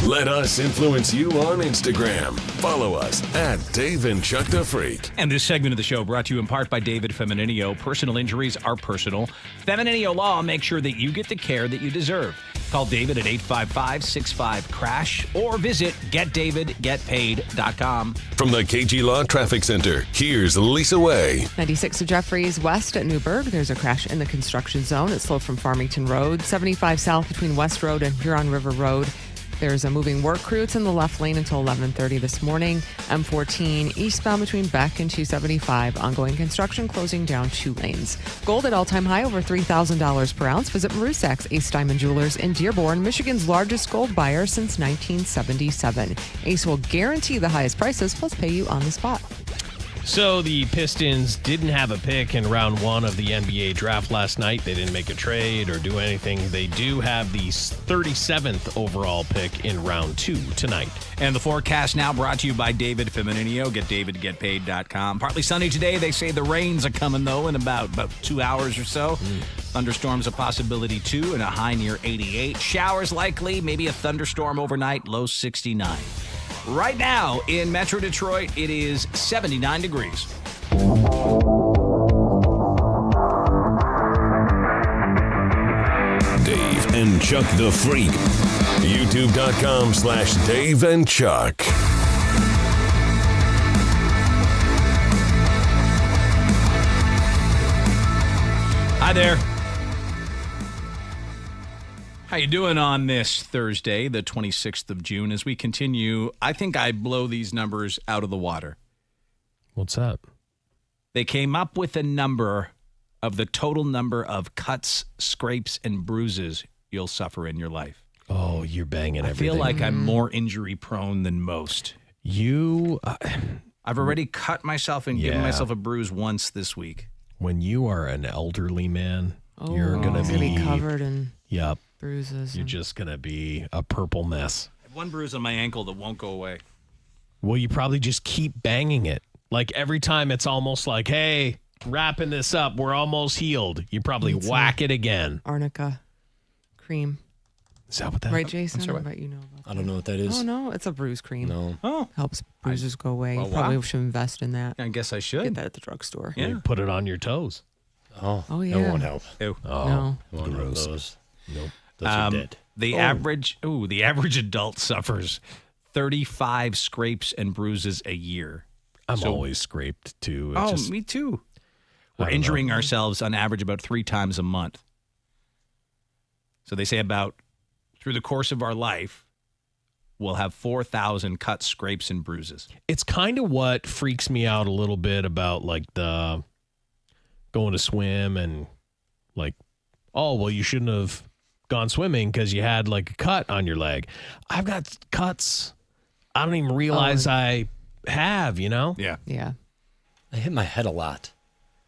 Let us influence you on Instagram. Follow us at Dave and Chuck the Freak. And this segment of the show brought to you in part by David Femininio. Personal injuries are personal. Femininio Law makes sure that you get the care that you deserve. Call David at 855-65-CRASH or visit getdavidgetpaid.com. From the KG Law Traffic Center, here's Lisa Way. 96 to Jeffries West at Newburgh. There's a crash in the construction zone. It's slow from Farmington Road. 75 south between West Road and Huron River Road. There's a moving work crew. It's in the left lane until 11:30 this morning. M14 eastbound between Beck and 275. Ongoing construction closing down 2 lanes. Gold at all-time high, over $3,000 per ounce. Visit Marusak's Ace Diamond Jewelers in Dearborn, Michigan's largest gold buyer since 1977. Ace will guarantee the highest prices, plus pay you on the spot. So the Pistons didn't have a pick in round 1 of the NBA draft last night. They didn't make a trade or do anything. They do have the 37th overall pick in round 2 tonight. And the forecast now brought to you by David Femininio. Get DavidGetPaid.com. Partly sunny today. They say the rains are coming, though, in about 2 hours or so. Thunderstorms a possibility, too, and a high near 88. Showers likely, maybe a thunderstorm overnight, low 69. Right now in Metro Detroit, it is 79 degrees. Dave and Chuck the Freak. YouTube.com/Dave and Chuck. Hi there. How you doing on this Thursday, the 26th of June? As we continue, I think I blow these numbers out of the water. What's that? They came up with a number of the total number of cuts, scrapes, and bruises you'll suffer in your life. Oh, you're banging everything. I feel like I'm more injury prone than most. I've already cut myself and given myself a bruise once this week. When you are an elderly man, you're going to be covered in bruises. You're just going to be a purple mess. I have one bruise on my ankle that won't go away. Well, you probably just keep banging it. Like every time it's almost like, hey, wrapping this up, we're almost healed. You probably whack it again. Arnica cream. Is that what that is? Right, Jason? I bet you know about that. I don't know what that is. Oh, no. It's a bruise cream. No. Oh. Helps bruises go away. You probably should invest in that. I guess I should. Get that at the drugstore. Yeah. You put it on your toes. Oh, yeah. That won't help. Ew. Oh, no. One of those. Nope. Those are dead. The average adult suffers 35 scrapes and bruises a year. I'm always scraped too. Me too. We're injuring ourselves on average about 3 times a month. So they say through the course of our life, we'll have 4,000 cuts, scrapes, and bruises. It's kind of what freaks me out a little bit about like the going to swim and like, oh, well, you shouldn't have gone swimming because you had like a cut on your leg. I've got cuts I don't even realize I have, you know? Yeah. Yeah. I hit my head a lot.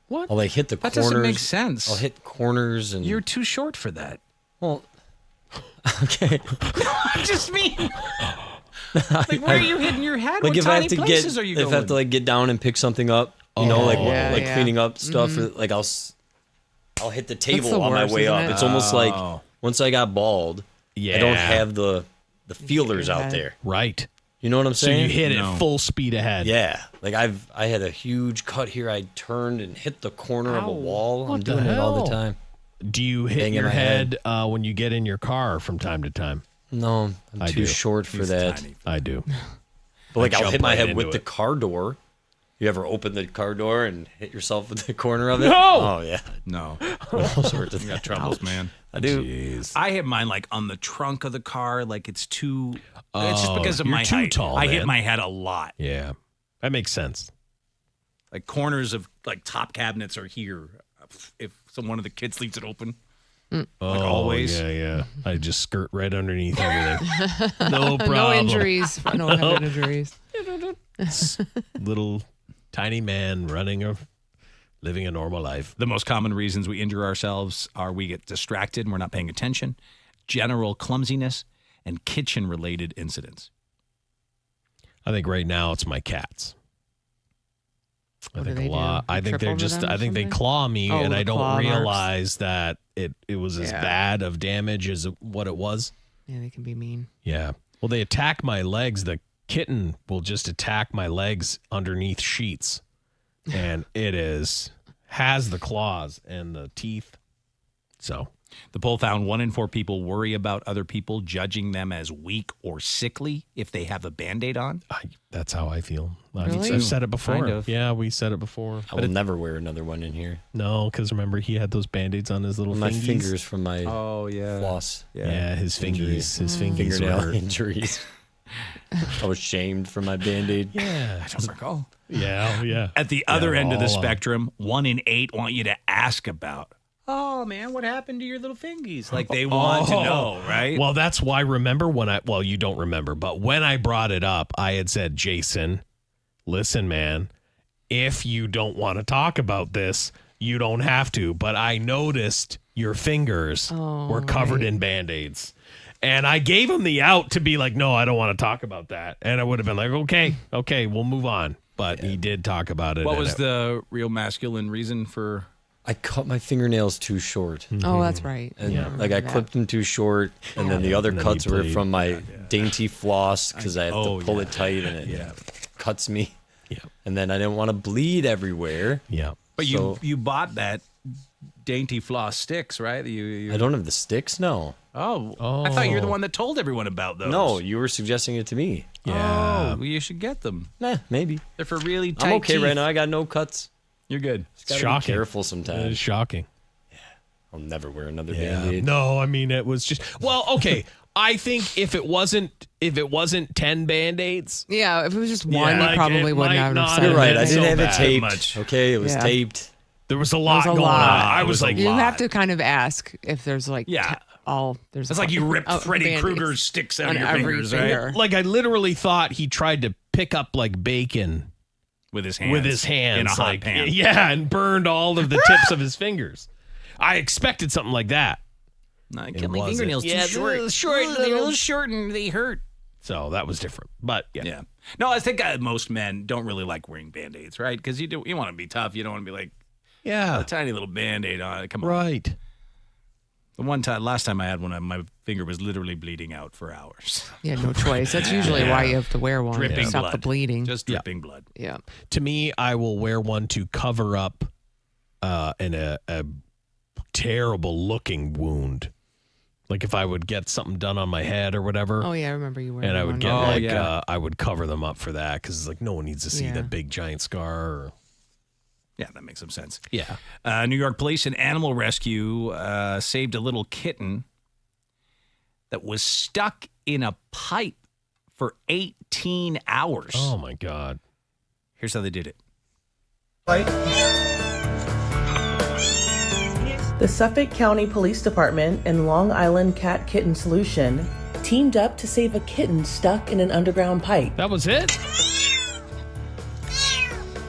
What? I'll like hit the That corners. doesn't make sense. I'll hit corners and You're too short for that. well, okay. I just mean, like, where are you hitting your head? Like What if I tiny have to places are you if going? I have to like get down and pick something up, you know, like cleaning up stuff, or like I'll hit the table the on my worst, way isn't up. it? It's almost like once I got bald, I don't have the feelers out there. Right. You know what I'm saying? So you hit it full speed ahead. Yeah. Like I had a huge cut here. I turned and hit the corner of a wall. I'm doing it all the time. Do you hit Banging your my head when you get in your car from time to time? No, I'm too short for that. I do. But like I I'll jump hit my right head into with the it. car door. You ever open the car door and hit yourself with the corner of it? No! Oh yeah. No. All sorts of You got troubles, man. I do. Jeez. I hit mine like on the trunk of the car, like it's too. It's just because of you're my too height. tall, I hit man. my head a lot. Yeah. That makes sense. Like corners of like top cabinets are here. If one of the kids leaves it open, like always. Yeah. I just skirt right underneath everything. No problem. No injuries. No head injuries. Little tiny man living a normal life. The most common reasons we injure ourselves are we get distracted and we're not paying attention, general clumsiness, and kitchen-related incidents. I think right now it's my cats. I think a lot. I think they're just. I think they claw me, and I don't realize that it was as bad of damage as what it was. Yeah, they can be mean. Yeah. Well, they attack my legs. The kitten will just attack my legs underneath sheets, and it has the claws and the teeth. So. The poll found 1 in 4 people worry about other people judging them as weak or sickly if they have a Band-Aid on. That's how I feel. Really? I've said it before. Kind of. Yeah, we said it before. I will never wear another one in here. No, because remember, he had those Band-Aids on his little My fingies. fingers from my floss. Yeah, his fingies. His fingies fingernail were injuries. I was shamed for my Band-Aid. Yeah. I don't recall. Yeah. At the other end of the all spectrum, 1 in 8 want you to ask about. Oh, man, what happened to your little fingies? Like they want to know, right? Well, that's why, remember when you don't remember, but when I brought it up, I had said, Jason, listen, man, if you don't want to talk about this, you don't have to. But I noticed your fingers were covered in Band-Aids. And I gave him the out to be like, no, I don't want to talk about that. And I would have been like, okay, we'll move on. But he did talk about it. What was the real masculine reason for... I cut my fingernails too short. Oh, that's right. And I clipped them too short, and then the other cuts were from my dainty floss because I had to pull it tight, and it cuts me. Yeah. And then I didn't want to bleed everywhere. Yeah. But you bought that dainty floss sticks, right? I don't have the sticks, no. Oh, I thought you were the one that told everyone about those. No, you were suggesting it to me. Yeah. Oh, well, you should get them. Nah, maybe. They're for really tight I'm okay teeth. right now. I got no cuts. You're good. It's shocking. Be careful sometimes. It is shocking. Yeah. I'll never wear another Band-Aid. No, I mean, it was just, well, okay. I think if it wasn't 10 Band-Aids. Yeah, if it was just one, you probably wouldn't have said You're right. I so didn't have it taped. much. Okay, it was taped. There was a lot going on. I was like, you have to kind of ask if there's like there's. It's like you ripped Freddy Krueger's sticks out of your fingers, right? Like I literally thought he tried to pick up like bacon with his hands in a hot pan. Yeah, and burned all of the tips of his fingers. I expected something like that. I cut my fingernails too short. They're a little short and they hurt. So that was different. But yeah. No, I think most men don't really like wearing Band-Aids, right? Because you want to be tough. You don't want to be like, a tiny little Band-Aid on it. Come on. Right. The last time I had one, my finger was literally bleeding out for hours. Yeah, no choice. That's usually why you have to wear one. Dripping to stop blood. the bleeding. Just dripping blood. Yeah. To me, I will wear one to cover up in a terrible looking wound. Like if I would get something done on my head or whatever. Oh yeah, I remember you wearing. And I would one. get I would cover them up for that because it's like no one needs to see that big giant scar. Yeah, that makes some sense. Yeah. New York Police and Animal Rescue saved a little kitten that was stuck in a pipe for 18 hours. Oh, my God. Here's how they did it. The Suffolk County Police Department and Long Island Cat Kitten Solution teamed up to save a kitten stuck in an underground pipe. That was it?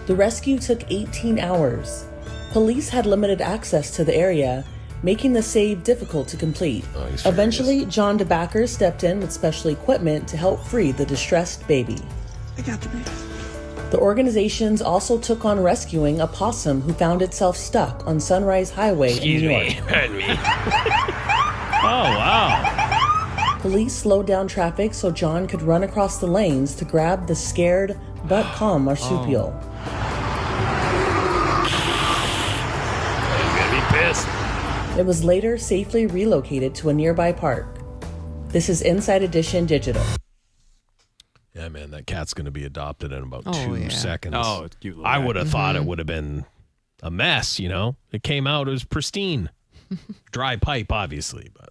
The rescue took 18 hours. Police had limited access to the area, making the save difficult to complete. Eventually, John DeBacker stepped in with special equipment to help free the distressed baby. I got the baby. The organizations also took on rescuing a possum who found itself stuck on Sunrise Highway in New York. Oh, wow. Police slowed down traffic so John could run across the lanes to grab the scared but calm marsupial. It was later safely relocated to a nearby park. This is Inside Edition Digital. Yeah, man, that cat's going to be adopted in about 2 yeah. seconds. Oh, it's a cute little I guy. would have thought it would have been a mess, you know? It came out, it was pristine. Dry pipe, obviously, but.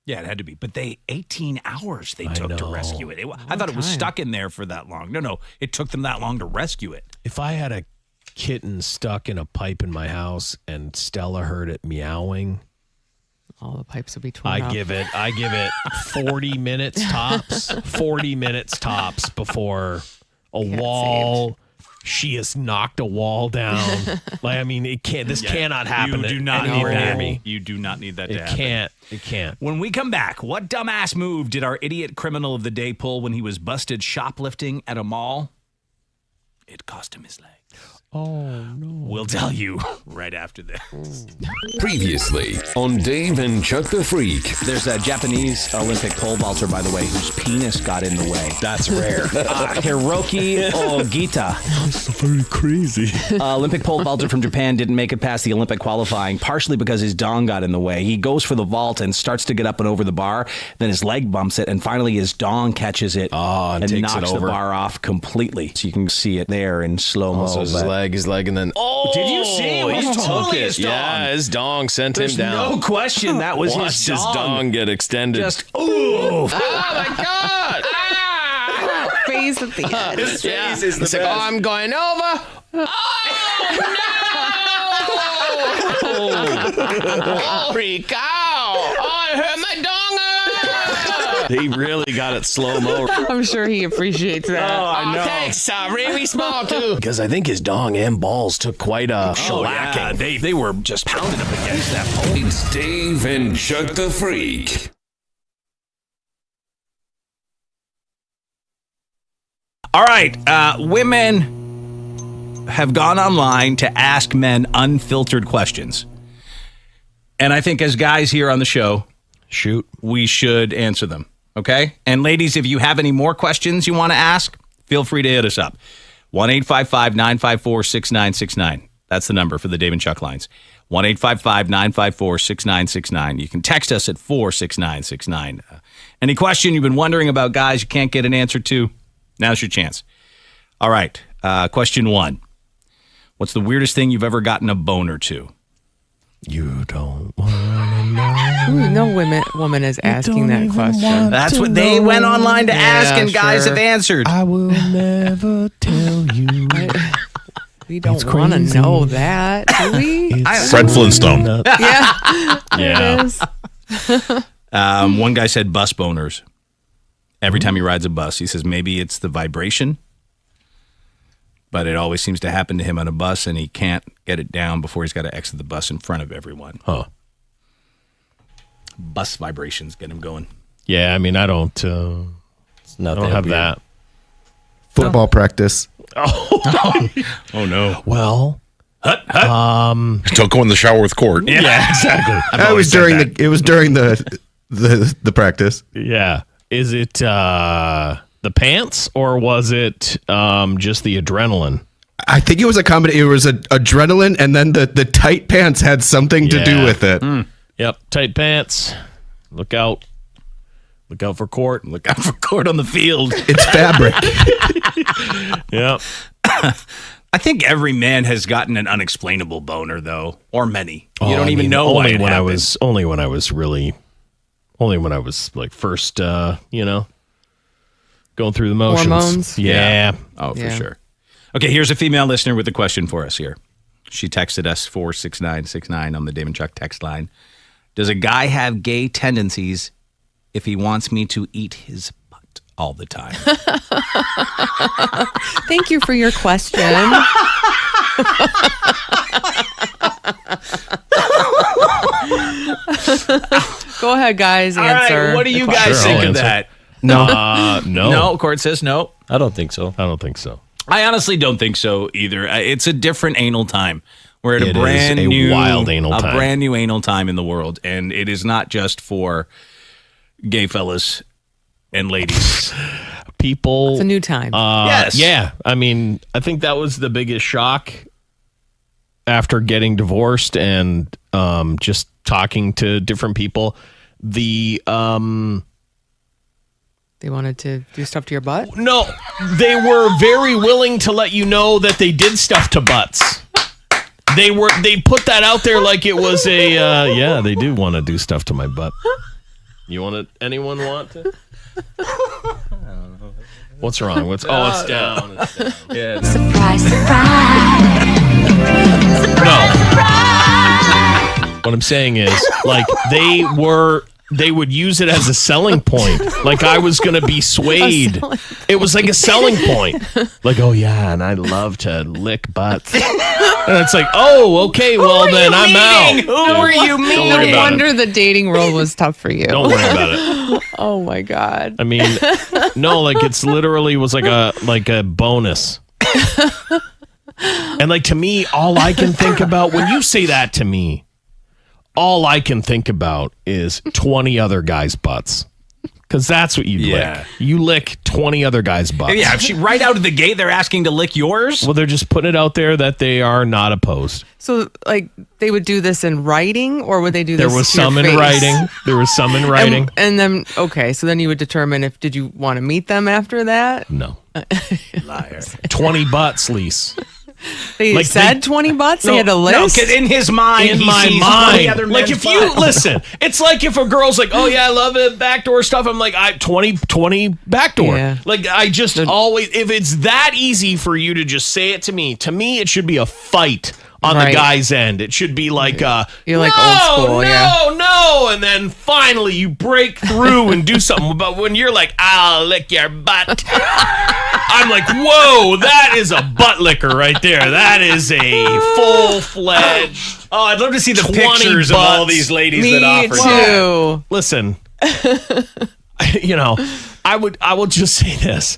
Yeah, it had to be. But 18 hours they took to rescue it. I thought it was time. stuck in there for that long. No, it took them that long to rescue it. If I had a kitten stuck in a pipe in my house and Stella heard it meowing, all the pipes would be torn I give it 40 minutes tops. 40 minutes tops before she has knocked a wall down. Like, I mean, this cannot happen. You do not need anywhere that. near me. You do not need that to It happen. can't. When we come back, what dumbass move did our idiot criminal of the day pull when he was busted shoplifting at a mall? It cost him his leg. Oh, no. We'll tell you right after this. Previously on Dave and Chuck the Freak. There's a Japanese Olympic pole vaulter, by the way, whose penis got in the way. That's rare. Hiroki Ogita. That's very crazy. Olympic pole vaulter from Japan didn't make it past the Olympic qualifying, partially because his dong got in the way. He goes for the vault and starts to get up and over the bar. Then his leg bumps it, and finally his dong catches it and takes knocks it over. the bar off completely. So you can see it there in slow-mo. So his leg, and then... Oh, did you see it? He was took totally it. his dong. Yeah, his dong sent There's him down. no question that was Watched his dong. dong get extended. Just, ooh. Oh, my God. Face at the end. His face is the best. Like, oh, I'm going over. Oh, freak out. Oh, I hurt my dong. He really got it slow-mo. I'm sure he appreciates that. Oh, I know. Thanks, really small, too. Because I think his dong and balls took quite a shellacking. Yeah. They were just pounded up against that pole. It's Dave and Chuck the Freak. All right, women have gone online to ask men unfiltered questions. And I think as guys here on the show, we should answer them, okay? And ladies, if you have any more questions you want to ask, feel free to hit us up. 1-855-954-6969. That's the number for the Dave and Chuck lines. 1-855-954-6969. You can text us at 46969. Any question you've been wondering about guys you can't get an answer to, now's your chance. All right, question 1. What's the weirdest thing you've ever gotten a boner to? You don't want to know. Ooh, no woman is asking that question. That's what they went online to ask, and guys have answered. I will never tell you. We don't want to know that, do we? Fred Flintstone. Yeah. Yeah. It is. One guy said bus boners. Every time he rides a bus, he says maybe it's the vibration, but it always seems to happen to him on a bus, and he can't get it down before he's got to exit the bus in front of everyone. Huh. Bus vibrations get him going. Yeah, I mean, I don't have that. Football practice. Oh no. Well, Don't go in the shower with Court. yeah, exactly. It was during the practice. Yeah. Is it the pants or was it just the adrenaline? I think it was a combination. It was adrenaline, and then the tight pants had something to do with it. Yep, tight pants. Look out. Look out for Court. Look out for Court on the field. It's fabric. Yep. I think every man has gotten an unexplainable boner, though, or many. You don't even know why it happened. Only when I was like first, going through the motions. Hormones? Yeah. Oh, for sure. Okay, here's a female listener with a question for us here. She texted us 46969 on the Dave and Chuck text line. Does a guy have gay tendencies if he wants me to eat his butt all the time? Thank you for your question. Go ahead, guys. All answer. right, what do you guys think of that? No. No, Court says no. I don't think so. I honestly don't think so either. It's a different anal time. We're at It a is brand a new wild anal time. brand new anal time in the world, and it is not just for gay fellas and ladies. People. It's a new time. Yes. Yeah. I mean, I think that was the biggest shock after getting divorced and just talking to different people. They wanted to do stuff to your butt? No, they were very willing to let you know that they did stuff to butts. They put that out there like it was a they do want to do stuff to my butt. Anyone want to? I don't know. What's wrong? It's down. It's down. Yeah. Surprise, No. What I'm saying is, like, they would use it as a selling point. Like I was going to be swayed. It was like a selling point. Like, oh yeah, and I love to lick butts. And it's like, oh, okay, well then I'm out. Who were you meeting? No wonder the dating world was tough for you. Don't worry about it. Oh my God. I mean, no, like it's literally was like a bonus. And like, to me, all I can think about when you say that to me, all I can think about is 20 other guys' butts. Because that's what you lick. You lick 20 other guys' butts. Yeah, right out of the gate, they're asking to lick yours? Well, they're just putting it out there that they are not opposed. So, like, they would do this in writing, or would they do this? There was to your some in face? writing. There was some in writing. And then, okay, so then you would determine if did you want to meet them after that? No. Liar. 20 butts, Lise. They Like, said 20 butts? They had a list? No, 'cause in his mind, In he my sees mind. 20 other Like, men's if you butts. listen, it's like if a girl's like, oh yeah, I love it, backdoor stuff. I'm like, 20 backdoor. Yeah. Like, I just always, if it's that easy for you to just say it to me it should be a fight on the Right. guy's end. It should be like, You're like no, old school, no, yeah. no. And then finally you break through and do something. But when you're like, I'll lick your butt. I'm like, whoa, that is a butt licker right there. That is a full-fledged. Oh, I'd love to see the 20 pictures of all butts. these ladies Me that offer. too. Listen, I will just say this.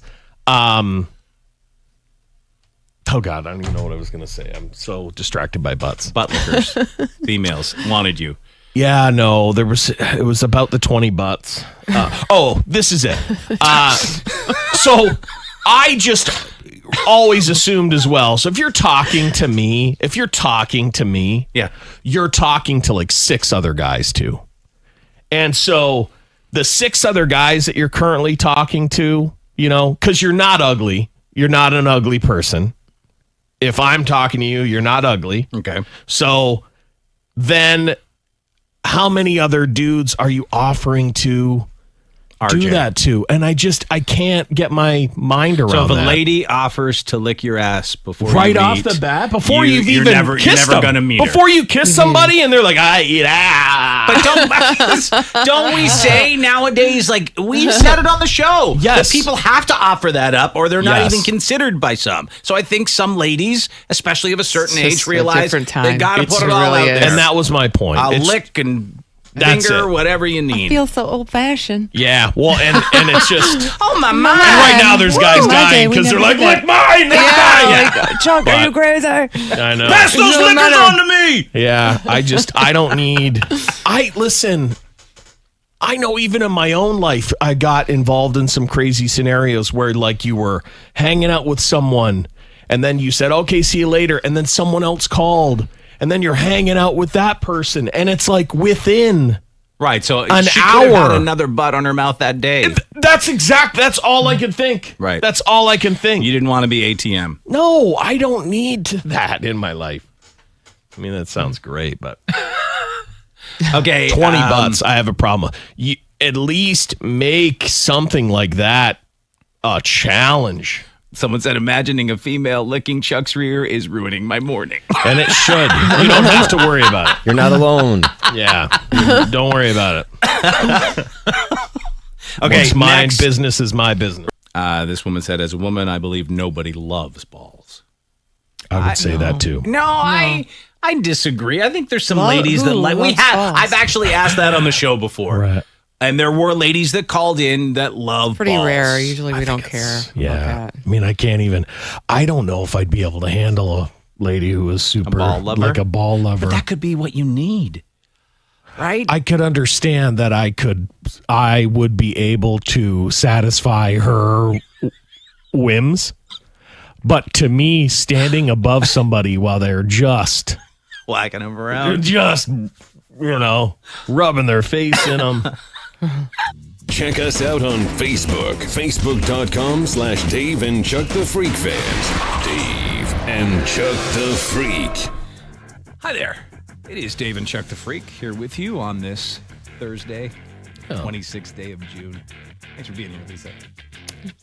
Oh God, I don't even know what I was going to say. I'm so distracted by butts. Butt lickers. Females wanted you. Yeah, no, it was about the 20 butts. This is it. So I just always assumed as well. So if you're talking to me, Yeah. you're talking to like 6 other guys too. And so the 6 other guys that you're currently talking to, because you're not ugly, you're not an ugly person. If I'm talking to you, you're not ugly. Okay. So then how many other dudes are you offering to do that to? And I can't get my mind around that. So if a lady offers to lick your ass before right you off meet, the bat, before you've you're even never, kissed you're never them, gonna meet her. before you kiss somebody and they're like, I eat ass. But don't we say nowadays, like we've said it on the show, Yes. that people have to offer that up or they're not Yes. even considered by some. So I think some ladies, especially of a certain It's age, just a realize different time. they got to It's put it all really out is. there. And that was my point. I'll It's- lick and That's finger, it. whatever you need. Feel so old fashioned. Yeah, well, and it's just... Oh my And mind! right now there's guys dying because they're like, lick mine, lick mine. Like, Chuck, are you crazy? I know. Pass those doesn't liquors matter. on to me. Yeah, I don't need... Listen, I know even in my own life, I got involved in some crazy scenarios where like you were hanging out with someone and then you said, okay, see you later. And then someone else called and then you're hanging out with that person. And it's like within... Right, so An she could have had hour. another butt on her mouth that day. That's all I can think. Right. That's all I can think. You didn't want to be ATM. No, I don't need that in my life. I mean, that sounds great, but Okay, 20 butts, I have a problem. You at least make something like that a challenge. Someone said, imagining a female licking Chuck's rear is ruining my morning. And it should. You don't have to worry about it. You're not alone. Yeah. Don't worry about it. Okay, What's my next. business is my business. This woman said, as a woman, I believe nobody loves balls. I would say that too. No, I disagree. I think there's some Well, ladies who that like. We loves have. balls? I've actually asked that on the show before, Right. and there were ladies that called in that love Pretty balls. rare. Usually we don't care. Yeah. About that. I mean, I don't know if I'd be able to handle a lady who was super ball lover? like a ball lover. But that could be what you need, right? I could understand that I would be able to satisfy her whims. But to me, standing above somebody while they're just Whacking them around. rubbing their face in them. Check us out on Facebook. Facebook.com/Dave and Chuck the Freak Fans. Dave and Chuck the Freak. Hi there. It is Dave and Chuck the Freak here with you on this Thursday, 26th day of June. Thanks for being here, Lisa.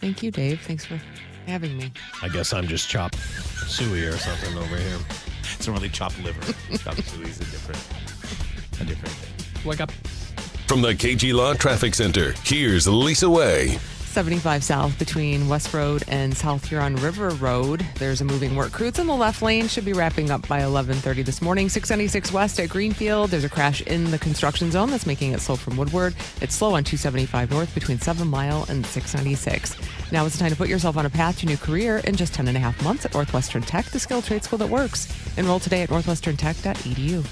Thank you, Dave. Thanks for having me. I guess I'm just chop suey or something over here. It's not really chopped liver. Chopped suey is a different thing. Wake up. From the KG Law Traffic Center, here's Lisa Way. 75 south between West Road and South Huron River Road. There's a moving work crew. It's in the left lane. Should be wrapping up by 11:30 this morning. 696 west at Greenfield. There's a crash in the construction zone that's making it slow from Woodward. It's slow on 275 north between 7 Mile and 696. Now it's the time to put yourself on a path to a new career in just 10 and a half months at Northwestern Tech, the skilled trade school that works. Enroll today at northwesterntech.edu.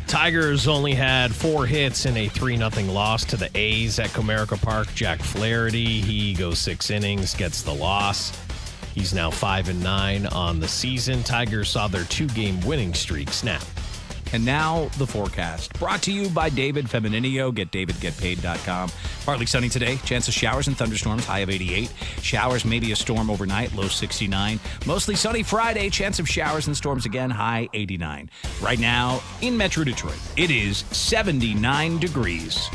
Tigers only had 4 hits in a 3-0 loss to the A's at Comerica Park. Jack Flaherty, he goes 6 innings, gets the loss. He's now 5-9 on the season. Tigers saw their 2-game winning streak snap. And now the forecast, brought to you by David Femininio. Get DavidGetPaid.com. Partly sunny today. Chance of showers and thunderstorms. High of 88. Showers, maybe a storm overnight. Low 69. Mostly sunny Friday. Chance of showers and storms again. High 89. Right now in Metro Detroit, it is 79 degrees.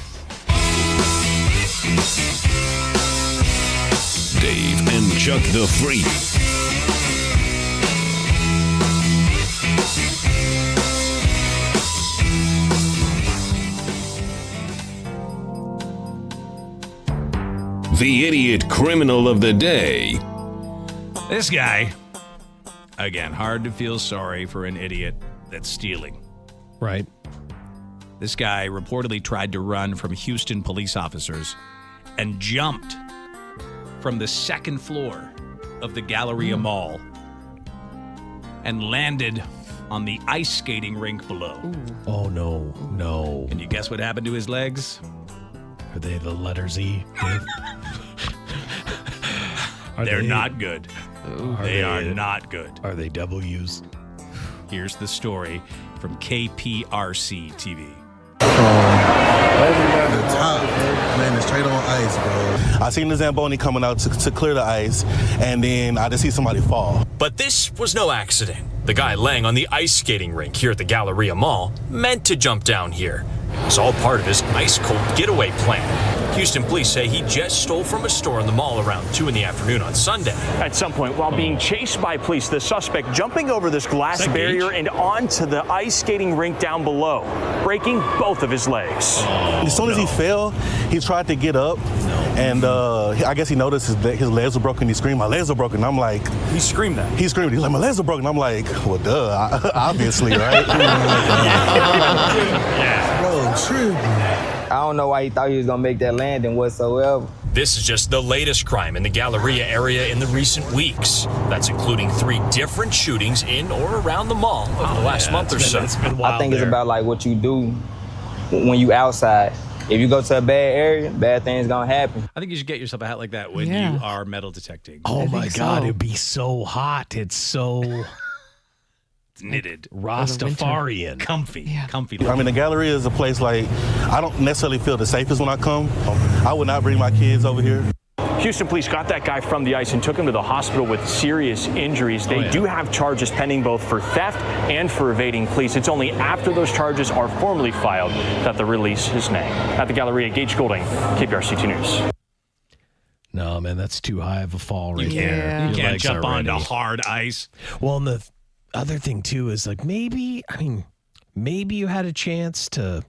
Dave and Chuck the Freak. The idiot criminal of the day. This guy, again, hard to feel sorry for an idiot that's stealing. Right. This guy reportedly tried to run from Houston police officers and jumped from the second floor of the Galleria Mall and landed on the ice skating rink below. Oh, no. Can you guess what happened to his legs? Are they the letters E? They're not good. They are not good. Are they W's? Here's the story from KPRC TV. The top, man, is straight on ice, bro. I seen the Zamboni coming out to clear the ice, and then I just see somebody fall. But this was no accident. The guy laying on the ice skating rink here at the Galleria Mall meant to jump down here. It's all part of his ice-cold getaway plan. Houston police say he just stole from a store in the mall around 2 in the afternoon on Sunday. At some point, while being chased by police, the suspect jumping over this glass barrier and onto the ice skating rink down below, breaking both of his legs. As soon as he fell, he tried to get up, and I guess he noticed his legs were broken. He screamed, "My legs are broken." I'm like, he screamed that. He screamed, he's like, "My legs are broken." I'm like, well, duh, obviously, right? Bro, true. I don't know why he thought he was going to make that landing whatsoever. This is just the latest crime in the Galleria area in the recent weeks. That's including 3 different shootings in or around the mall over the last month or so. I think it's about like what you do when you outside. If you go to a bad area, bad things going to happen. I think you should get yourself a hat like that when you are metal detecting. Oh, my God. It'd be so hot. It's so... knitted. Rastafarian. Comfy. Comfy. I mean, the Galleria is a place like, I don't necessarily feel the safest when I come. I would not bring my kids over here. Houston police got that guy from the ice and took him to the hospital with serious injuries. They do have charges pending both for theft and for evading police. It's only after those charges are formally filed that they release his name. At the Galleria, Gage Goulding, KPRC2 News. No, man, that's too high of a fall right You there. can't Your legs jump are onto ready. hard ice. Well, and the other thing, too, is like maybe you had a chance to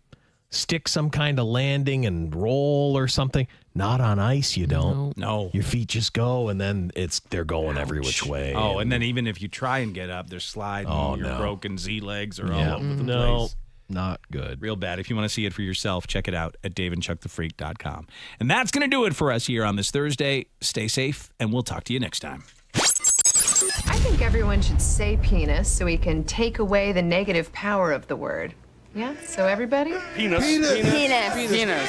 stick some kind of landing and roll or something. Not on ice, you don't. No. Your feet just go, and then they're going every which way. Oh, and then even if you try and get up, they're sliding. Your broken Z legs are all over the place. Not good. Real bad. If you want to see it for yourself, check it out at daveandchuckthefreak.com. And that's going to do it for us here on this Thursday. Stay safe, and we'll talk to you next time. I think everyone should say penis so we can take away the negative power of the word. Yeah? So everybody? Penis. Penis. Penis. Penis.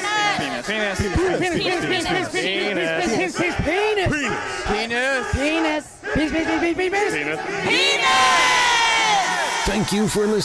Penis. Penis. Penis. Penis. Penis. Penis. Thank you for listening.